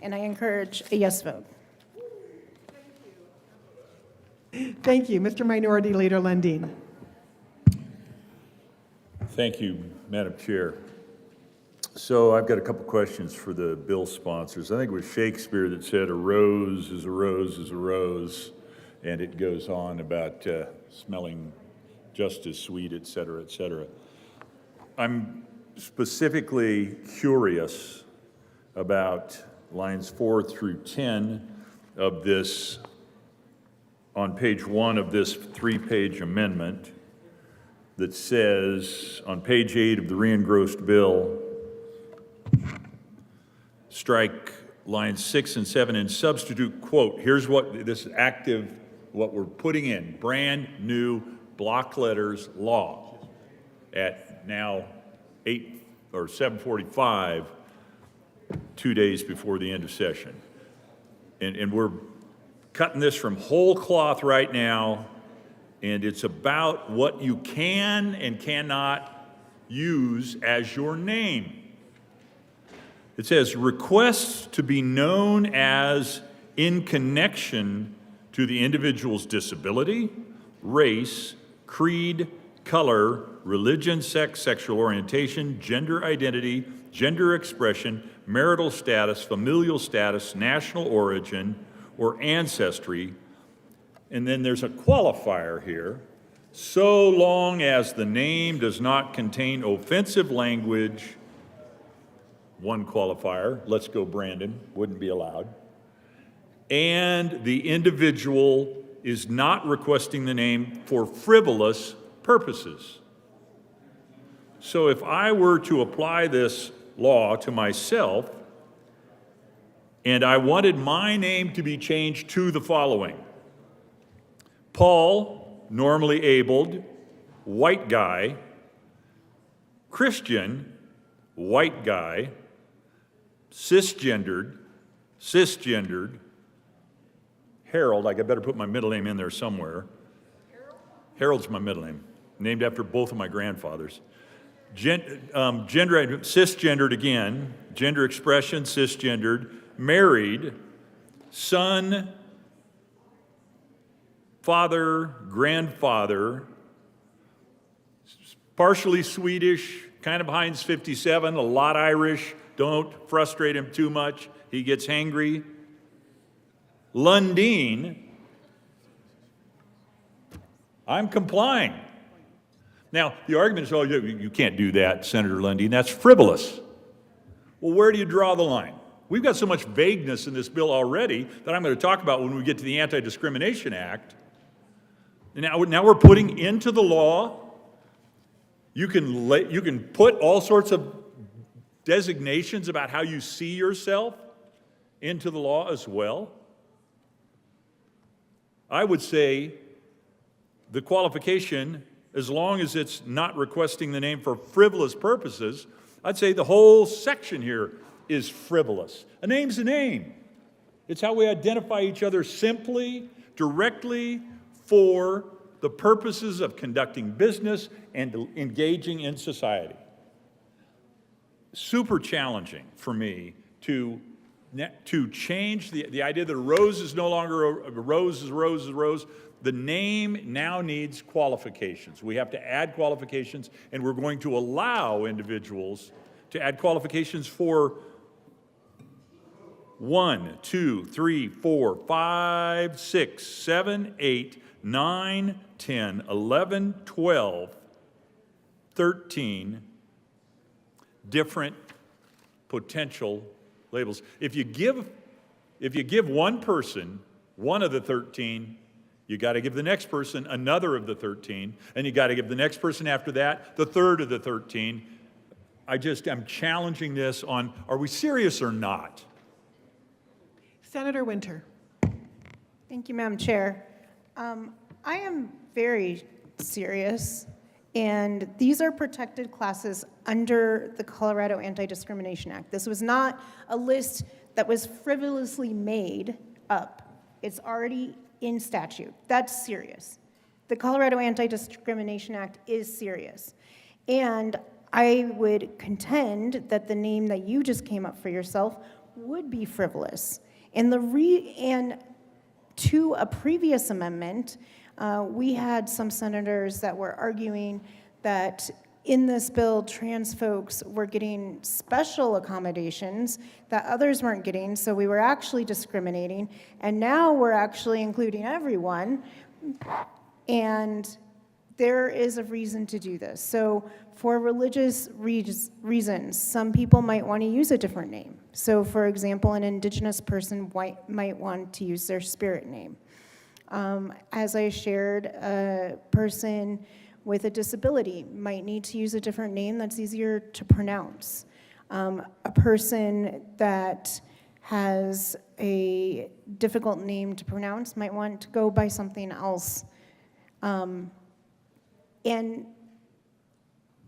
And I encourage a yes vote. Thank you. Mr. Minority Leader Lundin. Thank you, Madam Chair. So I've got a couple questions for the bill sponsors. I think it was Shakespeare that said, "A rose is a rose is a rose," and it goes on about smelling just as sweet, et cetera, et cetera. I'm specifically curious about lines 4 through 10 of this, on page 1 of this 3-page amendment that says, on page 8 of the re-engrossed bill, strike lines 6 and 7 and substitute, quote, here's what this is active, what we're putting in, brand new block letters law at now 8 or 7:45, 2 days before the end of session. And we're cutting this from whole cloth right now, and it's about what you can and cannot use as your name. It says, requests to be known as in connection to the individual's disability, race, creed, color, religion, sex, sexual orientation, gender identity, gender expression, marital status, familial status, national origin, or ancestry. And then there's a qualifier here. So long as the name does not contain offensive language, one qualifier, let's go Brandon, wouldn't be allowed. And the individual is not requesting the name for frivolous purposes. So if I were to apply this law to myself, and I wanted my name to be changed to the following: Paul, normally abled, white guy; Christian, white guy; cisgendered, cisgendered, Harold, I better put my middle name in there somewhere. Harold's my middle name, named after both of my grandfathers. Cisgendered again, gender expression, cisgendered, married, son, father, grandfather, partially Swedish, kind of Heinz 57, a lot Irish. Don't frustrate him too much. He gets hangry. Lundeen, I'm complying. Now, the argument is, oh, you can't do that, Senator Lundeen. That's frivolous. Well, where do you draw the line? We've got so much vagueness in this bill already that I'm going to talk about when we get to the Anti-Discrimination Act. Now we're putting into the law, you can put all sorts of designations about how you see yourself into the law as well. I would say the qualification, as long as it's not requesting the name for frivolous purposes, I'd say the whole section here is frivolous. A name's a name. It's how we identify each other simply, directly, for the purposes of conducting business and engaging in society. Super challenging for me to change the idea that a rose is no longer a rose is a rose is a rose. The name now needs qualifications. We have to add qualifications, and we're going to allow individuals to add qualifications for 1, 2, 3, 4, 5, 6, 7, 8, 9, 10, 11, 12, 13 different potential labels. If you give one person one of the 13, you got to give the next person another of the 13, and you got to give the next person after that the third of the 13. I'm challenging this on, are we serious or not? Senator Winter. Thank you, Madam Chair. I am very serious, and these are protected classes under the Colorado Anti-Discrimination Act. This was not a list that was frivolously made up. It's already in statute. That's serious. The Colorado Anti-Discrimination Act is serious. And I would contend that the name that you just came up for yourself would be frivolous. And to a previous amendment, we had some senators that were arguing that in this bill, trans folks were getting special accommodations that others weren't getting, so we were actually discriminating, and now we're actually including everyone, and there is a reason to do this. So for religious reasons, some people might want to use a different name. So for example, an indigenous person might want to use their spirit name. As I shared, a person with a disability might need to use a different name that's easier to pronounce. A person that has a difficult name to pronounce might want to go by something else. And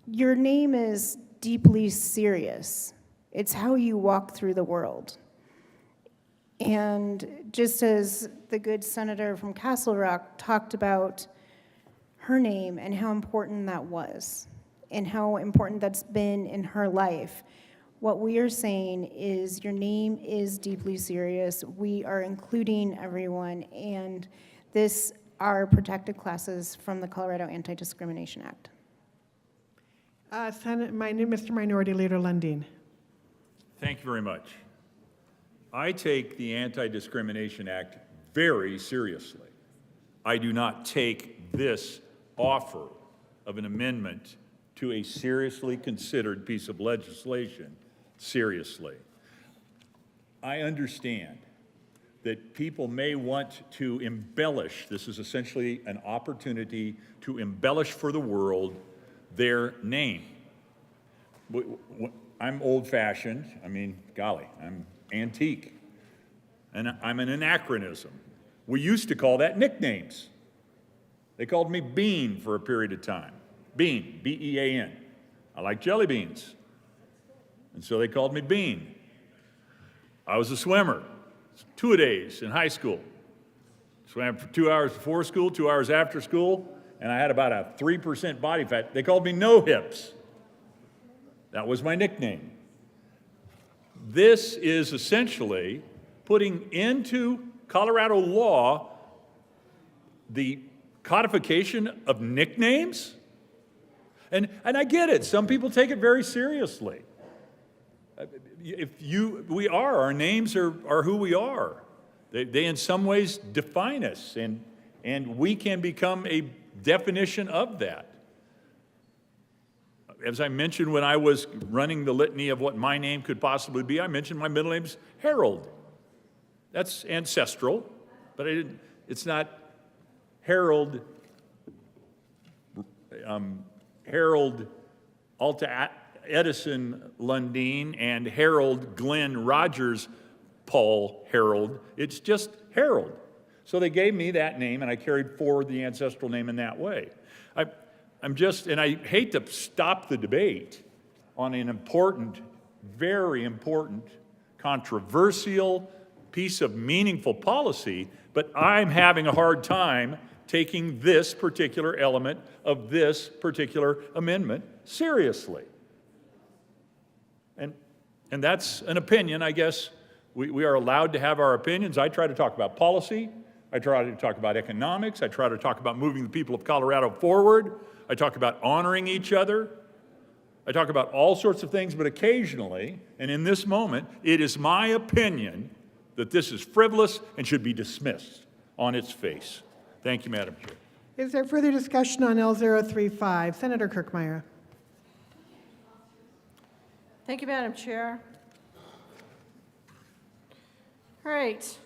your name is deeply serious. It's how you walk through the world. And just as the good senator from Castle Rock talked about her name and how important that was, and how important that's been in her life, what we are saying is your name is deeply serious. We are including everyone, and this are protected classes from the Colorado Anti-Discrimination Act. Mr. Minority Leader Lundeen. Thank you very much. I take the Anti-Discrimination Act very seriously. I do not take this offer of an amendment to a seriously considered piece of legislation seriously. I understand that people may want to embellish. This is essentially an opportunity to embellish for the world their name. I'm old-fashioned. I mean, golly, I'm antique. And I'm an anachronism. We used to call that nicknames. They called me Bean for a period of time. Bean, B-E-A-N. I like jelly beans. And so they called me Bean. I was a swimmer. two-a-days in high school. Swam for 2 hours before school, 2 hours after school, and I had about a 3% body fat. They called me No Hips. That was my nickname. This is essentially putting into Colorado law the codification of nicknames. And I get it. Some people take it very seriously. Our names are who we are. They in some ways define us, and we can become a definition of that. As I mentioned when I was running the litany of what my name could possibly be, I mentioned my middle name's Harold. That's ancestral, but it's not Harold Alta Edison Lundeen and Harold Glenn Rogers Paul Harold. It's just Harold. So they gave me that name, and I carried forward the ancestral name in that way. And I hate to stop the debate on an important, very important, controversial piece of meaningful policy, but I'm having a hard time taking this particular element of this particular amendment seriously. And that's an opinion, I guess. We are allowed to have our opinions. I try to talk about policy. I try to talk about economics. I try to talk about moving the people of Colorado forward. I talk about honoring each other. I talk about all sorts of things, but occasionally, and in this moment, it is my opinion that this is frivolous and should be dismissed on its face. Thank you, Madam Chair. Is there further discussion on L035? Senator Kirkmeyer. Thank you, Madam Chair. All right.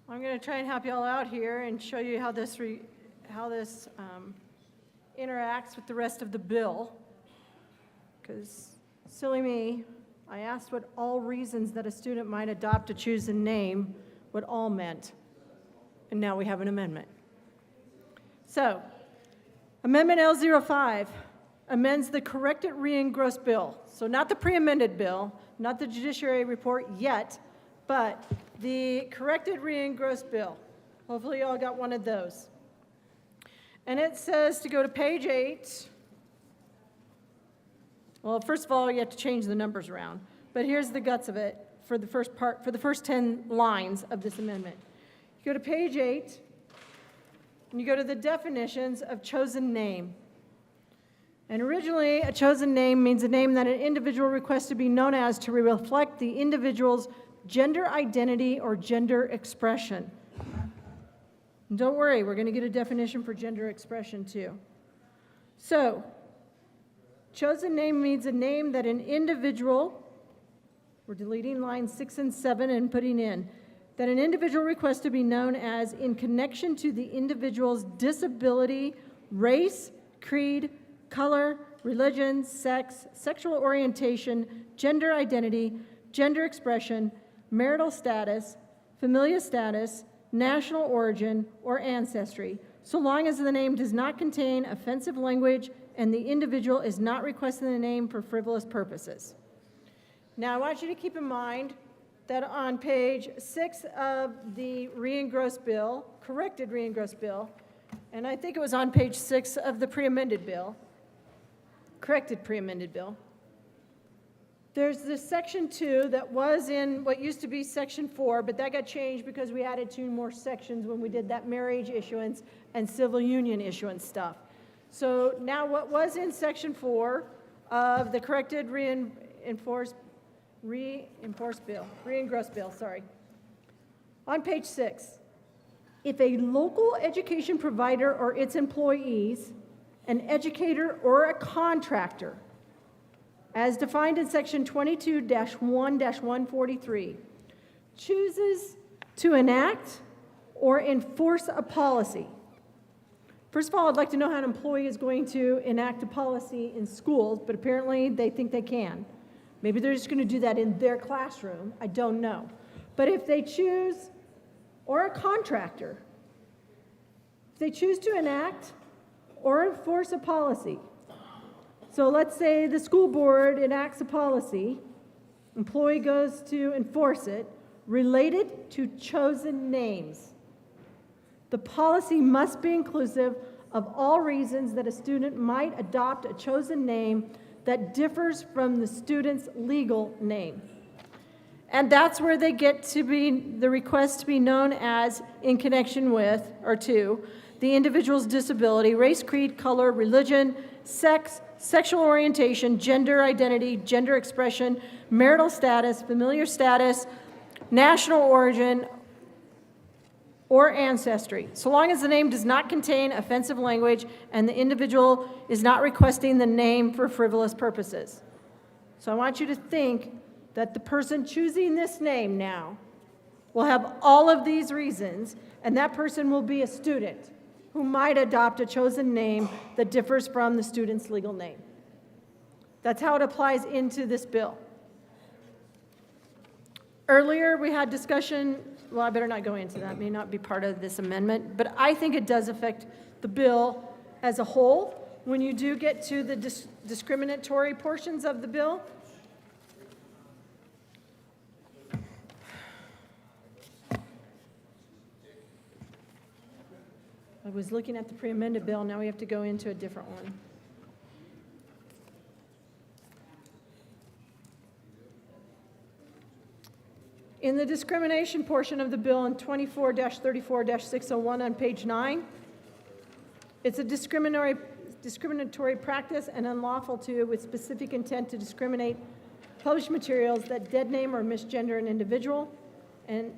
I'm going to try and help you all out here and show you how this interacts with the rest of the bill. Because, silly me, I asked what all reasons that a student might adopt to choose a name, what all meant. And now we have an amendment. So, Amendment L05 amends the corrected re-engrossed bill. So not the pre-amended bill, not the judiciary report yet, but the corrected re-engrossed bill. Hopefully you all got one of those. And it says to go to page 8. Well, first of all, you have to change the numbers around. But here's the guts of it for the first part, for the first 10 lines of this amendment. You go to page 8, and you go to the definitions of chosen name. And originally, a chosen name means a name that an individual requests to be known as to reflect the individual's gender identity or gender expression. And don't worry, we're going to get a definition for gender expression too. So, chosen name means a name that an individual, we're deleting lines 6 and 7 and putting in, that an individual requests to be known as in connection to the individual's disability, race, creed, color, religion, sex, sexual orientation, gender identity, gender expression, marital status, familial status, national origin, or ancestry, so long as the name does not contain offensive language and the individual is not requesting the name for frivolous purposes. Now, I want you to keep in mind that on page 6 of the re-engrossed bill, corrected re-engrossed bill, and I think it was on page 6 of the pre-amended bill, corrected pre-amended bill, there's this section 2 that was in what used to be section 4, but that got changed because we added 2 more sections when we did that marriage issuance and civil union issuance stuff. So now what was in section 4 of the corrected re-engrossed bill, sorry. On page 6, if a local education provider or its employees, an educator or a contractor, as defined in section 22-1-143, chooses to enact or enforce a policy. First of all, I'd like to know how an employee is going to enact a policy in schools, but apparently they think they can. Maybe they're just going to do that in their classroom. I don't know. But if they choose, or a contractor, if they choose to enact or enforce a policy. So let's say the school board enacts a policy employee goes to enforce it, related to chosen names. The policy must be inclusive of all reasons that a student might adopt a chosen name that differs from the student's legal name. And that's where they get to be, the request to be known as in connection with, or to, the individual's disability, race, creed, color, religion, sex, sexual orientation, gender identity, gender expression, marital status, familiar status, national origin, or ancestry, so long as the name does not contain offensive language and the individual is not requesting the name for frivolous purposes. So I want you to think that the person choosing this name now will have all of these reasons, and that person will be a student who might adopt a chosen name that differs from the student's legal name. That's how it applies into this bill. Earlier, we had discussion, well, I better not go into that, it may not be part of this amendment, but I think it does affect the bill as a whole. When you do get to the discriminatory portions of the bill, I was looking at the pre-amended bill, now we have to go into a different one. In the discrimination portion of the bill in 24-34-601 on page 9, it's a discriminatory practice and unlawful to, with specific intent to discriminate, publish materials that dead name or misgender an individual. And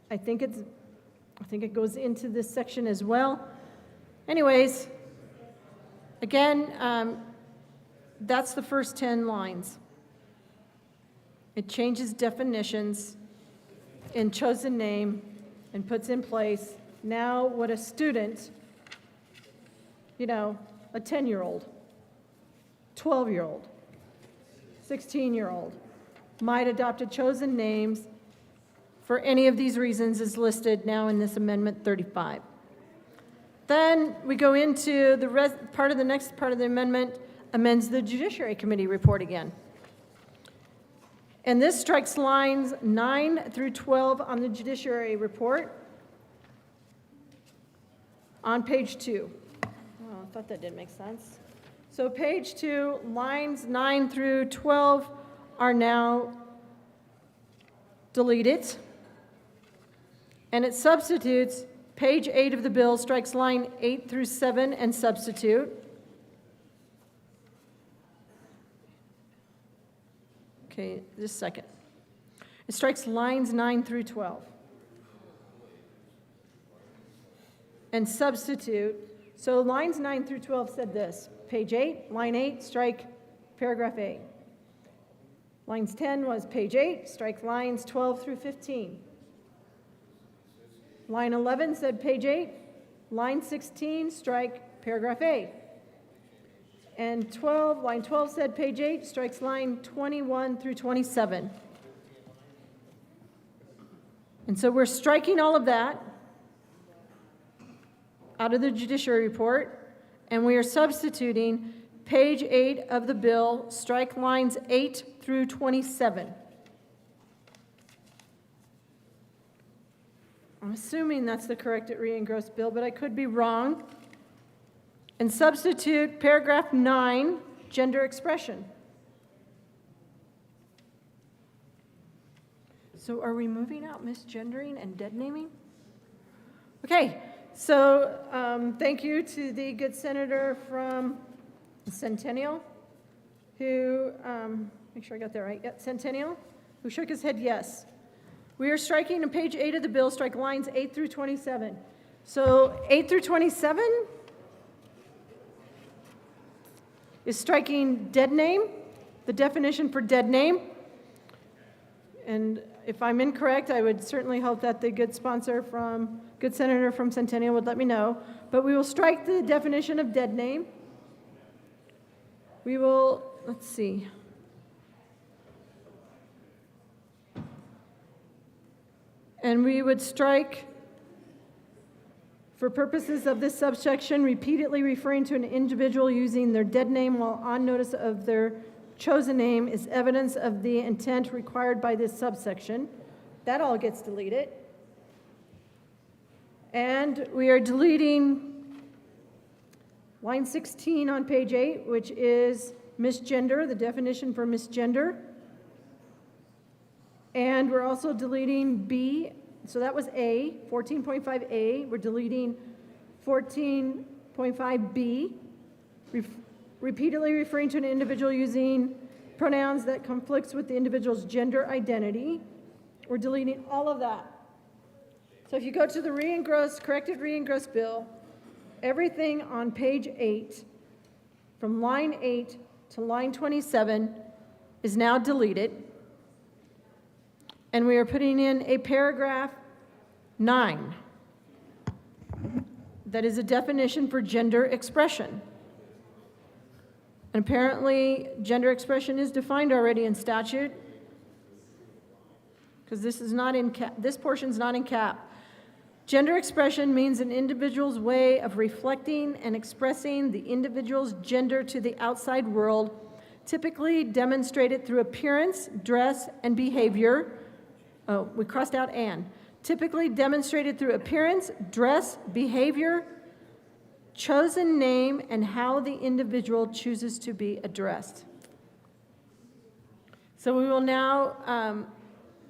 I think it goes into this section as well. Anyways, again, that's the first 10 lines. It changes definitions in chosen name and puts in place now what a student, a 10-year-old, 12-year-old, 16-year-old might adopt a chosen names for any of these reasons is listed now in this Amendment 35. Then we go into the next part of the amendment amends the Judiciary Committee report again. And this strikes lines 9 through 12 on the Judiciary report on page 2. Oh, I thought that didn't make sense. So page 2, lines 9 through 12 are now deleted. And it substitutes page 8 of the bill, strikes line 8 through 7 and substitute. Okay, just a second. It strikes lines 9 through 12. And substitute. So lines 9 through 12 said this. Page 8, line 8, strike paragraph 8. Lines 10 was page 8, strike lines 12 through 15. Line 11 said page 8. Line 16, strike paragraph 8. And line 12 said page 8, strikes line 21 through 27. And so we're striking all of that out of the Judiciary report, and we are substituting page 8 of the bill, strike lines 8 through 27. I'm assuming that's the corrected re-engrossed bill, but I could be wrong. And substitute paragraph 9, gender expression. So are we moving out misgendering and dead naming? Okay, so thank you to the good senator from Centennial, who, make sure I got that right, yeah, Centennial, who shook his head yes. We are striking on page 8 of the bill, strike lines 8 through 27. So 8 through 27 is striking dead name, the definition for dead name. And if I'm incorrect, I would certainly hope that the good senator from Centennial would let me know. But we will strike the definition of dead name. We will, let's see. And we would strike, for purposes of this subsection, repeatedly referring to an individual using their dead name while on notice of their chosen name is evidence of the intent required by this subsection. That all gets deleted. And we are deleting line 16 on page 8, which is misgender, the definition for misgender. And we're also deleting B, so that was A, 14.5A. We're deleting 14.5B, repeatedly referring to an individual using pronouns that conflicts with the individual's gender identity. We're deleting all of that. So if you go to the corrected re-engrossed bill, everything on page 8, from line 8 to line 27, is now deleted. And we are putting in a paragraph 9 that is a definition for gender expression. And apparently, gender expression is defined already in statute, because this is not in cap. This portion's not in cap. Gender expression means an individual's way of reflecting and expressing the individual's gender to the outside world, typically demonstrated through appearance, dress, and behavior. Oh, we crossed out and. Typically demonstrated through appearance, dress, behavior, chosen name, and how the individual chooses to be addressed. So we will now,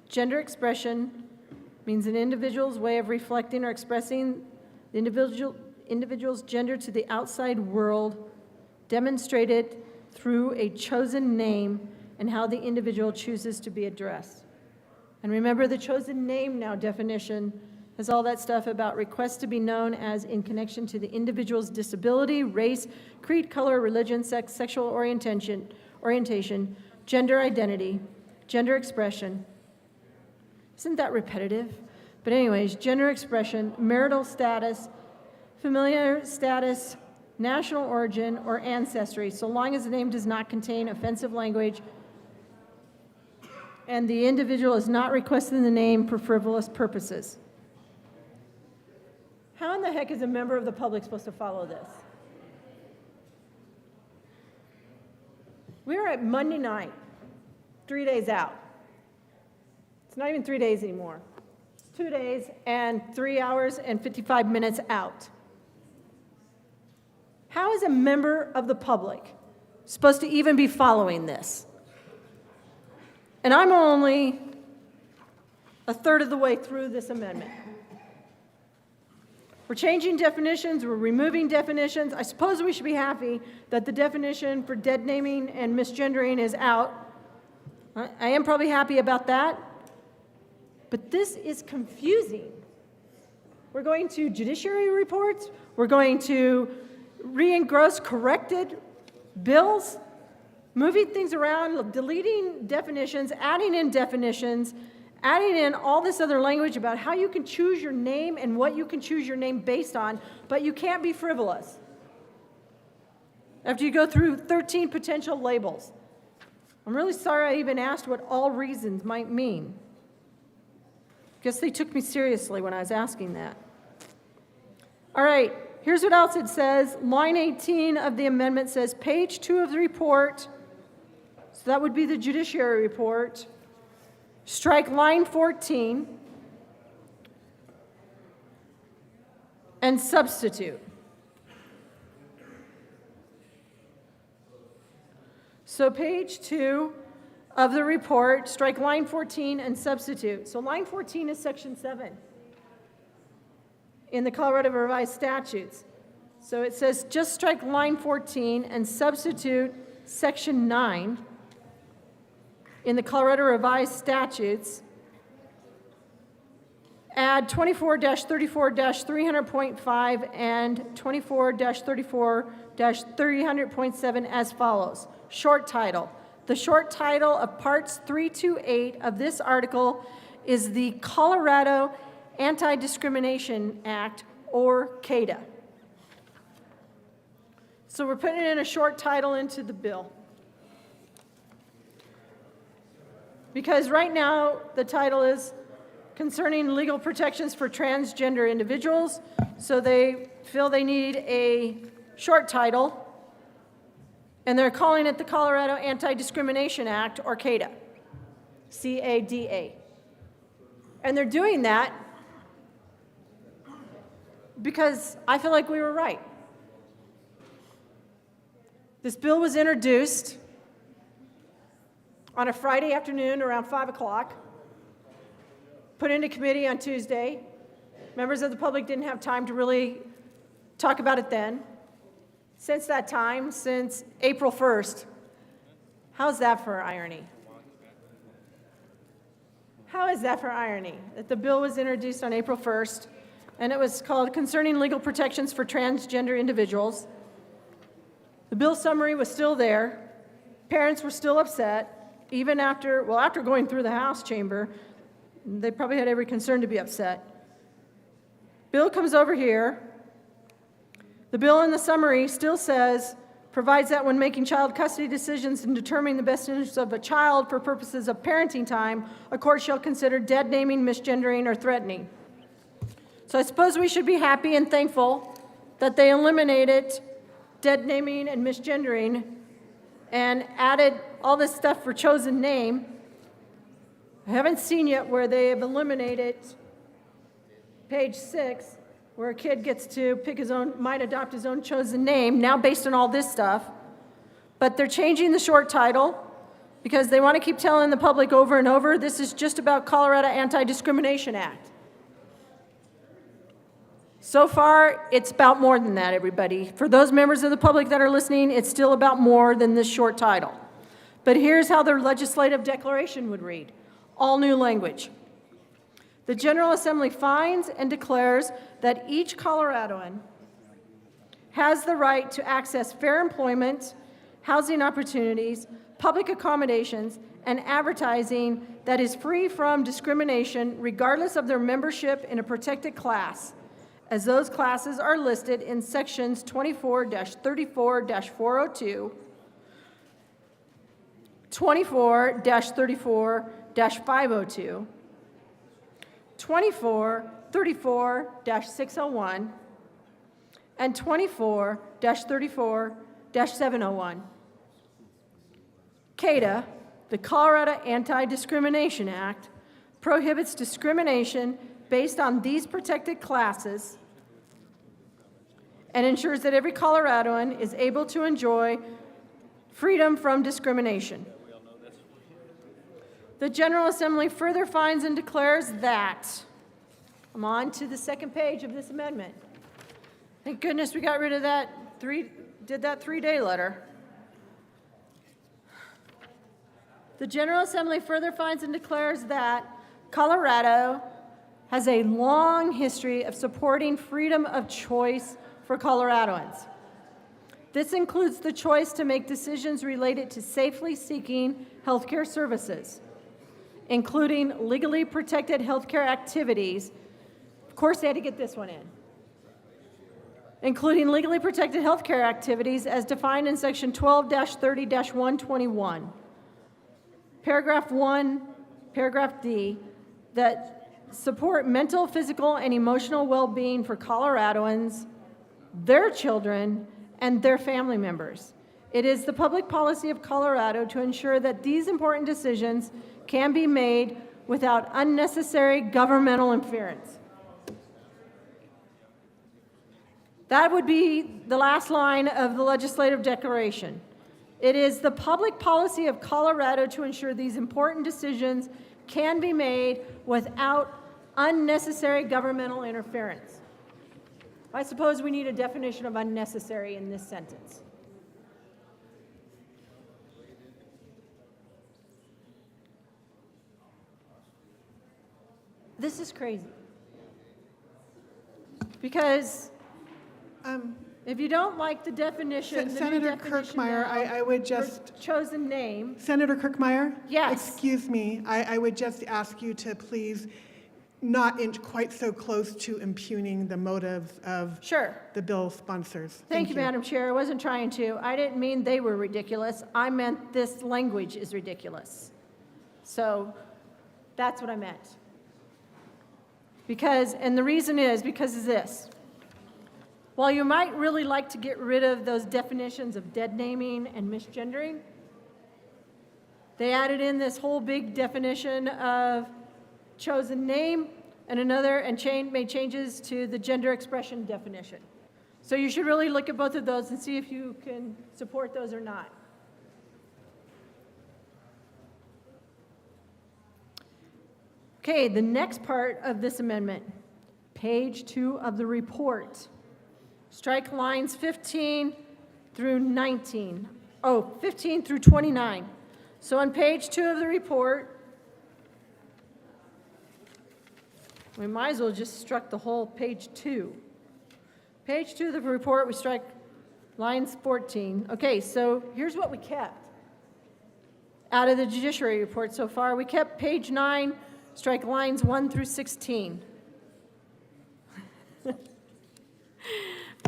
gender expression means an individual's way of reflecting or expressing the individual's gender to the outside world, demonstrated through a chosen name and how the individual chooses to be addressed. And remember, the chosen name now definition has all that stuff about requests to be known as in connection to the individual's disability, race, creed, color, religion, sex, sexual orientation, gender identity, gender expression. Isn't that repetitive? But anyways, gender expression, marital status, familiar status, national origin, or ancestry, so long as the name does not contain offensive language and the individual is not requesting the name for frivolous purposes. How in the heck is a member of the public supposed to follow this? We are at Monday night, 3 days out. It's not even 3 days anymore. It's 2 days and 3 hours and 55 minutes out. How is a member of the public supposed to even be following this? And I'm only a third of the way through this amendment. We're changing definitions, we're removing definitions. I suppose we should be happy that the definition for dead naming and misgendering is out. I am probably happy about that. But this is confusing. We're going to judiciary reports, we're going to re-engross corrected bills, moving things around, deleting definitions, adding in all this other language about how you can choose your name and what you can choose your name based on, but you can't be frivolous. After you go through 13 potential labels. I'm really sorry I even asked what all reasons might mean. Guess they took me seriously when I was asking that. All right, here's what else it says. Line 18 of the amendment says, page 2 of the report, so that would be the judiciary report, strike line 14 and substitute. So page 2 of the report, strike line 14 and substitute. So line 14 is section 7 in the Colorado Revised Statutes. So it says just strike line 14 and substitute section 9 in the Colorado Revised Statutes. Add 24-34-300.5 and 24-34-300.7 as follows. Short title. The short title of parts 3 to 8 of this article is the Colorado Anti-Discrimination Act, or CADA. So we're putting in a short title into the bill. Because right now, the title is concerning legal protections for transgender individuals, so they feel they need a short title And they're calling it the Colorado Anti-Discrimination Act, or CADA, C-A-D-A. And they're doing that because I feel like we were right. This bill was introduced on a Friday afternoon around 5 o'clock, put into committee on Tuesday. Members of the public didn't have time to really talk about it then. Since that time, since April 1st, how's that for irony? How is that for irony? That the bill was introduced on April 1st, and it was called Concerning Legal Protections for Transgender Individuals. The bill summary was still there. Parents were still upset, even after going through the House chamber. They probably had every concern to be upset. Bill comes over here. The bill in the summary still says, provides that when making child custody decisions and determining the best interests of a child for purposes of parenting time, a court shall consider dead naming, misgendering, or threatening. So I suppose we should be happy and thankful that they eliminated dead naming and misgendering and added all this stuff for chosen name. I haven't seen yet where they have eliminated page 6, where a kid gets to pick his own, might adopt his own chosen name, now based on all this stuff. But they're changing the short title because they want to keep telling the public over and over, this is just about Colorado Anti-Discrimination Act. So far, it's about more than that, everybody. For those members of the public that are listening, it's still about more than this short title. But here's how their legislative declaration would read. All new language. The General Assembly finds and declares that each Coloradoan has the right to access fair employment, housing opportunities, public accommodations, and advertising that is free from discrimination regardless of their membership in a protected class, as those classes are listed in sections 24-34-402, 24-34-502, 24-34-601, and 24-34-701. CADA, the Colorado Anti-Discrimination Act, prohibits discrimination based on these protected classes and ensures that every Coloradoan is able to enjoy freedom from discrimination. The General Assembly further finds and declares that, I'm on to the second page of this amendment. Thank goodness we got rid of that three-day letter. The General Assembly further finds and declares that Colorado has a long history of supporting freedom of choice for Coloradoans. This includes the choice to make decisions related to safely seeking healthcare services, including legally protected healthcare activities. Of course, they had to get this one in. Including legally protected healthcare activities as defined in section 12-30-121. Paragraph 1, paragraph D, that support mental, physical, and emotional well-being for Coloradoans, their children, and their family members. It is the public policy of Colorado to ensure that these important decisions can be made without unnecessary governmental interference. That would be the last line of the legislative declaration. It is the public policy of Colorado to ensure these important decisions can be made without unnecessary governmental interference. I suppose we need a definition of unnecessary in this sentence. This is crazy. Because if you don't like the definition, Senator Kirkmeyer, I would just... chosen name. Senator Kirkmeyer? Yes. Excuse me. I would just ask you to please not inch quite so close to impugning the motives of the bill sponsors. Thank you, Madam Chair. I wasn't trying to. I didn't mean they were ridiculous. I meant this language is ridiculous. So that's what I meant. And the reason is because of this. while you might really like to get rid of those definitions of dead naming and misgendering, they added in this whole big definition of chosen name and made changes to the gender expression definition. So you should really look at both of those and see if you can support those or not. Okay, the next part of this amendment, page 2 of the report. Strike lines 15 through 19. Oh, 15 through 29. So on page 2 of the report, we might as well just struck the whole page 2. Page 2 of the report, we strike lines 14. Okay, so here's what we kept out of the judiciary report so far. We kept page 9, strike lines 1 through 16.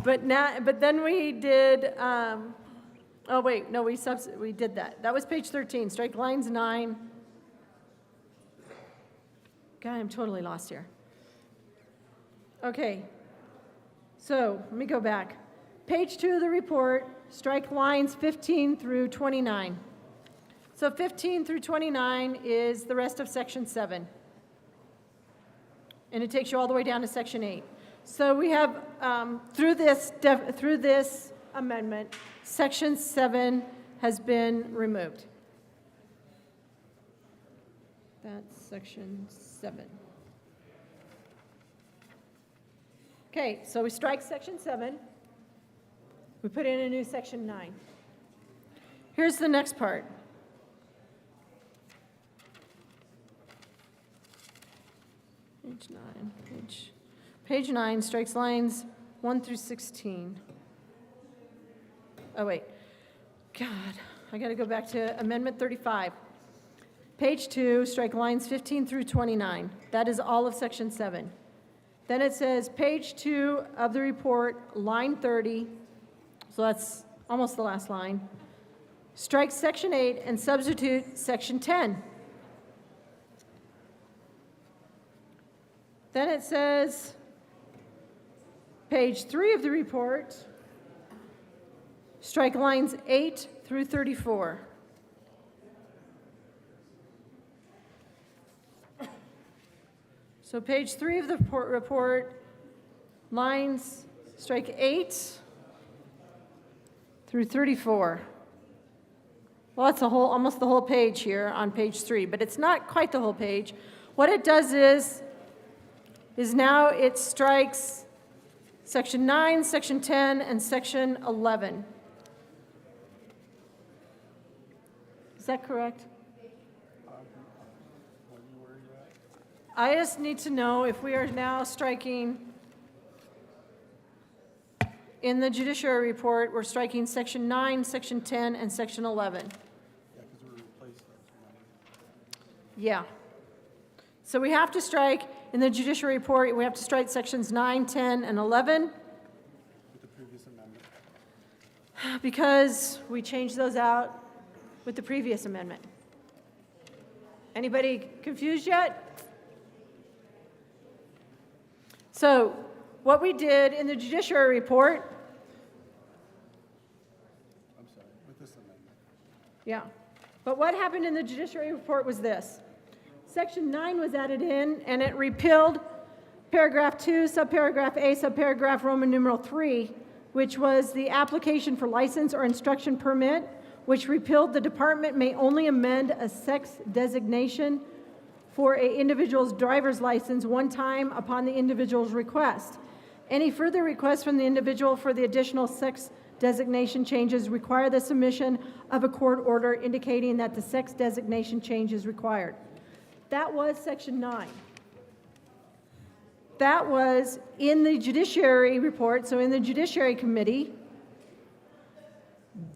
But then we did, oh wait, no, we did that. That was page 13, strike lines 9. God, I'm totally lost here. Okay, so let me go back. Page 2 of the report, strike lines 15 through 29. So 15 through 29 is the rest of section 7. And it takes you all the way down to section 8. So we have, through this amendment, section 7 has been removed. That's section 7. Okay, so we strike section 7. We put in a new section 9. Here's the next part. Page 9. Page 9 strikes lines 1 through 16. Oh, wait. God, I got to go back to Amendment 35. Page 2, strike lines 15 through 29. That is all of Section 7. Then it says, page 2 of the report, line 30. So that's almost the last line. Strike Section 8 and substitute Section 10. Then it says, page 3 of the report, strike lines 8 through 34. So page 3 of the report, lines strike 8 through 34. Well, that's almost the whole page here on page 3, but it's not quite the whole page. What it does is now it strikes Section 9, Section 10, and Section 11. Is that correct? I just need to know if we are now striking, in the judiciary report, we're striking Section 9, Section 10, and Section 11. Yeah. So we have to strike, in the judiciary report, we have to strike Sections 9, 10, and 11. With the previous amendment. Because we changed those out with the previous amendment. Anybody confused yet? So what we did in the judiciary report. I'm sorry, with this amendment. Yeah. But what happened in the judiciary report was this. Section 9 was added in, and it repealed paragraph 2, subparagraph A, subparagraph Roman numeral 3, which was the application for license or instruction permit, which repealed the department may only amend a sex designation for an individual's driver's license one time upon the individual's request. Any further requests from the individual for the additional sex designation changes require the submission of a court order indicating that the sex designation change is required. That was Section 9. That was in the judiciary report, so in the Judiciary Committee,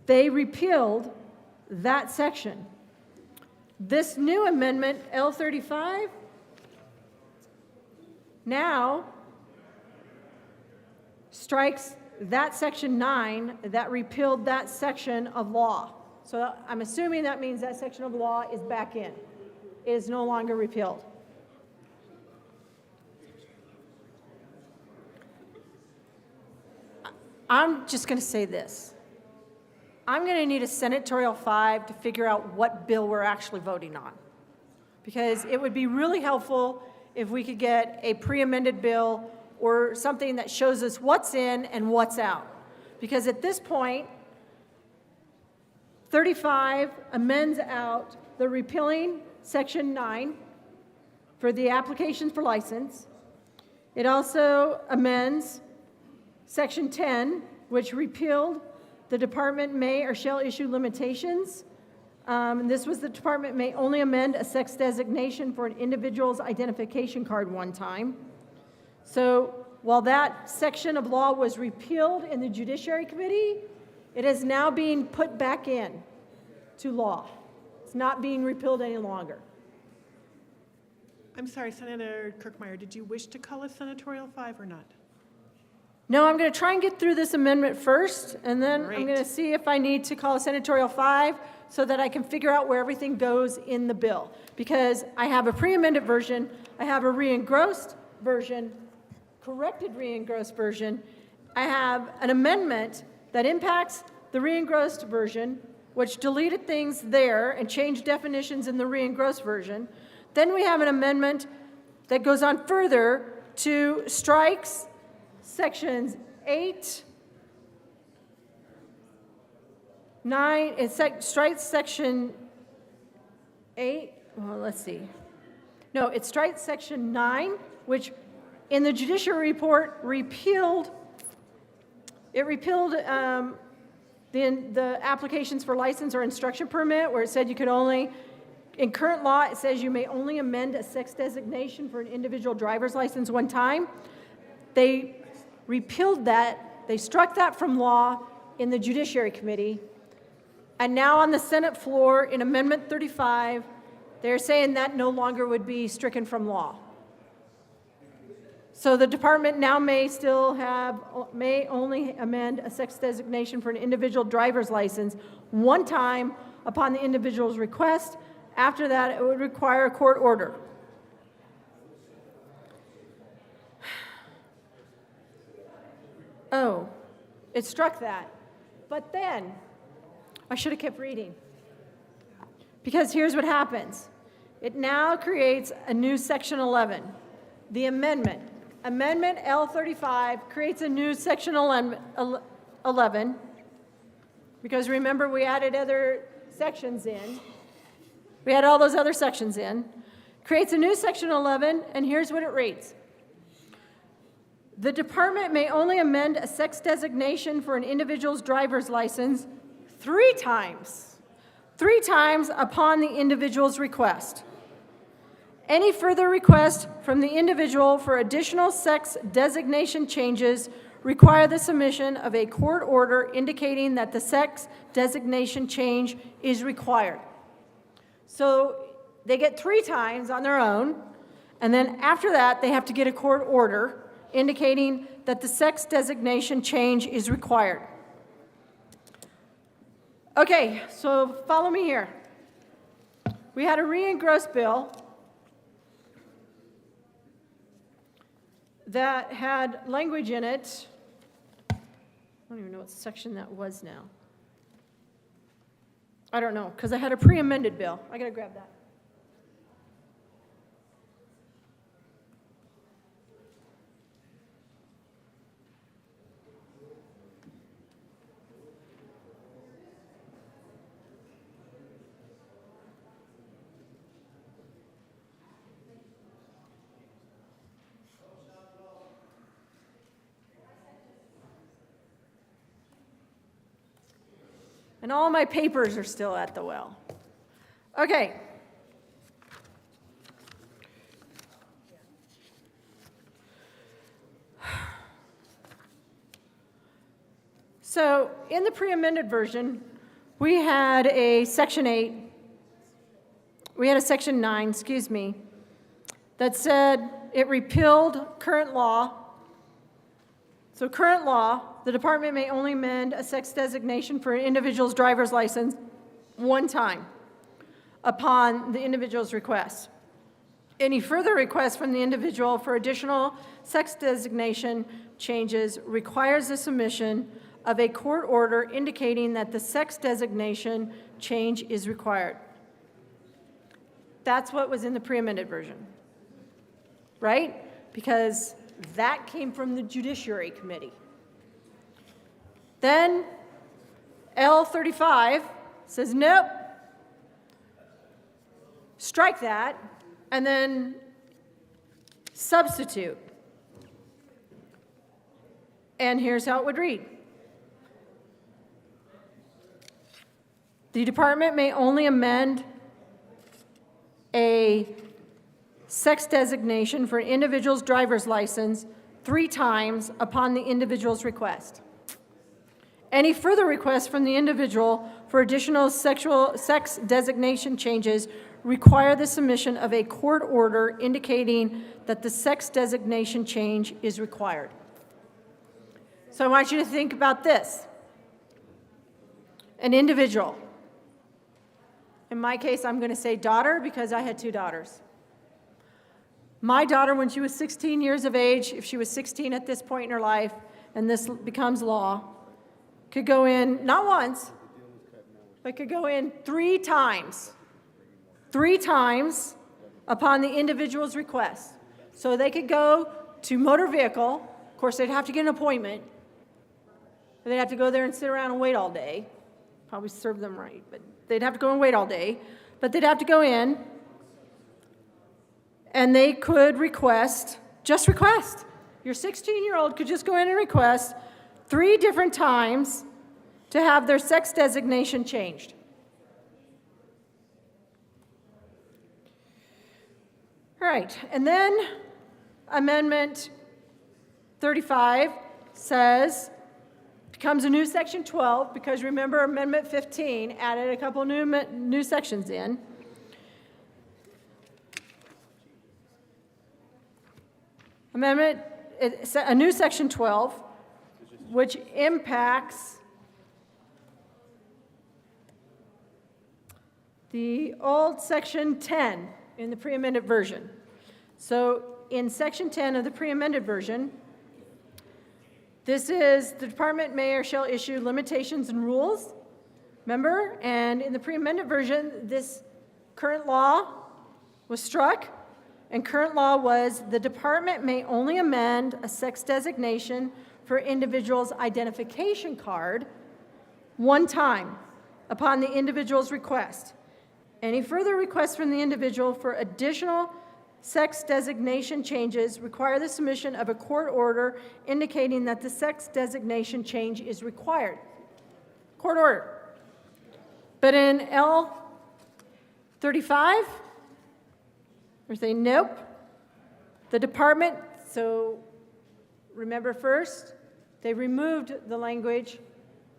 they repealed that section. This new amendment, L35, now strikes that Section 9 that repealed that section of law. So I'm assuming that means that section of law is back in. It is no longer repealed. I'm just going to say this. I'm going to need a senatorial 5 to figure out what bill we're actually voting on. Because it would be really helpful if we could get a pre-amended bill or something that shows us what's in and what's out. Because at this point, 35 amends out the repealing Section 9 for the applications for license. It also amends Section 10, which repealed the department may or shall issue limitations. This was the department may only amend a sex designation for an individual's identification card one time. So while that section of law was repealed in the Judiciary Committee, it is now being put back in to law. It's not being repealed any longer. I'm sorry, Senator Kirkmeyer, did you wish to call a senatorial 5 or not? No, I'm going to try and get through this amendment first, and then I'm Great. going to see if I need to call a senatorial 5 so that I can figure out where everything goes in the bill. Because I have a pre-amended version, I have a re-engrossed version, corrected re-engrossed version. I have an amendment that impacts the re-engrossed version, which deleted things there and changed definitions in the re-engrossed version. Then we have an amendment that goes on further to strikes sections 8, 9, it strikes section 8, well, let's see. No, it strikes section 9, which in the judiciary report repealed the applications for license or instruction permit, where it said you could only, in current law, it says you may only amend a sex designation for an individual driver's license one time. They repealed that, they struck that from law in the Judiciary Committee, and now on the Senate floor in Amendment 35, they're saying that no longer would be stricken from law. So the department now may only amend a sex designation for an individual driver's license one time upon the individual's request. After that, it would require a court order. Oh, it struck that. But then, I should have kept reading. Because here's what happens. It now creates a new Section 11. The amendment, Amendment L35, creates a new Section 11. Because remember, we added other sections in. We had all those other sections in. Creates a new Section 11, and here's what it reads. The department may only amend a sex designation for an individual's driver's license 3 times upon the individual's request. Any further request from the individual for additional sex designation changes require the submission of a court order indicating that the sex designation change is required. So they get 3 times on their own, and then after that, they have to get a court order indicating that the sex designation change is required. Okay, so follow me here. We had a re-engrossed bill that had language in it. I don't even know what section that was now. I don't know, because I had a pre-amended bill. I gotta grab that. And all my papers are still at the well. Okay. So in the pre-amended version, we had a Section 8, we had a Section 9, that said it repealed current law. So current law, the department may only amend a sex designation for an individual's driver's license one time upon the individual's request. Any further request from the individual for additional sex designation changes requires the submission of a court order indicating that the sex designation change is required. That's what was in the pre-amended version, right? Because that came from the Judiciary Committee. Then L35 says, nope, strike that, and then substitute. And here's how it would read. The department may only amend a sex designation for an individual's driver's license 3 times upon the individual's request. Any further requests from the individual for additional sex designation changes require the submission of a court order indicating that the sex designation change is required. So I want you to think about this. An individual. In my case, I'm going to say daughter because I had 2 daughters. My daughter, when she was 16 years of age, if she was 16 at this point in her life, and this becomes law, could go in, not once, but could go in 3 times. 3 times upon the individual's request. So they could go to motor vehicle. Of course, they'd have to get an appointment. They'd have to go there and sit around and wait all day. Probably serve them right, but they'd have to go and wait all day. But they'd have to go in, and they could request, just request. Your 16-year-old could just go in and request 3 different times to have their sex designation changed. All right, and then Amendment 35 says, becomes a new Section 12, because remember Amendment 15 added a couple new sections in. A new Section 12, which impacts the old Section 10 in the pre-amended version. So in Section 10 of the pre-amended version, this is the department may or shall issue limitations and rules. Remember? And in the pre-amended version, this current law was struck. And current law was the department may only amend a sex designation for individual's identification card 1 time upon the individual's request. Any further requests from the individual for additional sex designation changes require the submission of a court order indicating that the sex designation change is required. Court order. But in L35, we're saying nope. The department, so remember first, they removed the language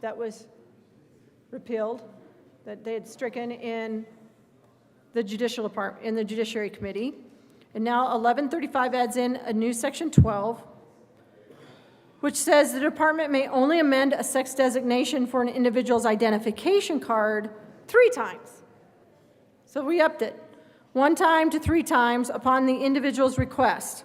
that was repealed, that they had stricken in the judicial department, in the Judiciary Committee. And now 1135 adds in a new Section 12, which says the department may only amend a sex designation for an individual's identification card 3 times. So we upped it. 1 time to 3 times upon the individual's request.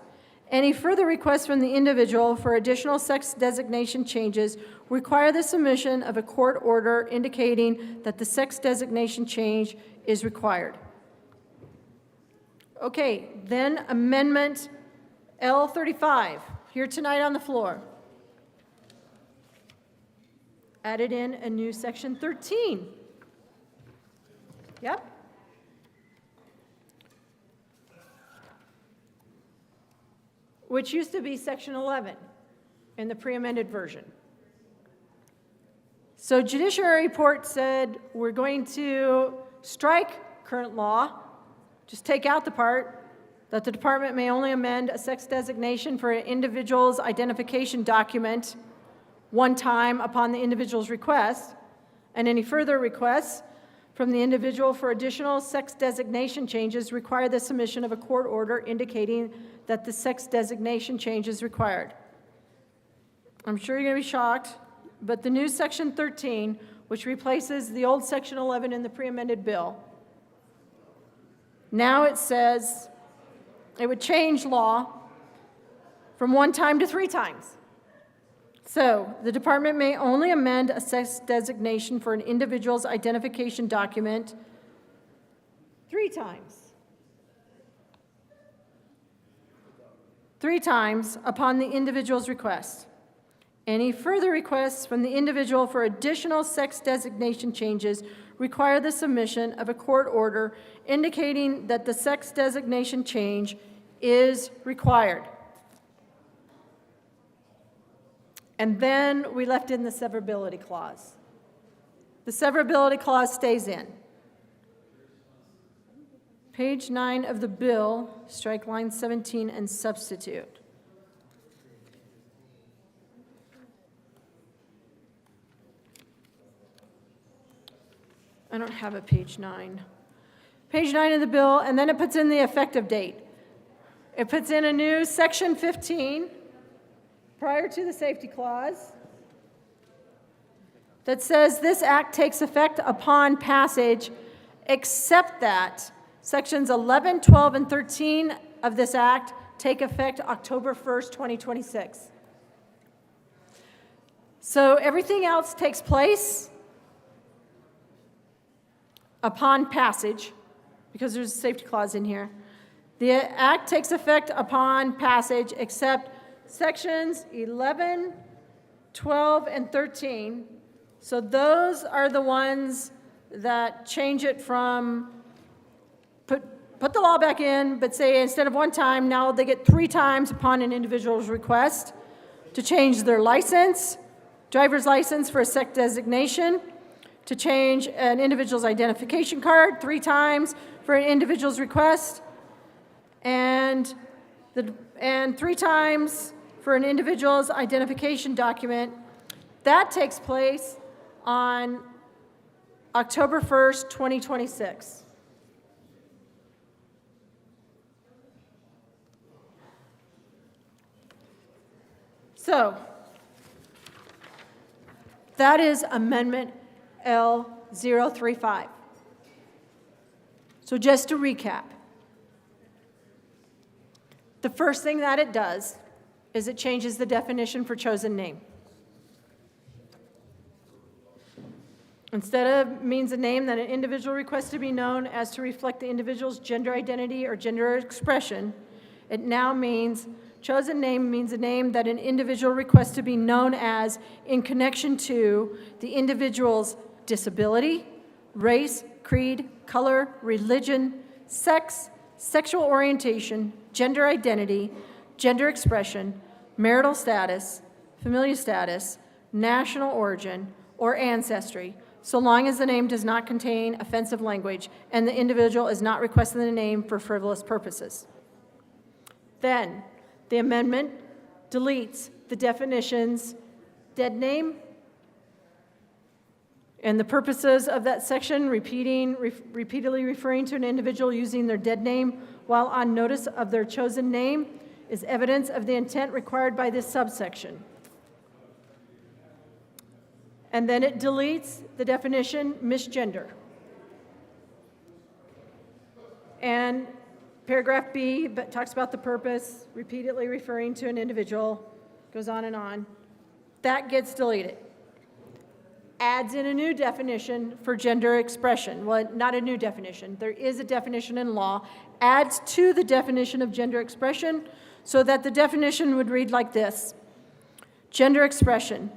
Any further requests from the individual for additional sex designation changes require the submission of a court order indicating that the sex designation change is required. Okay, then Amendment L35, here tonight on the floor. Added in a new Section 13. Yep. Which used to be Section 11 in the pre-amended version. So Judiciary Report said we're going to strike current law, just take out the part that the department may only amend a sex designation for an individual's identification document 1 time upon the individual's request, and any further requests from the individual for additional sex designation changes require the submission of a court order indicating that the sex designation change is required. I'm sure you're going to be shocked, but the new Section 13, which replaces the old Section 11 in the pre-amended bill, now it says It would change law from 1 time to 3 times. So the department may only amend a sex designation for an individual's identification document 3 times. 3 times upon the individual's request. Any further requests from the individual for additional sex designation changes require the submission of a court order indicating that the sex designation change is required. And then we left in the severability clause. The severability clause stays in. Page 9 of the bill, strike line 17 and substitute. I don't have a page 9. Page 9 of the bill, and then it puts in the effective date. It puts in a new section 15 prior to the safety clause that says this act takes effect upon passage, except that sections 11, 12, and 13 of this act take effect October 1st, 2026. So everything else takes place upon passage, because there's a safety clause in here. The act takes effect upon passage, except sections 11, 12, and 13. So those are the ones that change it from put the law back in, but say instead of 1 time, now they get 3 times upon an individual's request to change their license, driver's license for a sex designation, to change an individual's identification card 3 times for an individual's request, and 3 times for an individual's identification document. That takes place on October 1st, 2026. So, that is Amendment L035. So just to recap, the first thing that it does is it changes the definition for chosen name. Instead of means a name that an individual requests to be known as to reflect the individual's gender identity or gender expression, it now means chosen name means a name that an individual requests to be known as in connection to the individual's disability, race, creed, color, religion, sex, sexual orientation, gender identity, gender expression, marital status, familial status, national origin, or ancestry, so long as the name does not contain offensive language and the individual is not requesting the name for frivolous purposes. Then, the amendment deletes the definitions dead name and the purposes of that section repeatedly referring to an individual using their dead name while on notice of their chosen name is evidence of the intent required by this subsection. And then it deletes the definition misgender. And paragraph B but talks about the purpose, repeatedly referring to an individual, goes on and on. That gets deleted. Adds in a new definition for gender expression. Well, not a new definition. There is a definition in law. Adds to the definition of gender expression so that the definition would read like this. Gender expression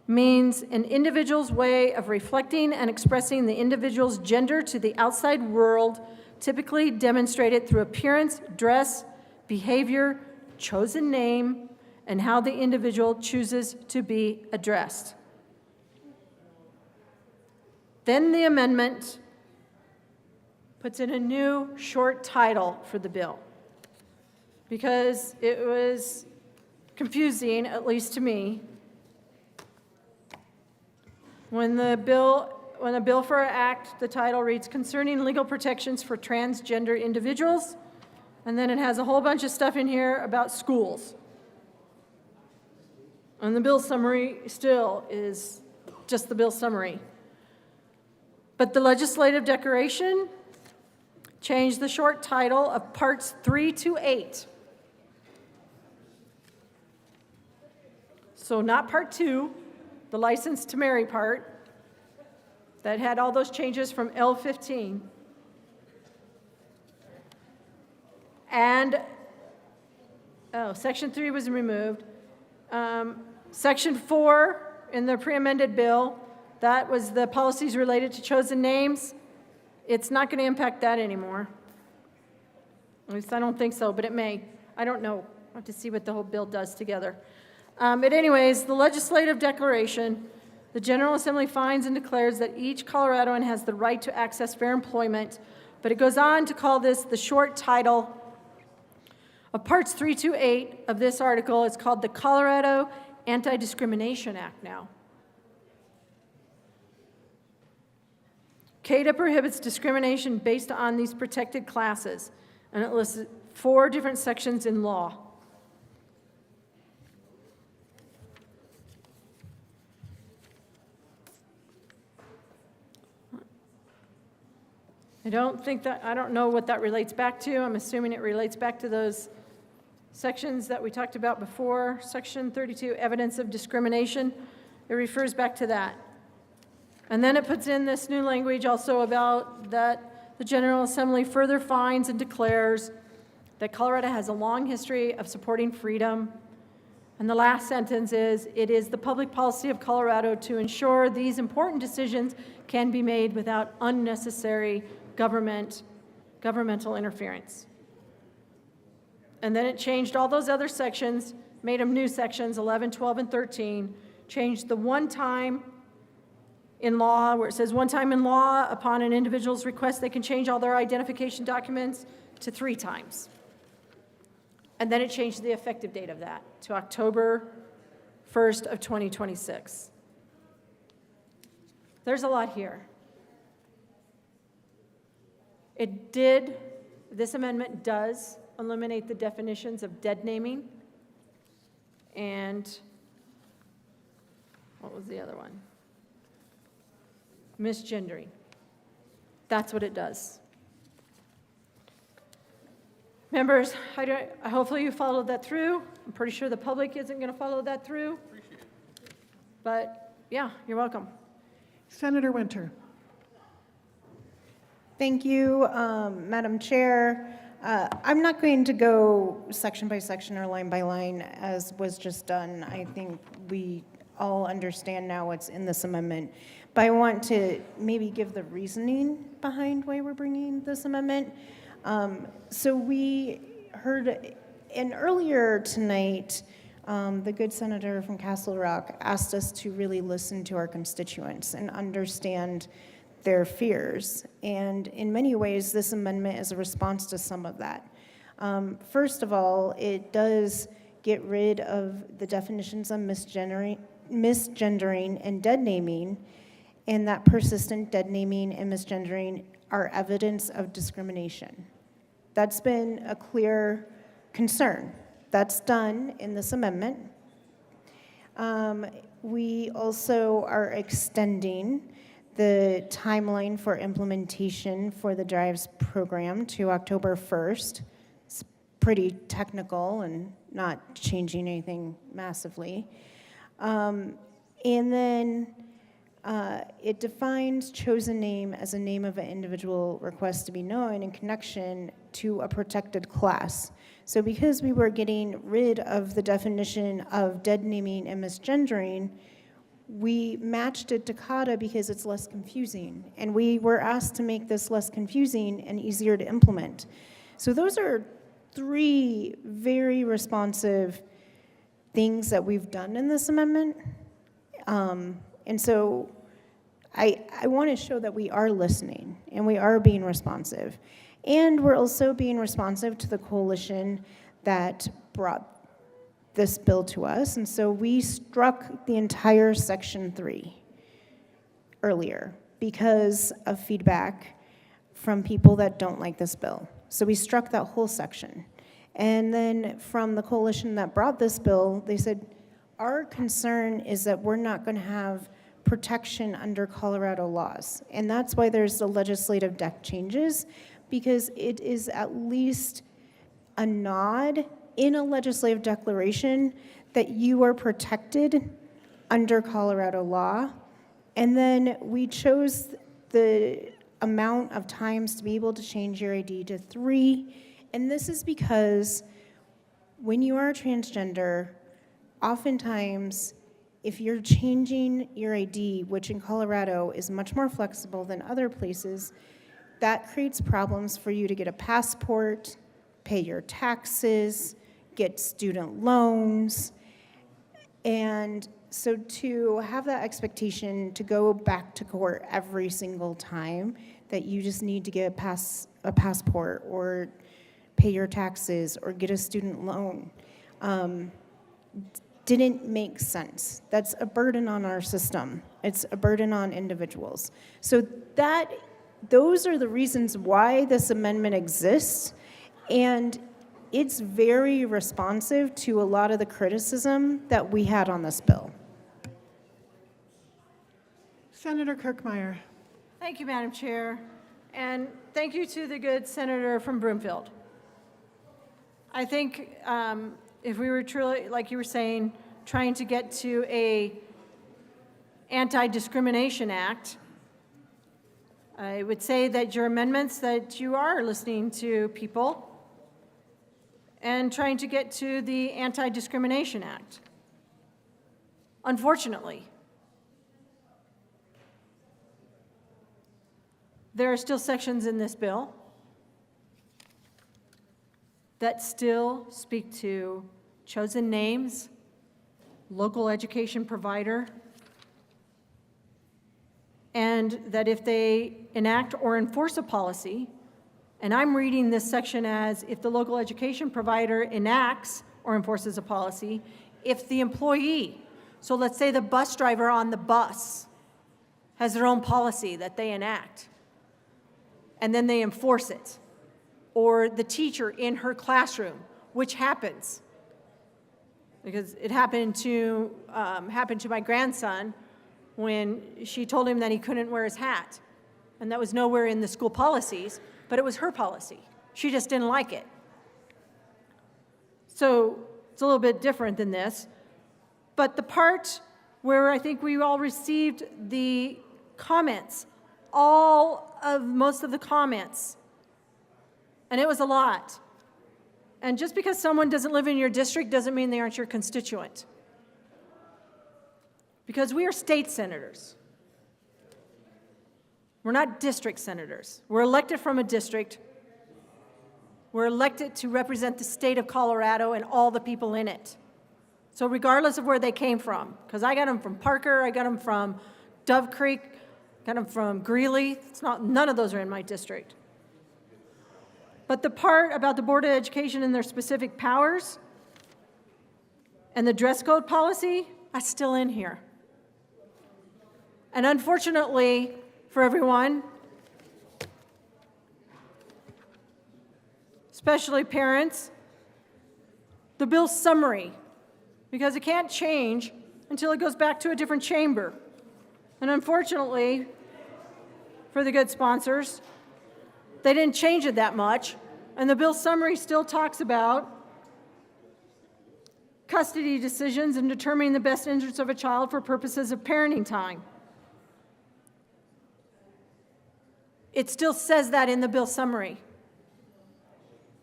means an individual's way of reflecting and expressing the individual's gender to the outside world, typically demonstrated through appearance, dress, behavior, chosen name, and how the individual chooses to be addressed. Then the amendment puts in a new short title for the bill because it was confusing, at least to me, when the bill for an act, the title reads concerning legal protections for transgender individuals, and then it has a whole bunch of stuff in here about schools. And the bill summary still is just the bill summary. But the legislative declaration change the short title of Parts 3 to 8. So not Part 2, the license to marry part, that had all those changes from L15. And, Section 3 was removed. Section 4 in the pre-amended bill, that was the policies related to chosen names. It's not going to impact that anymore. At least I don't think so, but it may. I don't know. I'll have to see what the whole bill does together. But anyways, the legislative declaration, the General Assembly finds and declares that each Coloradoan has the right to access fair employment, but it goes on to call this the short title of Parts 3 to 8 of this article. It's called the Colorado Anti-Discrimination Act now. CADA prohibits discrimination based on these protected classes, and it lists 4 different sections in law. I don't know what that relates back to. I'm assuming it relates back to those sections that we talked about before. Section 32, evidence of discrimination. It refers back to that. And then it puts in this new language also about that the General Assembly further finds and declares that Colorado has a long history of supporting freedom. And the last sentence is, it is the public policy of Colorado to ensure these important decisions can be made without unnecessary governmental interference. And then it changed all those other sections, made them new sections, 11, 12, and 13, changed the one time in law, where it says one time in law, upon an individual's request, they can change all their identification documents, to 3 times. And then it changed the effective date of that to October 1st of 2026. There's a lot here. This amendment does eliminate the definitions of dead naming and, what was the other one? Misgendering. That's what it does. Members, hopefully you followed that through. I'm pretty sure the public isn't going to follow that through. But yeah, you're welcome. Senator Winter. Thank you, Madam Chair. I'm not going to go section by section or line by line as was just done. I think we all understand now what's in this amendment. But I want to maybe give the reasoning behind why we're bringing this amendment. So we heard, and earlier tonight, the good senator from Castle Rock asked us to really listen to our constituents and understand their fears. And in many ways, this amendment is a response to some of that. First of all, it does get rid of the definitions of misgendering and dead naming, and that persistent dead naming and misgendering are evidence of discrimination. That's been a clear concern. That's done in this amendment. We also are extending the timeline for implementation for the DRIVES program to October 1st. It's pretty technical and not changing anything massively. And then it defines chosen name as a name of an individual request to be known in connection to a protected class. So because we were getting rid of the definition of dead naming and misgendering, we matched it to CADA because it's less confusing. And we were asked to make this less confusing and easier to implement. So those are 3 very responsive things that we've done in this amendment. And so I want to show that we are listening and we are being responsive. And we're also being responsive to the coalition that brought this bill to us. And so we struck the entire Section 3 earlier because of feedback from people that don't like this bill. So we struck that whole section. And then from the coalition that brought this bill, they said, our concern is that we're not going to have protection under Colorado laws. And that's why there's the legislative deck changes. because it is at least a nod in a legislative declaration that you are protected under Colorado law. And then we chose the amount of times to be able to change your ID to 3. And this is because when you are transgender, oftentimes, if you're changing your ID, which in Colorado is much more flexible than other places, that creates problems for you to get a passport, pay your taxes, get student loans. And so to have that expectation to go back to court every single time that you just need to get a passport or pay your taxes or get a student loan didn't make sense. That's a burden on our system. It's a burden on individuals. So those are the reasons why this amendment exists, and it's very responsive to a lot of the criticism that we had on this bill. Senator Kirkmeyer. Thank you, Madam Chair, and thank you to the good senator from Broomfield. I think if we were truly, like you were saying, trying to get to a Anti-Discrimination Act, I would say that your amendments, that you are listening to people and trying to get to the Anti-Discrimination Act. Unfortunately, there are still sections in this bill that still speak to chosen names, local education provider, and that if they enact or enforce a policy, and I'm reading this section as if the local education provider enacts or enforces a policy, if the employee, so let's say the bus driver on the bus has their own policy that they enact, and then they enforce it, or the teacher in her classroom, which happens, because it happened to my grandson when she told him that he couldn't wear his hat, and that was nowhere in the school policies, but it was her policy. She just didn't like it. So it's a little bit different than this, but the part where I think we all received the comments, most of the comments, and it was a lot. And just because someone doesn't live in your district doesn't mean they aren't your constituent. Because we are state senators. We're not district senators. We're elected from a district. We're elected to represent the state of Colorado and all the people in it. So regardless of where they came from, because I got them from Parker, I got them from Dove Creek, got them from Greeley. None of those are in my district. But the part about the Board of Education and their specific powers and the dress code policy, that's still in here. And unfortunately for everyone, especially parents, the bill's summary, because it can't change until it goes back to a different chamber. And unfortunately, for the good sponsors, they didn't change it that much, and the bill summary still talks about custody decisions and determining the best interests of a child for purposes of parenting time. It still says that in the bill summary.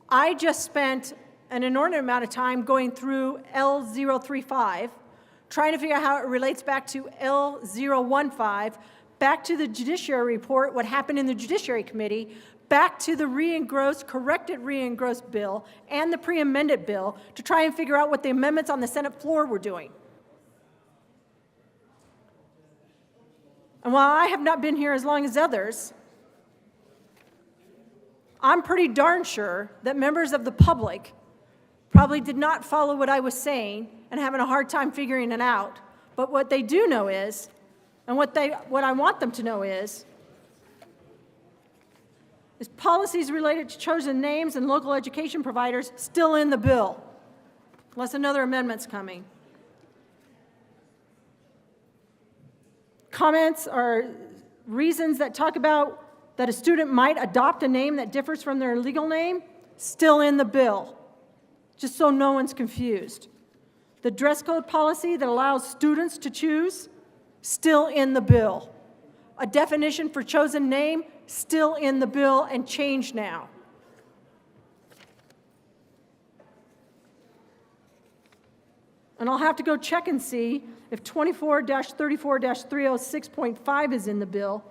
I just spent an inordinate amount of time going through L035, trying to figure out how it relates back to L015, back to the Judiciary Report, what happened in the Judiciary Committee, back to the corrected re-engrossed bill and the pre-amended bill to try and figure out what the amendments on the Senate floor were doing. And while I have not been here as long as others, I'm pretty darn sure that members of the public probably did not follow what I was saying and having a hard time figuring it out. But what they do know is, and what I want them to know is policies related to chosen names and local education providers still in the bill, unless another amendment's coming. Comments are reasons that talk about that a student might adopt a name that differs from their legal name, still in the bill, just so no one's confused. The dress code policy that allows students to choose, still in the bill. A definition for chosen name, still in the bill and changed now. And I'll have to go check and see if 24-34-306.5 is in the bill,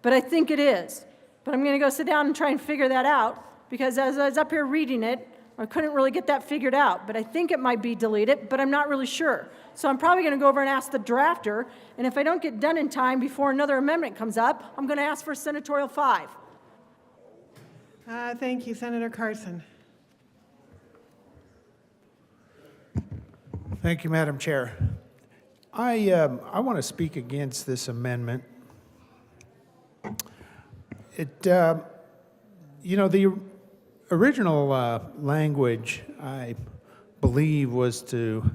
but I think it is. But I'm going to go sit down and try and figure that out, because as I was up here reading it, I couldn't really get that figured out, but I think it might be deleted, but I'm not really sure. So I'm probably going to go over and ask the drafter, and if I don't get done in time before another amendment comes up, I'm going to ask for senatorial 5. Thank you, Senator Carson. Thank you, Madam Chair. I want to speak against this amendment. The original language, I believe, was to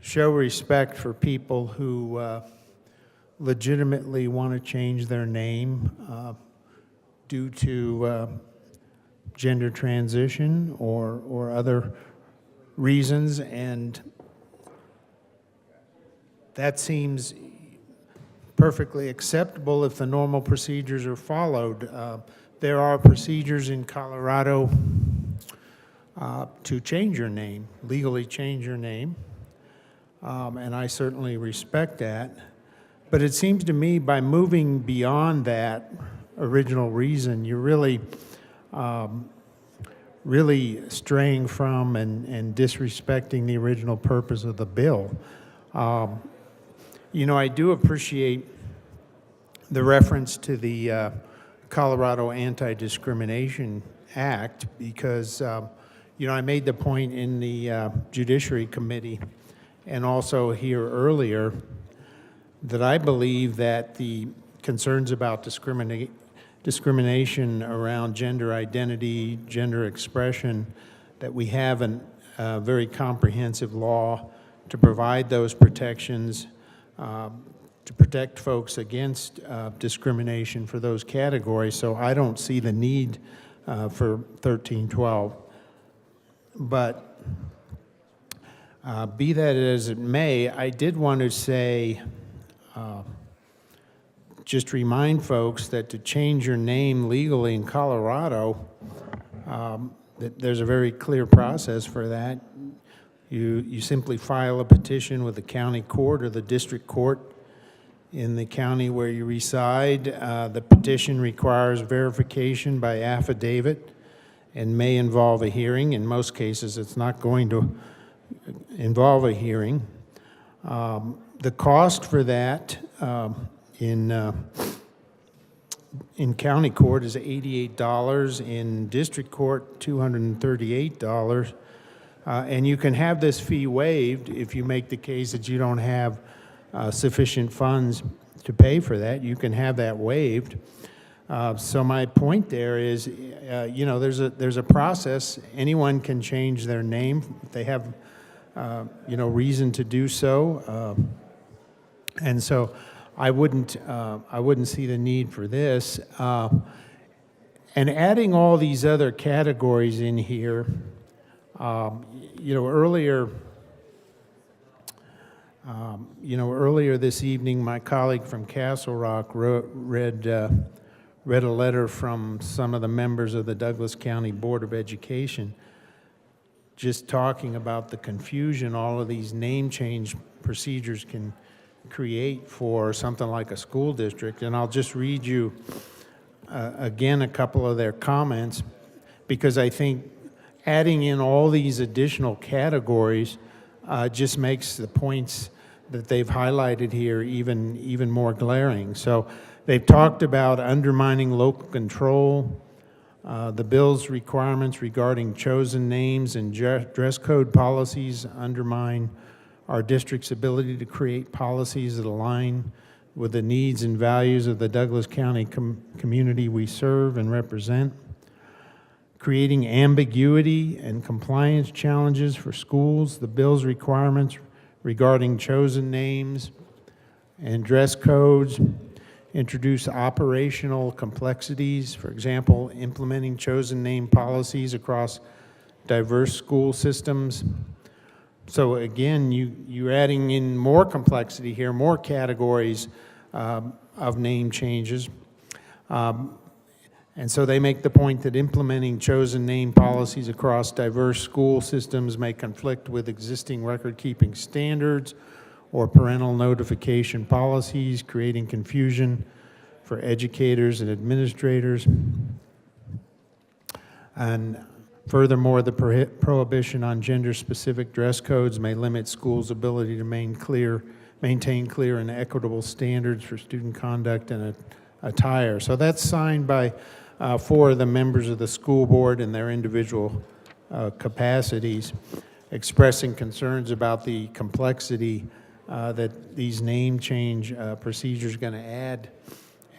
show respect for people who legitimately want to change their name due to gender transition or other reasons, and that seems perfectly acceptable if the normal procedures are followed. There are procedures in Colorado to change your name, legally change your name, and I certainly respect that. But it seems to me by moving beyond that original reason, you're really straying from and disrespecting the original purpose of the bill. I do appreciate the reference to the Colorado Anti-Discrimination Act because, I made the point in the Judiciary Committee and also here earlier that I believe that the concerns about discrimination around gender identity, gender expression, that we have a very comprehensive law to provide those protections, to protect folks against discrimination for those categories. So I don't see the need for 1312. But be that as it may, I did want to say, just remind folks that to change your name legally in Colorado, that there's a very clear process for that. You simply file a petition with the county court or the district court in the county where you reside. The petition requires verification by affidavit and may involve a hearing. In most cases, it's not going to involve a hearing. The cost for that in county court is $88, in district court $238, and you can have this fee waived if you make the case that you don't have sufficient funds to pay for that. You can have that waived. So my point there is, there's a process. Anyone can change their name if they have, reason to do so, and so I wouldn't see the need for this. And adding all these other categories in here, earlier this evening, my colleague from Castle Rock read a letter from some of the members of the Douglas County Board of Education, just talking about the confusion all of these name change procedures can create for something like a school district. And I'll just read you again a couple of their comments, because I think adding in all these additional categories just makes the points that they've highlighted here even more glaring. So they've talked about undermining local control, the bill's requirements regarding chosen names and dress code policies undermine our district's ability to create policies that align with the needs and values of the Douglas County community we serve and represent. Creating ambiguity and compliance challenges for schools, the bill's requirements regarding chosen names and dress codes introduce operational complexities, for example, implementing chosen name policies across diverse school systems. So again, you're adding in more complexity here, more categories of name changes. And so they make the point that implementing chosen name policies across diverse school systems may conflict with existing record-keeping standards or parental notification policies, creating confusion for educators and administrators. And furthermore, the prohibition on gender-specific dress codes may limit schools' ability to maintain clear and equitable standards for student conduct and attire. So that's signed by 4 of the members of the school board in their individual capacities, expressing concerns about the complexity that these name change procedures are going to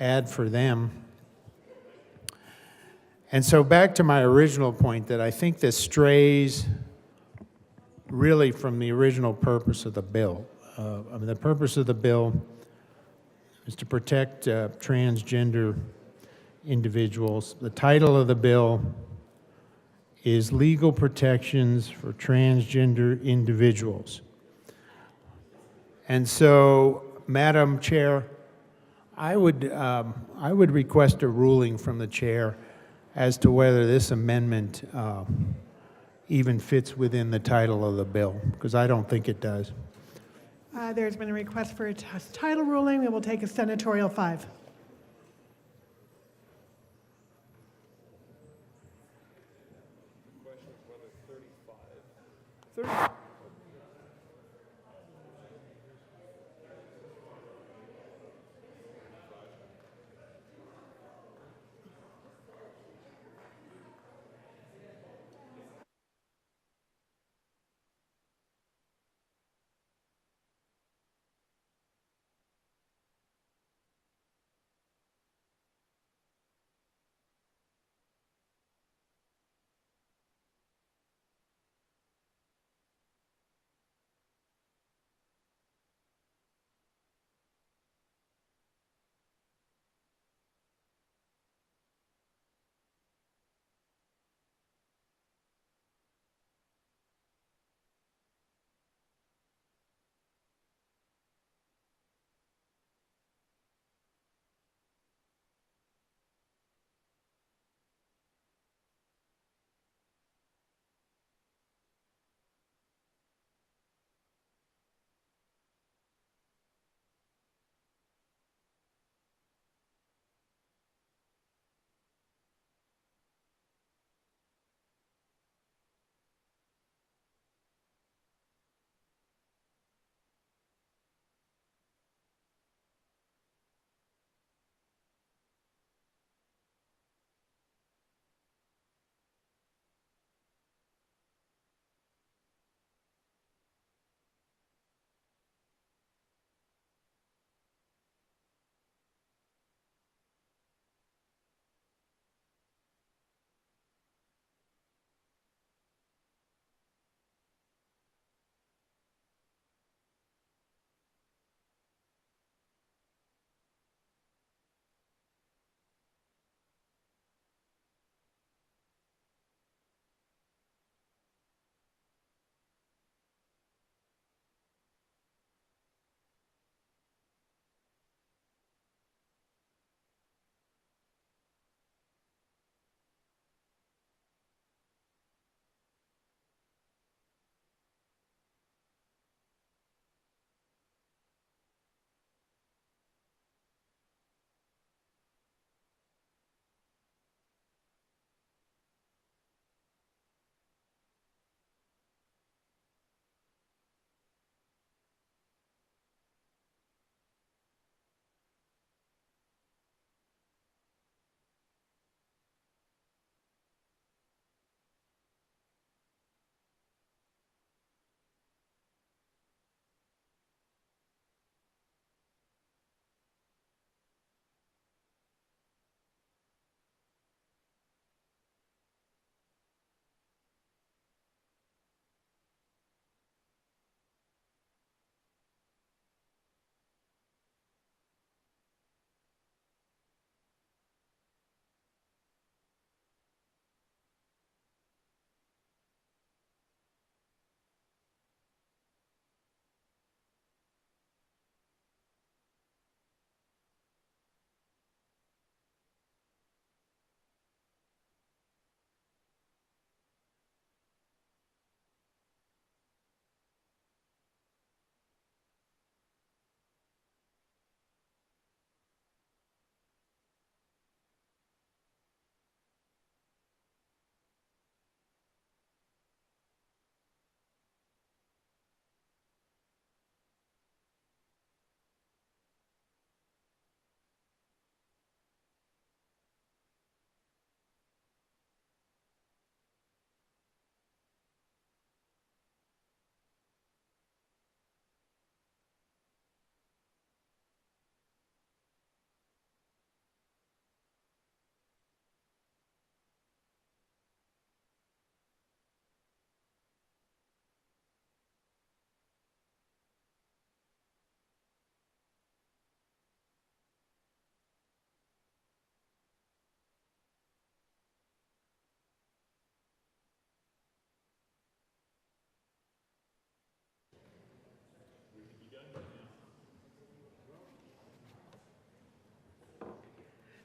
add for them. And so back to my original point that I think this strays really from the original purpose of the bill. I mean, the purpose of the bill is to protect transgender individuals. The title of the bill is Legal Protections for Transgender Individuals. And so, Madam Chair, I would request a ruling from the chair as to whether this amendment even fits within the title of the bill, because I don't think it does. There's been a request for a title ruling. We will take a senatorial 5.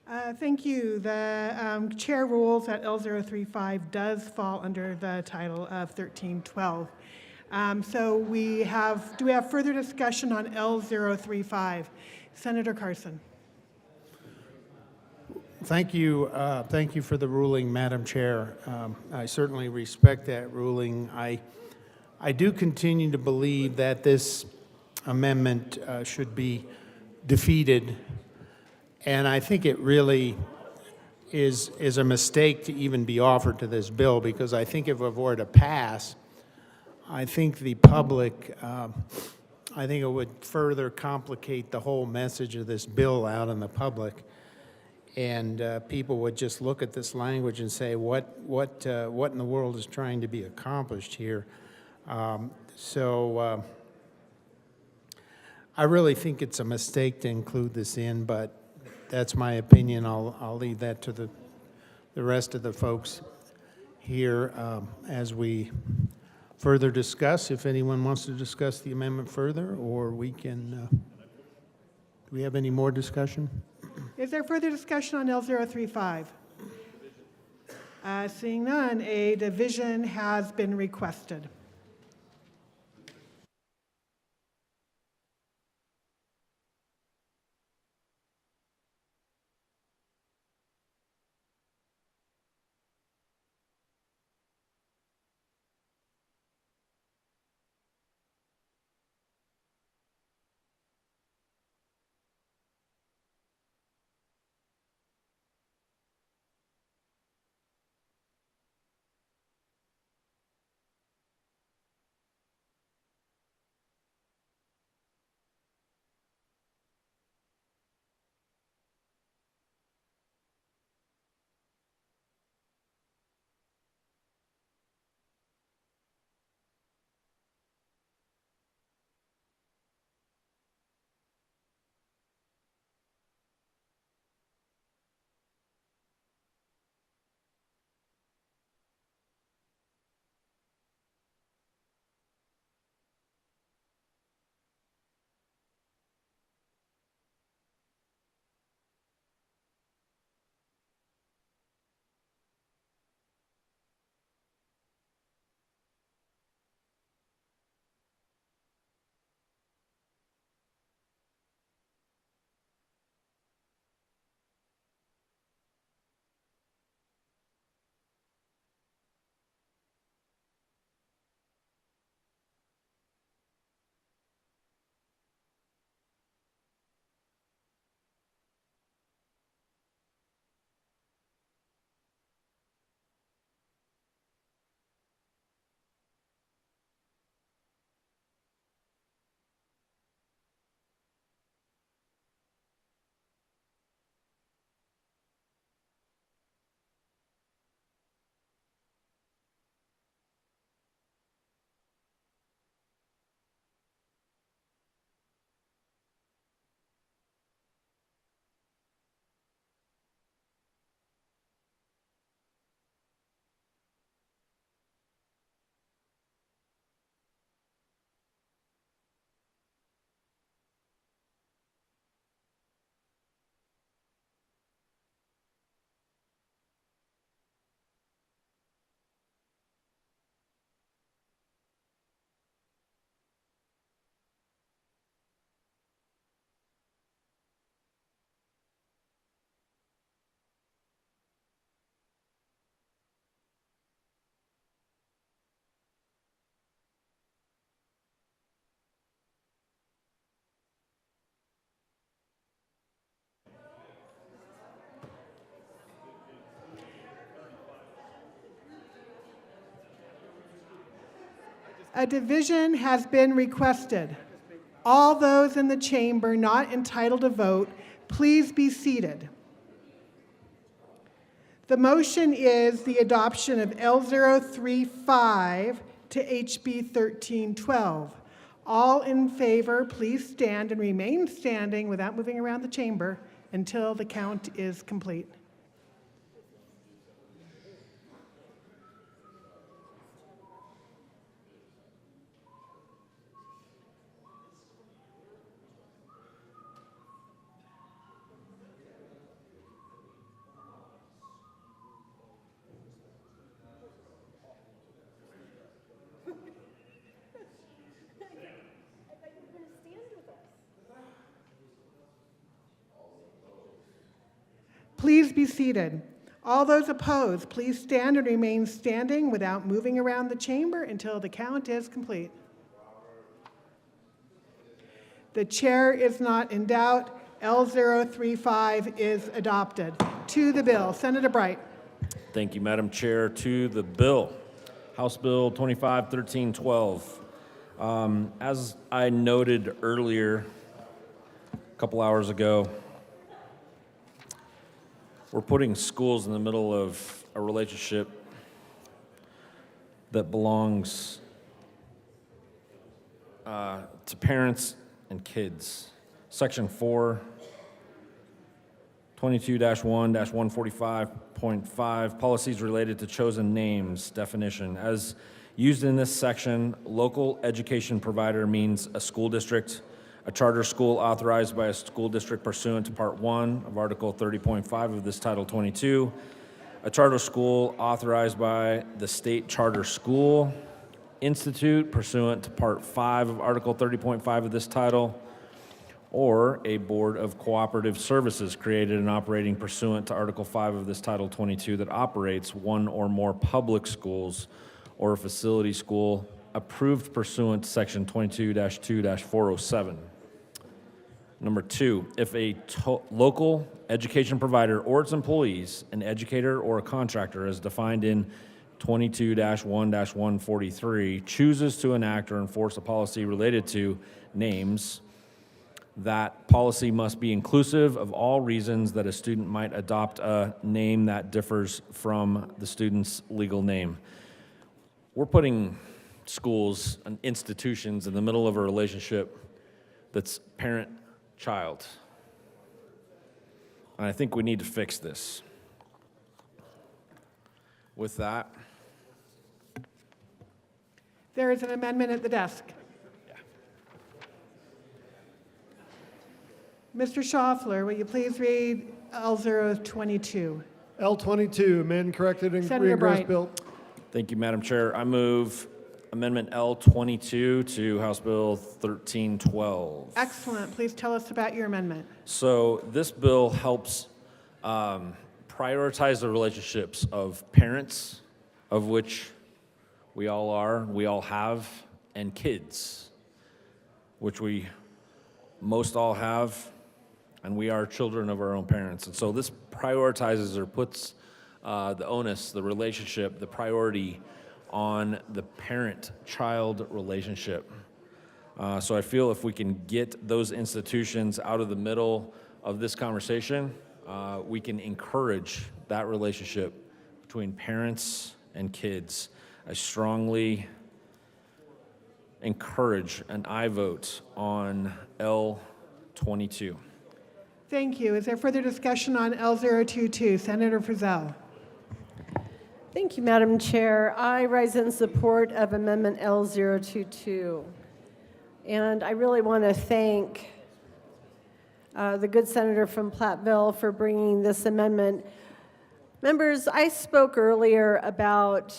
Thank you. The chair rules that L035 does fall under the title of 1312. So do we have further discussion on L035? Senator Carson. Thank you for the ruling, Madam Chair. I certainly respect that ruling. I do continue to believe that this amendment should be defeated, and I think it really is a mistake to even be offered to this bill, because I think if it were to pass, I think the public, I think it would further complicate the whole message of this bill out in the public. And people would just look at this language and say, what in the world is trying to be accomplished here? So I really think it's a mistake to include this in, but that's my opinion. I'll leave that to the rest of the folks here as we further discuss. If anyone wants to discuss the amendment further, or we can, do we have any more discussion? Is there further discussion on L035? Seeing none, a division has been requested. A division has been requested. All those in the chamber not entitled to vote, please be seated. The motion is the adoption of L035 to HB 1312. All in favor, please stand and remain standing without moving around the chamber until the count is complete. Please be seated. All those opposed, please stand and remain standing without moving around the chamber until the count is complete. The chair is not in doubt. L035 is adopted. To the bill, Senator Bright. Thank you, Madam Chair. To the bill, House Bill 251312. As I noted earlier, a couple hours ago, we're putting schools in the middle of a relationship that belongs to parents and kids. Section 4, 22-1-145.5, policies related to chosen names, definition. As used in this section, local education provider means a school district, a charter school authorized by a school district pursuant to Part 1 of Article 30.5 of this Title 22, a charter school authorized by the State Charter School Institute pursuant to Part 5 of Article 30.5 of this title, or a board of cooperative services created and operating pursuant to Article 5 of this Title 22 that operates one or more public schools or a facility school approved pursuant to Section 22-2-407. Number 2, if a local education provider or its employees, an educator or a contractor as defined in 22-1-143, chooses to enact or enforce a policy related to names, that policy must be inclusive of all reasons that a student might adopt a name that differs from the student's legal name. We're putting schools and institutions in the middle of a relationship that's parent-child. And I think we need to fix this. With that, There is an amendment at the desk. Mr. Schaffler, will you please read L022? L22, amend corrected and Senator reingrossed Bright. bill. thank you, Madam Chair. I move Amendment L22 to House Bill 1312. Excellent. Please tell us about your amendment. So this bill helps prioritize the relationships of parents, of which we all are, we all have, and kids, which we most all have, and we are children of our own parents. And so this prioritizes or puts the onus, the relationship, the priority on the parent-child relationship. So I feel if we can get those institutions out of the middle of this conversation, we can encourage that relationship between parents and kids. I strongly encourage an aye vote on L22. Thank you. Is there further discussion on L022? Senator Frizzell. Thank you, Madam Chair. I rise in support of Amendment L022. And I really want to thank the good senator from Platteville for bringing this amendment. Members, I spoke earlier about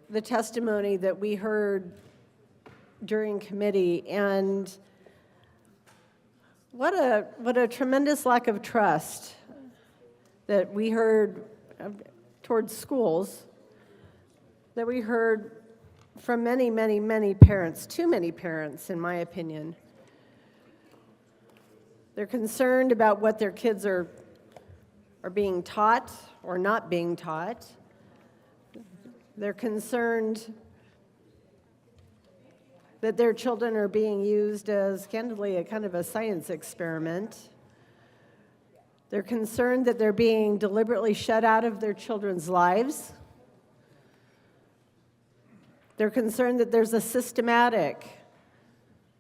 the testimony that we heard during committee, and what a tremendous lack of trust that we heard towards schools, that we heard from many, many, many parents, too many parents, in my opinion. They're concerned about what their kids are being taught or not being taught. They're concerned that their children are being used as, candidly, a kind of a science experiment. They're concerned that they're being deliberately shut out of their children's lives. They're concerned that there's a systematic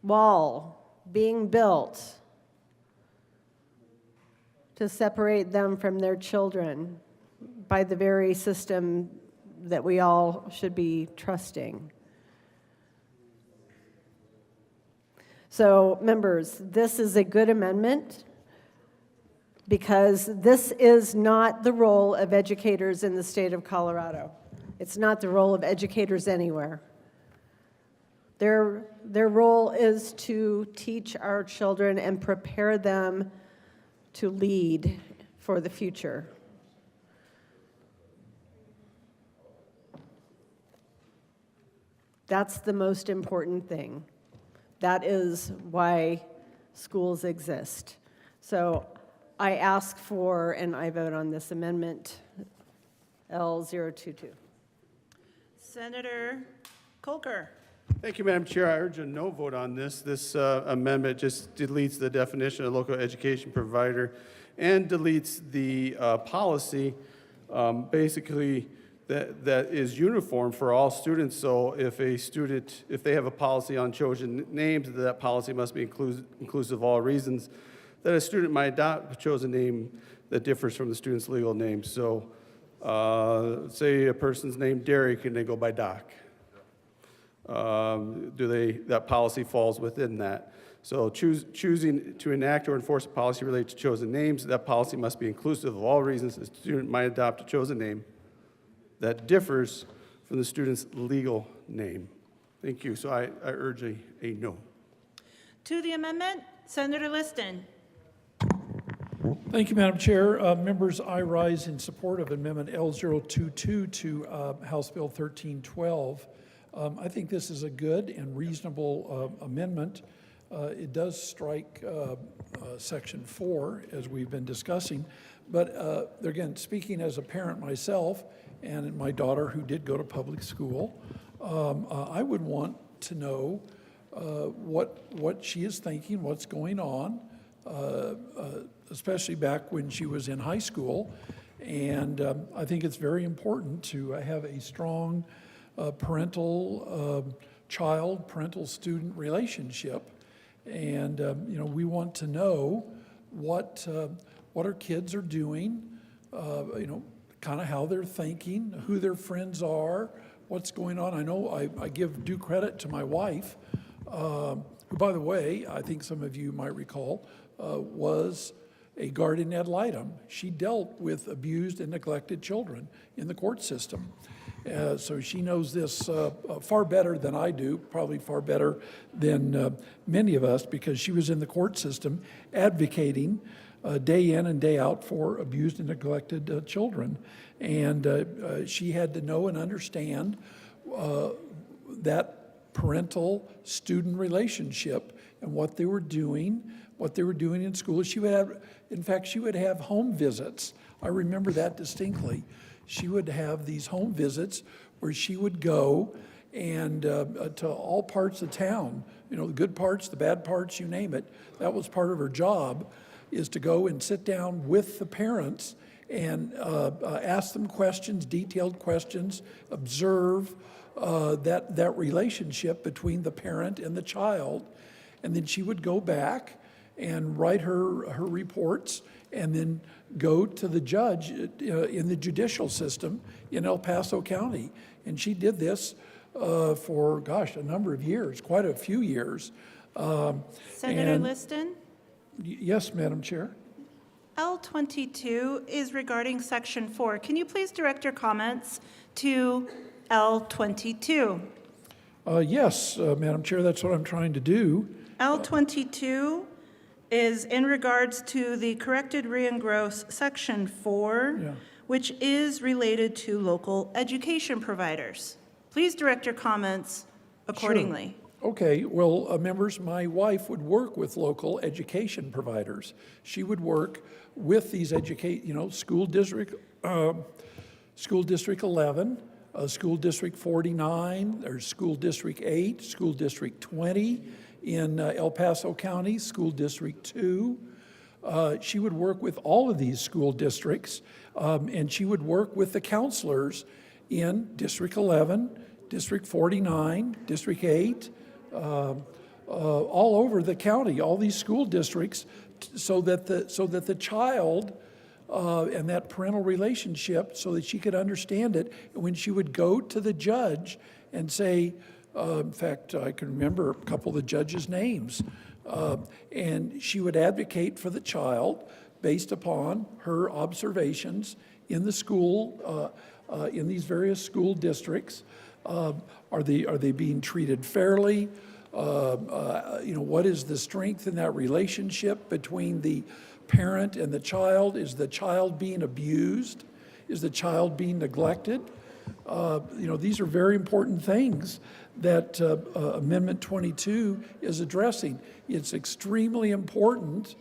wall being built to separate them from their children by the very system that we all should be trusting. So, members, this is a good amendment because this is not the role of educators in the state of Colorado. It's not the role of educators anywhere. Their role is to teach our children and prepare them to lead for the future. That's the most important thing. That is why schools exist. So I ask for, and I vote on this amendment, L022. Senator Kolker. Thank you, Madam Chair. I urge a no vote on this. This amendment just deletes the definition of local education provider and deletes the policy, basically, that is uniform for all students. So if they have a policy on chosen names, that policy must be inclusive of all reasons that a student might adopt a chosen name that differs from the student's legal name. So say a person's named Derek and they go by Doc. That policy falls within that. So choosing to enact or enforce a policy related to chosen names, that policy must be inclusive of all reasons a student might adopt a chosen name that differs from the student's legal name. Thank you. So I urge a no. To the amendment, Senator Liston. Thank you, Madam Chair. Members, I rise in support of Amendment L022 to House Bill 1312. I think this is a good and reasonable amendment. It does strike Section 4, as we've been discussing. But again, speaking as a parent myself and my daughter who did go to public school, I would want to know what she is thinking, what's going on, especially back when she was in high school. And I think it's very important to have a strong parental student relationship. And we want to know what our kids are doing, kind of how they're thinking, who their friends are, what's going on. I know I give due credit to my wife, who, by the way, I think some of you might recall, was a guardian ad litem. She dealt with abused and neglected children in the court system. So she knows this far better than I do, probably far better than many of us, because she was in the court system advocating day in and day out for abused and neglected children. And she had to know and understand that parental-student relationship and what they were doing in school. She would have home visits. I remember that distinctly. She would have these home visits where she would go and to all parts of town, the good parts, the bad parts, you name it. That was part of her job, is to go and sit down with the parents and ask them questions, detailed questions, observe that relationship between the parent and the child. And then she would go back and write her reports and then go to the judge in the judicial system in El Paso County. And she did this for, a number of years, quite a few years. Senator Liston? Yes, Madam Chair. L22 is regarding Section 4. Can you please direct your comments to L22? Yes, Madam Chair, that's what I'm trying to do. L22 is in regards to the corrected re-engross Section 4, which is related to local education providers. Please direct your comments accordingly. Sure. Okay, well, members, my wife would work with local education providers. She would work with these school district 11, school district 49, or school district 8, school district 20, in El Paso County, School District 2. She would work with all of these school districts, and she would work with the counselors in District 11, District 49, District 8, all over the county, all these school districts, so that the child and that parental relationship, so that she could understand it. And when she would go to the judge and say, in fact, I can remember a couple of the judges' names. And she would advocate for the child based upon her observations in the school, in these various school districts. Are they being treated fairly? What is the strength in that relationship between the parent and the child? Is the child being abused? Is the child being neglected? These are very important things that Amendment 22 is addressing. It's extremely important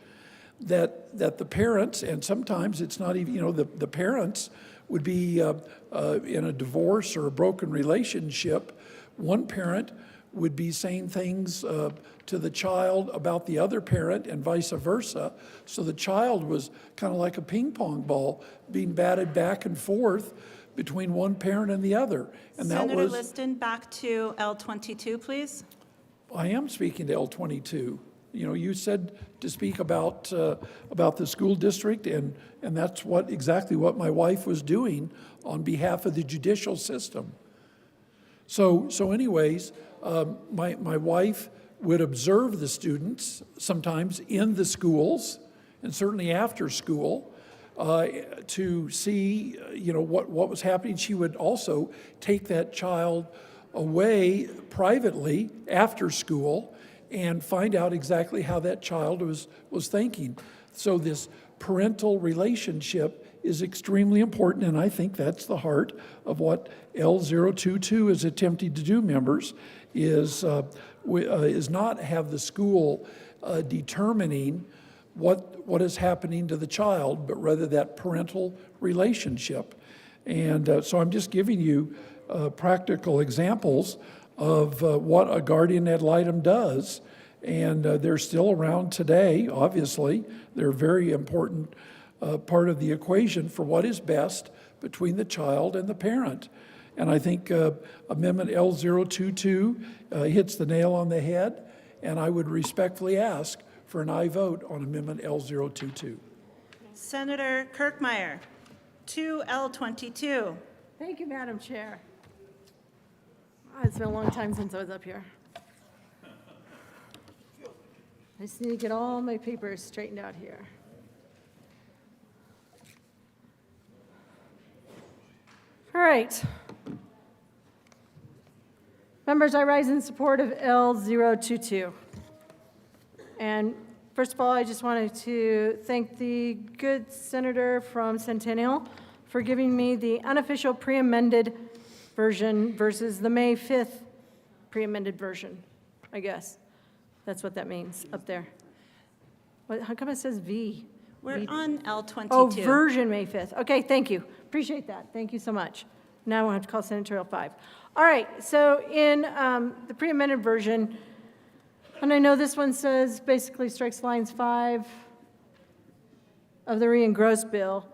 that the parents, and sometimes it's not even, the parents would be in a divorce or a broken relationship. One parent would be saying things to the child about the other parent and vice versa. So the child was kind of like a ping pong ball being batted back and forth between one parent and the other. And Senator Liston, back to L22, please. I am speaking to L22. You said to speak about the school district, and that's exactly what my wife was doing on behalf of the judicial system. So anyways, my wife would observe the students sometimes in the schools and certainly after school to see what was happening. She would also take that child away privately after school and find out exactly how that child was thinking. So this parental relationship is extremely important, and I think that's the heart of what L022 is attempting to do, members, is not have the school determining what is happening to the child, but rather that parental relationship. And so I'm just giving you practical examples of what a guardian ad litem does. And they're still around today, obviously. They're a very important part of the equation for what is best between the child and the parent. And I think Amendment L022 hits the nail on the head, and I would respectfully ask for an aye vote on Amendment L022. Senator Kirkmeyer, to L22. Thank you, Madam Chair. It's been a long time since I was up here. I just need to get all my papers straightened out here. All right. Members, I rise in support of L022. And first of all, I just wanted to thank the good senator from Centennial for giving me the unofficial pre-amended version versus the May 5th pre-amended version, I guess. That's what that means up there. How come it says V? We're on L22. Oh, version May 5th. Okay, thank you. Appreciate that. Thank you so much. Now I won't have to call senatorial 5. All right, so in the pre-amended version, and I know this one says basically strikes lines 5 of the re-engrossed bill.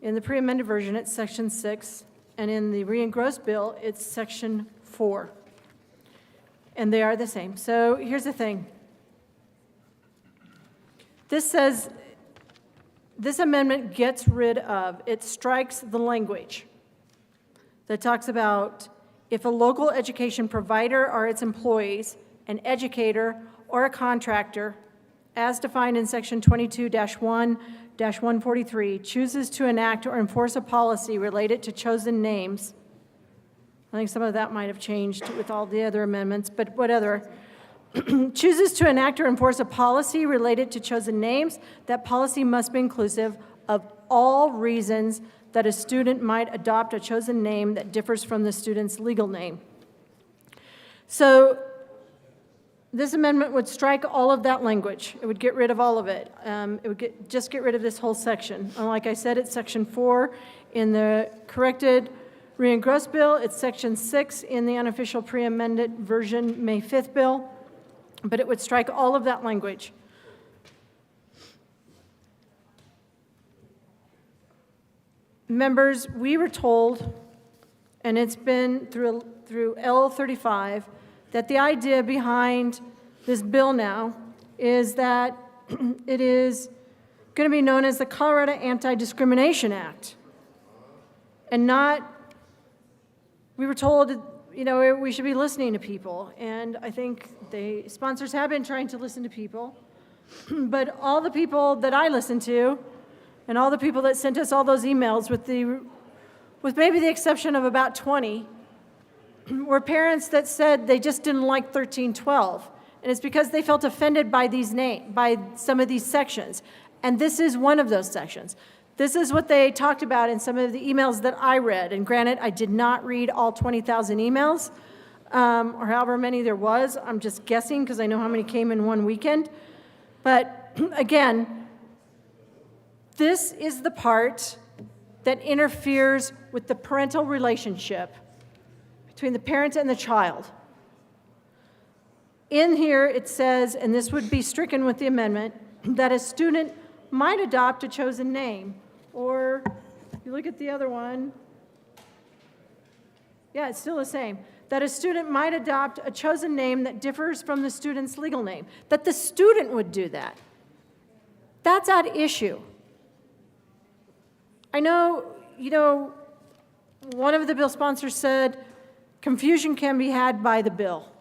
In the pre-amended version, it's section 6, and in the re-engrossed bill, it's section 4. And they are the same. So here's the thing. This says, this amendment gets rid of, it strikes the language that talks about if a local education provider or its employees, an educator, or a contractor, as defined in section 22-1-143, chooses to enact or enforce a policy related to chosen names. I think some of that might have changed with all the other amendments, but whatever. Chooses to enact or enforce a policy related to chosen names, that policy must be inclusive of all reasons that a student might adopt a chosen name that differs from the student's legal name. So this amendment would strike all of that language. It would get rid of all of it. It would just get rid of this whole section. And like I said, it's section 4 in the corrected re-engrossed bill. It's section 6 in the unofficial pre-amended version May 5th bill. But it would strike all of that language. Members, we were told, and it's been through L35, that the idea behind this bill now is that it is going to be known as the Colorado Anti-Discrimination Act. And not, we were told, we should be listening to people. And I think the sponsors have been trying to listen to people. But all the people that I listened to, and all the people that sent us all those emails, with maybe the exception of about 20, were parents that said they just didn't like 1312. And it's because they felt offended by by some of these sections. And this is one of those sections. This is what they talked about in some of the emails that I read. And granted, I did not read all 20,000 emails, or however many there was. I'm just guessing because I know how many came in one weekend. But again, this is the part that interferes with the parental relationship between the parent and the child. In here, it says, and this would be stricken with the amendment, that a student might adopt a chosen name. Or you look at the other one. Yeah, it's still the same. That a student might adopt a chosen name that differs from the student's legal name. That the student would do that. That's at issue. I know, one of the bill sponsors said, confusion can be had by the bill.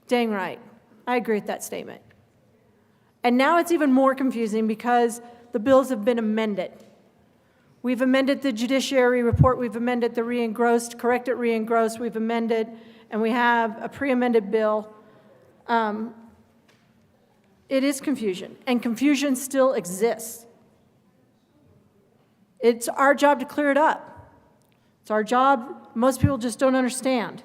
Dang right. I agree with that statement. And now it's even more confusing because the bills have been amended. We've amended the judiciary report, we've amended the re-engrossed, corrected re-engrossed, we've amended, and we have a pre-amended bill. It is confusion, and confusion still exists. It's our job to clear it up. It's our job. Most people just don't understand.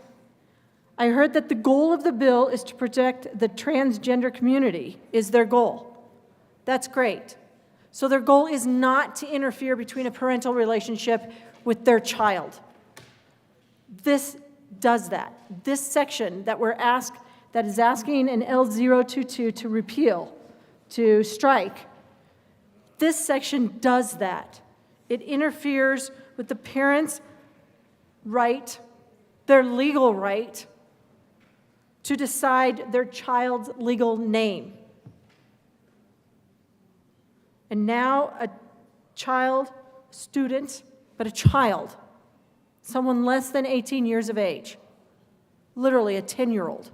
I heard that the goal of the bill is to protect the transgender community, is their goal. That's great. So their goal is not to interfere between a parental relationship with their child. This does that. This section that that is asking an L022 to repeal, to strike, this section does that. It interferes with the parent's right, their legal right, to decide their child's legal name. And now a child, student, but a child, someone less than 18 years of age, literally a 10-year-old.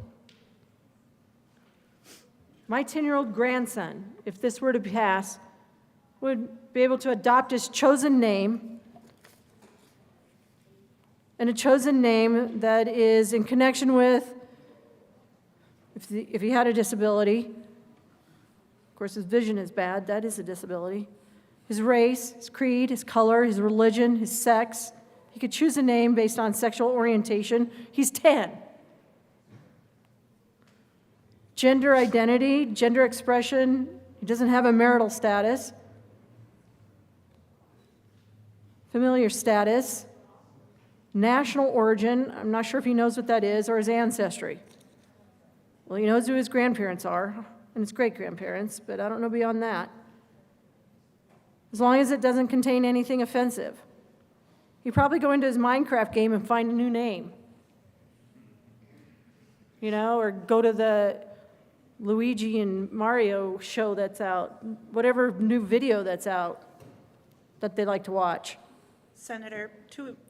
My 10-year-old grandson, if this were to pass, would be able to adopt his chosen name, and a chosen name that is in connection with, if he had a disability, of course his vision is bad, that is a disability, his race, his creed, his color, his religion, his sex. He could choose a name based on sexual orientation. He's 10. Gender identity, gender expression, he doesn't have a marital status. Familiar status, national origin, I'm not sure if he knows what that is, or his ancestry. Well, he knows who his grandparents are, and his great-grandparents, but I don't know beyond that. As long as it doesn't contain anything offensive. He'd probably go into his Minecraft game and find a new name. Or go to the Luigi and Mario show that's out, whatever new video that's out that they like to watch. Senator,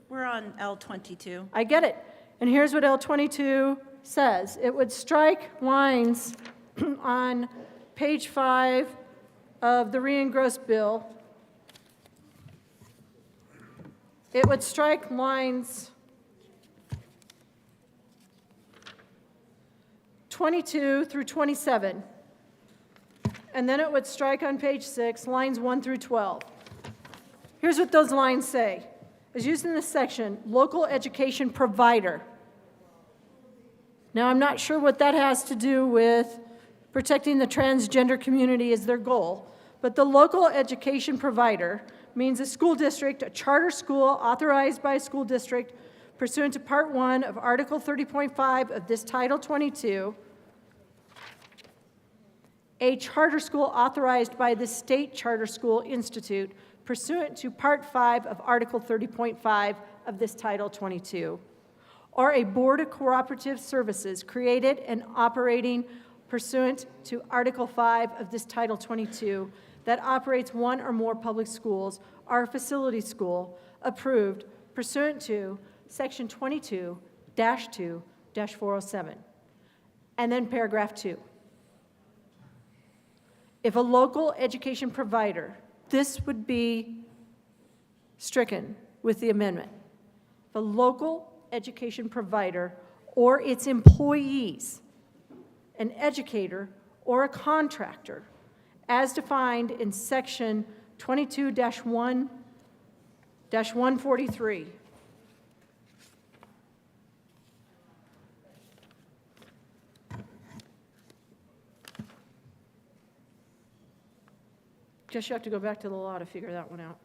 we're on L22. I get it. And here's what L22 says. It would strike lines on page 5 of the re-engrossed bill. It would strike lines 22 through 27. And then it would strike on page 6, lines 1 through 12. Here's what those lines say. As used in this section, local education provider. Now, I'm not sure what that has to do with protecting the transgender community as their goal, but the local education provider means a school district, a charter school authorized by a school district pursuant to Part 1 of Article 30.5 of this Title 22, a charter school authorized by the State Charter School Institute pursuant to Part 5 of Article 30.5 of this Title 22, or a board of cooperative services created and operating pursuant to Article 5 of this Title 22 that operates one or more public schools or a facility school approved pursuant to Section 22-2-407. And then paragraph 2. If a local education provider, this would be stricken with the amendment. If a local education provider or its employees, an educator or a contractor, as defined in section 22-1-143. Guess you have to go back to the law to figure that one out.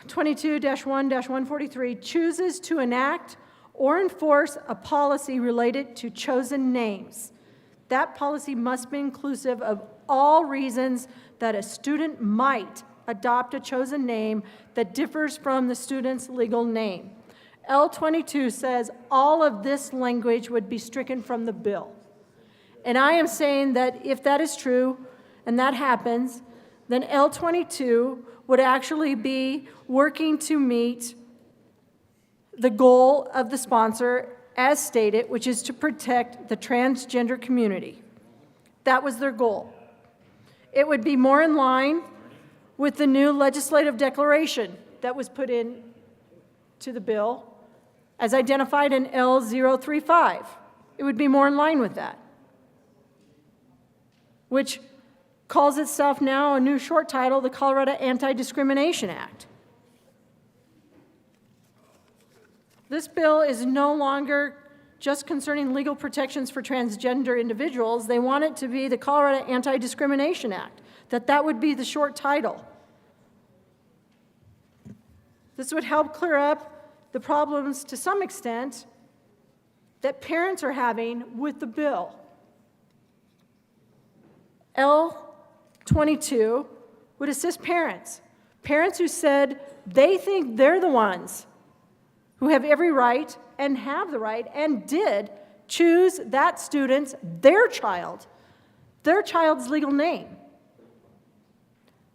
22-1-143 chooses to enact or enforce a policy related to chosen names. That policy must be inclusive of all reasons that a student might adopt a chosen name that differs from the student's legal name. L22 says all of this language would be stricken from the bill. And I am saying that if that is true, and that happens, then L22 would actually be working to meet the goal of the sponsor as stated, which is to protect the transgender community. That was their goal. It would be more in line with the new legislative declaration that was put in to the bill as identified in L035. It would be more in line with that, which calls itself now a new short title, the Colorado Anti-Discrimination Act. This bill is no longer just concerning legal protections for transgender individuals. They want it to be the Colorado Anti-Discrimination Act, that would be the short title. This would help clear up the problems to some extent that parents are having with the bill. L22 would assist parents who said they think they're the ones who have every right and have the right and did choose that student's, their child's legal name.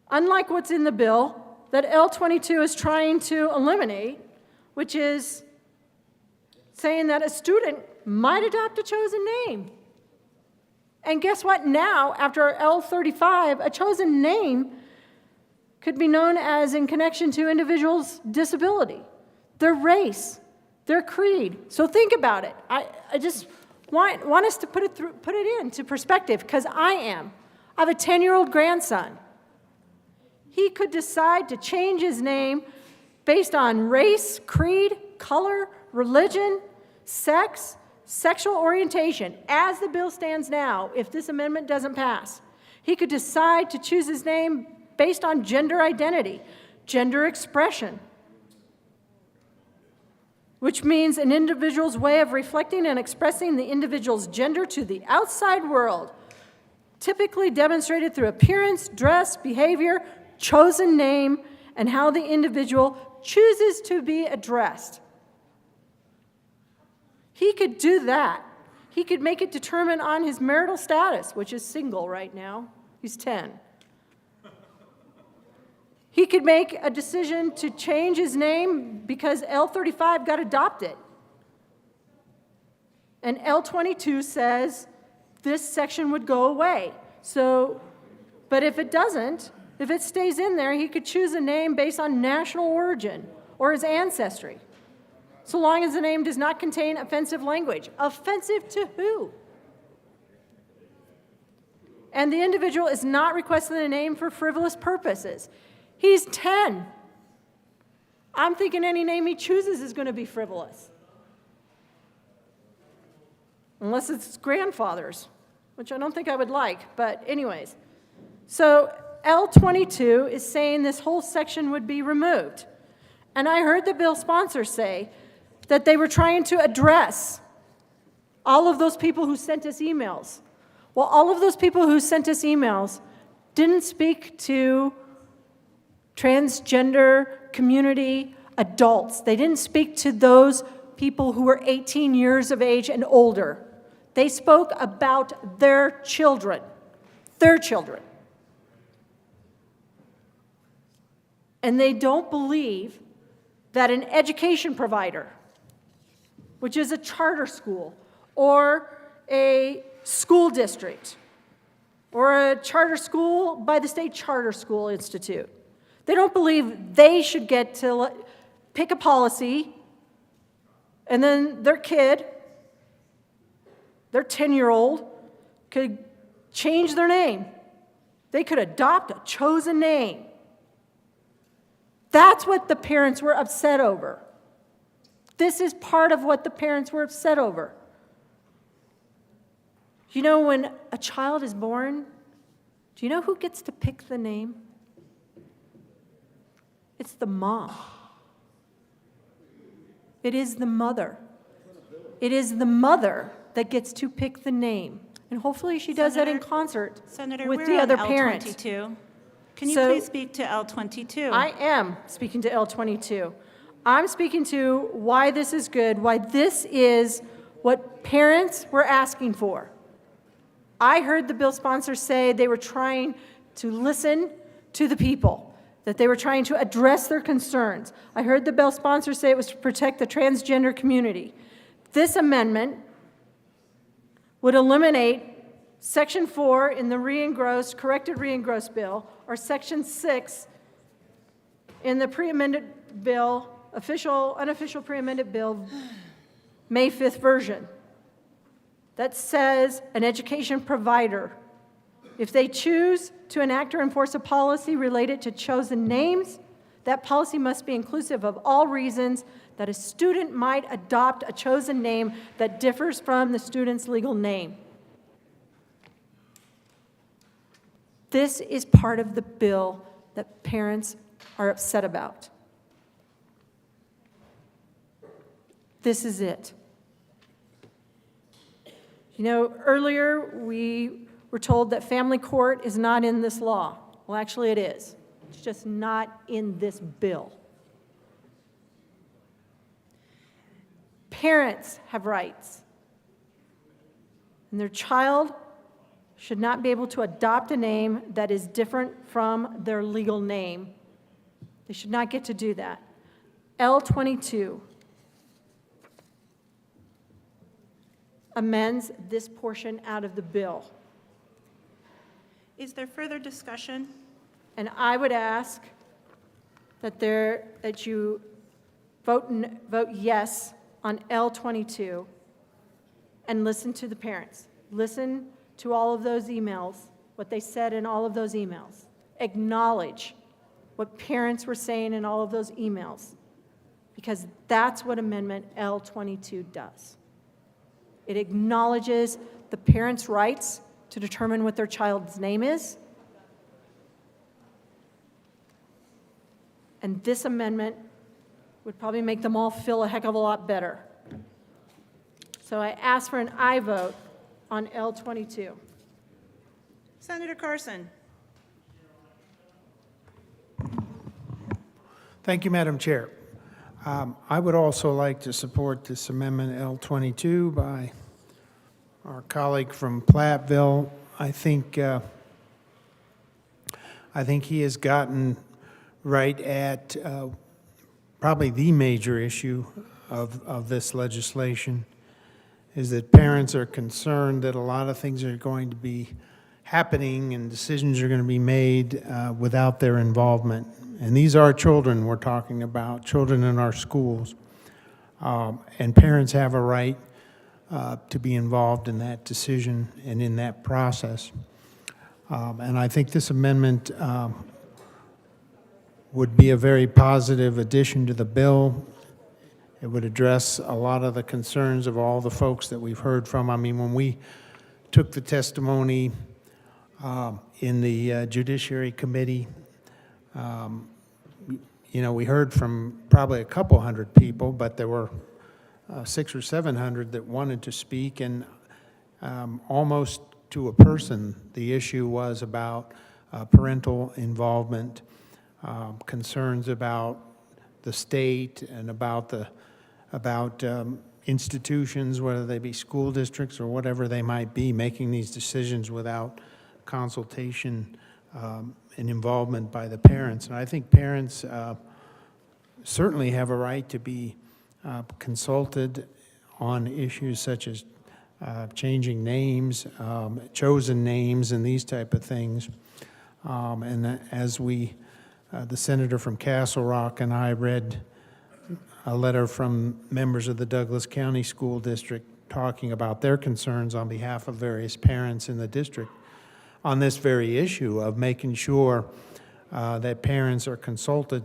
Unlike what's in the bill that L22 is trying to eliminate, which is saying that a student might adopt a chosen name. And guess what? Now, after L35, a chosen name could be known as in connection to individuals' disability, their race, their creed. So think about it. I just want us to put it into perspective, because I have a 10-year-old grandson. He could decide to change his name based on race, creed, color, religion, sex, sexual orientation. As the bill stands now, if this amendment doesn't pass, he could decide to choose his name based on gender identity, gender expression, which means an individual's way of reflecting and expressing the individual's gender to the outside world, typically demonstrated through appearance, dress, behavior, chosen name, and how the individual chooses to be addressed. He could do that. He could make it determine on his marital status, which is single right now. He's 10. He could make a decision to change his name because L35 got adopted. And L22 says this section would go away. But if it doesn't, if it stays in there, he could choose a name based on national origin or his ancestry, so long as the name does not contain offensive language. Offensive to who? And the individual is not requesting a name for frivolous purposes. He's 10. I'm thinking any name he chooses is going to be frivolous. Unless it's his grandfather's, which I don't think I would like, but anyways. So L22 is saying this whole section would be removed. And I heard the bill sponsor say that they were trying to address all of those people who sent us emails. Well, all of those people who sent us emails didn't speak to transgender community adults. They didn't speak to those people who were 18 years of age and older. They spoke about their children. Their children. And they don't believe that an education provider, which is a charter school or a school district or a charter school by the State Charter School Institute, they don't believe they should get to pick a policy and then their kid, their 10-year-old, could change their name They could adopt a chosen name. That's what the parents were upset over. This is part of what the parents were upset over. You know, when a child is born, do you know who gets to pick the name? It's the mom. It is the mother. It is the mother that gets to pick the name. And hopefully she does that in concert Senator, with we're the on other parent. L22. Can you So- please speak to L22? I am speaking to L22. I'm speaking to why this is good, why this is what parents were asking for. I heard the bill sponsor say they were trying to listen to the people, that they were trying to address their concerns. I heard the bill sponsor say it was to protect the transgender community. This amendment would eliminate Section 4 in the corrected re-engrossed bill, or Section 6 in the pre-amended bill, unofficial pre-amended bill, May 5th version, that says an education provider, if they choose to enact or enforce a policy related to chosen names, that policy must be inclusive of all reasons that a student might adopt a chosen name that differs from the student's legal name. This is part of the bill that parents are upset about. This is it. You know, earlier we were told that family court is not in this law. Well, actually it is. It's just not in this bill. Parents have rights, and their child should not be able to adopt a name that is different from their legal name. They should not get to do that. L22 amends this portion out of the bill. Is there further discussion? And I would ask that you vote yes on L22 and listen to the parents. Listen to all of those emails, what they said in all of those emails. Acknowledge what parents were saying in all of those emails, because that's what Amendment L22 does. It acknowledges the parents' rights to determine what their child's name is. And this amendment would probably make them all feel a heck of a lot better. So I ask for an aye vote on L22. Senator Carson. Thank you, Madam Chair. I would also like to support this amendment L22 by our colleague from Platteville. I think he has gotten right at probably the major issue of this legislation, is that parents are concerned that a lot of things are going to be happening and decisions are going to be made without their involvement. And these are children we're talking about, children in our schools. And parents have a right to be involved in that decision and in that process. And I think this amendment would be a very positive addition to the bill. It would address a lot of the concerns of all the folks that we've heard from. I mean, when we took the testimony in the Judiciary Committee, you know, we heard from probably a couple hundred people, but there were 600 or 700 that wanted to speak, and almost to a person, the issue was about parental involvement, concerns about the state and about institutions, whether they be school districts or whatever they might be, making these decisions without consultation and involvement by the parents. And I think parents certainly have a right to be consulted on issues such as changing names, chosen names, and these type of things. And as the senator from Castle Rock and I read a letter from members of the Douglas County School District talking about their concerns on behalf of various parents in the district, on this very issue of making sure that parents are consulted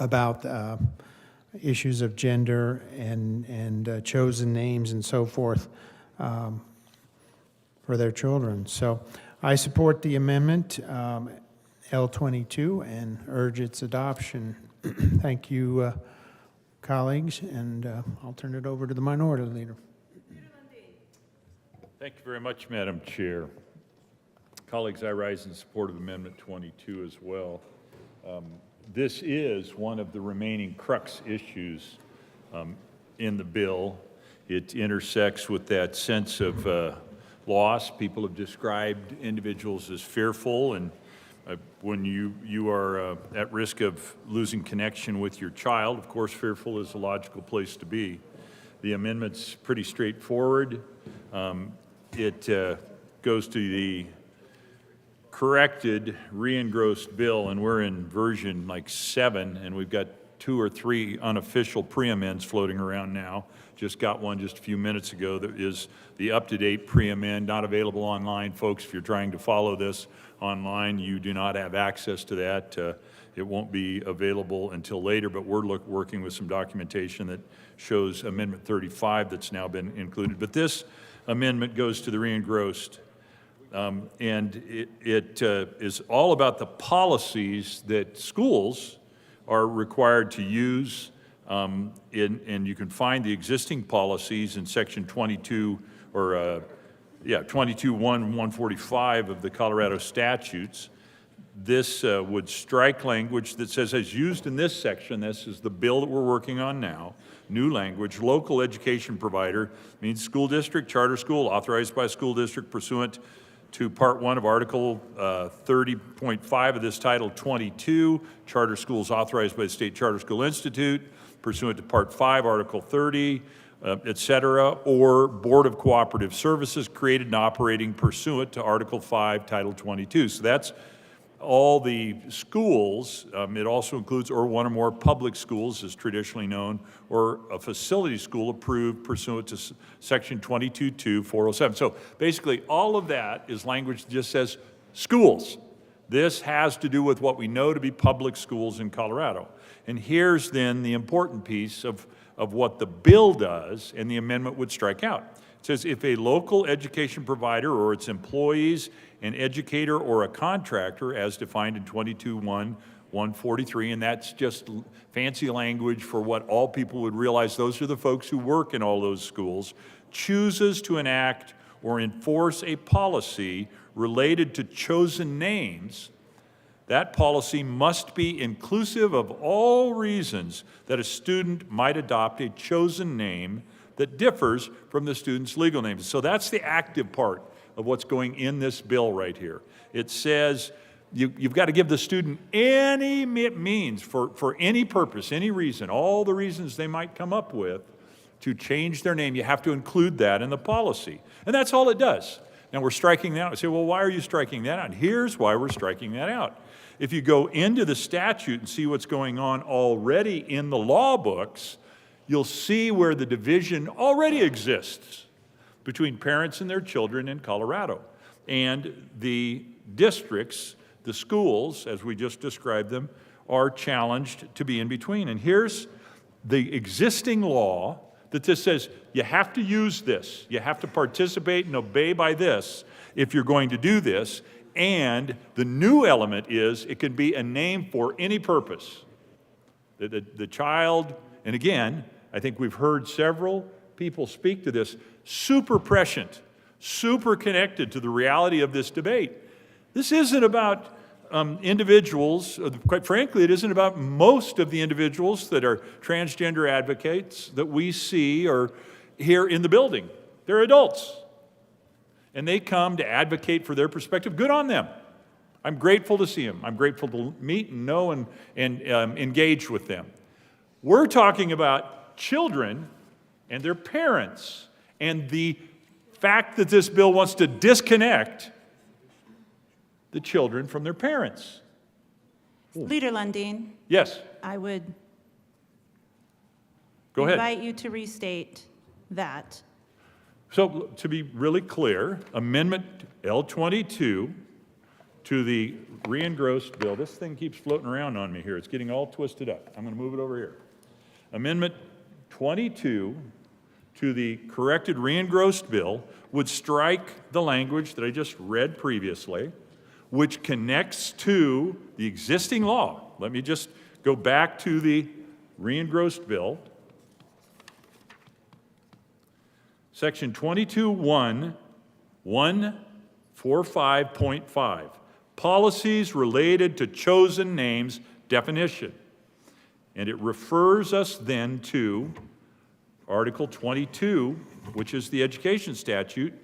about issues of gender and chosen names and so forth for their children. So I support the amendment, L22, and urge its adoption. Thank you, colleagues, and I'll turn it over to the minority leader. Thank you very much, Madam Chair. Colleagues, I rise in support of Amendment 22 as well. This is one of the remaining crux issues in the bill. It intersects with that sense of loss. People have described individuals as fearful, and when you are at risk of losing connection with your child, of course, fearful is a logical place to be. The amendment's pretty straightforward. It goes to the corrected, re-engrossed bill, and we're in version like 7, and we've got 2 or 3 unofficial pre-amends floating around now. Just got one just a few minutes ago that is the up-to-date pre-amend, not available online. Folks, if you're trying to follow this online, you do not have access to that. It won't be available until later, but we're working with some documentation that shows Amendment 35 that's now been included. But this amendment goes to the re-engrossed. And it is all about the policies that schools are required to use, and you can find the existing policies in Section 22, or 22.1.145 of the Colorado statutes. This would strike language that says, as used in this section, this is the bill that we're working on now, new language, local education provider means school district, charter school, authorized by a school district pursuant to Part 1 of Article 30.5 of this Title 22, charter schools authorized by the State Charter School Institute, pursuant to Part 5, Article 30, et cetera, or Board of Cooperative Services created and operating pursuant to Article 5, Title 22. So that's all the schools. It also includes or one or more public schools, as traditionally known, or a facility school approved pursuant to Section 22.2.407. So basically, all of that is language that just says schools. This has to do with what we know to be public schools in Colorado. And here's then the important piece of what the bill does, and the amendment would strike out. It says if a local education provider or its employees, an educator or a contractor, as defined in 22.1.143, and that's just fancy language for what all people would realize, those are the folks who work in all those schools, chooses to enact or enforce a policy related to chosen names, that policy must be inclusive of all reasons that a student might adopt a chosen name that differs from the student's legal name. So that's the active part of what's going in this bill right here. It says you've got to give the student any means for any purpose, any reason, all the reasons they might come up with to change their name. You have to include that in the policy. And that's all it does. Now we're striking that out. I say, well, why are you striking that out? Here's why we're striking that out. If you go into the statute and see what's going on already in the law books, you'll see where the division already exists between parents and their children in Colorado. And the districts, the schools, as we just described them, are challenged to be in between. And here's the existing law that just says you have to use this, you have to participate and obey by this if you're going to do this. And the new element is it can be a name for any purpose. The child, and again, I think we've heard several people speak to this, super prescient, super connected to the reality of this debate. This isn't about individuals, quite frankly, it isn't about most of the individuals that are transgender advocates that we see or hear in the building. They're adults. And they come to advocate for their perspective. Good on them. I'm grateful to see them. I'm grateful to meet and know and engage with them. We're talking about children and their parents and the fact that this bill wants to disconnect the children from their parents. Leader Lundin. Yes. I would Go ahead. invite you to restate that. So to be really clear, Amendment L22 to the re-engrossed bill. This thing keeps floating around on me here. It's getting all twisted up. I'm going to move it over here. Amendment 22 to the corrected re-engrossed bill would strike the language that I just read previously, which connects to the existing law. Let me just go back to the re-engrossed bill. Section 22.1.145.5, policies related to chosen names definition. And it refers us then to Article 22, which is the education statute,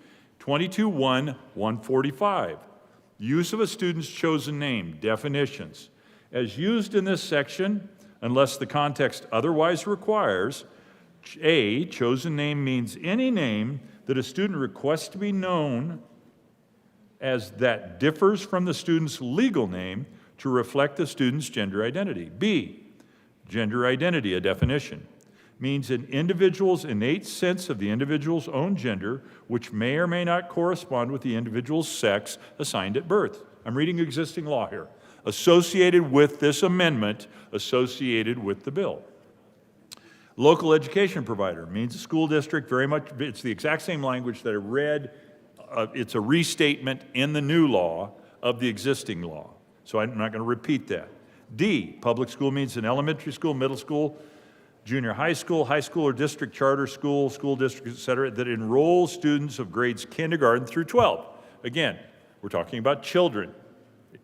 22.1.145, use of a student's chosen name, definitions. As used in this section, unless the context otherwise requires, A, chosen name means any name that a student requests to be known as that differs from the student's legal name to reflect the student's gender identity. B, gender identity, a definition, means an individual's innate sense of the individual's own gender, which may or may not correspond with the individual's sex assigned at birth. I'm reading existing law here. Associated with this amendment, associated with the bill. Local education provider means a school district, very much, it's the exact same language that I read. It's a restatement in the new law of the existing law. So I'm not going to repeat that. D, public school means an elementary school, middle school, junior high school or district charter school, school district, et cetera, that enrolls students of grades kindergarten through 12. Again, we're talking about children.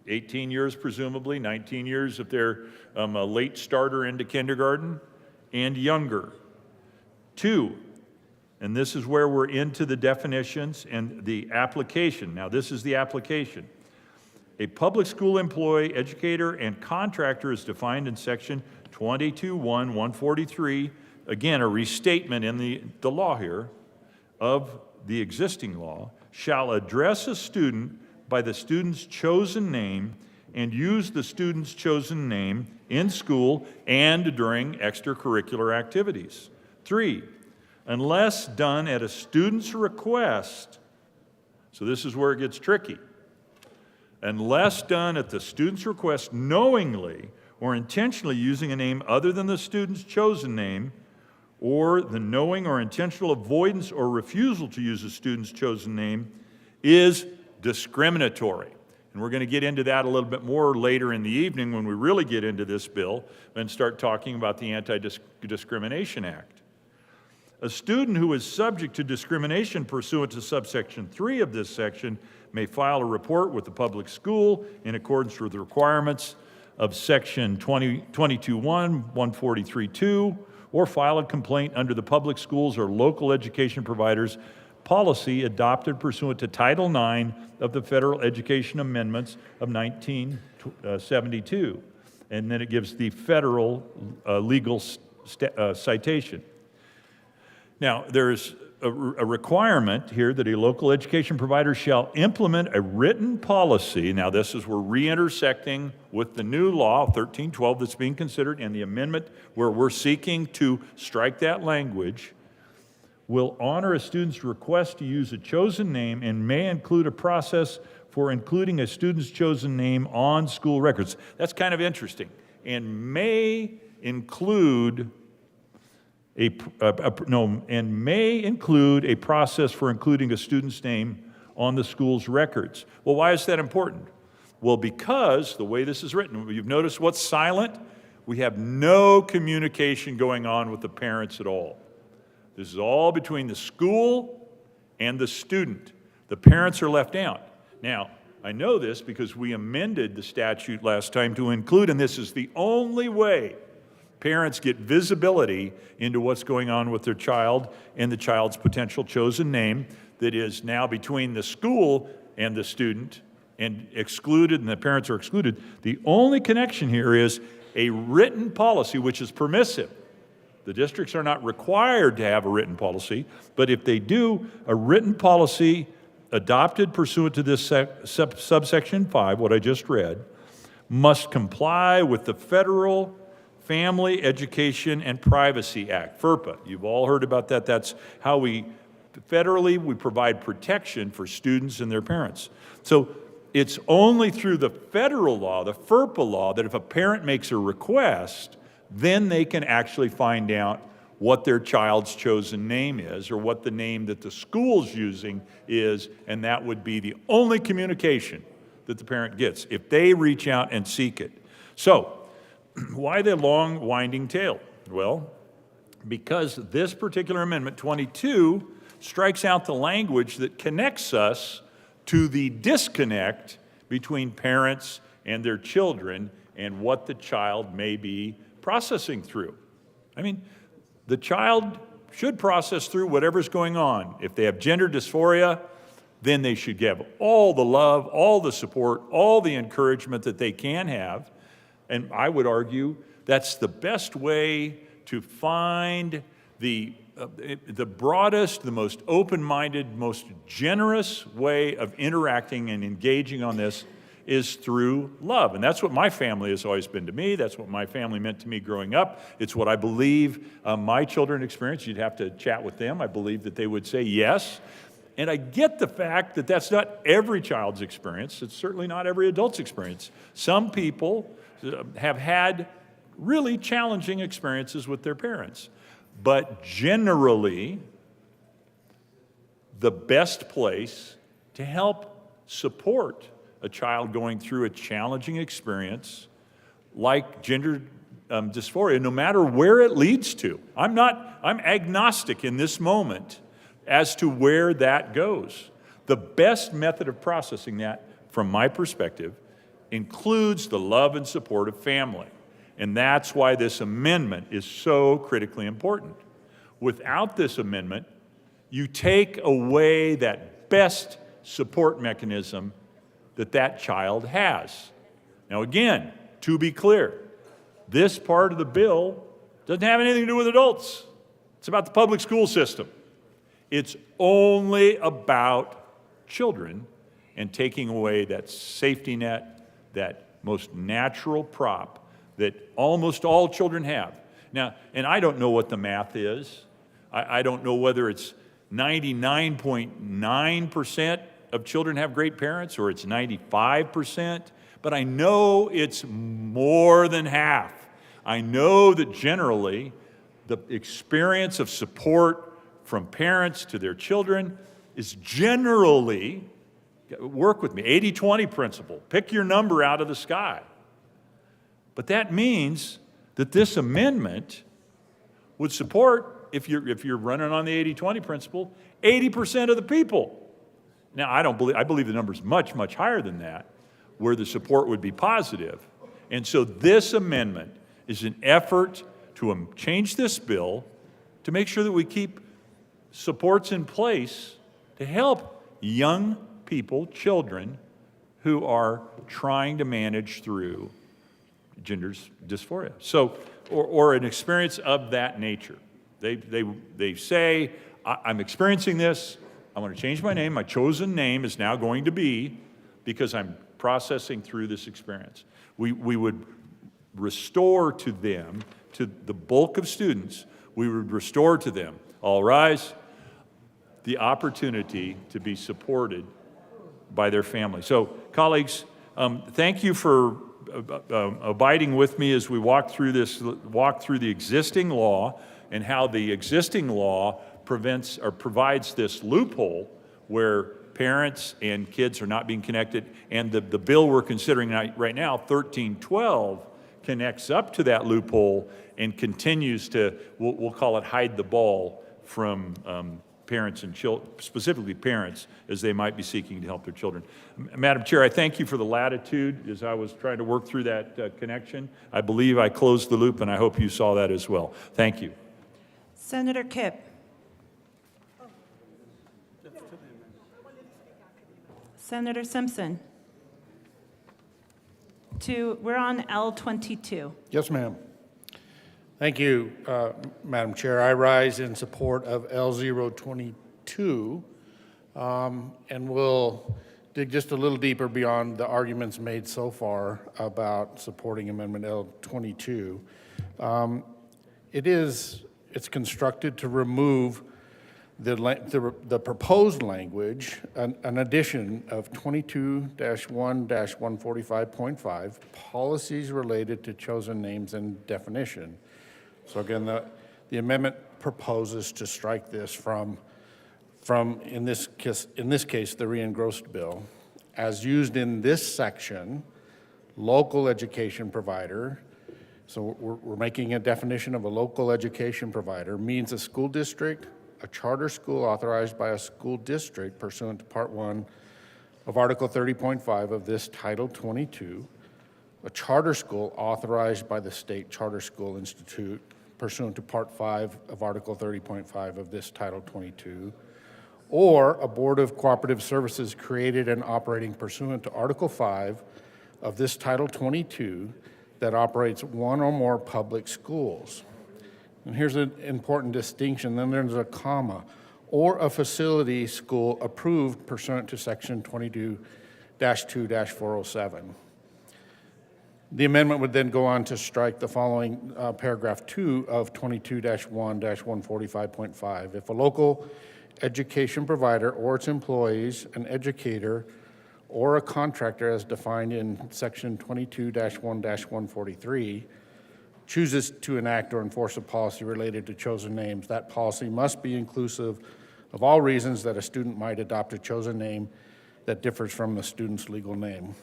18 years presumably, 19 years if they're a late starter into kindergarten, and younger. 2, and this is where we're into the definitions and the application. Now this is the application. A public school employee, educator, and contractor is defined in section 22.1.143, again, a restatement in the law here of the existing law, shall address a student by the student's chosen name and use the student's chosen name in school and during extracurricular activities. 3, unless done at a student's request, so this is where it gets tricky, unless done at the student's request knowingly or intentionally using a name other than the student's chosen name, or the knowing or intentional avoidance or refusal to use a student's chosen name is discriminatory. And we're going to get into that a little bit more later in the evening when we really get into this bill and start talking about the Anti-Discrimination Act. A student who is subject to discrimination pursuant to subsection 3 of this section may file a report with the public school in accordance with the requirements of section 22.1.143.2, or file a complaint under the public schools or local education providers policy adopted pursuant to Title IX of the Federal Education Amendments of 1972. And then it gives the federal legal citation. Now, there's a requirement here that a local education provider shall implement a written policy. Now, this is we're re-intersecting with the new law, 1312, that's being considered, and the amendment where we're seeking to strike that language will honor a student's request to use a chosen name and may include a process for including a student's chosen name on school records. That's kind of interesting. And may include a process for including a student's name on the school's records. Well, why is that important? Well, because the way this is written, you've noticed what's silent? We have no communication going on with the parents at all. This is all between the school and the student. The parents are left out. Now, I know this because we amended the statute last time to include, and this is the only way parents get visibility into what's going on with their child and the child's potential chosen name that is now between the school and the student and excluded, and the parents are excluded. The only connection here is a written policy, which is permissive. The districts are not required to have a written policy, but if they do, a written policy adopted pursuant to this subsection 5, what I just read, must comply with the Federal Family Education and Privacy Act, FERPA. You've all heard about that. That's how we Federally, we provide protection for students and their parents. So it's only through the federal law, the FERPA law, that if a parent makes a request, then they can actually find out what their child's chosen name is, or what the name that the school's using is, and that would be the only communication that the parent gets if they reach out and seek it. So, why the long winding tail? Well, because this particular amendment, 22, strikes out the language that connects us to the disconnect between parents and their children and what the child may be processing through. I mean, the child should process through whatever's going on. If they have gender dysphoria, then they should get all the love, all the support, all the encouragement that they can have. And I would argue that's the best way to find the broadest, the most open-minded, most generous way of interacting and engaging on this is through love. And that's what my family has always been to me. That's what my family meant to me growing up. It's what I believe my children experience. You'd have to chat with them. I believe that they would say yes. And I get the fact that that's not every child's experience. It's certainly not every adult's experience. Some people have had really challenging experiences with their parents. But generally, the best place to help support a child going through a challenging experience like gender dysphoria, no matter where it leads to. I'm agnostic in this moment as to where that goes. The best method of processing that, from my perspective, includes the love and support of family. And that's why this amendment is so critically important. Without this amendment, you take away that best support mechanism that child has. Now again, to be clear, this part of the bill doesn't have anything to do with adults. It's about the public school system. It's only about children and taking away that safety net, that most natural prop that almost all children have. Now, and I don't know what the math is. I don't know whether it's 99.9% of children have great parents or it's 95%, but I know it's more than half. I know that generally the experience of support from parents to their children is generally, work with me, 80-20 principle. Pick your number out of the sky. But that means that this amendment would support, if you're running on the 80-20 principle, 80% of the people. Now, I believe the number's much, much higher than that, where the support would be positive. And so this amendment is an effort to change this bill to make sure that we keep supports in place to help young people, children, who are trying to manage through gender dysphoria. So, or an experience of that nature. They say, I'm experiencing this, I want to change my name, my chosen name is now going to be, because I'm processing through this experience. We would restore to them, to the bulk of students, we would restore to them, all rise, the opportunity to be supported by their family. So, colleagues, thank you for abiding with me as we walk through the existing law and how the existing law prevents or provides this loophole where parents and kids are not being connected, and the bill we're considering right now, 1312, connects up to that loophole and continues to, we'll call it hide the ball from parents and children, specifically parents, as they might be seeking to help their children. Madam Chair, I thank you for the latitude as I was trying to work through that connection. I believe I closed the loop, and I hope you saw that as well. Thank you. Senator Kipp. Senator Simpson. We're on L22. Yes, ma'am. Thank you, Madam Chair. I rise in support of L022, and we'll dig just a little deeper beyond the arguments made so far about supporting Amendment L22. It's constructed to remove the proposed language, an addition of 22-1-145.5, policies related to chosen names and definition. So again, the amendment proposes to strike this from in this case, the re-engrossed bill, as used in this section, local education provider. So we're making a definition of a local education provider means a school district, a charter school authorized by a school district pursuant to Part 1 of Article 30.5 of this Title 22, a charter school authorized by the State Charter School Institute pursuant to Part 5 of Article 30.5 of this Title 22, or a Board of Cooperative Services created and operating pursuant to Article 5 of this Title 22 that operates one or more public schools. And here's an important distinction, then there's a comma, or a facility school approved pursuant to Section 22-2-407. The amendment would then go on to strike the following paragraph 2 of 22-1-145.5. If a local education provider or its employees, an educator, or a contractor as defined in Section 22-1-143, chooses to enact or enforce a policy related to chosen names, that policy must be inclusive of all reasons that a student might adopt a chosen name that differs from the student's legal name.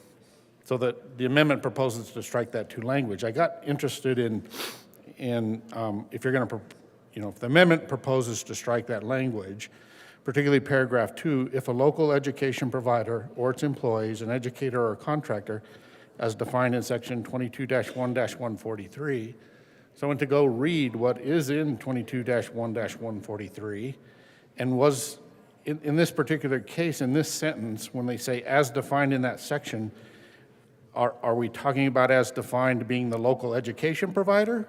So that the amendment proposes to strike that to language. I got interested in if you're going to, if the amendment proposes to strike that language, particularly paragraph 2, if a local education provider or its employees, an educator or a contractor, as defined in Section 22-1-143. So I went to go read what is in 22-1-143, and was, in this particular case, in this sentence, when they say as defined in that section, are we talking about as defined being the local education provider,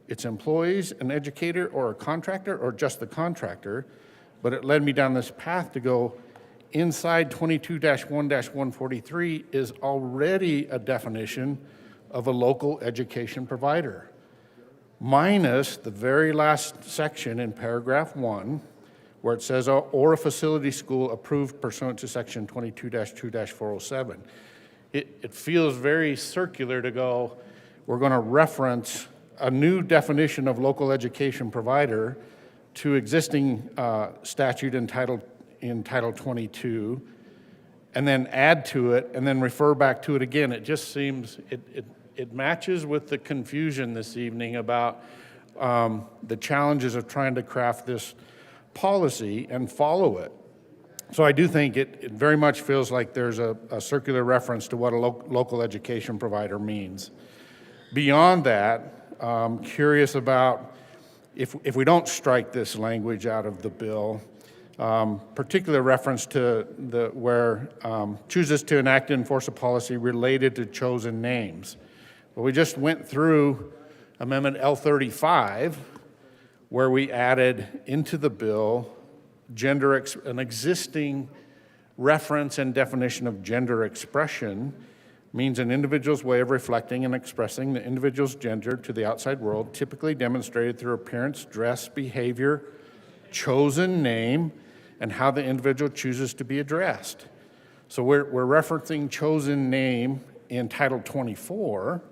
its employees, an educator, or a contractor, or just the contractor? But it led me down this path to go, inside 22-1-143 is already a definition of a local education provider, minus the very last section in paragraph 1, where it says, or a facility school approved pursuant to Section 22-2-407. It feels very circular to go, we're going to reference a new definition of local education provider to existing statute in Title 22, and then add to it, and then refer back to it again. It just seems, it matches with the confusion this evening about the challenges of trying to craft this policy and follow it. So I do think it very much feels like there's a circular reference to what a local education provider means. Beyond that, I'm curious about if we don't strike this language out of the bill, particular reference to where chooses to enact and enforce a policy related to chosen names. Well, we just went through Amendment L35, where we added into the bill an existing reference and definition of gender expression means an individual's way of reflecting and expressing the individual's gender to the outside world, typically demonstrated through appearance, dress, behavior, chosen name, and how the individual chooses to be addressed. So we're referencing chosen name in Title 24,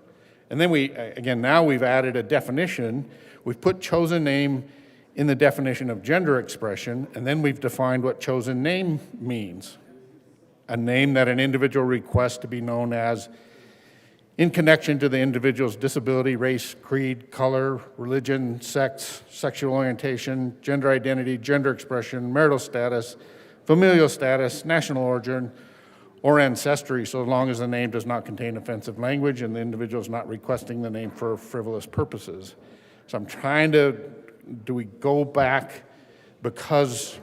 and then now we've added a definition. We've put chosen name in the definition of gender expression, and then we've defined what chosen name means. A name that an individual requests to be known as in connection to the individual's disability, race, creed, color, religion, sex, sexual orientation, gender identity, gender expression, marital status, familial status, national origin, or ancestry, so long as the name does not contain offensive language and the individual is not requesting the name for frivolous purposes. So I'm trying to, do we go back because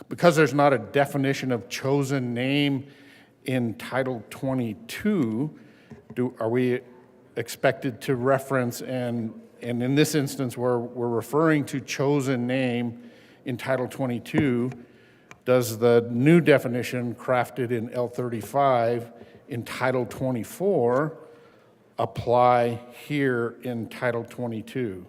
there's not a definition of chosen name in Title 22, are we expected to reference, and in this instance where we're referring to chosen name in Title 22, does the new definition crafted in L35 in Title 24 apply here in Title 22?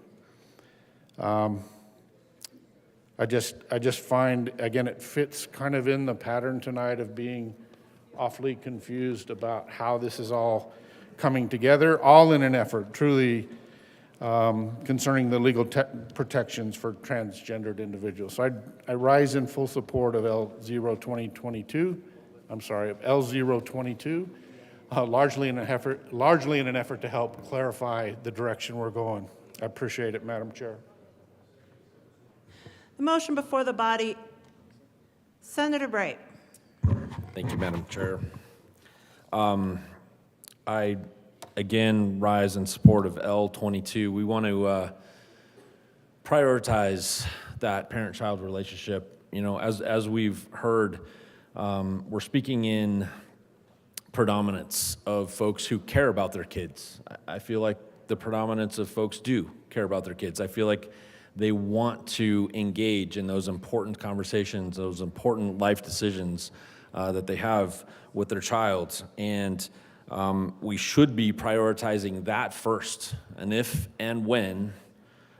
I just find, again, it fits kind of in the pattern tonight of being awfully confused about how this is all coming together, all in an effort truly concerning the legal protections for transgendered individuals. So I rise in full support of L022, largely in an effort to help clarify the direction we're going. I appreciate it, Madam Chair. The motion before the body, Senator Bright. Thank you, Madam Chair. I, again, rise in support of L22. We want to prioritize that parent-child relationship. You know, as we've heard, we're speaking in predominance of folks who care about their kids. I feel like the predominance of folks do care about their kids. I feel like they want to engage in those important conversations, those important life decisions that they have with their child. And we should be prioritizing that first. And if and when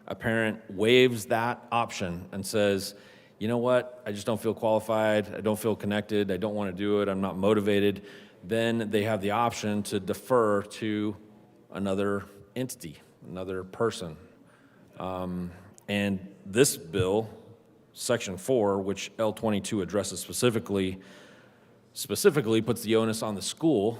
a parent waives that option and says, you know what, I just don't feel qualified, I don't feel connected, I don't want to do it, I'm not motivated, then they have the option to defer to another entity, another person. And this bill, Section 4, which L22 addresses specifically puts the onus on the school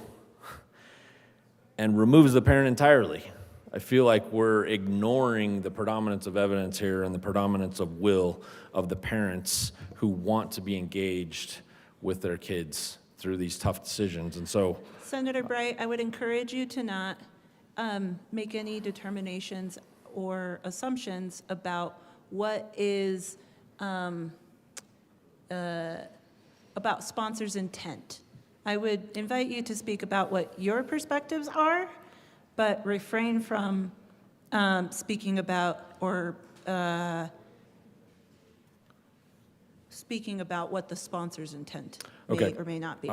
and removes the parent entirely. I feel like we're ignoring the predominance of evidence here and the predominance of will of the parents who want to be engaged with their kids through these tough decisions. And so, Senator Bright, I would encourage you to not make any determinations or assumptions about what is about sponsors' intent. I would invite you to speak about what your perspectives are, but refrain from speaking about what the sponsor's intent may or may not be.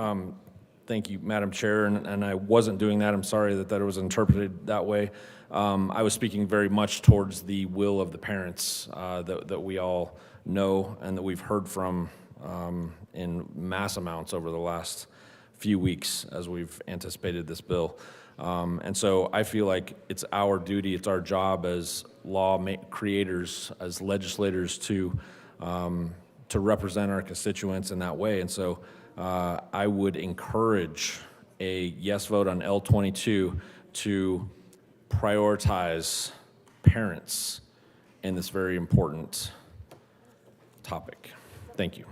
Thank you, Madam Chair, and I wasn't doing that. I'm sorry that was interpreted that way. I was speaking very much towards the will of the parents that we all know and that we've heard from in mass amounts over the last few weeks as we've anticipated this bill. And so I feel like it's our duty, it's our job as law creators, as legislators to represent our constituents in that way. And so I would encourage a yes vote on L22 to prioritize parents in this very important topic. Thank you.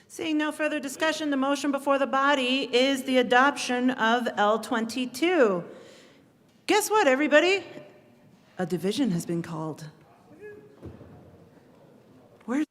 Seeing no further discussion, the motion before the body is the adoption of L22. Guess what, everybody? A division has been called. Where's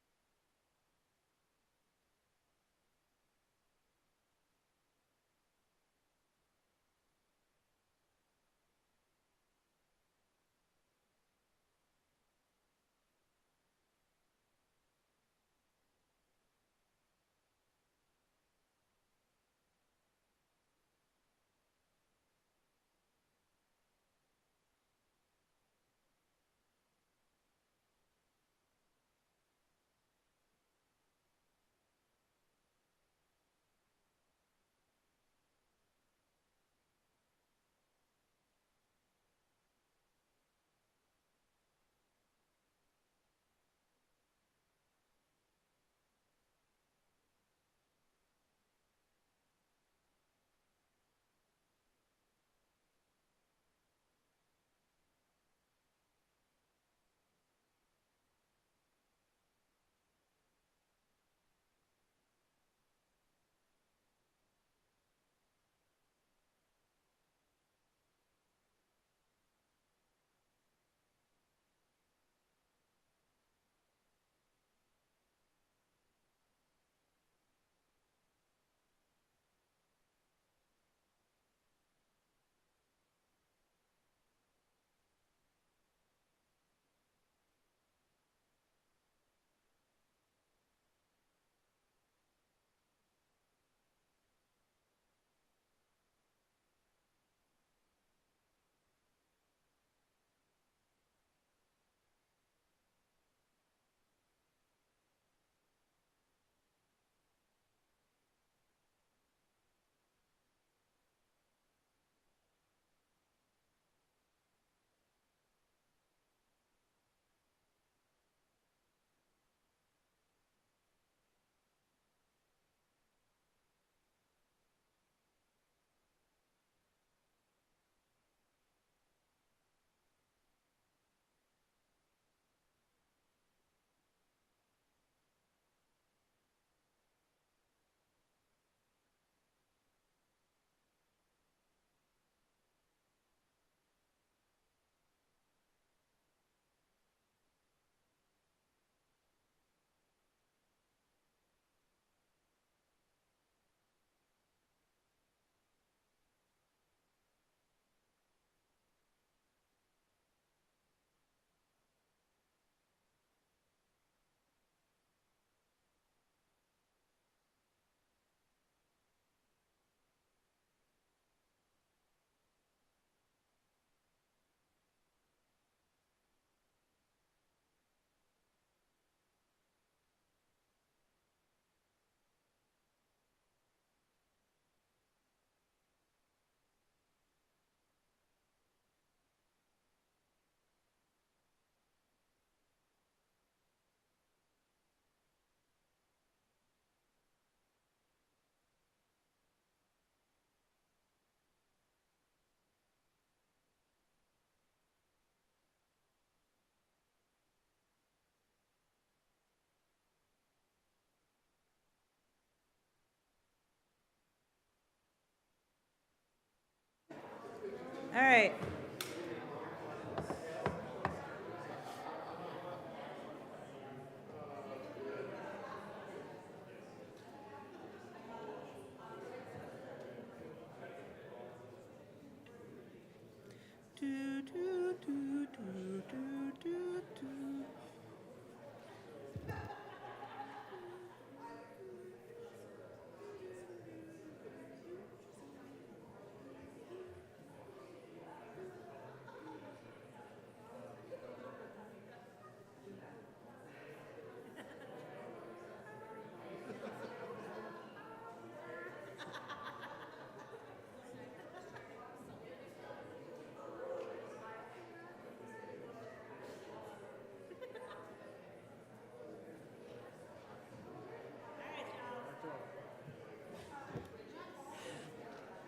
All right.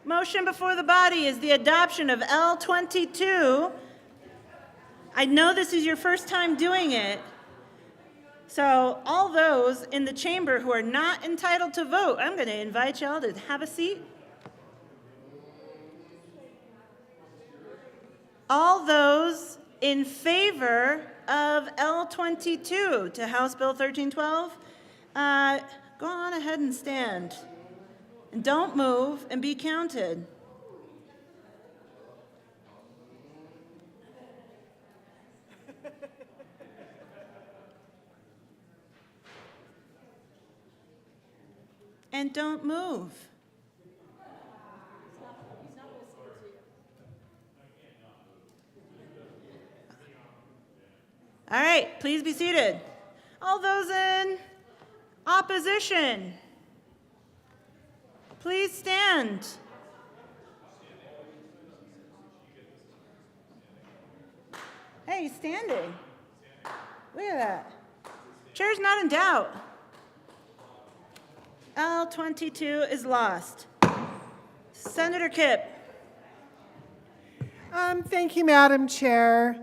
Motion before the body is the adoption of L22. I know this is your first time doing it. So all those in the chamber who are not entitled to vote, I'm going to invite y'all to have a seat. All those in favor of L22 to House Bill 1312, go on ahead and stand. And don't move and be counted. And don't move. All right, please be seated. All those in opposition, please stand. Hey, he's standing. Look at that. Chair's not in doubt. L22 is lost. Senator Kipp. Thank you, Madam Chair.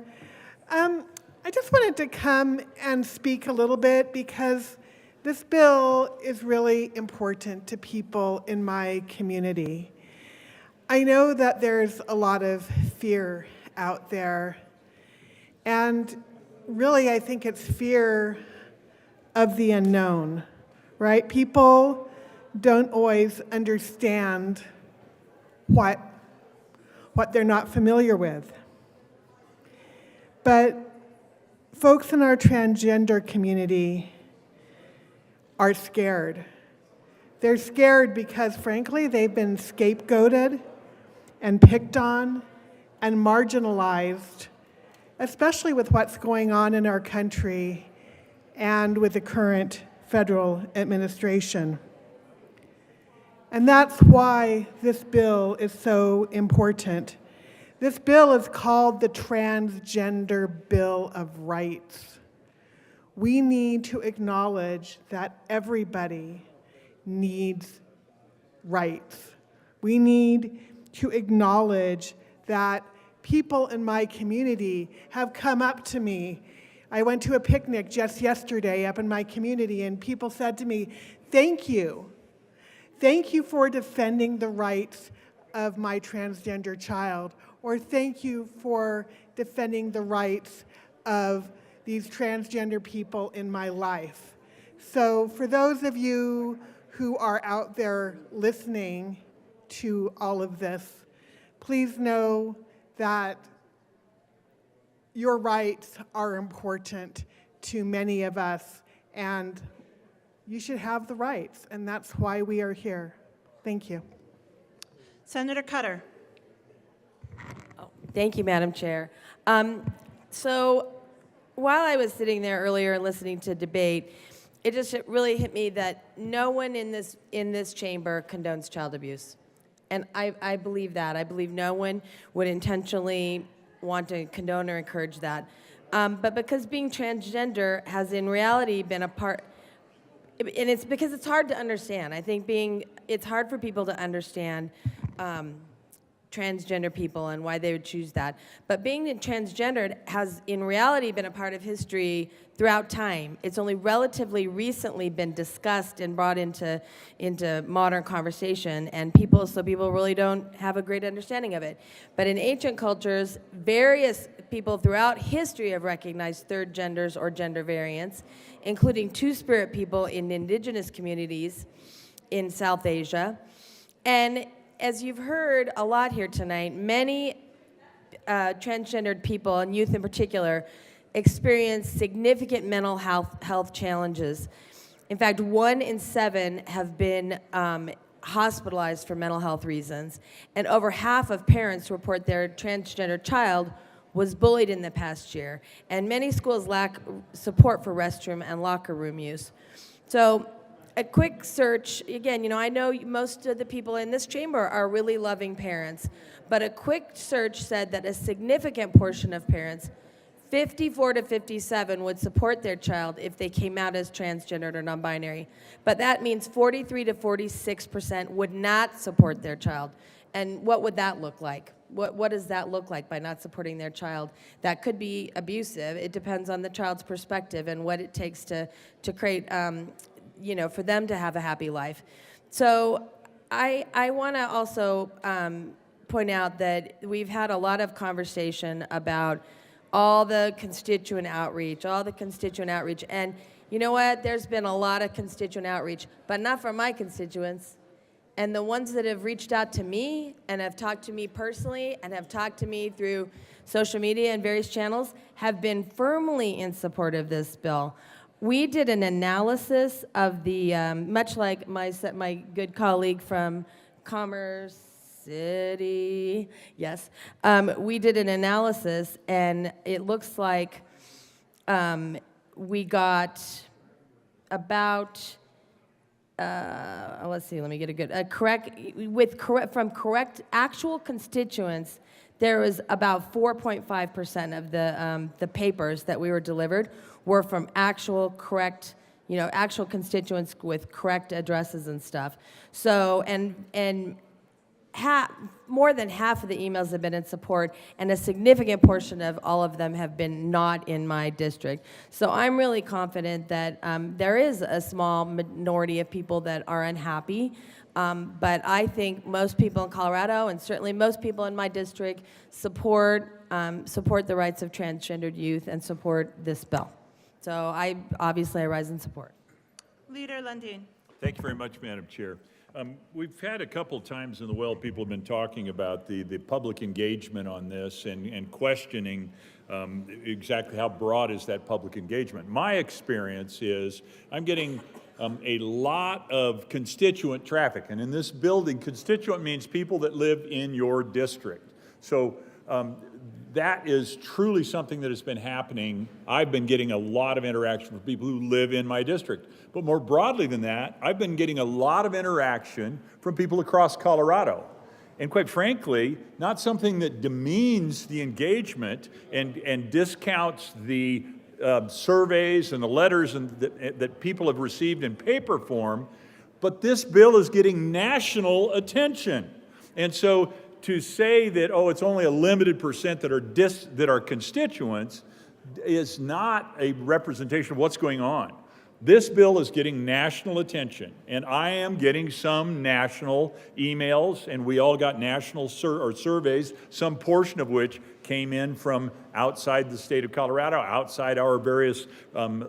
I just wanted to come and speak a little bit because this bill is really important to people in my community. I know that there's a lot of fear out there, and really I think it's fear of the unknown, right? People don't always understand what they're not familiar with. But folks in our transgender community are scared. They're scared because, frankly, they've been scapegoated and picked on and marginalized, especially with what's going on in our country and with the current federal administration. And that's why this bill is so important. This bill is called the Transgender Bill of Rights. We need to acknowledge that everybody needs rights. We need to acknowledge that people in my community have come up to me. I went to a picnic just yesterday up in my community, and people said to me, "Thank you. Thank you for defending the rights of my transgender child," or "Thank you for defending the rights of these transgender people in my life." So for those of you who are out there listening to all of this, please know that your rights are important to many of us, and you should have the rights, and that's why we are here. Thank you. Senator Cutter. Thank you, Madam Chair. So while I was sitting there earlier and listening to debate, it just really hit me that no one in this chamber condones child abuse. And I believe that. I believe no one would intentionally want to condone or encourage that. But because being transgender has in reality been a part, and it's because it's hard to understand. I think it's hard for people to understand transgender people and why they would choose that. But being transgendered has in reality been a part of history throughout time. It's only relatively recently been discussed and brought into modern conversation, and people really don't have a great understanding of it. But in ancient cultures, various people throughout history have recognized third genders or gender variants, including two-spirit people in indigenous communities in South Asia. And as you've heard a lot here tonight, many transgendered people, and youth in particular, experience significant mental health challenges. In fact, 1 in 7 have been hospitalized for mental health reasons, and over half of parents report their transgender child was bullied in the past year, and many schools lack support for restroom and locker room use. So a quick search, again, I know most of the people in this chamber are really loving parents, but a quick search said that a significant portion of parents, 54 to 57, would support their child if they came out as transgendered or non-binary. But that means 43 to 46% would not support their child. And what would that look like? What does that look like by not supporting their child? That could be abusive. It depends on the child's perspective and what it takes to create for them to have a happy life. So I want to also point out that we've had a lot of conversation about all the constituent outreach, and you know what? There's been a lot of constituent outreach, but not from my constituents. And the ones that have reached out to me and have talked to me personally and have talked to me through social media and various channels have been firmly in support of this bill. We did an analysis of the, much like my good colleague from Commerce City, yes, we did an analysis, and it looks like we got about, let's see, let me get a good, from correct actual constituents, there was about 4.5% of the papers that we were delivered were from actual correct, actual constituents with correct addresses and stuff. So, and more than half of the emails have been in support, and a significant portion of all of them have been not in my district. So I'm really confident that there is a small minority of people that are unhappy, but I think most people in Colorado, and certainly most people in my district, support the rights of transgendered youth and support this bill. So I rise in support. Leader Lundin. Thank you very much, Madam Chair. We've had a couple times in the well, people have been talking about the public engagement on this and questioning exactly how broad is that public engagement. My experience is I'm getting a lot of constituent traffic, and in this building, constituent means people that live in your district. So that is truly something that has been happening. I've been getting a lot of interaction with people who live in my district. But more broadly than that, I've been getting a lot of interaction from people across Colorado. And quite frankly, not something that demeans the engagement and discounts the surveys and the letters that people have received in paper form, but this bill is getting national attention. And so to say that, oh, it's only a limited percent that are constituents is not a representation of what's going on. This bill is getting national attention, and I am getting some national emails, and we all got national surveys, some portion of which came in from outside the state of Colorado, outside our various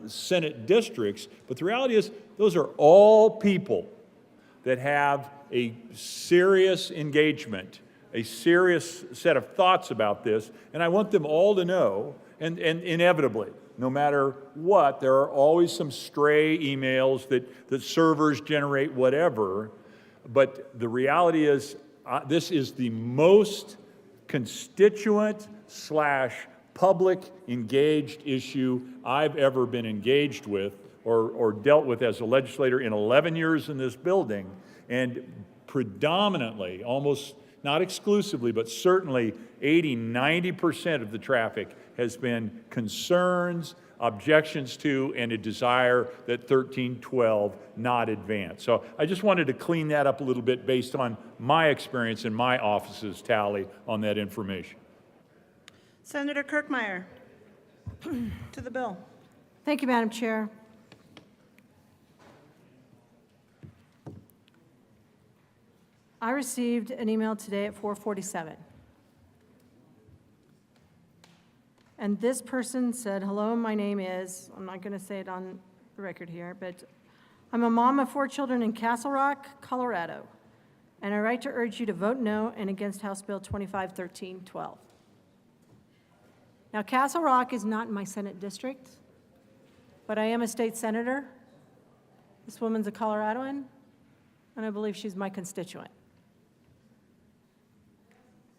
Senate districts. But the reality is, those are all people that have a serious engagement, a serious set of thoughts about this, and I want them all to know, and inevitably, no matter what, there are always some stray emails that servers generate, whatever, but the reality is this is the most constituent / public engaged issue I've ever been engaged with or dealt with as a legislator in 11 years in this building, and predominantly, almost not exclusively, but certainly 80, 90% of the traffic has been concerns objections to, and a desire that 1312 not advance. So I just wanted to clean that up a little bit based on my experience and my office's tally on that information. Senator Kirkmeyer, to the bill. Thank you, Madam Chair. I received an email today at 4:47. And this person said, hello, my name is, I'm not going to say it on the record here, but I'm a mom of 4 children in Castle Rock, Colorado, and I write to urge you to vote no and against House Bill 2513-12. Now, Castle Rock is not in my Senate district, but I am a state senator. This woman's a Coloradoan, and I believe she's my constituent.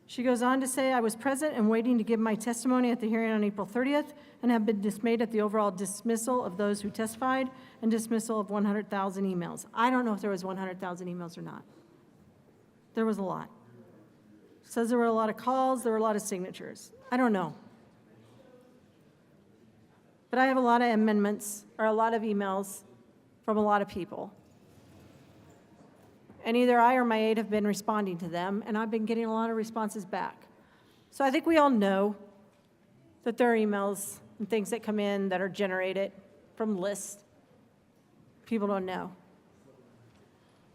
She goes on to say, I was present and waiting to give my testimony at the hearing on April 30th and have been dismayed at the overall dismissal of those who testified and dismissal of 100,000 emails. I don't know if there was 100,000 emails or not. There was a lot. Says there were a lot of calls, there were a lot of signatures. I don't know. But I have a lot of amendments or a lot of emails from a lot of people. And either I or my aide have been responding to them, and I've been getting a lot of responses back. So I think we all know that there are emails and things that come in that are generated from lists. People don't know.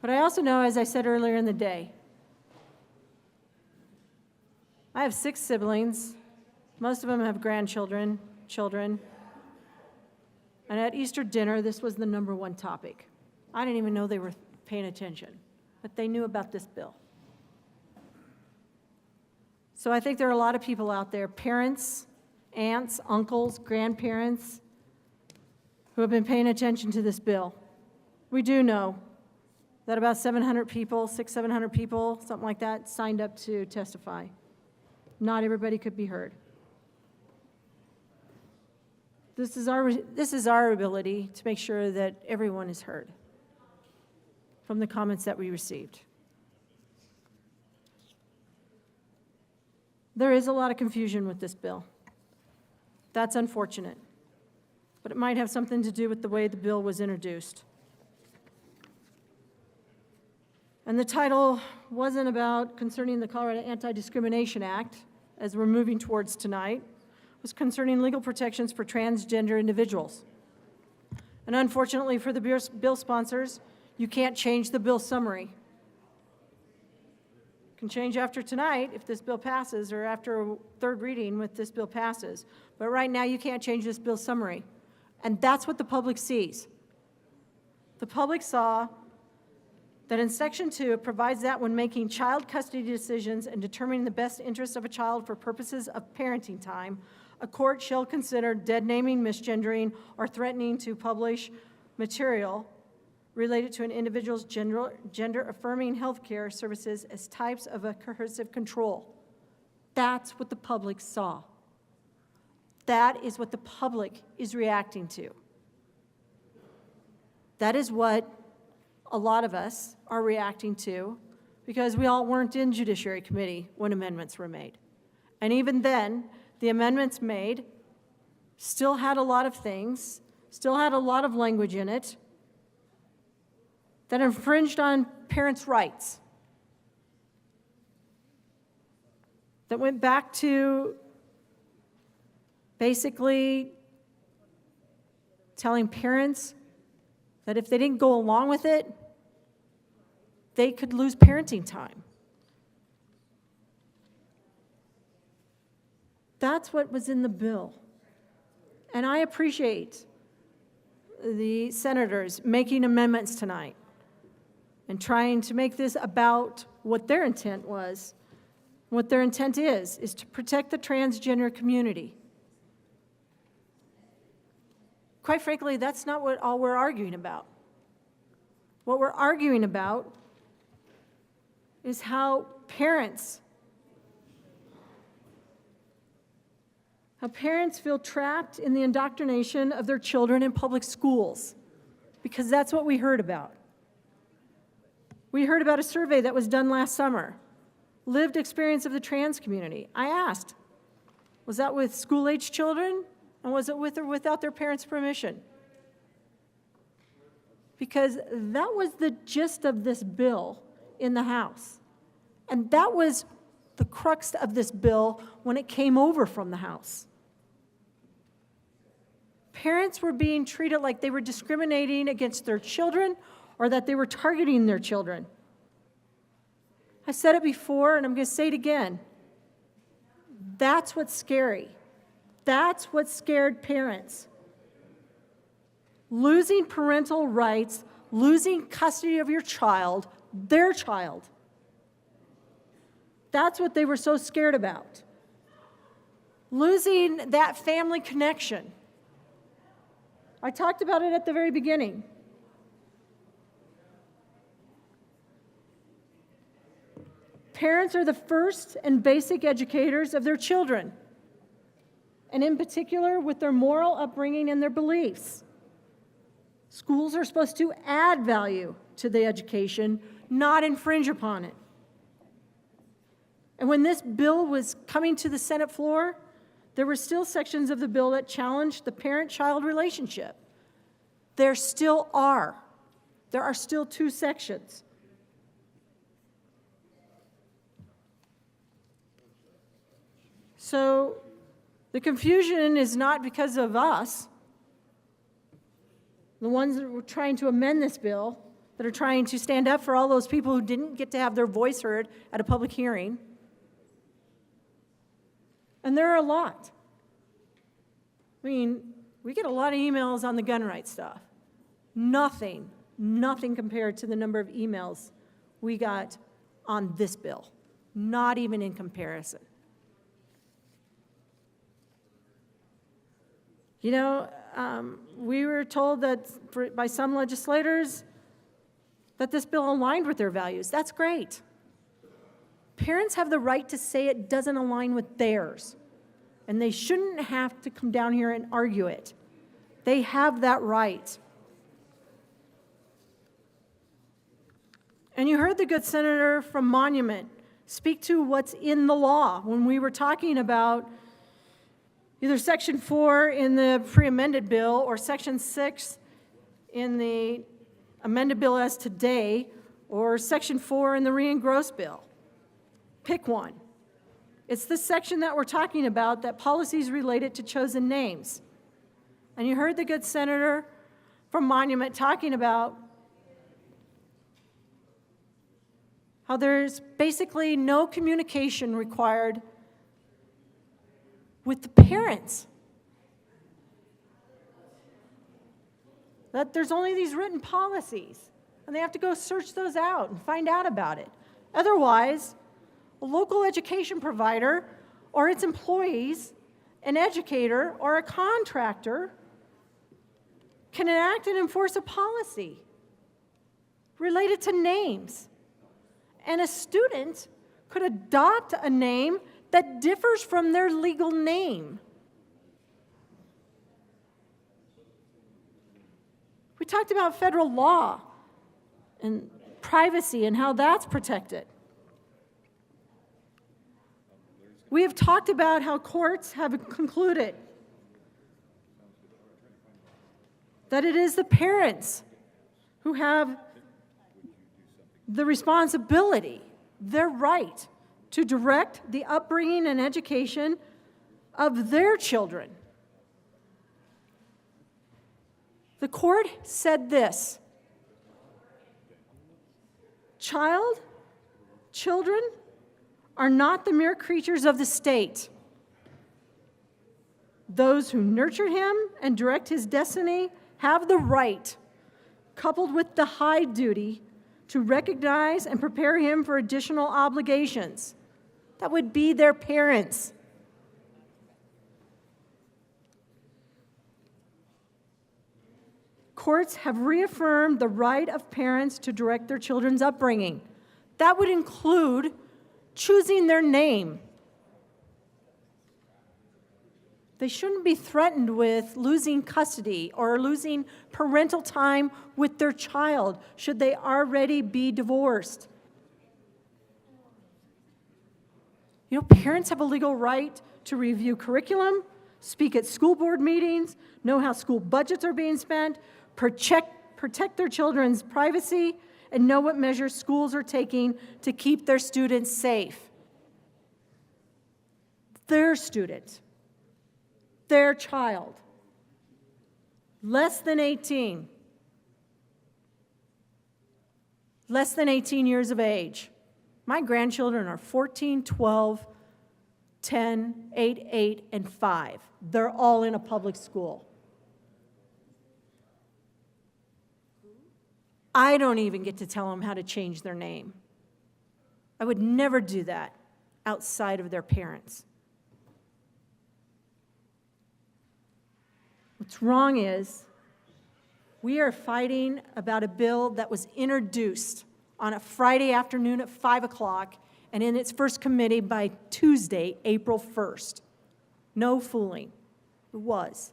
But I also know, as I said earlier in the day, I have 6 siblings. Most of them have grandchildren, children. And at Easter dinner, this was the #1 topic. I didn't even know they were paying attention, but they knew about this bill. So I think there are a lot of people out there, parents, aunts, uncles, grandparents, who have been paying attention to this bill. We do know that about 700 people, 700 people, something like that, signed up to testify. Not everybody could be heard. This is our ability to make sure that everyone is heard from the comments that we received. There is a lot of confusion with this bill. That's unfortunate, but it might have something to do with the way the bill was introduced. And the title wasn't about concerning the Colorado Anti-Discrimination Act, as we're moving towards tonight. It was concerning legal protections for transgender individuals. And unfortunately for the bill sponsors, you can't change the bill summary. You can change after tonight if this bill passes, or after a 3rd reading if this bill passes. But right now, you can't change this bill summary. And that's what the public sees. The public saw that in Section 2, it provides that when making child custody decisions and determining the best interest of a child for purposes of parenting time, a court shall consider dead naming, misgendering, or threatening to publish material related to an individual's gender-affirming health care services as types of a coercive control. That's what the public saw. That is what the public is reacting to. That is what a lot of us are reacting to, because we all weren't in Judiciary Committee when amendments were made. And even then, the amendments made still had a lot of things, still had a lot of language in it that infringed on parents' rights, that went back to basically telling parents that if they didn't go along with it, they could lose parenting time. That's what was in the bill. And I appreciate the senators making amendments tonight and trying to make this about what their intent was. What their intent is to protect the transgender community. Quite frankly, that's not what all we're arguing about. What we're arguing about is how parents feel trapped in the indoctrination of their children in public schools, because that's what we heard about. We heard about a survey that was done last summer, lived experience of the trans community. I asked, was that with school-age children And was it with or without their parents' permission? Because that was the gist of this bill in the House. And that was the crux of this bill when it came over from the House. Parents were being treated like they were discriminating against their children or that they were targeting their children. I said it before, and I'm going to say it again. That's what's scary. That's what scared parents. Losing parental rights, losing custody of your child, their child. That's what they were so scared about. Losing that family connection. I talked about it at the very beginning. Parents are the first and basic educators of their children, and in particular with their moral upbringing and their beliefs. Schools are supposed to add value to the education, not infringe upon it. And when this bill was coming to the Senate floor, there were still sections of the bill that challenged the parent-child relationship. There still are. There are still 2 sections. So the confusion is not because of us, the ones that were trying to amend this bill, that are trying to stand up for all those people who didn't get to have their voice heard at a public hearing. And there are a lot. I mean, we get a lot of emails on the gun rights stuff. Nothing compared to the number of emails we got on this bill. Not even in comparison. You know, we were told that by some legislators that this bill aligned with their values. That's great. Parents have the right to say it doesn't align with theirs, and they shouldn't have to come down here and argue it. They have that right. And you heard the good senator from Monument speak to what's in the law when we were talking about either Section 4 in the pre-amended bill or Section 6 in the amended bill as today, or Section 4 in the re-engrossed bill. Pick one. It's the section that we're talking about, that policies related to chosen names. And you heard the good senator from Monument talking about how there's basically no communication required with the parents. That there's only these written policies, and they have to go search those out and find out about it. Otherwise, a local education provider or its employees, an educator or a contractor can enact and enforce a policy related to names. And a student could adopt a name that differs from their legal name. We talked about federal law and privacy and how that's protected. We have talked about how courts have concluded that it is the parents who have the responsibility, their right, to direct the upbringing and education of their children. The court said this: children are not the mere creatures of the state. Those who nurture him and direct his destiny have the right, coupled with the high duty, to recognize and prepare him for additional obligations. That would be their parents. Courts have reaffirmed the right of parents to direct their children's upbringing. That would include choosing their name. They shouldn't be threatened with losing custody or losing parental time with their child should they already be divorced. You know, parents have a legal right to review curriculum, speak at school board meetings, know how school budgets are being spent, protect their children's privacy, and know what measures schools are taking to keep their students safe. Their student, their child, less than 18 years of age. My grandchildren are 14, 12, 10, 8, and 5. They're all in a public school. I don't even get to tell them how to change their name. I would never do that outside of their parents. What's wrong is we are fighting about a bill that was introduced on a Friday afternoon at 5 o'clock and in its first committee by Tuesday, April 1st. No fooling. It was.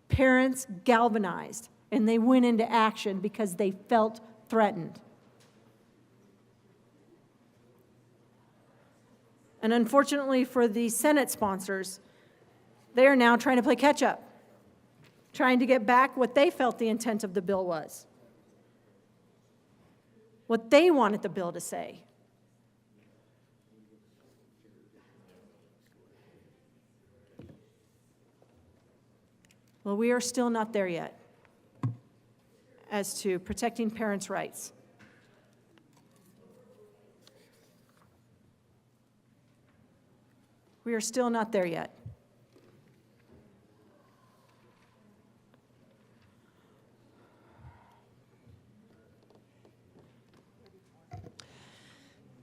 Parents galvanized, and they went into action because they felt threatened. And unfortunately for the Senate sponsors, they are now trying to play catch up, trying to get back what they felt the intent of the bill was, what they wanted the bill to say. Well, we are still not there yet as to protecting parents' rights. We are still not there yet.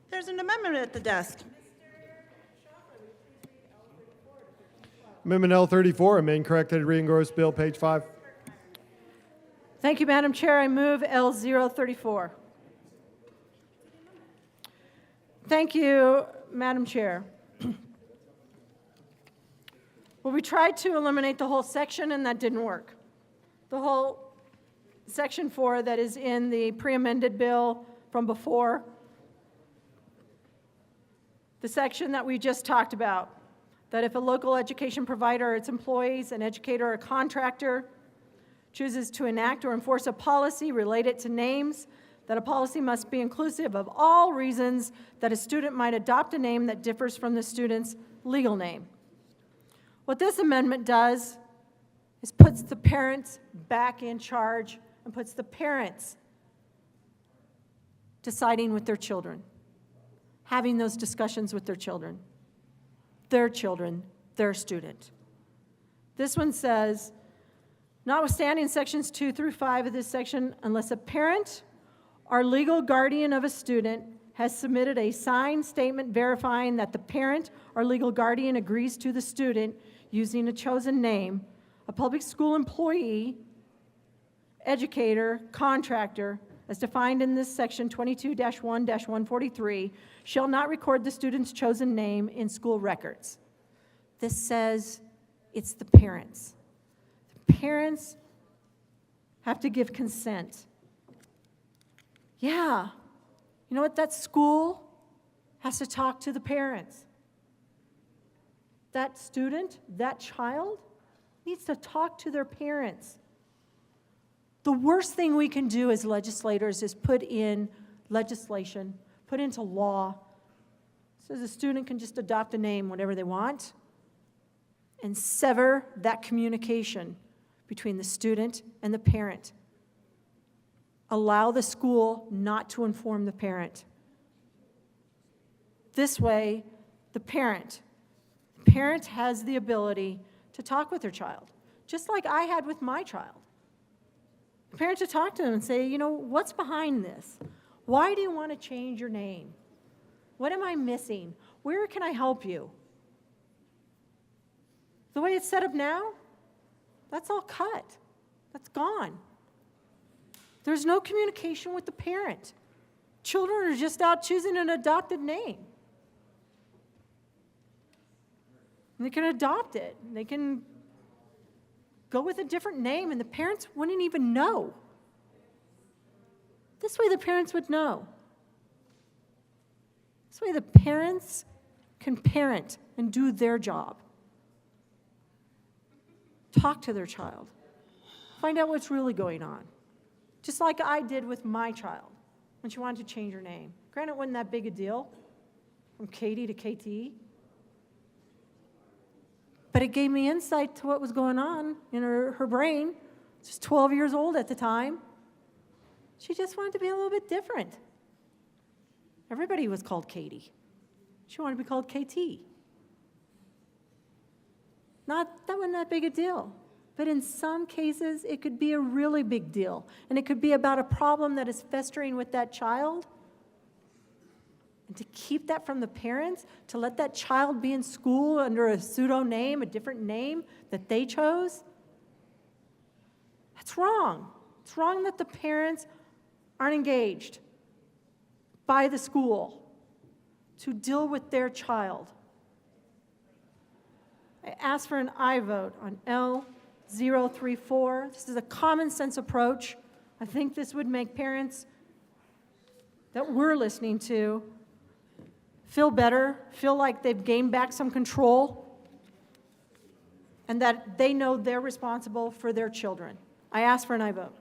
There's an amendment at the desk. Amendment L34, amend corrected reading gross bill, page 5. Thank you, Madam Chair. I move L034. Thank you, Madam Chair. Well, we tried to eliminate the whole section, and that didn't work. The whole section 4 that is in the pre-amended bill from before, the section that we just talked about, that if a local education provider or its employees, an educator or a contractor chooses to enact or enforce a policy related to names, that a policy must be inclusive of all reasons that a student might adopt a name that differs from the student's legal name. What this amendment does is puts the parents back in charge and puts the parents deciding with their children, having those discussions with their children, their student. This one says, notwithstanding sections 2 through 5 of this section, unless a parent or legal guardian of a student has submitted a signed statement verifying that the parent or legal guardian agrees to the student using a chosen name, a public school employee, educator, contractor, as defined in this section 22-1-143, shall not record the student's chosen name in school records. This says it's the parents. The parents have to give consent. Yeah, you know what? That school has to talk to the parents. That student, that child, needs to talk to their parents. The worst thing we can do as legislators is put in legislation, put into law, so the student can just adopt a name whenever they want, and sever that communication between the student and the parent. Allow the school not to inform the parent. This way, the parent has the ability to talk with their child, just like I had with my child. The parent to talk to them and say, you know, what's behind this? Why do you want to change your name? What am I missing? Where can I help you? The way it's set up now, that's all cut. That's gone. There's no communication with the parent. Children are just out choosing an adopted name. And they can adopt it. They can go with a different name, and the parents wouldn't even know. This way the parents would know. This way the parents can parent and do their job. talk to their child, find out what's really going on. Just like I did with my child when she wanted to change her name. Granted, it wasn't that big a deal, from Katie to KT. But it gave me insight to what was going on in her brain. She's 12 years old at the time. She just wanted to be a little bit different. Everybody was called Katie. She wanted to be called KT. That wasn't that big a deal. But in some cases, it could be a really big deal. And it could be about a problem that is festering with that child. And to keep that from the parents, to let that child be in school under a pseudo name, a different name that they chose, that's wrong. It's wrong that the parents aren't engaged by the school to deal with their child. I ask for an aye vote on L034. This is a common sense approach. I think this would make parents that we're listening to feel better, feel like they've gained back some control, and that they know they're responsible for their children. I ask for an aye vote.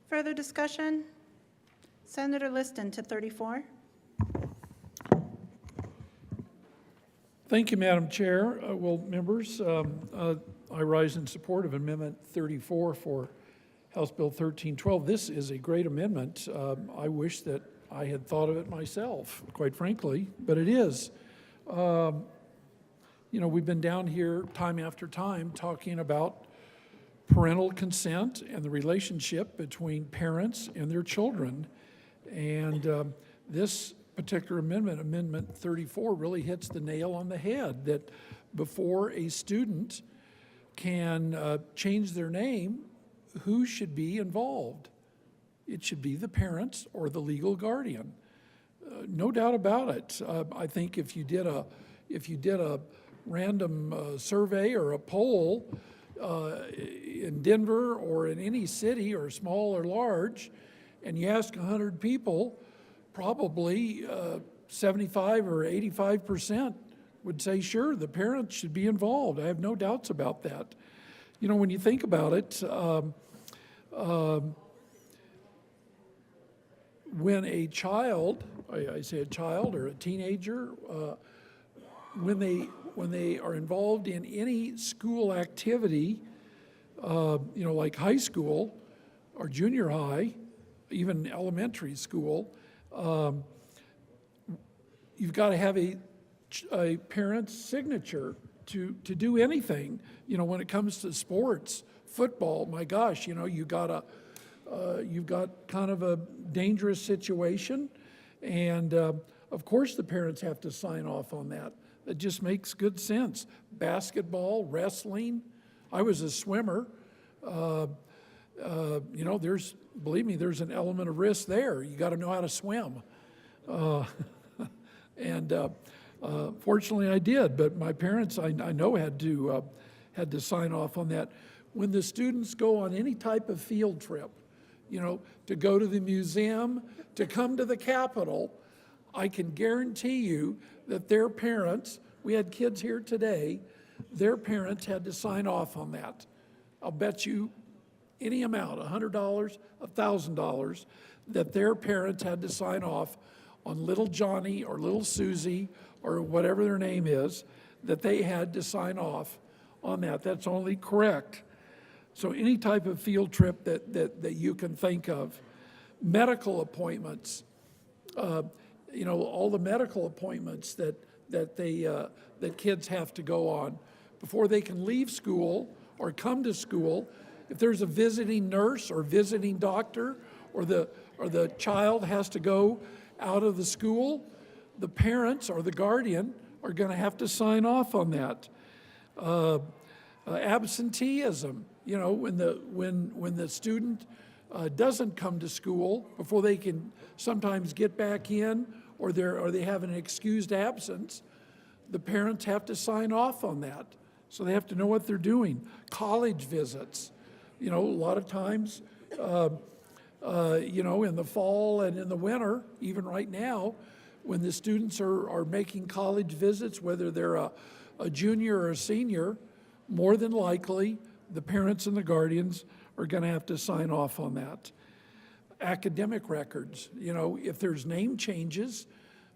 Further discussion? Senator Liston to 34. Thank you, Madam Chair. Well, members, I rise in support of Amendment 34 for House Bill 1312. This is a great amendment. I wish that I had thought of it myself, quite frankly, but it is. You know, we've been down here time after time talking about parental consent and the relationship between parents and their children. And this particular amendment, Amendment 34, really hits the nail on the head, that before a student can change their name, who should be involved? It should be the parents or the legal guardian. No doubt about it. I think if you did a random survey or a poll in Denver or in any city, or small or large, and you ask 100 people, probably 75 or 85% would say, sure, the parents should be involved. I have no doubts about that. You know, when you think about it, when a child, I say a child or a teenager, when they are involved in any school activity, you know, like high school or junior high, even elementary school, you've got to have a parent's signature to do anything. You know, when it comes to sports, football, my gosh, you know, you've got kind of a dangerous situation, and of course the parents have to sign off on that. It just makes good sense. Basketball, wrestling. I was a swimmer. You know, believe me, there's an element of risk there. You got to know how to swim. Fortunately I did, but my parents, I know, had to sign off on that. When the students go on any type of field trip, you know, to go to the museum, to come to the Capitol, I can guarantee you that their parents, we had kids here today, their parents had to sign off on that. I'll bet you any amount, $100, $1,000, that their parents had to sign off on little Johnny or little Susie or whatever their name is, that they had to sign off on that. That's only correct. So any type of field trip that you can think of. Medical appointments, you know, all the medical appointments that kids have to go on before they can leave school or come to school. If there's a visiting nurse or visiting doctor, or the child has to go out of the school, the parents or the guardian are going to have to sign off on that. Absenteeism, you know, when the student doesn't come to school before they can sometimes get back in, or they have an excused absence, the parents have to sign off on that. So they have to know what they're doing. College visits, you know, a lot of times, you know, in the fall and in the winter, even right now, when the students are making college visits, whether they're a junior or a senior, more than likely the parents and the guardians are going to have to sign off on that. Academic records, if there's name changes,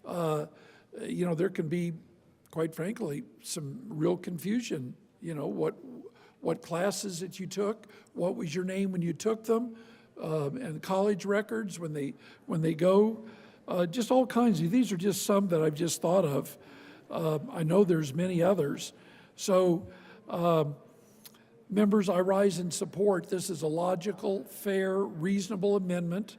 there can be, quite frankly, some real confusion. What classes that you took, what was your name when you took them, and college records when they go, just all kinds of. These are just some that I've just thought of. I know there's many others. So, members, I rise in support. This is a logical, fair, reasonable amendment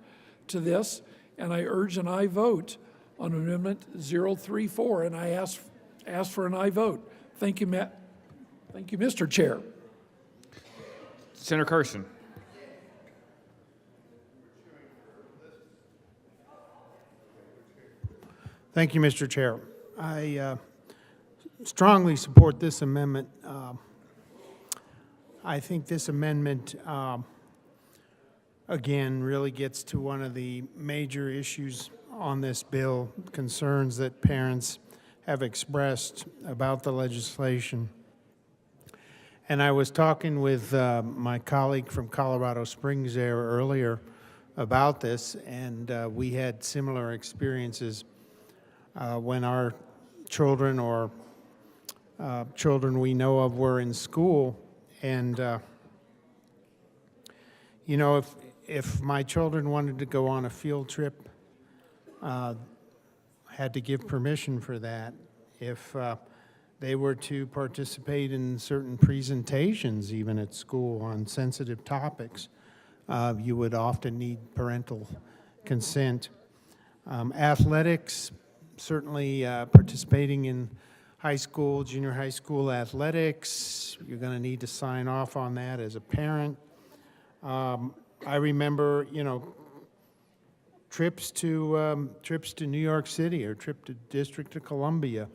to this, and I urge an aye vote on Amendment 034, and I ask for an aye vote. Thank you, Matt. Thank you, Mr. Chair. Senator Carson. Thank you, Mr. Chair. I strongly support this amendment. I think this amendment, again, really gets to one of the major issues on this bill, concerns that parents have expressed about the legislation. And I was talking with my colleague from Colorado Springs there earlier about this, and we had similar experiences when our children or children we know of were in school. And, if my children wanted to go on a field trip, had to give permission for that. If they were to participate in certain presentations, even at school, on sensitive topics, you would often need parental consent. Athletics, certainly participating in high school, junior high school athletics, you're going to need to sign off on that as a parent. I remember, trips to New York City or trip to District of Columbia.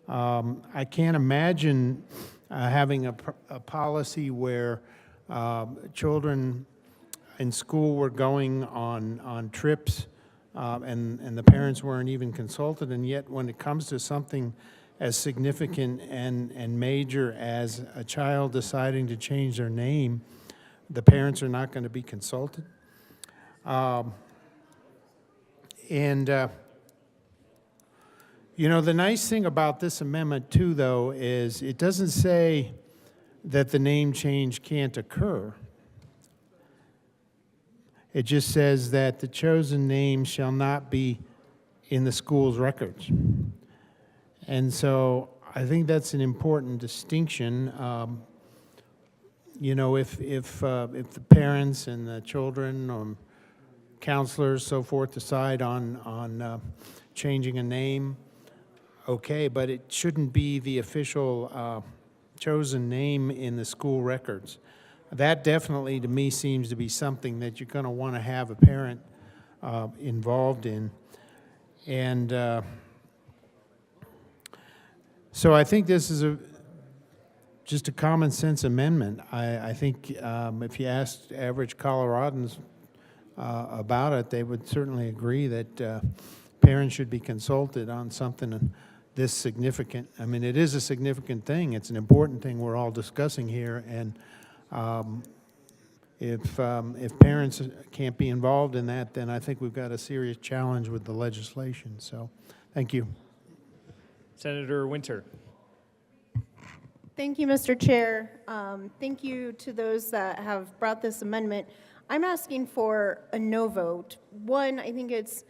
I can't imagine having a policy where children in school were going on trips and the parents weren't even consulted, and yet when it comes to something as significant and major as a child deciding to change their name, the parents are not going to be consulted. The nice thing about this amendment, too, though, is it doesn't say that the name change can't occur. It just says that the chosen name shall not be in the school's records. And so I think that's an important distinction. If the parents and the children, counselors, so forth, decide on changing a name, okay, but it shouldn't be the official chosen name in the school records. That definitely, to me, seems to be something that you're going to want to have a parent involved in. And so I think this is just a common sense amendment. I think if you asked average Coloradans about it, they would certainly agree that parents should be consulted on something this significant. I mean, it is a significant thing. It's an important thing we're all discussing here, and if parents can't be involved in that, then I think we've got a serious challenge with the legislation. So, thank you. Senator Winter. Thank you, Mr. Chair. Thank you to those that have brought this amendment. I'm asking for a no vote. One, I think it's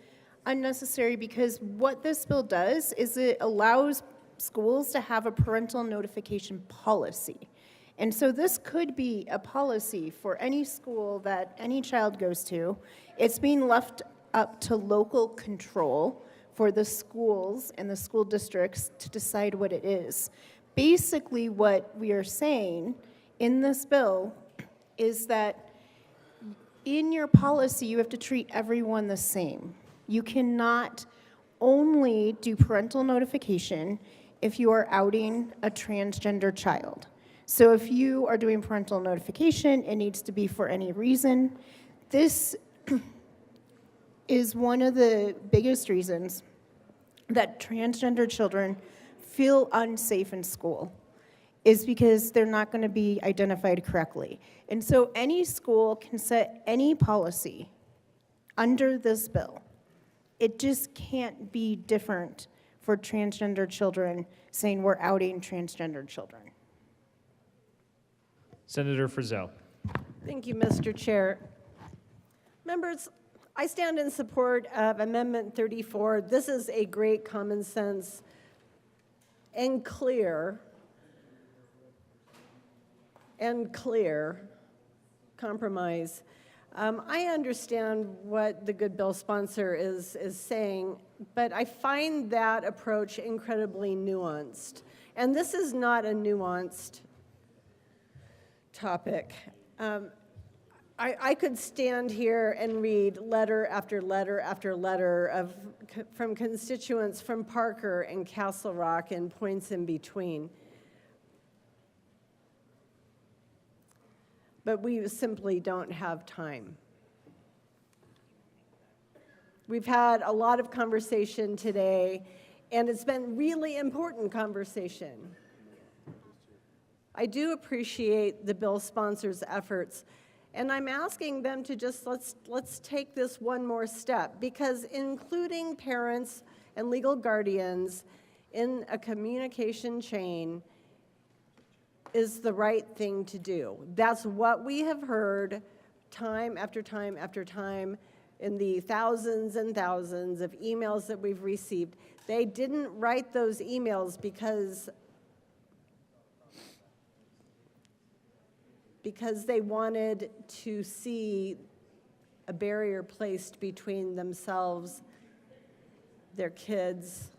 unnecessary because what this bill does is it allows schools to have a parental notification policy. And so this could be a policy for any school that any child goes to. It's being left up to local control for the schools and the school districts to decide what it is. Basically, what we are saying in this bill is that in your policy, you have to treat everyone the same. You cannot only do parental notification if you are outing a transgender child. So if you are doing parental notification, it needs to be for any reason. This is one of the biggest reasons that transgender children feel unsafe in school, is because they're not going to be identified correctly. And so any school can set any policy under this bill. It just can't be different for transgender children, saying we're outing transgender children. Senator Frizzell. Thank you, Mr. Chair. Members, I stand in support of Amendment 34. This is a great common sense and clear compromise. I understand what the good bill sponsor is saying, but I find that approach incredibly nuanced. And this is not a nuanced topic. I could stand here and read letter after letter after letter from constituents from Parker and Castle Rock and points in between. But we simply don't have time. We've had a lot of conversation today, and it's been really important conversation. I do appreciate the bill sponsor's efforts, and I'm asking them to just let's take this one more step, because including parents and legal guardians in a communication chain is the right thing to do. That's what we have heard time after time after time in the thousands and thousands of emails that we've received. They didn't write those emails because they wanted to see a barrier placed between themselves, their kids,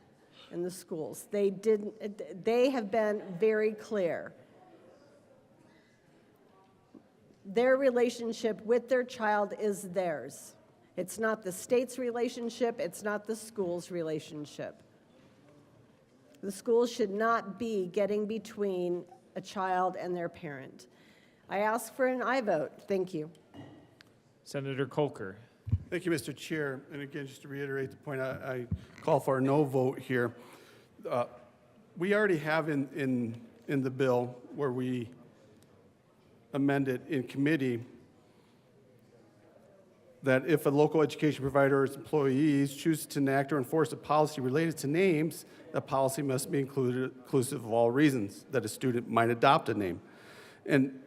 and the schools. They have been very clear. Their relationship with their child is theirs. It's not the state's relationship, it's not the school's relationship. The school should not be getting between a child and their parent. I ask for an aye vote. Thank you. Senator Kolker. Thank you, Mr. Chair. And again, just to reiterate the point, I call for a no vote here. We already have in the bill where we amend it in committee that if a local education provider or its employees choose to enact or enforce a policy related to names, the policy must be inclusive of all reasons that a student might adopt a name. And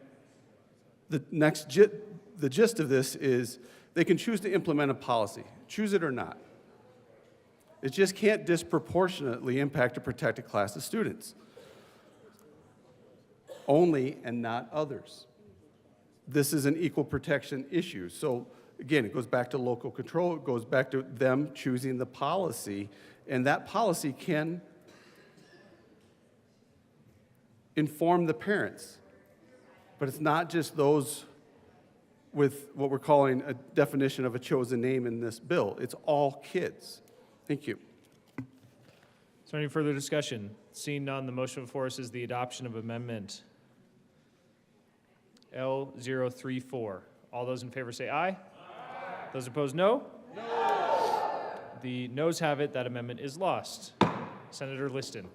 the gist of this is they can choose to implement a policy, choose it or not. It just can't disproportionately impact a protected class of students. Only and not others. This is an equal protection issue. So again, it goes back to local control. It goes back to them choosing the policy. And that policy can inform the parents. But it's not just those with what we're calling a definition of a chosen name in this bill. It's all kids. Thank you. Is there any further discussion? Seeing none, the motion before us is the adoption of amendment L034. All those in favor say aye. Aye. Those opposed, no. No. The noes have it. That amendment is lost. Senator Liston.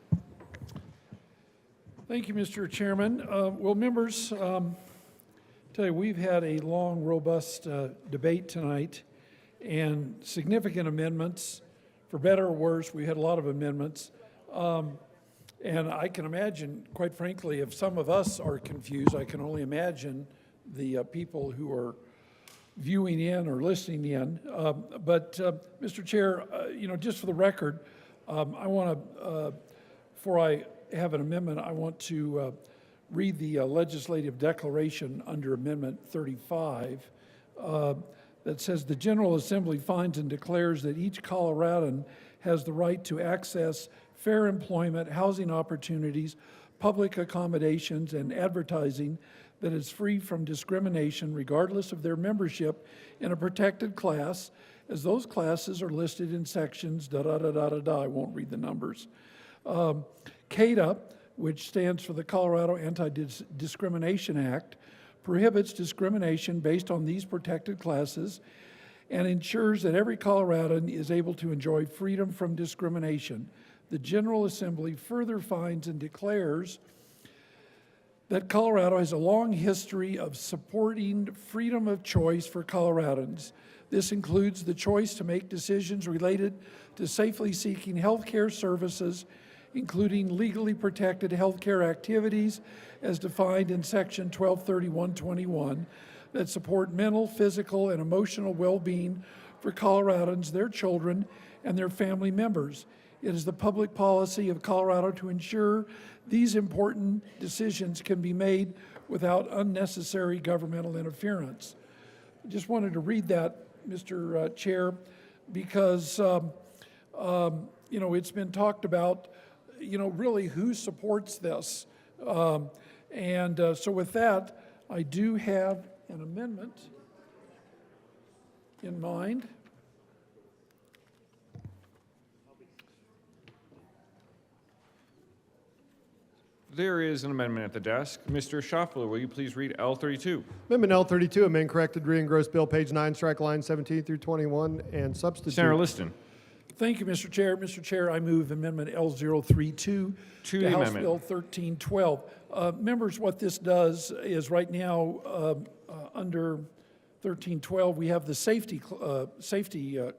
Thank you, Mr. Chairman. Well, members, tell you, we've had a long, robust debate tonight and significant amendments. For better or worse, we had a lot of amendments. And I can imagine, quite frankly, if some of us are confused, I can only imagine the people who are viewing in or listening in. But Mr. Chair, just for the record, I want to, before I have an amendment, I want to read the legislative declaration under Amendment 35 that says, the General Assembly finds and declares that each Coloradan has the right to access fair employment, housing opportunities, public accommodations, and advertising that is free from discrimination regardless of their membership in a protected class, as those classes are listed in sections da-da-da-da-da-da. I won't read the numbers. CADA, which stands for the Colorado Anti-Discrimination Act, prohibits discrimination based on these protected classes and ensures that every Coloradan is able to enjoy freedom from discrimination. The General Assembly further finds and declares that Colorado has a long history of supporting freedom of choice for Coloradans. This includes the choice to make decisions related to safely seeking health care services, including legally protected health care activities as defined in Section 1231.21 that support mental, physical, and emotional well-being for Coloradans, their children, and their family members. It is the public policy of Colorado to ensure these important decisions can be made without unnecessary governmental interference. I just wanted to read that, Mr. Chair, because you know, it's been talked about, you know, really who supports this. So with that, I do have an amendment in mind. There is an amendment at the desk. Mr. Schaffler, will you please read L32? Amendment L32, amend corrected re-engross bill, page 9, strike line 17 through 21, and substitute. Senator Liston. Thank you, Mr. Chair. Mr. Chair, I move Amendment L032 to the House amendment. Bill 1312. Members, what this does is right now, under 1312, we have the safety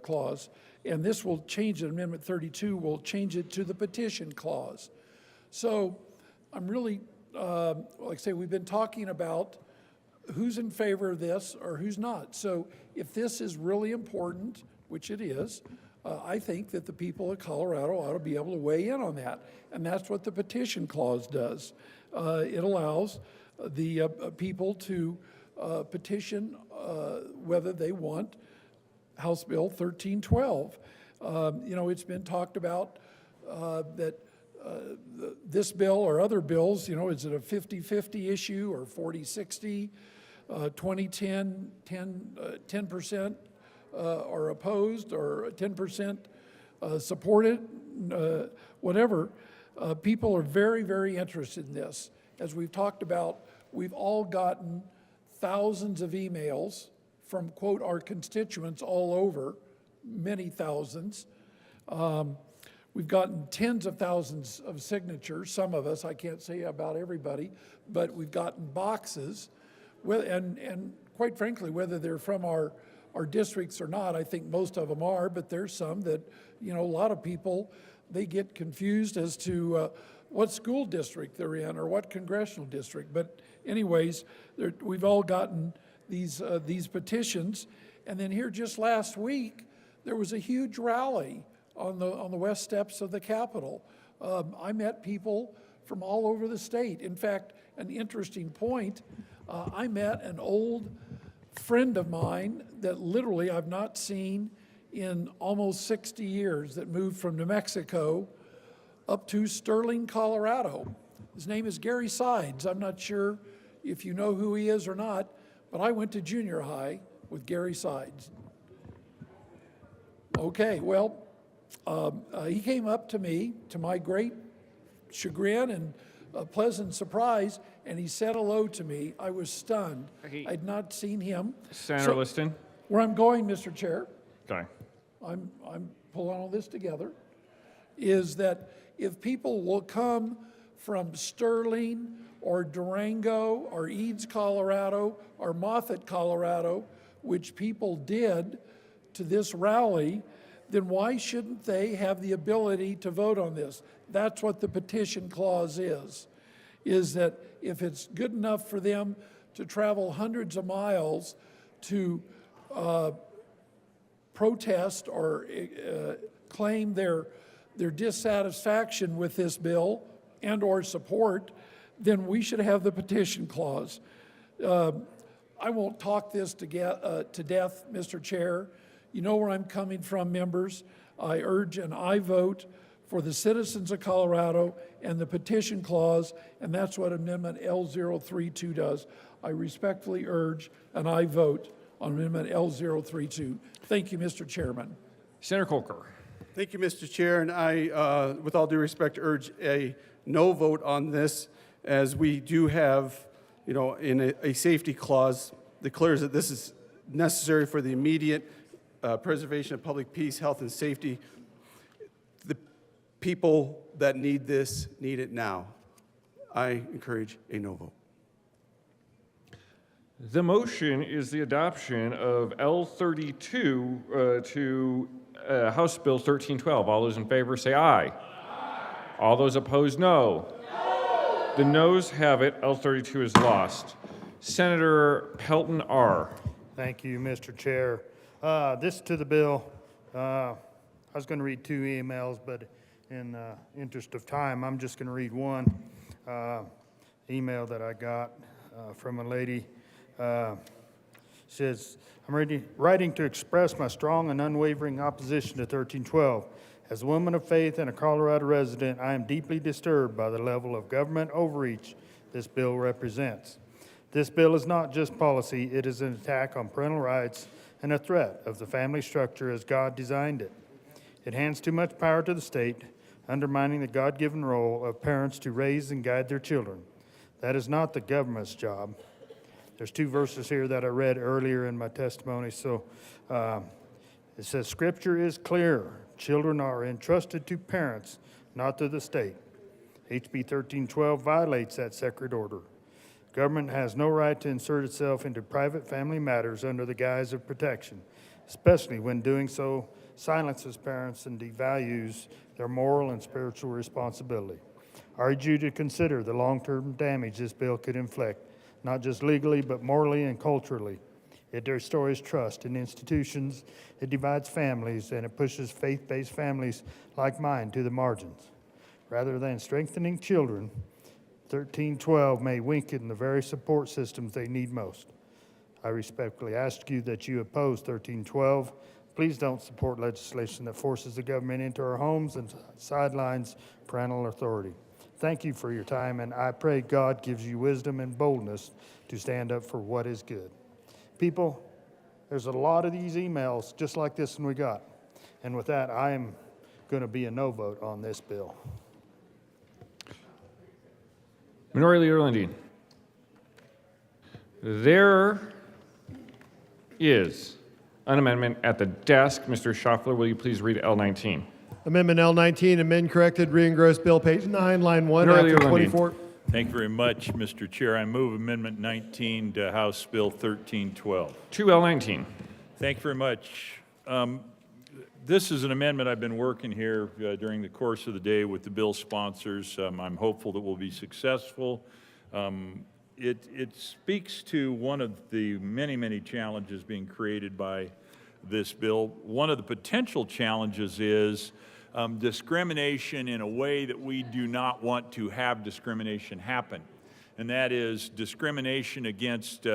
clause, and this will change it. Amendment 32 will change it to the petition clause. So I'm really, like I say, we've been talking about who's in favor of this or who's not. So if this is really important, which it is, I think that the people of Colorado ought to be able to weigh in on that. And that's what the petition clause does. It allows the people to petition whether they want House Bill 1312. You know, it's been talked about that this bill or other bills, you know, is it a 50-50 issue or 40-60, 20-10, 10% are opposed or 10% supported, whatever. People are very, very interested in this. As we've talked about, we've all gotten thousands of emails from, quote, our constituents all over, many thousands. We've gotten tens of thousands of signatures, some of us, I can't say about everybody, but we've gotten boxes. And quite frankly, whether they're from our districts or not, I think most of them are, but there's some that, you know, a lot of people, they get confused as to what school district they're in or what congressional district. But anyways, we've all gotten these petitions. And then here just last week, there was a huge rally on the west steps of the Capitol. I met people from all over the state. In fact, an interesting point, I met an old friend of mine that literally I've not seen in almost 60 years that moved from New Mexico up to Sterling, Colorado. His name is Gary Sides. I'm not sure if you know who he is or not, but I went to junior high with Gary Sides. Okay, well, he came up to me, to my great chagrin and a pleasant surprise, and he said hello to me. I was stunned. I'd not seen him. Senator Liston. Where I'm going, Mr. Chair, Okay. I'm pulling all this together, is that if people will come from Sterling or Durango or Eads, Colorado or Moffett, Colorado, which people did to this rally, then why shouldn't they have the ability to vote on this? That's what the petition clause is that if it's good enough for them to travel hundreds of miles to protest or claim their dissatisfaction with this bill and or support, then we should have the petition clause. I won't talk this to death, Mr. Chair. You know where I'm coming from, members. I urge an aye vote for the citizens of Colorado and the petition clause, and that's what Amendment L032 does. I respectfully urge an aye vote on Amendment L032. Thank you, Mr. Chairman. Senator Colker. Thank you, Mr. Chair, and I, with all due respect, urge a no vote on this, as we do have, you know, in a safety clause declares that this is necessary for the immediate preservation of public peace, health, and safety. The people that need this need it now. I encourage a no vote. The motion is the adoption of L32 to House Bill 1312. All those in favor say aye. All those opposed, no. The noes have it. L32 is lost. Senator Pelton R. Thank you, Mr. Chair. This to the bill. I was going to read two emails, but in the interest of time, I'm just going to read one email that I got from a lady. Says, I'm writing to express my strong and unwavering opposition to 1312. As a woman of faith and a Colorado resident, I am deeply disturbed by the level of government overreach this bill represents. This bill is not just policy, it is an attack on parental rights and a threat of the family structure as God designed it. It hands too much power to the state, undermining the God-given role of parents to raise and guide their children. That is not the government's job. There's two verses here that I read earlier in my testimony. So it says, Scripture is clear. Children are entrusted to parents, not to the state. HB 1312 violates that sacred order. Government has no right to insert itself into private family matters under the guise of protection, especially when doing so silences parents and devalues their moral and spiritual responsibility. I urge you to consider the long-term damage this bill could inflict, not just legally, but morally and culturally. It destroys trust in institutions, it divides families, and it pushes faith-based families like mine to the margins. Rather than strengthening children, 1312 may weaken the very support systems they need most. I respectfully ask you that you oppose 1312. Please don't support legislation that forces the government into our homes and sidelines parental authority. Thank you for your time, and I pray God gives you wisdom and boldness to stand up for what is good. People, there's a lot of these emails just like this one we got. And with that, I am going to be a no vote on this bill. Minority Leader Lundin. There is an amendment at the desk. Mr. Schaffler, will you please read L19? Amendment L19, amend corrected, re-engross bill, page 9, line 1, after 24. Thank you very much, Mr. Chair. I move Amendment 19 to House Bill 1312. To L19. Thank you very much. This is an amendment I've been working here during the course of the day with the bill sponsors. I'm hopeful that we'll be successful. It speaks to one of the many, many challenges being created by this bill. One of the potential challenges is discrimination in a way that we do not want to have discrimination happen. And that is discrimination against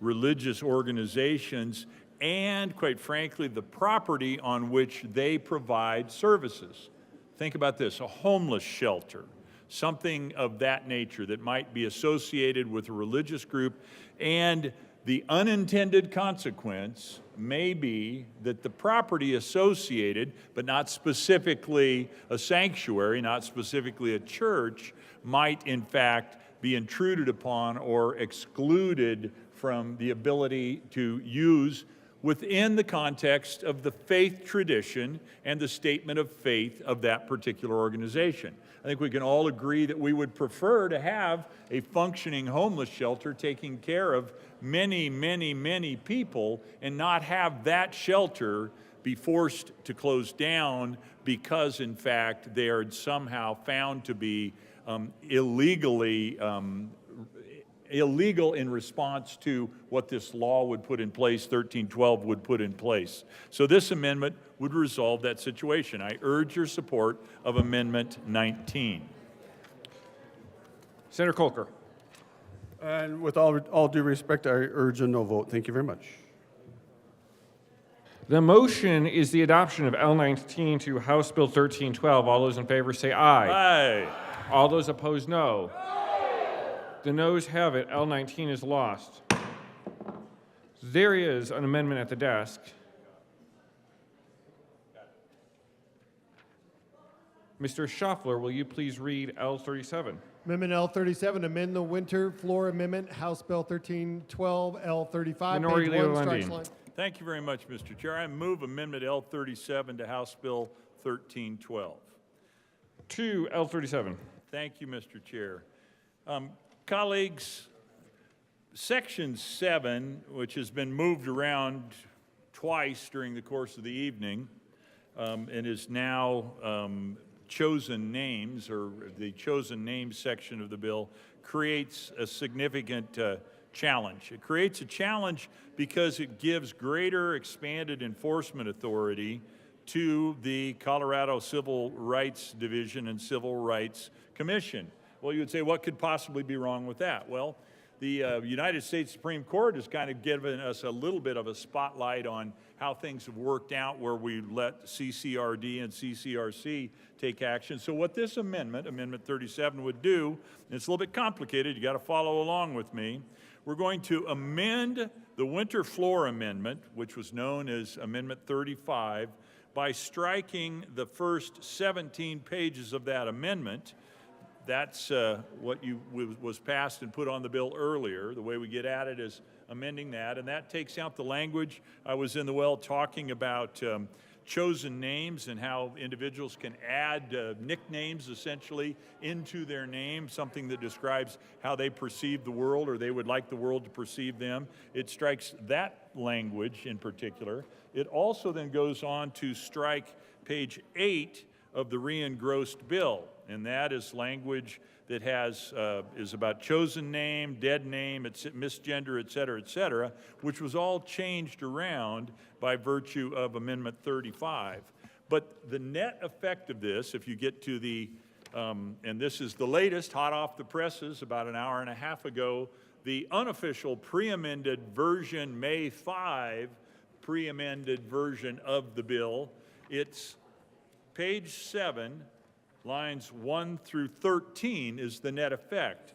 religious organizations and, quite frankly, the property on which they provide services. Think about this, a homeless shelter, something of that nature that might be associated with a religious group, and the unintended consequence may be that the property associated, but not specifically a sanctuary, not specifically a church, might in fact be intruded upon or excluded from the ability to use within the context of the faith tradition and the statement of faith of that particular organization. I think we can all agree that we would prefer to have a functioning homeless shelter taking care of many, many, many people and not have that shelter be forced to close down because, in fact, they are somehow found to be illegal in response to what this law would put in place, 1312 would put in place. So this amendment would resolve that situation. I urge your support of Amendment 19. Senator Kolker. And with all due respect, I urge a no vote. Thank you very much. The motion is the adoption of L19 to House Bill 1312. All those in favor say aye. Aye. All those opposed, no. The noes have it. L19 is lost. There is an amendment at the desk. Mr. Schaffler, will you please read L37? Amendment L37, amend the winter floor amendment, House Bill 1312, L35, Minority page Leader 1, strikes Lundin. line. Thank you very much, Mr. Chair. I move Amendment L37 to House Bill 1312. To L37. Thank you, Mr. Chair. Colleagues, Section 7, which has been moved around twice during the course of the evening, and is now chosen names, or the chosen names section of the bill, creates a significant challenge. It creates a challenge because it gives greater expanded enforcement authority to the Colorado Civil Rights Division and Civil Rights Commission. Well, you would say, what could possibly be wrong with that? Well, the United States Supreme Court has kind of given us a little bit of a spotlight on how things have worked out where we let CCRD and CCRC take action. So what this amendment, Amendment 37, would do, and it's a little bit complicated, you got to follow along with me, we're going to amend the Winter Floor Amendment, which was known as Amendment 35, by striking the first 17 pages of that amendment. That's what was passed and put on the bill earlier. The way we get at it is amending that, and that takes out the language. I was in the well talking about chosen names and how individuals can add nicknames essentially into their name, something that describes how they perceive the world or they would like the world to perceive them. It strikes that language in particular. It also then goes on to strike page 8 of the re-engrossed bill, and that is language that is about chosen name, dead name, misgender, et cetera, which was all changed around by virtue of Amendment 35. But the net effect of this, if you get to the, and this is the latest, hot off the presses, about an hour and a half ago, the unofficial pre-amended version, May 5, pre-amended version of the bill. It's page 7, lines 1 through 13 is the net effect.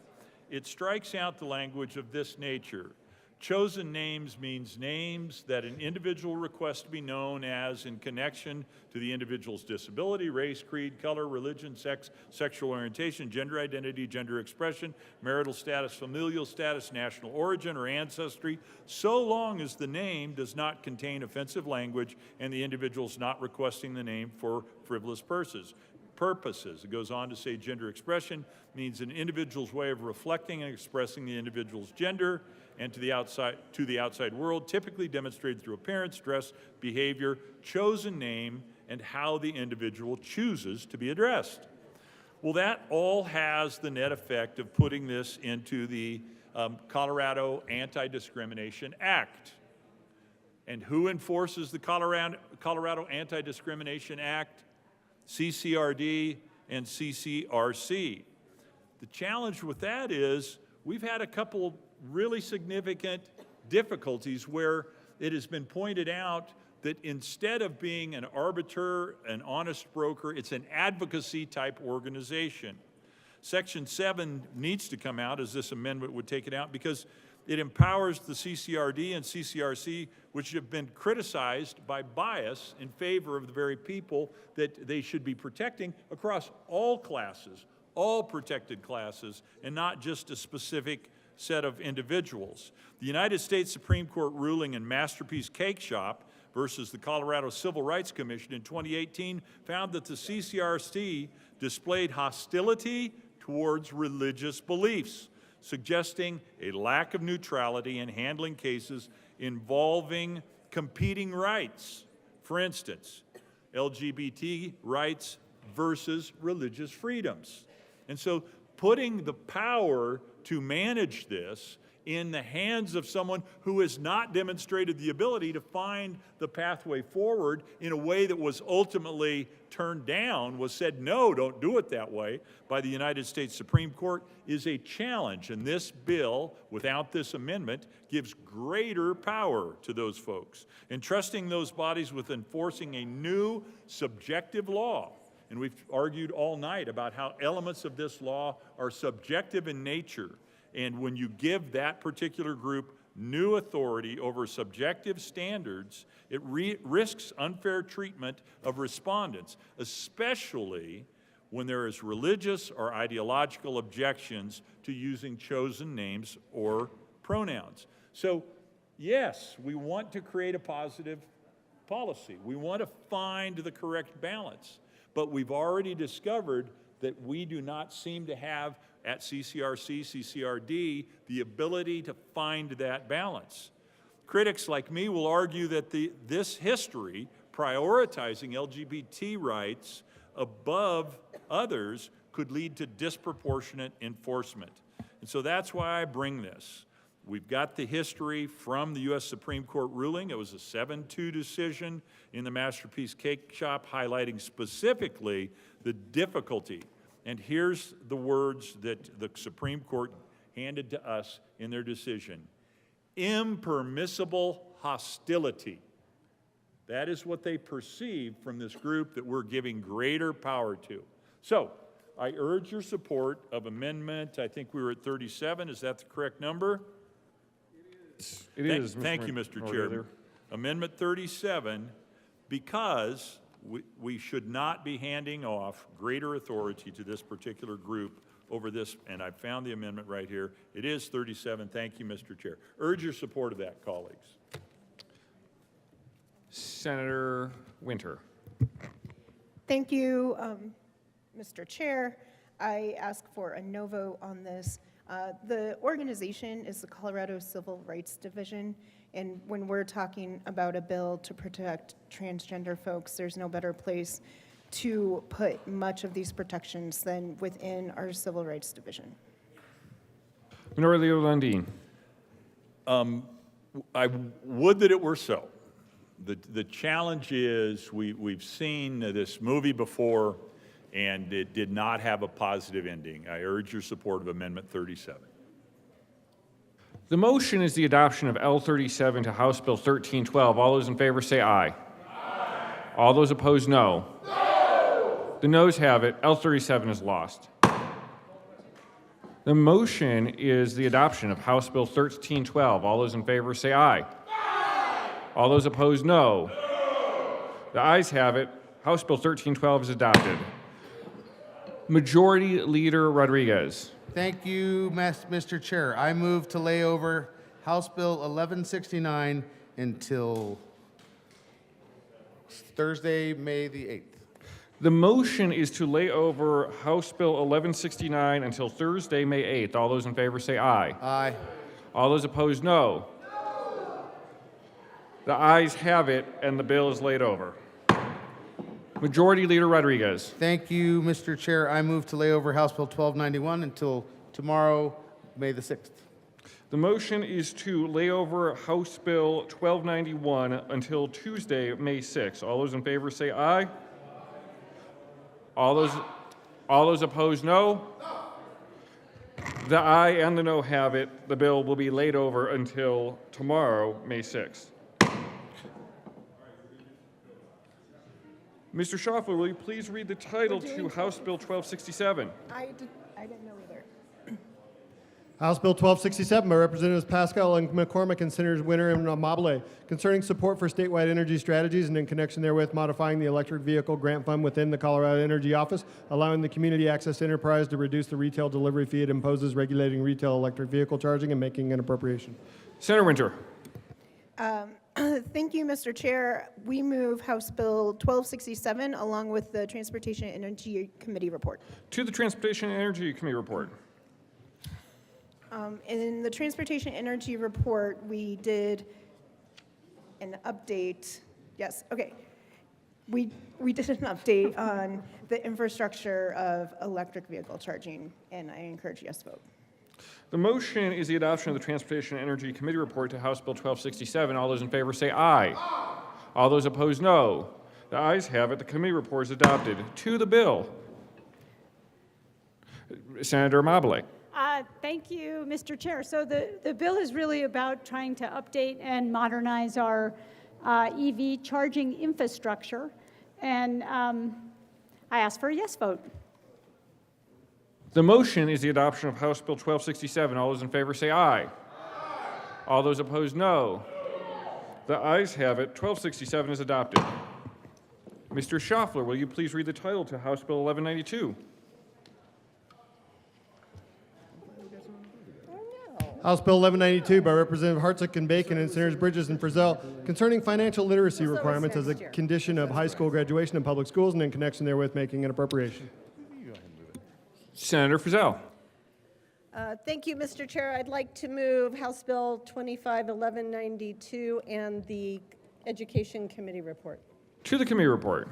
It strikes out the language of this nature. Chosen names means names that an individual requests to be known as in connection to the individual's disability, race, creed, color, religion, sex, sexual orientation, gender identity, gender expression, marital status, familial status, national origin, or ancestry, so long as the name does not contain offensive language and the individual's not requesting the name for frivolous purposes. It goes on to say gender expression means an individual's way of reflecting and expressing the individual's gender and to the outside world, typically demonstrated through appearance, dress, behavior, chosen name, and how the individual chooses to be addressed. Well, that all has the net effect of putting this into the Colorado Anti-Discrimination Act. And who enforces the Colorado Anti-Discrimination Act? CCRD and CCRC. The challenge with that is we've had a couple really significant difficulties where it has been pointed out that instead of being an arbiter, an honest broker, it's an advocacy type organization. Section 7 needs to come out, as this amendment would take it out, because it empowers the CCRD and CCRC, which have been criticized by bias in favor of the very people that they should be protecting across all classes, all protected classes, and not just a specific set of individuals. The United States Supreme Court ruling in Masterpiece Cake Shop versus the Colorado Civil Rights Commission in 2018 found that the CCRC displayed hostility towards religious beliefs, suggesting a lack of neutrality in handling cases involving competing rights. For instance, LGBT rights versus religious freedoms. And so putting the power to manage this in the hands of someone who has not demonstrated the ability to find the pathway forward in a way that was ultimately turned down, was said, no, don't do it that way, by the United States Supreme Court, is a challenge. And this bill, without this amendment, gives greater power to those folks, entrusting those bodies with enforcing a new subjective law. And we've argued all night about how elements of this law are subjective in nature. And when you give that particular group new authority over subjective standards, it risks unfair treatment of respondents, especially when there is religious or ideological objections to using chosen names or pronouns. So, yes, we want to create a positive policy. We want to find the correct balance. But we've already discovered that we do not seem to have at CCRC, CCRD, the ability to find that balance. Critics like me will argue that this history, prioritizing LGBT rights above others, could lead to disproportionate enforcement. And so that's why I bring this. We've got the history from the U.S. Supreme Court ruling. It was a 7-2 decision in the Masterpiece Cake Shop, highlighting specifically the difficulty. And here's the words that the Supreme Court handed to us in their decision: impermissible hostility. That is what they perceive from this group that we're giving greater power to. So, I urge your support of amendment, I think we were at 37, is that the correct number? It is. Thank you, Mr. Chairman. Amendment 37, because we should not be handing off greater authority to this particular group over this, and I found the amendment right here. It is 37. Thank you, Mr. Chair. Urge your support of that, colleagues. Senator Winter. Thank you, Mr. Chair. I ask for a no vote on this. The organization is the Colorado Civil Rights Division, and when we're talking about a bill to protect transgender folks, there's no better place to put much of these protections than within our Civil Rights Division. Minority Leader Lundin. I would that it were so. The challenge is we've seen this movie before, and it did not have a positive ending. I urge your support of Amendment 37. The motion is the adoption of L37 to House Bill 1312. All those in favor say aye. Aye. All those opposed, no. No. The noes have it. L37 is lost. The motion is the adoption of House Bill 1312. All those in favor say aye. Aye. All those opposed, no. No. The ayes have it. House Bill 1312 is adopted. Majority Leader Rodriguez. Thank you, Mr. Chair. I move to lay over House Bill 1169 until Thursday, May the 8th. The motion is to lay over House Bill 1169 until Thursday, May 8th. All those in favor say aye. Aye. All those opposed, no. No. The ayes have it, and the bill is laid over. Majority Leader Rodriguez. Thank you, Mr. Chair. I move to lay over House Bill 1291 until tomorrow, May the 6th. The motion is to lay over House Bill 1291 until Tuesday, May 6th. All those in favor say aye. All those opposed, no. The aye and the no have it. The bill will be laid over until tomorrow, May 6th. Mr. Schaffler, will you please read the title to House Bill 1267? I didn't know either. House Bill 1267 by Representatives Pascal and McCormick and Senators Winter and Amabile, concerning support for statewide energy strategies and in connection therewith modifying the electric vehicle grant fund within the Colorado Energy Office, allowing the community access enterprise to reduce the retail delivery fee it imposes, regulating retail electric vehicle charging, and making an appropriation. Senator Winter. Thank you, Mr. Chair. We move House Bill 1267 along with the Transportation and Energy Committee report. To the Transportation and Energy Committee report. In the Transportation Energy report, we did an update. Yes, okay. We did an update on the infrastructure of electric vehicle charging, and I encourage yes vote. The motion is the adoption of the Transportation and Energy Committee report to House Bill 1267. All those in favor say aye. Aye. All those opposed, no. The ayes have it. The committee report is adopted. To the bill. Senator Amabile. Thank you, Mr. Chair. So the bill is really about trying to update and modernize our EV charging infrastructure, and I ask for a yes vote. The motion is the adoption of House Bill 1267. All those in favor say aye. Aye. All those opposed, no. The ayes have it. 1267 is adopted. Mr. Schaffler, will you please read the title to House Bill 1192? House Bill 1192 by Representative Hartsick and Bacon and Senators Bridges and Frizzell, concerning financial literacy requirements as a condition of high school graduation in public schools and in connection therewith making an appropriation. Senator Frizzell. Thank you, Mr. Chair. I'd like to move House Bill 251192 and the Education Committee report. To the committee report.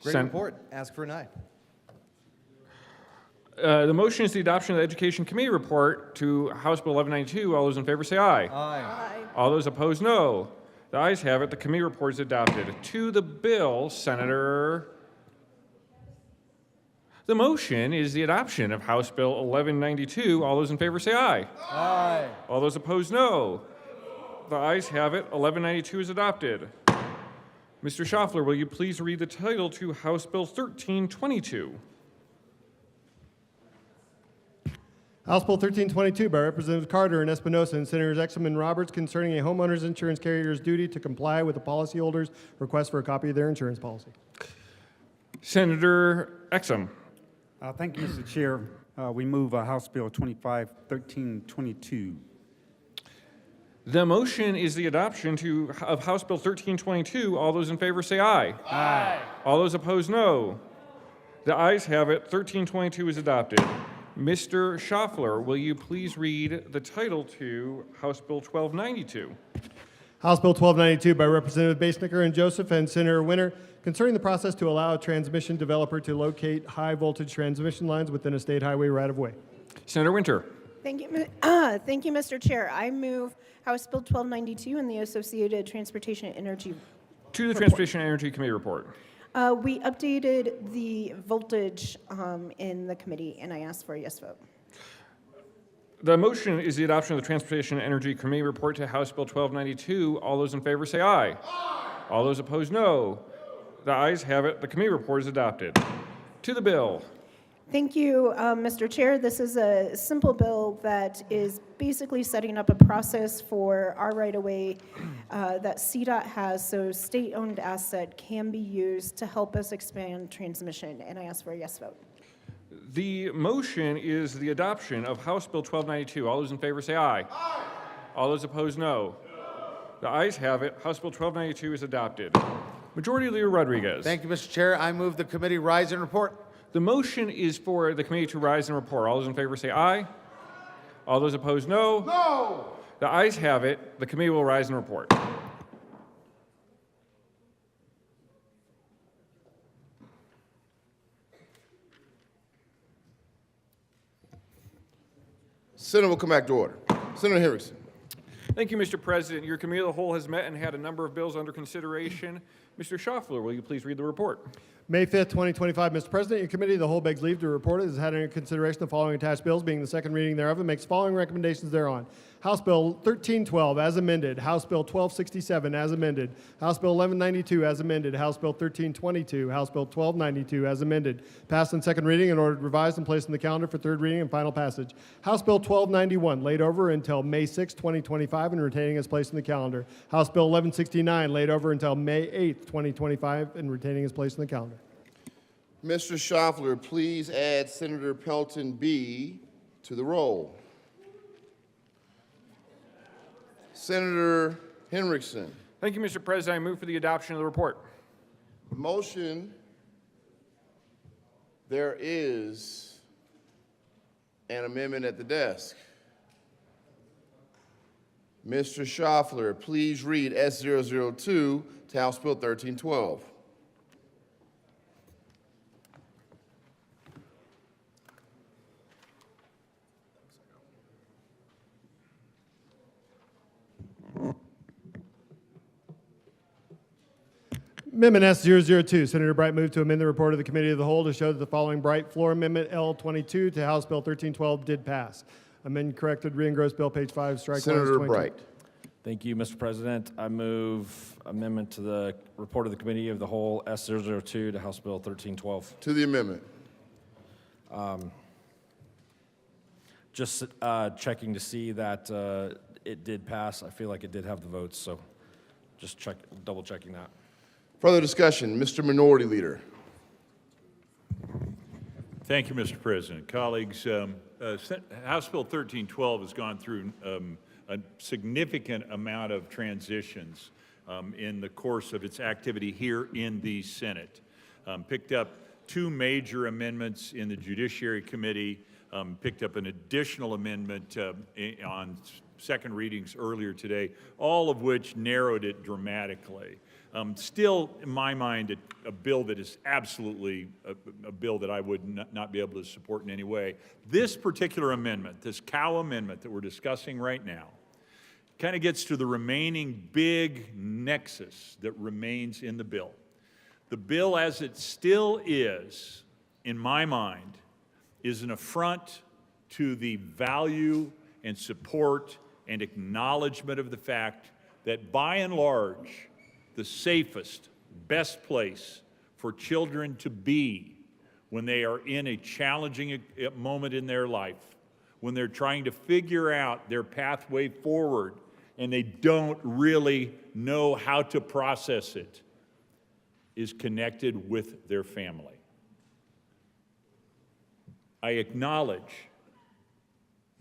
Great report. Ask for an aye. The motion is the adoption of the Education Committee report to House Bill 1192. All those in favor say aye. Aye. All those opposed, no. The ayes have it. The committee report is adopted. To the bill, Senator. The motion is the adoption of House Bill 1192. All those in favor say aye. Aye. All those opposed, no. The ayes have it. 1192 is adopted. Mr. Schaffler, will you please read the title to House Bill 1322? House Bill 1322 by Representatives Carter and Espinosa and Senators Exum and Roberts concerning a homeowner's insurance carrier's duty to comply with the policyholder's request for a copy of their insurance policy. Senator Exum. Thank you, Mr. Chair. We move House Bill 1322. The motion is the adoption of House Bill 1322. All those in favor say aye. Aye. All those opposed, no. The ayes have it. 1322 is adopted. Mr. Schaffler, will you please read the title to House Bill 1292? House Bill 1292 by Representative Basnicker and Joseph and Senator Winter concerning the process to allow a transmission developer to locate high-voltage transmission lines within a state highway right-of-way. Senator Winter. Thank you, thank you, Mr. Chair. I move House Bill 1292 and the associated Transportation and Energy. To the Transportation and Energy Committee report. We updated the voltage in the committee, and I asked for a yes vote. The motion is the adoption of the Transportation and Energy Committee report to House Bill 1292. All those in favor say aye. Aye. All those opposed, no. The ayes have it. The committee report is adopted. To the bill. Thank you, Mr. Chair. This is a simple bill that is basically setting up a process for our right-of-way that CDOT has, so state-owned asset can be used to help us expand transmission, and I ask for a yes vote. The motion is the adoption of House Bill 1292. All those in favor say aye. Aye. All those opposed, no. The ayes have it. House Bill 1292 is adopted. Majority Leader Rodriguez. Thank you, Mr. Chair. I move the committee rise and report. The motion is for the committee to rise and report. All those in favor say aye. All those opposed, no. No. The ayes have it. The committee will rise and report. Senate will come back to order. Senator Henriksen. Thank you, Mr. President. Your committee of the whole has met and had a number of bills under consideration. Mr. Schaffler, will you please read the report? May 5th, 2025. Mr. President, your committee of the whole begs leave to report it has had under consideration the following attached bills, being the second reading thereof, and makes the following recommendations thereon. House Bill 1312 as amended, House Bill 1267 as amended, House Bill 1192 as amended, House Bill 1322, House Bill 1292 as amended, passed on second reading and ordered revised and placed on the calendar for third reading and final passage. House Bill 1291 laid over until May 6, 2025 and retaining its place in the calendar. House Bill 1169 laid over until May 8, 2025 and retaining its place in the calendar. Mr. Schaffler, please add Senator Pelton B to the roll. Senator Henriksen. Thank you, Mr. President. I move for the adoption of the report. Motion. There is an amendment at the desk. Mr. Schaffler, please read S002 to House Bill 1312. Amendment S002, Senator Bright moved to amend the report of the Committee of the Whole to show that the following Bright floor amendment L22 to House Bill 1312 did pass. Amend corrected re-engrossed bill, page 5, strike Senator lines 22. Bright. Thank you, Mr. President. I move amendment to the report of the Committee of the Whole S002 to House Bill 1312. To the amendment. Just checking to see that it did pass. I feel like it did have the votes, so just double checking that. Further discussion, Mr. Minority Leader. Thank you, Mr. President. Colleagues, House Bill 1312 has gone through a significant amount of transitions in the course of its activity here in the Senate. Picked up two major amendments in the Judiciary Committee, picked up an additional amendment on second readings earlier today, all of which narrowed it dramatically. Still, in my mind, a bill that is absolutely a bill that I would not be able to support in any way. This particular amendment, this Cow amendment that we're discussing right now, kind of gets to the remaining big nexus that remains in the bill. The bill as it still is, in my mind, is an affront to the value and support and acknowledgement of the fact that by and large, the safest, best place for children to be when they are in a challenging moment in their life, when they're trying to figure out their pathway forward and they don't really know how to process it, is connected with their family. I acknowledge,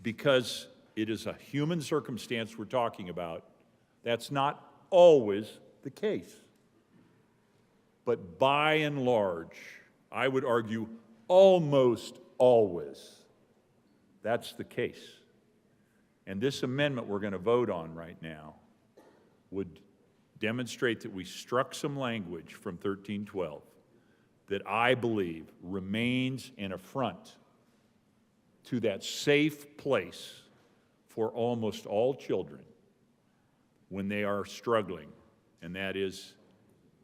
because it is a human circumstance we're talking about, that's not always the case. But by and large, I would argue almost always, that's the case. And this amendment we're going to vote on right now would demonstrate that we struck some language from 1312 that I believe remains an affront to that safe place for almost all children when they are struggling, and that is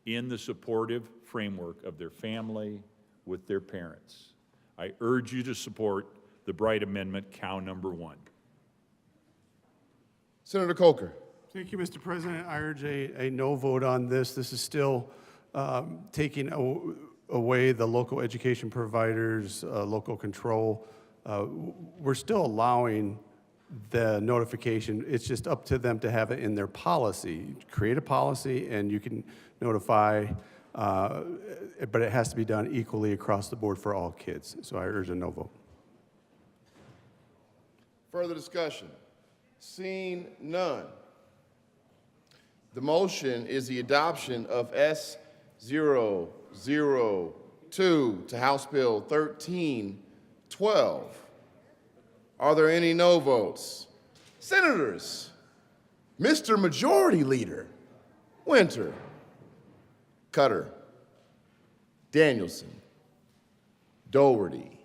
in the supportive framework of their family with their parents. I urge you to support the Bright Amendment, Cow number 1. Senator Coker. Thank you, Mr. President. I urge a no vote on this. This is still taking away the local education providers' local control. We're still allowing the notification. It's just up to them to have it in their policy. Create a policy and you can notify, but it has to be done equally across the board for all kids. So I urge a no vote. Further discussion? Seeing none. The motion is the adoption of S002 to House Bill 1312. Are there any no votes? Senators, Mr. Majority Leader, Winter, Cutter, Danielson, Doherty,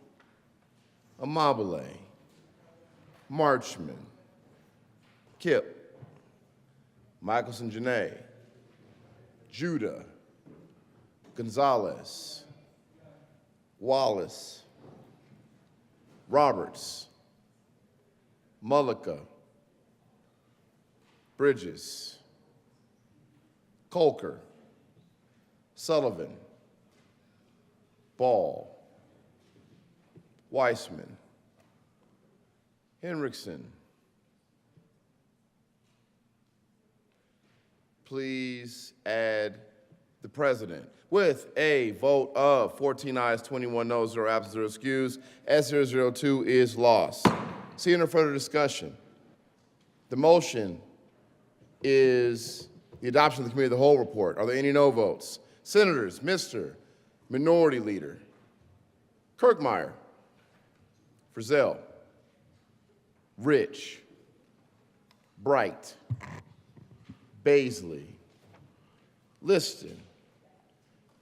Amabile, Marchman, Kip, Michelson Janae, Judah, Gonzalez, Wallace, Roberts, Mullica, Bridges, Colker, Sullivan, Ball, Weissman, Henriksen. Please add the president. With a vote of 14 ayes, 21 noes, 0 absent, 0 excused, S002 is lost. Seeing no further discussion, the motion is the adoption of the Committee of the Whole report. Are there any no votes? Senators, Mr. Minority Leader, Kirkmeyer, Frizzell, Rich, Bright, Baisley, Liston,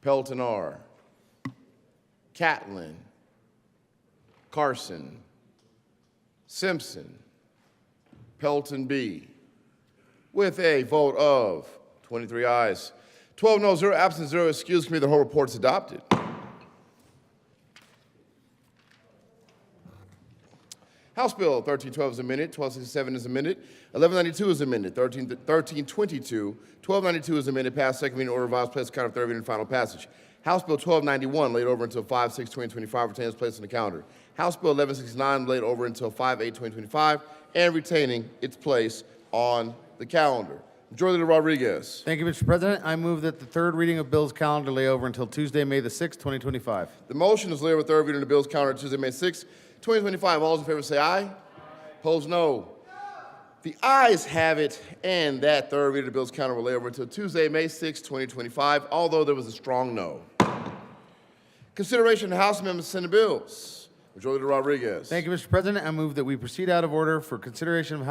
Pelton R., Catlin, Carson, Simpson, Pelton B. With a vote of 23 ayes, 12 noes, 0 absent, 0 excused, Committee of the Whole report is adopted. House Bill 1312 is amended, 1267 is amended, 1192 is amended, 1322, 1292 is amended, passed second reading, order revised, place calendar, third reading, and final passage. House Bill 1291 laid over until 5/6/2025, retains place on the calendar. House Bill 1169 laid over until 5/8/2025, and retaining its place on the calendar. Majority Leader Rodriguez. Thank you, Mr. President. I move that the third reading of Bill's calendar lay over until Tuesday, May the 6th, 2025. The motion is laid over third reading of the Bill's calendar Tuesday, May 6, 2025. All those in favor say aye. Opposed, no. The ayes have it, and that third reading of the Bill's calendar will lay over until Tuesday, May 6, 2025, although there was a strong no. Consideration of House Amendments to Senate Bills. Majority Leader Rodriguez. Thank you, Mr. President. I move that we proceed out of order for consideration of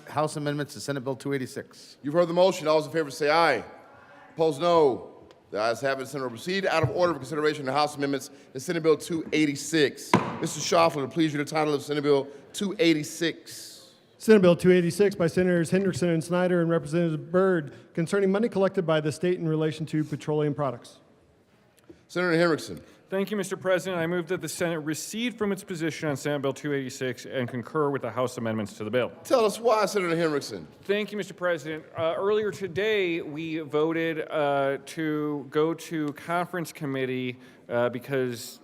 House amendments to Senate Bill 286. You've heard the motion. All those in favor say aye. Opposed, no. The ayes have it. The Senate will proceed out of order for consideration of House amendments to Senate Bill 286. Mr. Schaffler, please read the title of Senate Bill 286. Senate Bill 286 by Senators Hendrickson and Snyder and Representative Byrd concerning money collected by the state in relation to petroleum products. Senator Hendrickson. Thank you, Mr. President. I move that the Senate recede from its position on Senate Bill 286 and concur with the House amendments to the bill. Tell us why, Senator Hendrickson. Thank you, Mr. President. Earlier today, we voted to go to conference committee because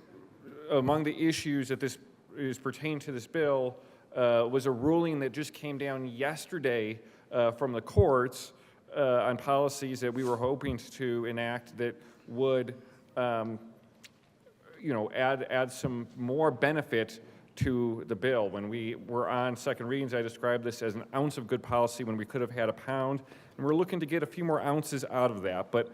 among the issues that this is pertaining to this bill was a ruling that just came down yesterday from the courts on policies that we were hoping to enact that would add some more benefit to the bill. When we were on second readings, I described this as an ounce of good policy when we could have had a pound, and we're looking to get a few more ounces out of that. But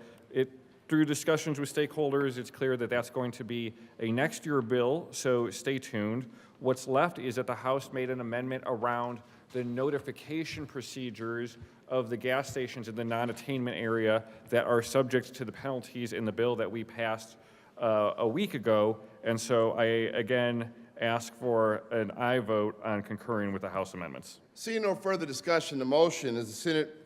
through discussions with stakeholders, it's clear that that's going to be a next year bill, so stay tuned. What's left is that the House made an amendment around the notification procedures of the gas stations in the non-attainment area that are subject to the penalties in the bill that we passed a week ago, and so I again ask for an aye vote on concurring with the House amendments. Seeing no further discussion, the motion is the Senate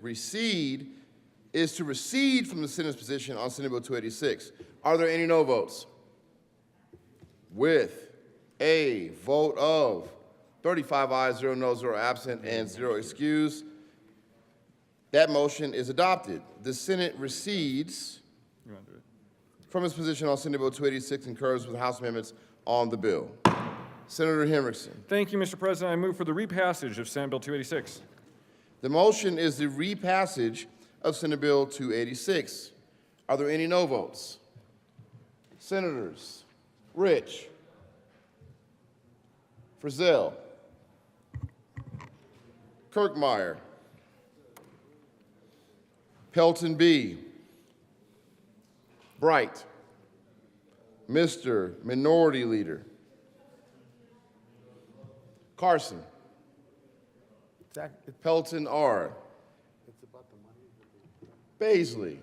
is to recede from the Senate's position on Senate Bill 286. Are there any no votes? With a vote of 35 ayes, 0 noes, 0 absent, and 0 excused, that motion is adopted. The Senate recedes from its position on Senate Bill 286 and concurs with House amendments on the bill. Senator Hendrickson. Thank you, Mr. President. I move for the repassage of Senate Bill 286. The motion is the repassage of Senate Bill 286. Are there any no votes? Senators Rich, Frizzell, Kirkmeyer, Pelton B., Bright, Mr. Minority Leader, Carson, Pelton R., Baisley.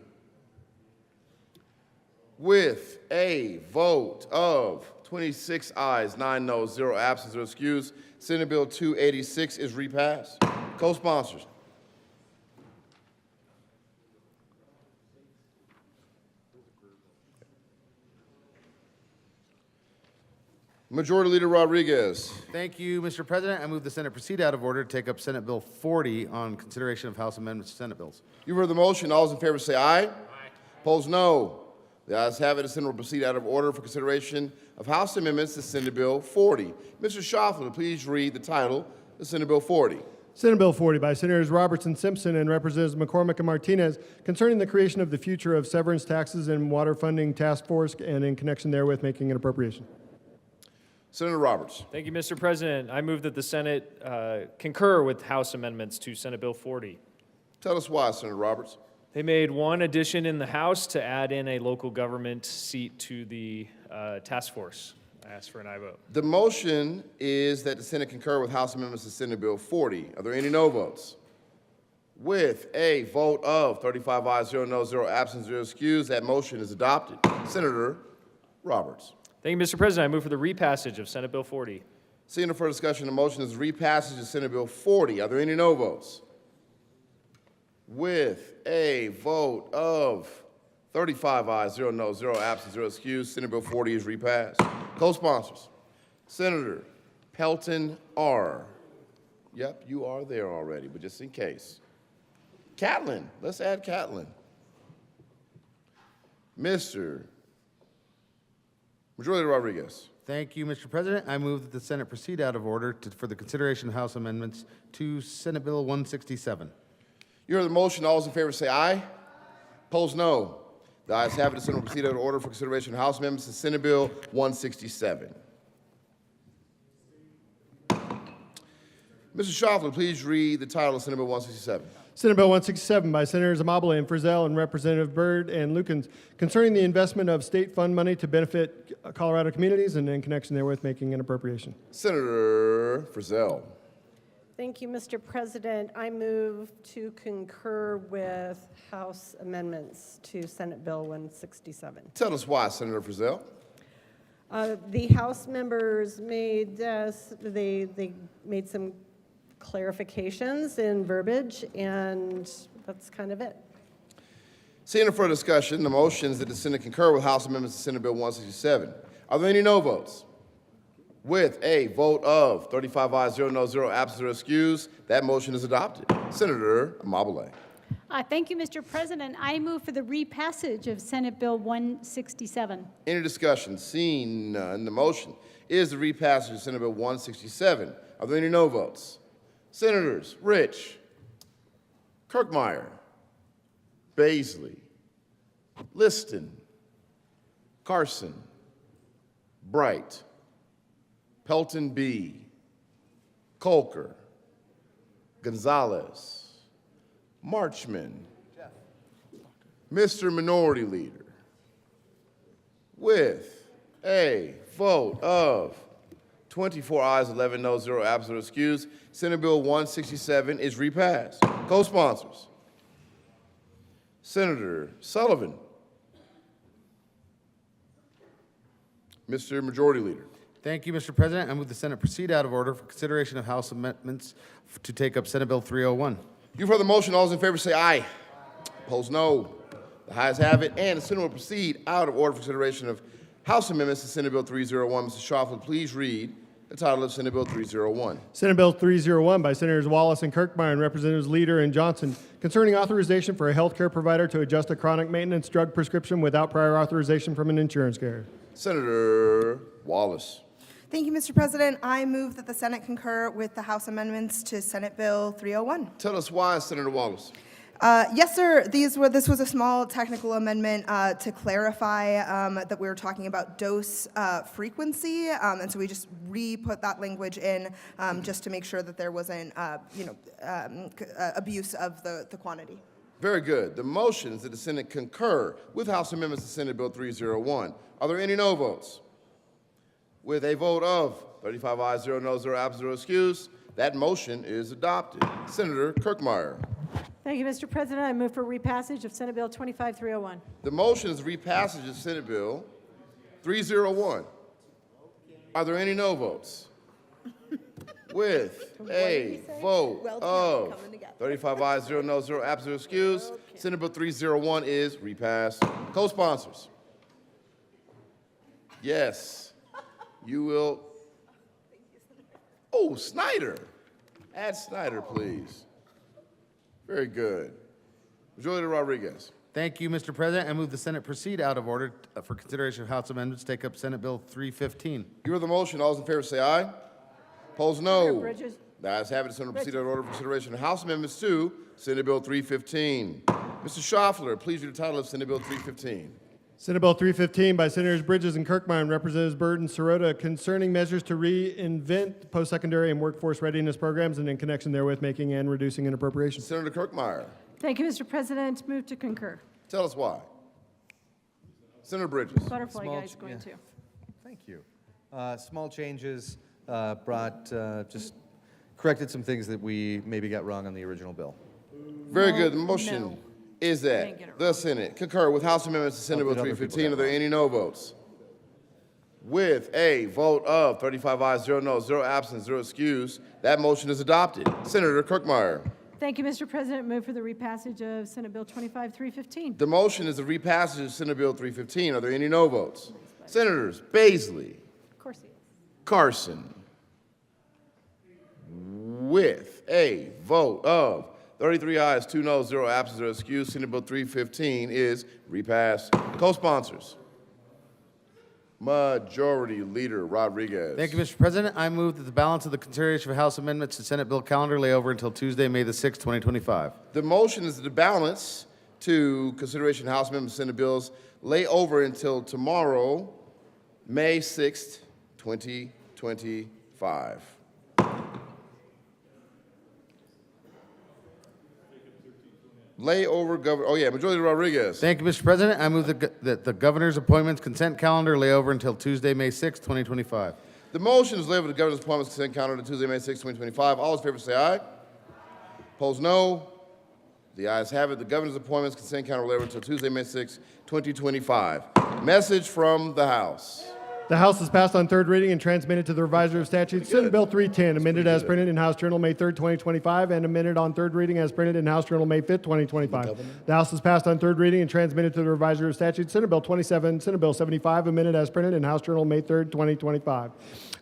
With a vote of 26 ayes, 9 noes, 0 absent, 0 excused, Senate Bill 286 is repassed. Co-sponsors. Majority Leader Rodriguez. Thank you, Mr. President. I move the Senate proceed out of order to take up Senate Bill 40 on consideration of House amendments to Senate bills. You've heard the motion. All those in favor say aye. Aye. Opposed, no. The ayes have it. The Senate will proceed out of order for consideration of House amendments to Senate Bill 40. Mr. Schaffler, please read the title of Senate Bill 40. Senate Bill 40 by Senators Robertson, Simpson, and Representatives McCormick and Martinez concerning the creation of the future of severance taxes and water funding task force and in connection therewith making an appropriation. Senator Roberts. Thank you, Mr. President. I move that the Senate concur with House amendments to Senate Bill 40. Tell us why, Senator Roberts. They made one addition in the House to add in a local government seat to the task force. I ask for an aye vote. The motion is that the Senate concur with House amendments to Senate Bill 40. Are there any no votes? With a vote of 35 ayes, 0 noes, 0 absent, 0 excused, that motion is adopted. Senator Roberts. Thank you, Mr. President. I move for the repassage of Senate Bill 40. Seeing no further discussion, the motion is repassage of Senate Bill 40. Are there any no votes? With a vote of 35 ayes, 0 noes, 0 absent, 0 excused, Senate Bill 40 is repassed. Co-sponsors, Senator Pelton R. Yep, you are there already, but just in case. Catlin, let's add Catlin. Mr. Majority Leader Rodriguez. Thank you, Mr. President. I move that the Senate proceed out of order for the consideration of House amendments to Senate Bill 167. You heard the motion. All those in favor say aye. Opposed, no. The ayes have it. The Senate will proceed out of order for consideration of House amendments to Senate Bill 167. Mr. Schaffler, please read the title of Senate Bill 167. Senate Bill 167 by Senators Amabile and Frizzell and Representative Byrd and Lukens concerning the investment of state fund money to benefit Colorado communities and in connection therewith making an appropriation. Senator Frizzell. Thank you, Mr. President. I move to concur with House amendments to Senate Bill 167. Tell us why, Senator Frizzell. The House members made, they made some clarifications in verbiage, and that's kind of it. Seeing no further discussion, the motion is that the Senate concur with House amendments to Senate Bill 167. Are there any no votes? With a vote of 35 ayes, 0 no, 0 absent, 0 excused, that motion is adopted. Senator Amabile. Thank you, Mr. President. I move for the repassage of Senate Bill 167. Any discussion? Seeing none, the motion is the repassage of Senate Bill 167. Are there any no votes? Senators Rich, Kirkmeyer, Baisley, Liston, Carson, Bright, Pelton B., Colker, Gonzalez, Marchman, Mr. Minority Leader, with a vote of 24 ayes, 11 no, 0 absent, 0 excused, Senate Bill 167 is repassed. Co-sponsors, Senator Sullivan, Mr. Majority Leader. Thank you, Mr. President. I move the Senate proceed out of order for consideration of House amendments to take up Senate Bill 301. You've heard the motion. All those in favor say aye. Opposed, no. The ayes have it, and the Senate will proceed out of order for consideration of House amendments to Senate Bill 301. Mr. Schauffele, please read the title of Senate Bill 301. Senate Bill 301 by Senators Wallace and Kirkmeyer and Representatives Leader and Johnson concerning authorization for a healthcare provider to adjust a chronic maintenance drug prescription without prior authorization from an insurance carrier. Senator Wallace. Thank you, Mr. President. I move that the Senate concur with the House amendments to Senate Bill 301. Tell us why, Senator Wallace. Yes, sir. This was a small technical amendment to clarify that we were talking about dose frequency, and so we just re-put that language in just to make sure that there wasn't, abuse of the quantity. Very good. The motion is that the Senate concur with House amendments to Senate Bill 301. Are there any no votes? With a vote of 35 ayes, 0 no, 0 absent, 0 excused, that motion is adopted. Senator Kirkmeyer. Thank you, Mr. President. I move for repassage of Senate Bill 25301. The motion is repassage of Senate Bill 301. Are there any no votes? With a vote of 35 ayes, 0 no, 0 absent, 0 excused, Senate Bill 301 is repassed. Co-sponsors. Yes. You will. Oh, Snyder. Add Snyder, please. Very good. Majority Leader Rodriguez. Thank you, Mr. President. I move the Senate proceed out of order for consideration of House amendments to take up Senate Bill 315. You heard the motion. All those in favor say aye. Opposed, no. Bridges. The ayes have it. The Senate will proceed out of order for consideration of House amendments to Senate Bill 315. Mr. Schauffele, please read the title of Senate Bill 315. Senate Bill 315 by Senators Bridges and Kirkmeyer and Representatives Byrd and Sirota concerning measures to reinvent post-secondary and workforce readiness programs and in connection therewith making and reducing an appropriation. Senator Kirkmeyer. Thank you, Mr. President. Move to concur. Tell us why. Senator Bridges. Butterfly guy's going to. Thank you. Small changes just corrected some things that we maybe got wrong on the original bill. Very good. The motion is that the Senate concur with House amendments to Senate Bill 315. Are there any no votes? With a vote of 35 ayes, 0 no, 0 absent, 0 excused, that motion is adopted. Senator Kirkmeyer. Thank you, Mr. President. Move for the repassage of Senate Bill 25315. The motion is the repassage of Senate Bill 315. Are there any no votes? Senators Baisley, Of course he is. Carson, with a vote of 33 ayes, 2 noes, 0 absent, 0 excused, Senate Bill 315 is repassed. Co-sponsors. Majority Leader Rodriguez. Thank you, Mr. President. I move that the balance of the consideration of House amendments to Senate bill calendar lay over until Tuesday, May the 6th, 2025. The motion is that the balance to consideration of House amendments to Senate bills lay over until tomorrow, May 6th, 2025. Majority Rodriguez. Thank you, Mr. President. I move that the governor's appointments consent calendar lay over until Tuesday, May 6, 2025. The motion is laid over the governor's appointments consent calendar to Tuesday, May 6, 2025. All those in favor say aye. Opposed, no. The ayes have it. The governor's appointments consent calendar laid over until Tuesday, May 6, 2025. Message from the House. The House has passed on third reading and transmitted to the Revisor of Statutes Senate Bill 310, amended as printed in House Journal May 3rd, 2025, and amended on third reading as printed in House Journal May 5th, 2025. The House has passed on third reading and transmitted to the Revisor of Statutes Senate Bill 27, Senate Bill 75, amended as printed in House Journal May 3rd, 2025.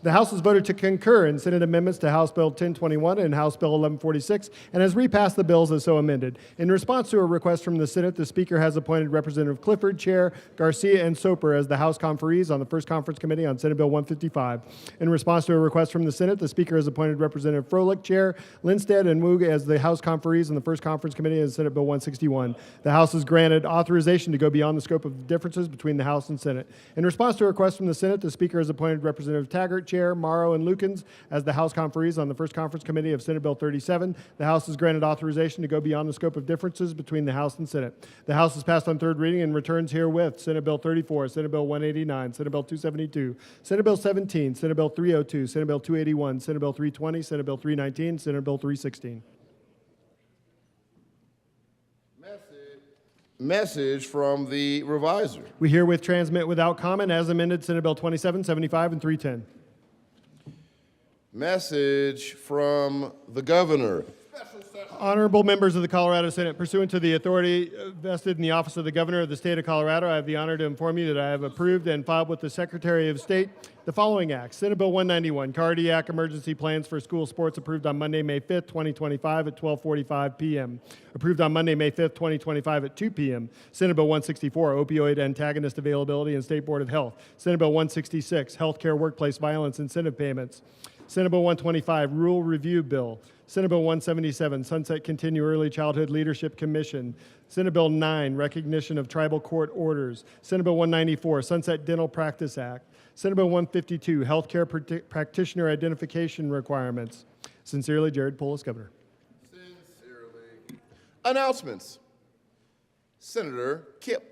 The House has voted to concur in Senate amendments to House Bill 1021 and House Bill 1146 and has repassed the bills as so amended. In response to a request from the Senate, the Speaker has appointed Representative Clifford, Chair, Garcia, and Soper as the House conferees on the First Conference Committee on Senate Bill 155. In response to a request from the Senate, the Speaker has appointed Representative Froelich, Chair, Lindstedt, and Moog as the House conferees on the First Conference Committee on Senate Bill 161. The House has granted authorization to go beyond the scope of the differences between the House and Senate. In response to a request from the Senate, the Speaker has appointed Representative Taggart, Chair, Morrow, and Lukens as the House conferees on the First Conference Committee of Senate Bill 37. The House has granted authorization to go beyond the scope of differences between the House and Senate. The House has passed on third reading and returns herewith Senate Bill 34, Senate Bill 189, Senate Bill 272, Senate Bill 17, Senate Bill 302, Senate Bill 281, Senate Bill 320, Senate Bill 319, Senate Bill 316. Message from the Revisor. We herewith transmit without comment as amended Senate Bill 27, 75, and 310. Message from the Governor. Honorable members of the Colorado Senate, pursuant to the authority vested in the office of the Governor of the State of Colorado, I have the honor to inform you that I have approved and filed with the Secretary of State the following acts. Senate Bill 191, Cardiac Emergency Plans for School Sports, approved on Monday, May 5th, 2025 at 12:45 p.m. Approved on Monday, May 5th, 2025 at 2 p.m. Senate Bill 164, Opioid Antagonist Availability and State Board of Health. Senate Bill 166, Healthcare Workplace Violence Incentive Payments. Senate Bill 125, Rule Review Bill. Senate Bill 177, Sunset Continue Early Childhood Leadership Commission. Senate Bill 9, Recognition of Tribal Court Orders. Senate Bill 194, Sunset Dental Practice Act. Senate Bill 152, Healthcare Practitioner Identification Requirements. Sincerely, Jared Polis, Governor. Sincerely. Announcements. Senator Kipp.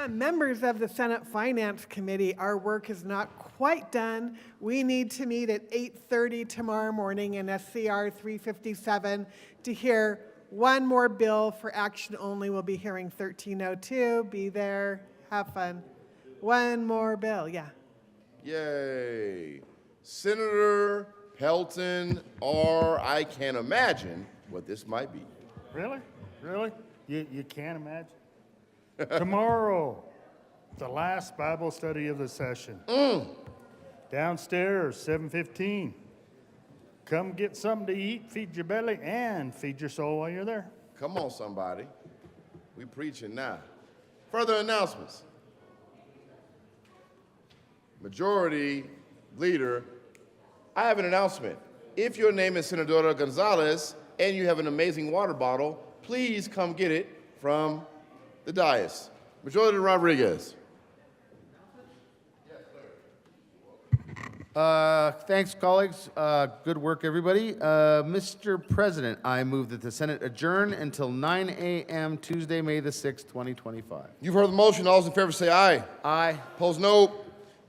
Members of the Senate Finance Committee, our work is not quite done. We need to meet at 8:30 tomorrow morning in SCR 357 to hear one more bill for action only. We'll be hearing 1302. Be there. Have fun. One more bill, yeah. Yay. Senator Pelton, or I can't imagine what this might be. Really? Really? You can't imagine? Tomorrow, the last Bible study of the session. Downstairs, 7:15. Come get something to eat, feed your belly, and feed your soul while you're there. Come on, somebody. We preaching now. Further announcements. Majority Leader, I have an announcement. If your name is Senadora Gonzalez and you have an amazing water bottle, please come get it from the dais. Majority Rodriguez. Thanks, colleagues. Good work, everybody. Mr. President, I move that the Senate adjourn until 9 a.m. Tuesday, May the 6th, 2025. You've heard the motion. All those in favor say aye. Aye. Opposed, no.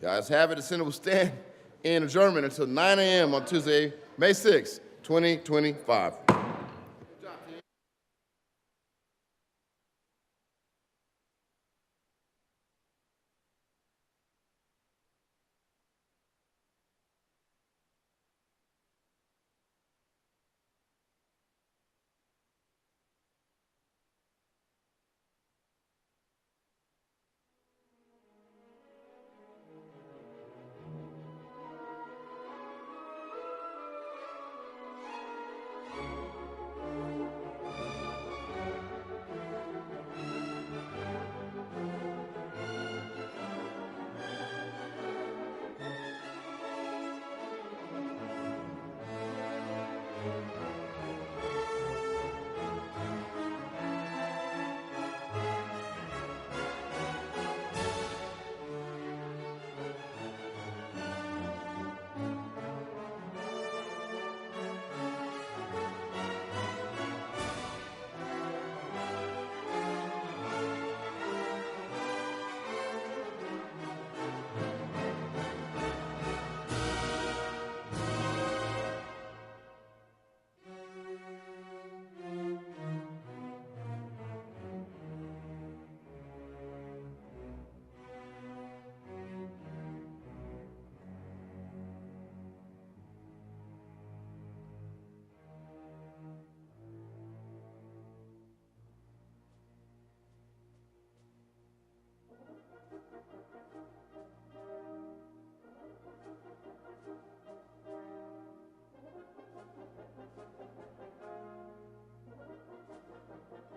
The ayes have it. The Senate will stand in adjournment until 9 a.m. on Tuesday, May 6th, 2025.